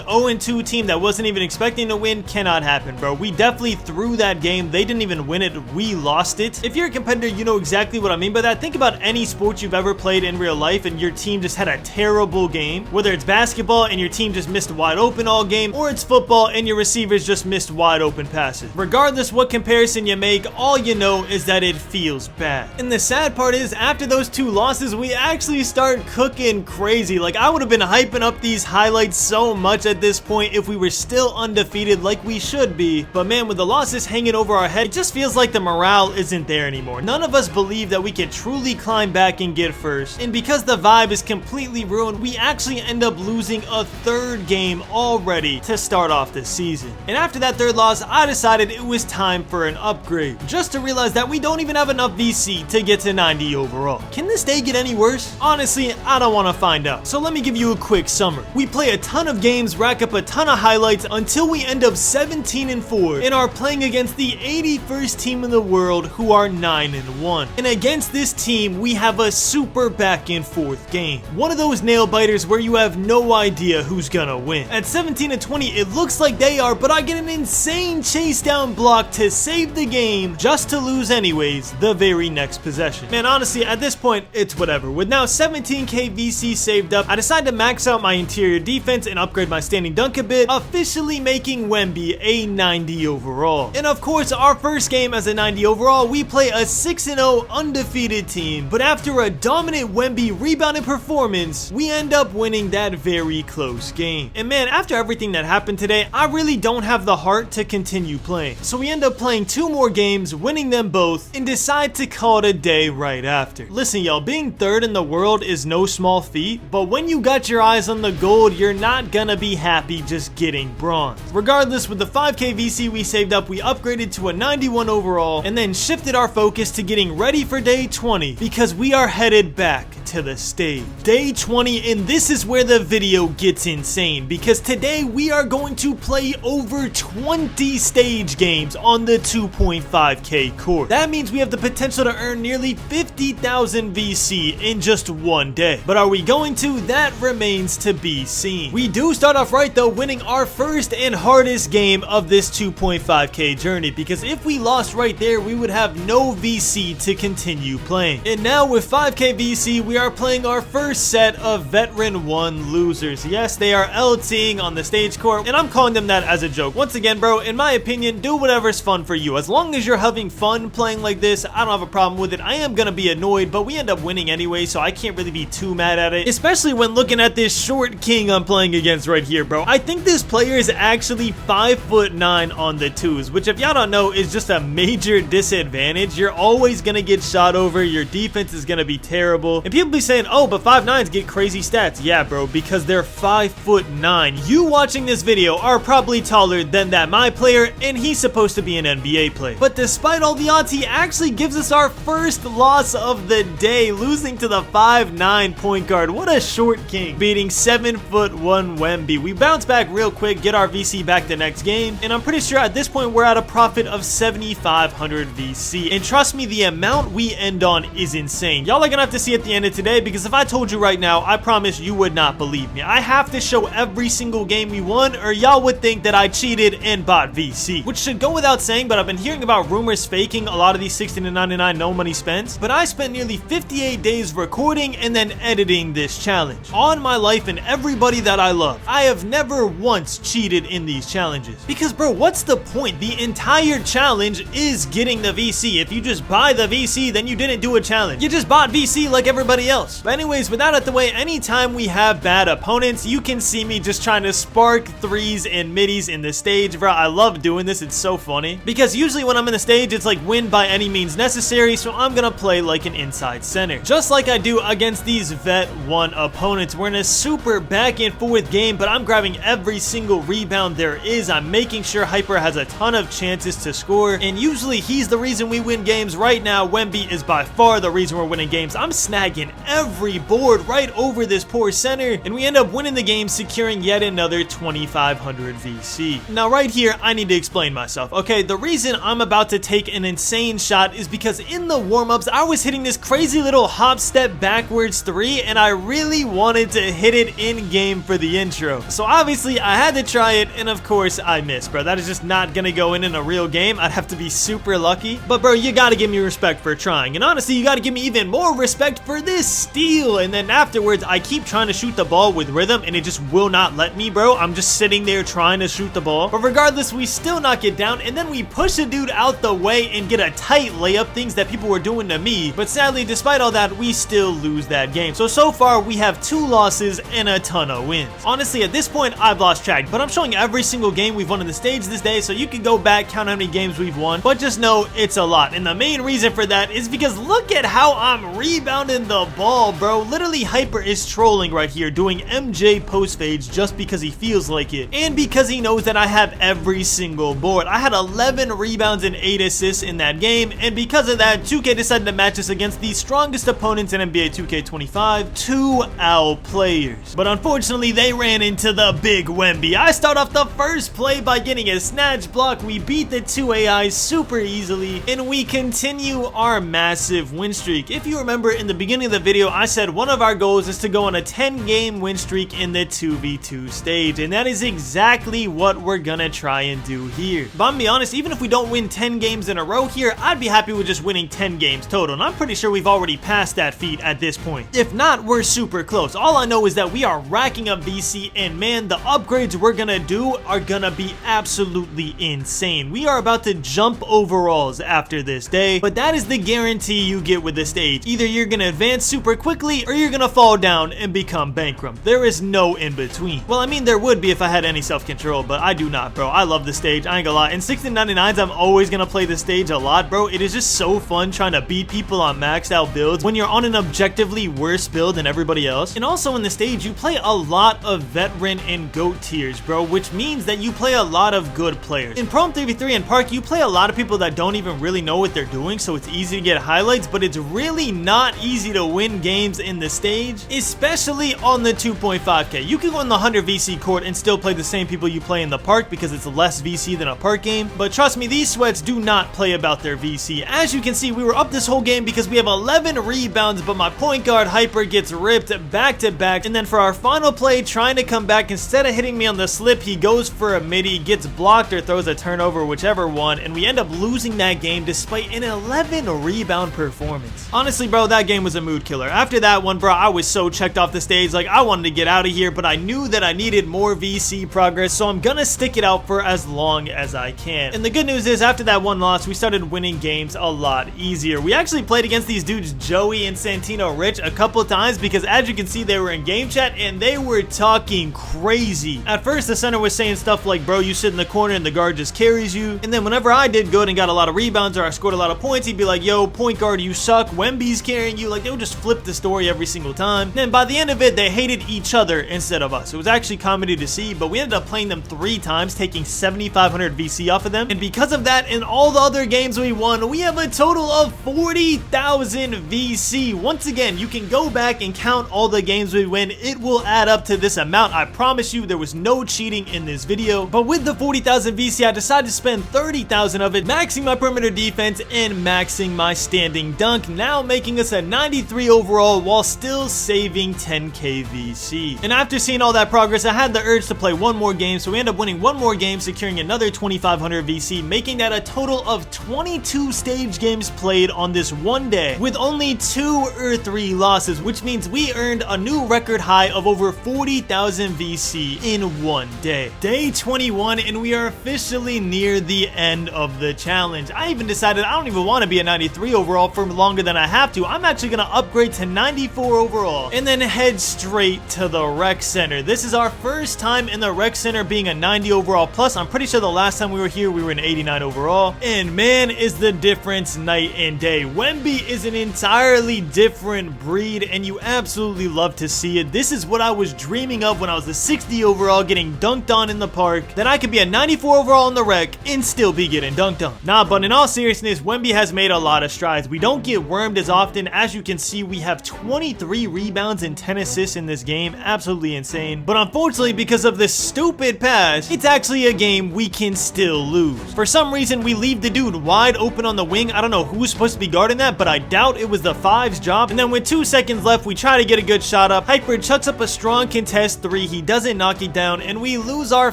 0-2 team that wasn't even expecting to win cannot happen, bro. We definitely threw that game. They didn't even win it. We lost it. If you're a competitor, you know exactly what I mean by that. Think about any sport you've ever played in real life and your team just had a terrible game. Whether it's basketball and your team just missed wide open all game, or it's football and your receivers just missed wide open passes. Regardless what comparison you make, all you know is that it feels bad. And the sad part is, after those 2 losses, we actually start cooking crazy. Like, I would have been hyping up these highlights so much at this point if we were still undefeated like we should be. But man, with the losses hanging over our head, it just feels like the morale isn't there anymore. None of us believe that we can truly climb back and get first. And because the vibe is completely ruined, we actually end up losing a 3rd game already to start off this season. And after that 3rd loss, I decided it was time for an upgrade, just to realize that we don't even have enough VC to get to 90 overall. Can this day get any worse? Honestly, I don't want to find out. So let me give you a quick summary. We play a ton of games, rack up a ton of highlights until we end up 17-4 and are playing against the 81st team in the world, who are 9-1. And against this team, we have a super back and forth game. One of those nail biters where you have no idea who's gonna win. At 17-20, it looks like they are, but I get an insane chase down block to save the game, just to lose anyways the very next possession. Man, honestly, at this point, it's whatever. With now 17k VC saved up, I decided to max out my interior defense and upgrade my standing dunk a bit, officially making Wemby a 90 overall. And of course, our first game as a 90 overall, we play a 6-0 undefeated team. But after a dominant Wemby rebounding performance, we end up winning that very close game. And man, after everything that happened today, I really don't have the heart to continue playing. So we end up playing 2 more games, winning them both, and decide to call it a day right after. Listen, y'all, being 3rd in the world is no small feat, but when you got your eyes on the gold, you're not gonna be happy just getting bronze. Regardless, with the 5k VC we saved up, we upgraded to a 91 overall, and then shifted our focus to getting ready for day 20, because we are headed back to the stage. Day 20, and this is where the video gets insane, because today we are going to play over 20 stage games on the 2.5k course. That means we have the potential to earn nearly 50,000 VC in just one day. But are we going to? That remains to be seen. We do start off right though, winning our first and hardest game of this 2.5k journey, because if we lost right there, we would have no VC to continue playing. And now with 5k VC, we are playing our first set of Veteran 1 losers. Yes, they are LTing on the stage court, and I'm calling them that as a joke. Once again, bro, in my opinion, do whatever's fun for you. As long as you're having fun playing like this, I don't have a problem with it. I am gonna be annoyed, but we end up winning anyway, so I can't really be too mad at it, especially when looking at this short king I'm playing against right here, bro. I think this player is actually 5'9" on the twos, which if y'all don't know is just a major disadvantage. You're always gonna get shot over, your defense is gonna be terrible, and people be saying, oh, but 5'9s get crazy stats. Yeah, bro, because they're 5'9". You watching this video are probably taller than that my player, and he's supposed to be an NBA player. But despite all the odds, he actually gives us our first loss of the day, losing to the 5'9" point guard. What a short king, beating 7'1" Wemby. We bounce back real quick, get our VC back the next game, and I'm pretty sure at this point we're at a profit of 7,500 VC. And trust me, the amount we end on is insane. Y'all are gonna have to see at the end of today, because if I told you right now, I promise you would not believe me. I have to show every single game we won, or y'all would think that I cheated and bought VC, which should go without saying, but I've been hearing about rumors faking a lot of these 60 to 99 no money spends. But I spent nearly 58 days recording and then editing this challenge. On my life and everybody that I love, I have never once cheated in these challenges. Because bro, what's the point? The entire challenge is getting the VC. If you just buy the VC, then you didn't do a challenge. You just bought VC like everybody else. But anyways, with that out the way, anytime we have bad opponents, you can see me just trying to spark threes and middies in the stage, bro. I love doing this. It's so funny. Because usually when I'm in the stage, it's like win by any means necessary, so I'm gonna play like an inside center. Just like I do against these Vet 1 opponents. We're in a super back and forth game, but I'm grabbing every single rebound there is. I'm making sure Hyper has a ton of chances to score, and usually he's the reason we win games. Right now, Wemby is by far the reason we're winning games. I'm snagging every board right over this poor center, and we end up winning the game, securing yet another 2,500 VC. Now right here, I need to explain myself. Okay, the reason I'm about to take an insane shot is because in the warm-ups, I was hitting this crazy little hop step backwards three, and I really wanted to hit it in game for the intro. So obviously, I had to try it, and of course, I missed, bro. That is just not gonna go in a real game. I'd have to be super lucky. But bro, you gotta give me respect for trying, and honestly, you gotta give me even more respect for this steal. And then afterwards, I keep trying to shoot the ball with rhythm, and it just will not let me, bro. I'm just sitting there trying to shoot the ball. But regardless, we still knock it down, and then we push a dude out the way and get a tight layup, things that people were doing to me. But sadly, despite all that, we still lose that game. So far, we have 2 losses and a ton of wins. Honestly, at this point, I've lost track, but I'm showing every single game we've won on the stage this day, so you can go back, count how many games we've won, but just know it's a lot. And the main reason for that is because look at how I'm rebounding the ball, bro. Literally, Hyper is trolling right here, doing MJ post fades just because he feels like it, and because he knows that I have every single board. I had 11 rebounds and 8 assists in that game, and because of that, 2K decided to match us against the strongest opponents in NBA 2K25, 2 OWL players. But unfortunately, they ran into the big Wemby. I start off the first play by getting a snatch block. We beat the 2 AIs super easily, and we continue our massive win streak. If you remember in the beginning of the video, I said one of our goals is to go on a 10-game win streak in the 2v2 stage, and that is exactly what we're gonna try and do here. But I'm gonna be honest, even if we don't win 10 games in a row here, I'd be happy with just winning 10 games total, and I'm pretty sure we've already passed that feat at this point. If not, we're super close. All I know is that we are racking up VC, and man, the upgrades we're gonna do are gonna be absolutely insane. We are about to jump overalls after this day, but that is the guarantee you get with the stage. Either you're gonna advance super quickly, or you're gonna fall down and become bankrupt. There is no in between. Well, I mean, there would be if I had any self-control, but I do not, bro. I love the stage, I ain't gonna lie. In 1699s, I'm always gonna play the stage a lot, bro. It is just so fun trying to beat people on maxed out builds when you're on an objectively worse build than everybody else. And also in the stage, you play a lot of veteran and GOAT tiers, bro, which means that you play a lot of good players. In ProAm 3v3 and Park, you play a lot of people that don't even really know what they're doing, so it's easy to get highlights, but it's really not easy to win games in the stage, especially on the 2.5K. You can go on the 100 VC court and still play the same people you play in the park because it's less VC than a park game, but trust me, these sweats do not play about their VC. As you can see, we were up this whole game because we have 11 rebounds, but my point guard Hyper gets ripped back to back, and then for our final play, trying to come back, instead of hitting me on the slip, he goes for a midi, gets blocked or throws a turnover, whichever one, and we end up losing that game despite an 11 rebound performance. Honestly, bro, that game was a mood killer. After that one, bro, I was so checked off the stage, like I wanted to get out of here, but I knew that I needed more VC progress, so I'm gonna stick it out for as long as I can. And the good news is, after that one loss, we started winning games a lot easier. We actually played against these dudes Joey and Santino Rich a couple times because, as you can see, they were in game chat and they were talking crazy. At first, the center was saying stuff like, bro, you sit in the corner and the guard just carries you. And then whenever I did good and got a lot of rebounds or I scored a lot of points, he'd be like, yo, point guard, you suck, Wemby's carrying you. Like, they would just flip the story every single time. And then by the end of it, they hated each other instead of us. It was actually comedy to see, but we ended up playing them 3 times, taking 7,500 VC off of them. And because of that and all the other games we won, we have a total of 40,000 VC. Once again, you can go back and count all the games we win. It will add up to this amount. I promise you, there was no cheating in this video. But with the 40,000 VC, I decided to spend 30,000 of it maxing my perimeter defense and maxing my standing dunk, now making us a 93 overall while still saving 10k VC. And after seeing all that progress, I had the urge to play one more game, so we ended up winning one more game, securing another 2,500 VC, making that a total of 22 stage games played on this one day, with only 2 or 3 losses, which means we earned a new record high of over 40,000 VC in one day. Day 21, and we are officially near the end of the challenge. I even decided I don't even want to be a 93 overall for longer than I have to. I'm actually going to upgrade to 94 overall and then head straight to the rec center. This is our first time in the rec center being a 90 overall plus. I'm pretty sure the last time we were here, we were an 89 overall. And man, is the difference night and day. Wemby is an entirely different breed, and you absolutely love to see it. This is what I was dreaming of when I was a 60 overall getting dunked on in the park, that I could be a 94 overall in the rec and still be getting dunked on. Nah, but in all seriousness, Wemby has made a lot of strides. We don't get wormed as often. As you can see, we have 23 rebounds and 10 assists in this game. Absolutely insane. But unfortunately, because of this stupid pass, it's actually a game we can still lose. For some reason, we leave the dude wide open on the wing. I don't know who's supposed to be guarding that, but I doubt it was the 5's job. And then with 2 seconds left, we try to get a good shot up. Hyper chucks up a strong contest 3. He doesn't knock it down, and we lose our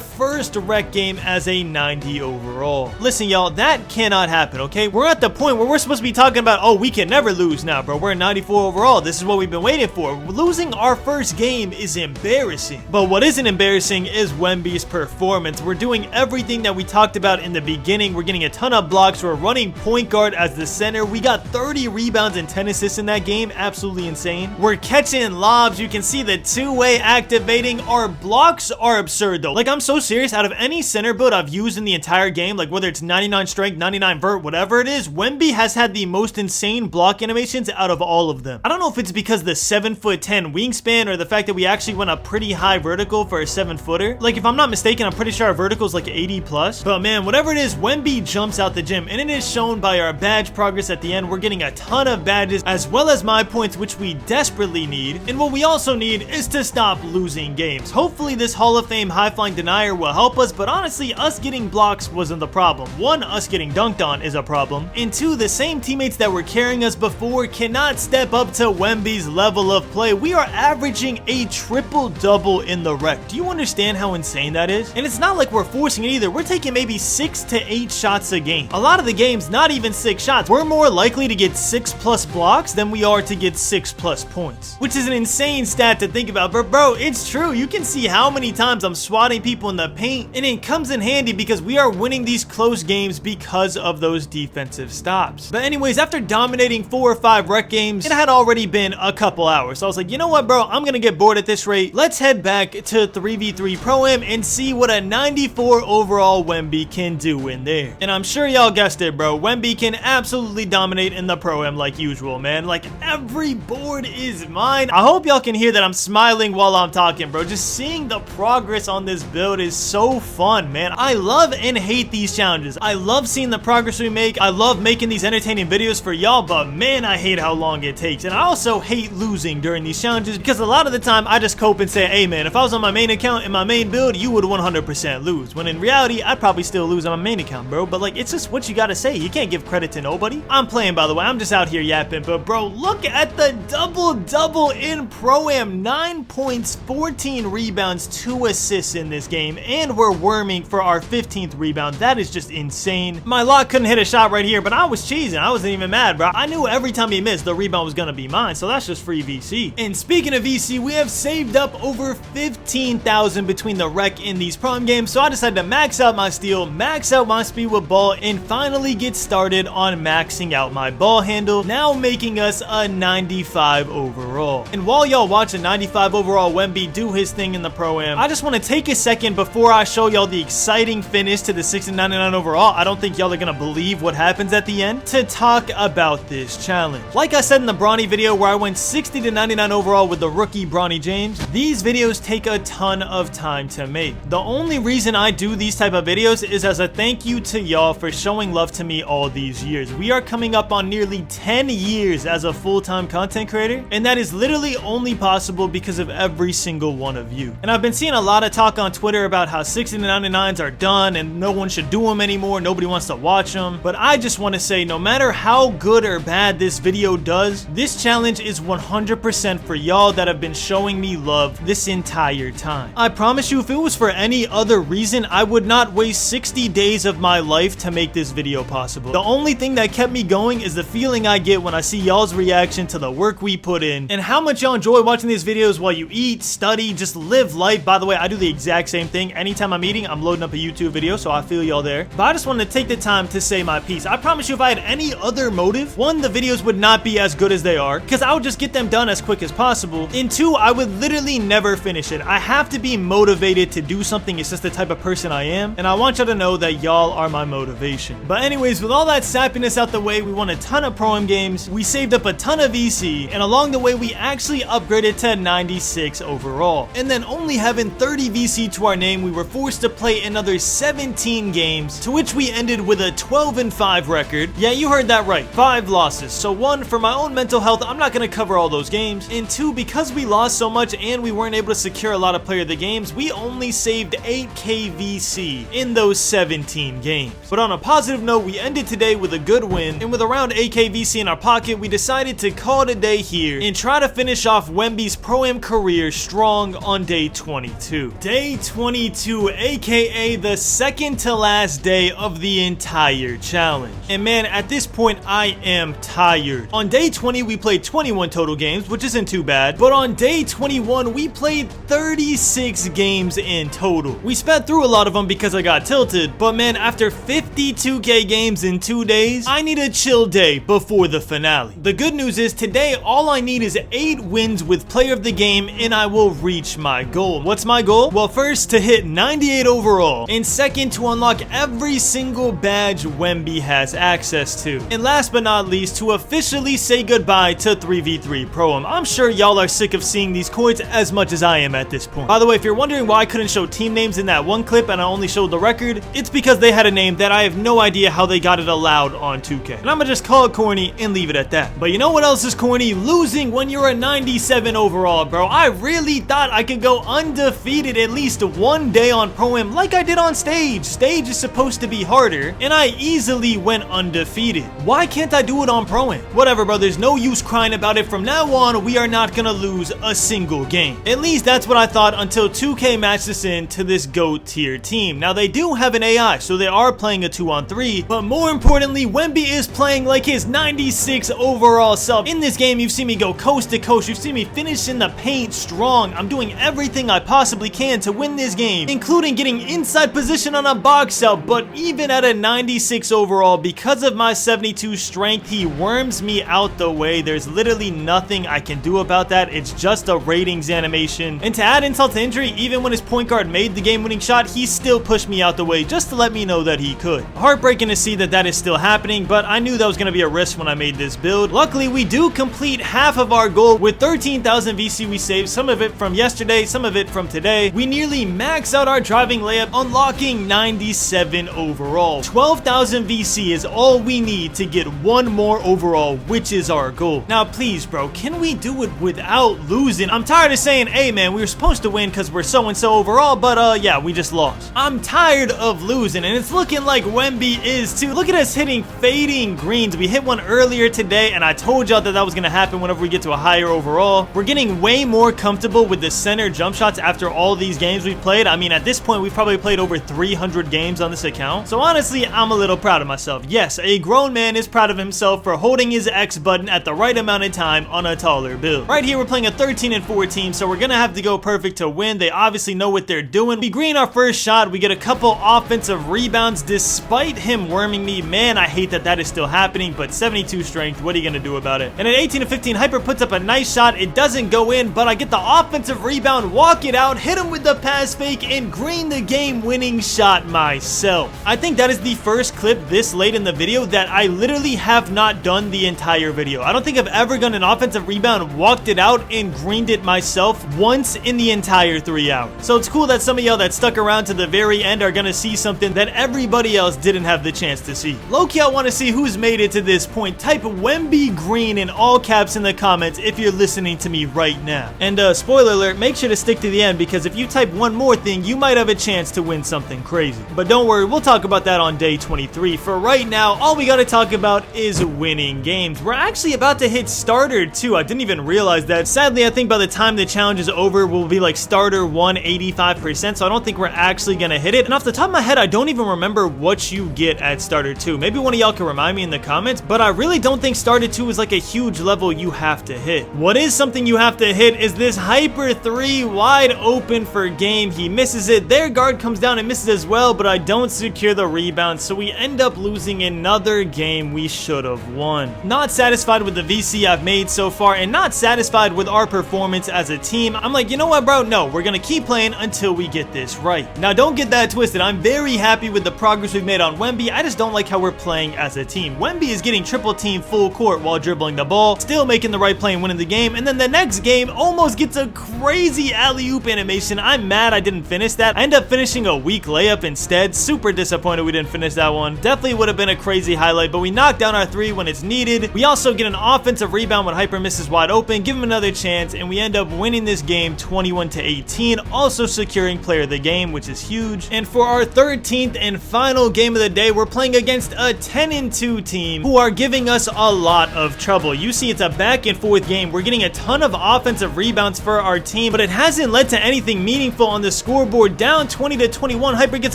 first rec game as a 90 overall. Listen, y'all, that cannot happen, okay? We're at the point where we're supposed to be talking about, oh, we can never lose now, bro. We're 94 overall. This is what we've been waiting for. Losing our first game is embarrassing. But what isn't embarrassing is Wemby's performance. We're doing everything that we talked about in the beginning. We're getting a ton of blocks. We're running point guard as the center. We got 30 rebounds and 10 assists in that game. Absolutely insane. We're catching lobs. You can see the 2-way activating. Our blocks are absurd though. Like, I'm so serious. Out of any center build I've used in the entire game, like whether it's 99 strength, 99 vert, whatever it is, Wemby has had the most insane block animations out of all of them. I don't know if it's because the 7'10" wingspan or the fact that we actually went a pretty high vertical for a 7-footer. Like, if I'm not mistaken, I'm pretty sure our vertical is like 80 plus. But man, whatever it is, Wemby jumps out the gym, and it is shown by our badge progress at the end. We're getting a ton of badges as well as my points, which we desperately need. And what we also need is to stop losing games. Hopefully this Hall of Fame high-flying denier will help us, but honestly, us getting blocks wasn't the problem. 1, us getting dunked on is a problem, and 2, the same teammates that were carrying us before cannot step up to Wemby's level of play. We are averaging a triple-double in the rec. Do you understand how insane that is? And it's not like we're forcing it either. We're taking maybe 6 to 8 shots a game. A lot of the games, not even 6 shots. We're more likely to get 6+ blocks than we are to get 6+ points, which is an insane stat to think about. But bro, it's true. You can see how many times I'm swatting people in the paint, and it comes in handy because we are winning these close games because of those defensive stops. But anyways, after dominating 4 or 5 rec games, it had already been a couple hours. So I was like, you know what, bro? I'm gonna get bored at this rate. Let's head back to 3v3 ProAm and see what a 94 overall Wemby can do in there. And I'm sure y'all guessed it, bro. Wemby can absolutely dominate in the ProAm like usual, man. Like, every board is mine. I hope y'all can hear that I'm smiling while I'm talking, bro. Just seeing the progress on this build is so fun, man. I love and hate these challenges. I love seeing the progress we make. I love making these entertaining videos for y'all, but man, I hate how long it takes. mistakes. And I also hate losing during these challenges because a lot of the time I just cope and say, hey man, if I was on my main account in my main build, you would 100% lose. When in reality, I'd probably still lose on my main account, bro. But like, it's just what you gotta say. You can't give credit to nobody. I'm playing, by the way. I'm just out here yapping. But bro, look at the double-double in ProAm. 9 points, 14 rebounds, 2 assists in this game. And we're worming for our 15th rebound. That is just insane. My lock couldn't hit a shot right here, but I was cheesing. I wasn't even mad, bro. I knew every time he missed, the rebound was gonna be mine. So that's just free VC. And speaking of VC, we have saved up over 15,000 between the rec in these ProAm games. So I decided to max out my steal, max out my speed with ball, and finally get started on maxing out my ball handle, now making us a 95 overall. And while y'all watch a 95 overall Wemby do his thing in the ProAm, I just want to take a second before I show y'all the exciting finish to the 60-99 overall. I don't think y'all are gonna believe what happens at the end, to talk about this challenge. Like I said in the Bronny video where I went 60-99 overall with the rookie Bronny James, these videos take a ton of time to make. The only reason I do these type of videos is as a thank you to y'all for showing love to me all these years. We are coming up on nearly 10 years as a full-time content creator, and that is literally only possible because of every single one of you. And I've been seeing a lot of talk on Twitter about how 60-99s are done and no one should do them anymore, nobody wants to watch them, but I just want to say no matter how good or bad this video does, this challenge is 100% for y'all that have been showing me love this entire time. I promise you, if it was for any other reason, I would not waste 60 days of my life to make this video possible. The only thing that kept me going is the feeling I get when I see y'all's reaction to the work we put in and how much y'all enjoy watching these videos while you eat, study, just live life. By the way, I do the exact same thing. Anytime I'm eating, I'm loading up a YouTube video, so I feel y'all there. But I just wanted to take the time to say my piece. I promise you, if I had any other motive, one, the videos would not be as good as they are because I would just get them done as quick as possible, and two, I would literally never finish it. I have to be motivated to do something. It's just the type of person I am, and I want y'all to know that y'all are my motivation. But anyways, with all that sappiness out the way, we won a ton of ProAm games, we saved up a ton of VC, and along the way we actually upgraded to 96 overall. And then only having 30 VC to our name, we were forced to play another 17 games, to which we ended with a 12-5 record. Yeah, you heard that right, 5 losses. So one, for my own mental health, I'm not gonna cover all those games, and two, because we lost so much and we weren't able to secure a lot of player of the games, we only saved 8k VC in those 17 games. But on a positive note, we ended today with a good win, and with around 8k VC in our pocket, we decided to call it a day here and try to finish off Wemby's ProAm career strong on day 22. Day 22, aka the second to last day of the entire challenge. And man, at this point, I am tired. On day 20, we played 21 total games, which isn't too bad, but on day 21, we played 36 games in total. We sped through a lot of them because I got tilted, but man, after 52k games in 2 days, I need a chill day before the finale. The good news is today, all I need is 8 wins with player of the game and I will reach my goal. What's my goal? Well, first, to hit 98 overall, and second, to unlock every single badge Wemby has access to. And last but not least, to officially say goodbye to 3v3 ProAm. I'm sure y'all are sick of seeing these coins as much as I am at this point. By the way, if you're wondering why I couldn't show team names in that one clip and I only showed the record, it's because they had a name that I have no idea how they got it allowed on 2K. And I'm gonna just call it corny and leave it at that. But you know what else is corny? Losing when you're a 97 overall, bro. I really thought I could go undefeated at least one day on ProAm like I did on stage. Stage is supposed to be harder, and I easily went undefeated. Why can't I do it on ProAm? Whatever, bro. There's no use crying about it. From now on, we are not gonna lose a single game. At least that's what I thought until 2K matched us in to this GOAT tier team. Now, they do have an AI, so they are playing a 2-on-3, but more importantly, Wemby is playing like his 96 overall self. In this game, you've seen me go coast to coast. You've seen me finish in the paint strong. I'm doing everything I possibly can to win this game, including getting inside position on a box out. But even at a 96 overall, because of my 72 strength, he worms me out the way. There's literally nothing I can do about that. It's just a ratings animation. And to add insult to injury, even when his point guard made the game-winning shot, he still pushed me out the way just to let me know that he could. Heartbreaking to see that that is still happening, but I knew that was going to be a risk when I made this build. Luckily, we do complete half of our goal with 13,000 VC we saved, some of it from yesterday, some of it from today. We nearly max out our driving layup, unlocking 97 overall. 12,000 VC is all we need to get one more overall, which is our goal. goal. Now, please, bro, can we do it without losing? I'm tired of saying, hey, man, we were supposed to win because we're so-and-so overall, but, yeah, we just lost. I'm tired of losing, and it's looking like Wemby is, too. Look at us hitting fading greens. We hit one earlier today, and I told y'all that was going to happen whenever we get to a higher overall. We're getting way more comfortable with the center jump shots after all these games we've played. I mean, at this point, we've probably played over 300 games on this account. So, honestly, I'm a little proud of myself. Yes, a grown man is proud of himself for holding his X button at the right amount of time on a taller build. Right here, we're playing a 13-4 team, so we're gonna have to go perfect to win. They obviously know what they're doing. We green our first shot. We get a couple offensive rebounds despite him worming me. Man, I hate that that is still happening, but 72 strength, what are you gonna do about it? And at 18-15, Hyper puts up a nice shot. It doesn't go in, but I get the offensive rebound, walk it out, hit him with the pass fake, and green the game-winning shot myself. I think that is the first clip this late in the video that I literally have not done the entire video. I don't think I've ever done an offensive rebound, walked it out, and greened it myself once in the entire 3 hours. So it's cool that some of y'all that stuck around to the very end are gonna see something that everybody else didn't have the chance to see. Low-key, I want to see who's made it to this point. Type Wemby Green in all caps in the comments if you're listening to me right now. And spoiler alert, make sure to stick to the end, because if you type one more thing, you might have a chance to win something crazy. But don't worry, we'll talk about that on day 23. For right now, all we gotta talk about is winning games. We're actually about to hit starter 2. I didn't even realize that. Sadly, I think by the time the challenge is over, we'll be like starter 1 85%, so I don't think we're actually gonna hit it. And off the top of my head, I don't even remember what you get at starter 2. Maybe one of y'all can remind me in the comments, but I really don't think starter 2 is like a huge level you have to hit. What is something you have to hit is this Hyper 3 wide open for game. He misses it. Their guard comes down and misses as well, but I don't secure the rebound, so we end up losing another game we should have won. Not satisfied with the VC I've made so far, and not satisfied with our performance as a team. I'm like, you know what, bro? No, we're gonna keep playing until we get this right. Now, don't get that twisted. I'm very happy with the progress we've made on Wemby. I just don't like how we're playing as a team. Wemby is getting triple team full court while dribbling the ball, still making the right play and winning the game, and then the next game almost gets a crazy alley-oop animation. I'm mad I didn't finish that. I end up finishing a weak layup instead. Super disappointed we didn't finish that one. Definitely would have been a crazy highlight, but we knocked down our 3 when it's needed. We also get an offensive rebound when Hyper misses wide open, give him another chance, and we end up winning this game 21-18, also securing player of the game, which is huge. And for our 13th and final game of the day, we're playing against a 10-2 team who are giving us a lot of trouble. You see, it's a back and forth game. We're getting a ton of offensive rebounds for our team, but it hasn't led to anything meaningful on the scoreboard. Down 20-21, Hyper gets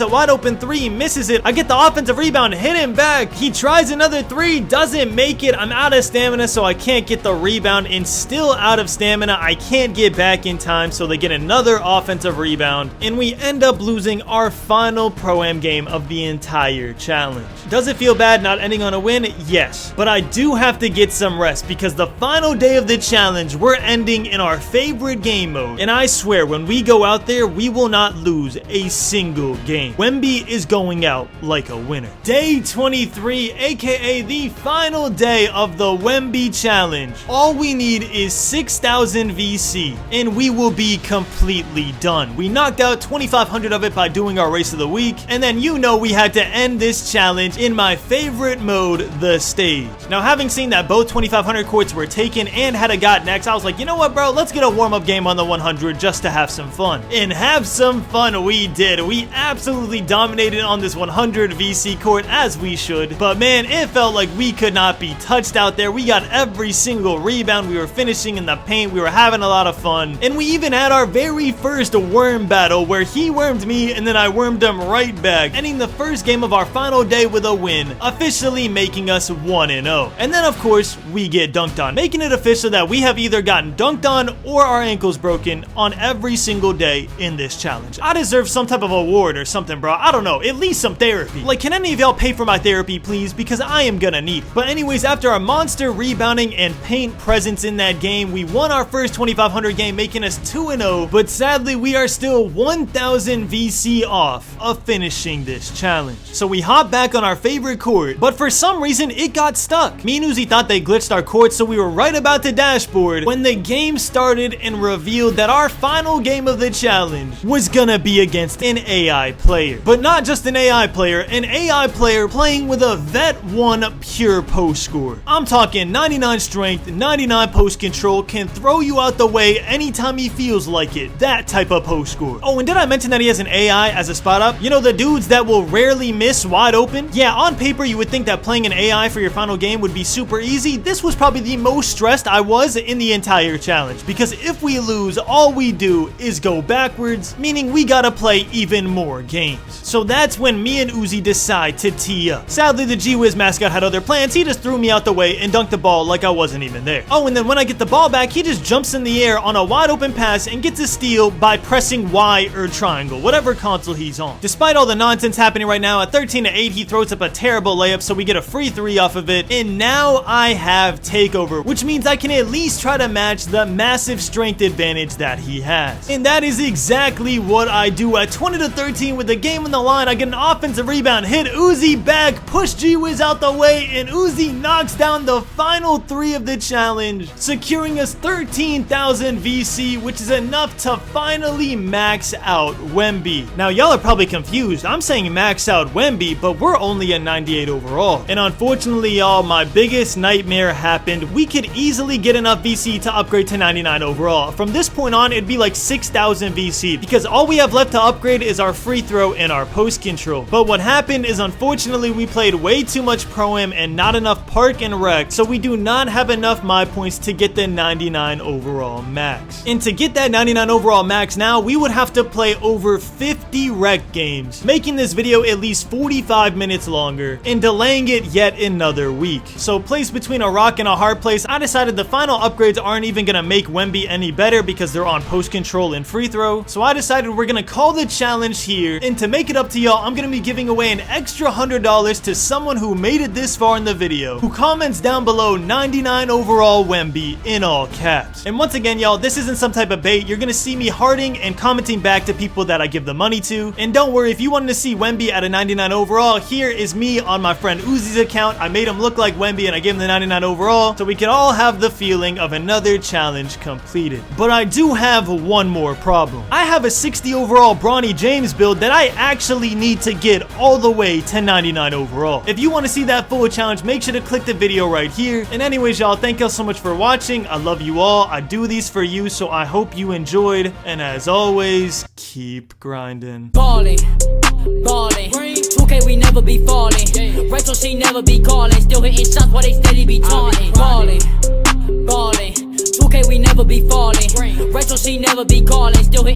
a wide open 3, misses it. I get the offensive rebound, hit him back. He tries another 3, doesn't make it. I'm out of stamina, so I can't get the rebound, and still out of stamina. I can't get back in time, so they get another offensive rebound, and we end up losing our final Pro-Am game of the entire challenge. Does it feel bad not ending on a win? Yes, but I do have to get some rest, because the final day of the challenge, we're ending in our favorite game mode, and I swear when we go out there, we will not lose a single game. Wemby is going out like a winner. Day 23, aka the final day of the Wemby challenge. All we need is 6,000 VC, and we will be completely done. We knocked out 2,500 of it by doing our race of the week, and then you know we had to end this challenge in my favorite mode, the stage. Now, having seen that both 2,500 courts were taken and had a got next, I was like, you know what, bro? Let's get a warm-up game on the 100 just to have some fun. And have some fun we did. We absolutely dominated on this 100 VC court, as we should. But man, it felt like we could not be touched out there. We got every single rebound. We were finishing in the paint. We were having a lot of fun. And we even had our very first worm battle where he wormed me and then I wormed him right back, ending the first game of our final day with a win, officially making us 1-0. And then of course, we get dunked on, making it official that we have either gotten dunked on or our ankles broken on every single day in this challenge. I deserve some type of award or something, bro. I don't know, at least some therapy. Like, can any of y'all pay for my therapy, please? Because I am gonna need it. But anyways, after a monster rebounding and paint presence in that game, we won our first 2,500 game, making us 2-0, but sadly, we are still 1,000 VC off of finishing this challenge. So we hop back on our favorite court, but for some reason, it got stuck. Me and Uzi thought they glitched our court, so we were right about to dashboard when the game started and revealed that our final game of the challenge was gonna be against an AI player. But not just an AI player playing with a Vet 1 pure post score. I'm talking 99 strength, 99 post control, can throw you out the way anytime he feels like it. That type of post score. Oh, and did I mention that he has an AI as a spot up? You know, the dudes that will rarely miss wide open? Yeah, on paper you would think that playing an AI for your final game would be super easy. This was probably the most stressed I was in the entire challenge, because if we lose, all we do is go backwards, meaning we gotta play even more games. So that's when me and Uzi decide to tee up. Sadly, the G-Wiz mascot had other plans. He just threw me out the way and dunked the ball like I wasn't even there. Oh, and then when I get the ball back, he just jumps in the air on a wide open pass and gets a steal by pressing Y or triangle, whatever console he's on. Despite all the nonsense happening right now, at 13-8, he throws up a terrible layup, so we get a free 3 off of it, and now I have takeover, which means I can at least try to match the massive strength advantage that he has. And that is exactly what I do. At 20-13 with the game on the line, I get an offensive rebound, hit Uzi back, push G-Wiz out the way, and Uzi knocks down the final 3 of the challenge, securing us 13,000 VC, which is enough to finally max out Wemby. Now, y'all are probably confused. I'm saying max out Wemby, but we're only at 98 overall. And unfortunately, y'all, my biggest nightmare happened. We could easily get enough VC to upgrade to 99 overall. From this point on, it'd be like 6,000 VC, because all we have left to upgrade is our free throw and our post control. But what happened is, unfortunately, we played way too much ProAm and not enough park and rec, so we do not have enough my points to get the 99 overall max. And to get that 99 overall max now, we would have to play over 50 rec games, making this video at least 45 minutes longer and delaying it yet another week. So placed between a rock and a hard place, I decided the final upgrades aren't even gonna make Wemby any better because they're on post control and free throw. So I decided we're gonna call the challenge here, and to make it up to y'all, I'm gonna be giving away an extra $100 to someone who made it this far in the video, who comments down below 99 overall Wemby in all caps. And once again, y'all, this isn't some type of bait. You're gonna see me hearting and commenting back to people that I give the money to. And don't worry, if you wanted to see Wemby at a 99 overall, here is me on my friend Uzi's account. I made him look like Wemby and I gave him the 99 overall, so we can all have the feeling of another challenge completed. But I do have one more problem. I have a 60 overall Bronny James build that I actually need to get all the way to 99 overall. If you want to see that full challenge, make sure to click the video right here. And anyways, y'all, thank y'all so much for watching. I love you all. I do these for you, so I hope you enjoyed. And as always, keep grinding. Ballin', 2K we never be falling. Rachel she never be calling. Still hitting shots while they steady be taunting. Ballin', 2K we never be falling. Rachel she never be calling. Still hitting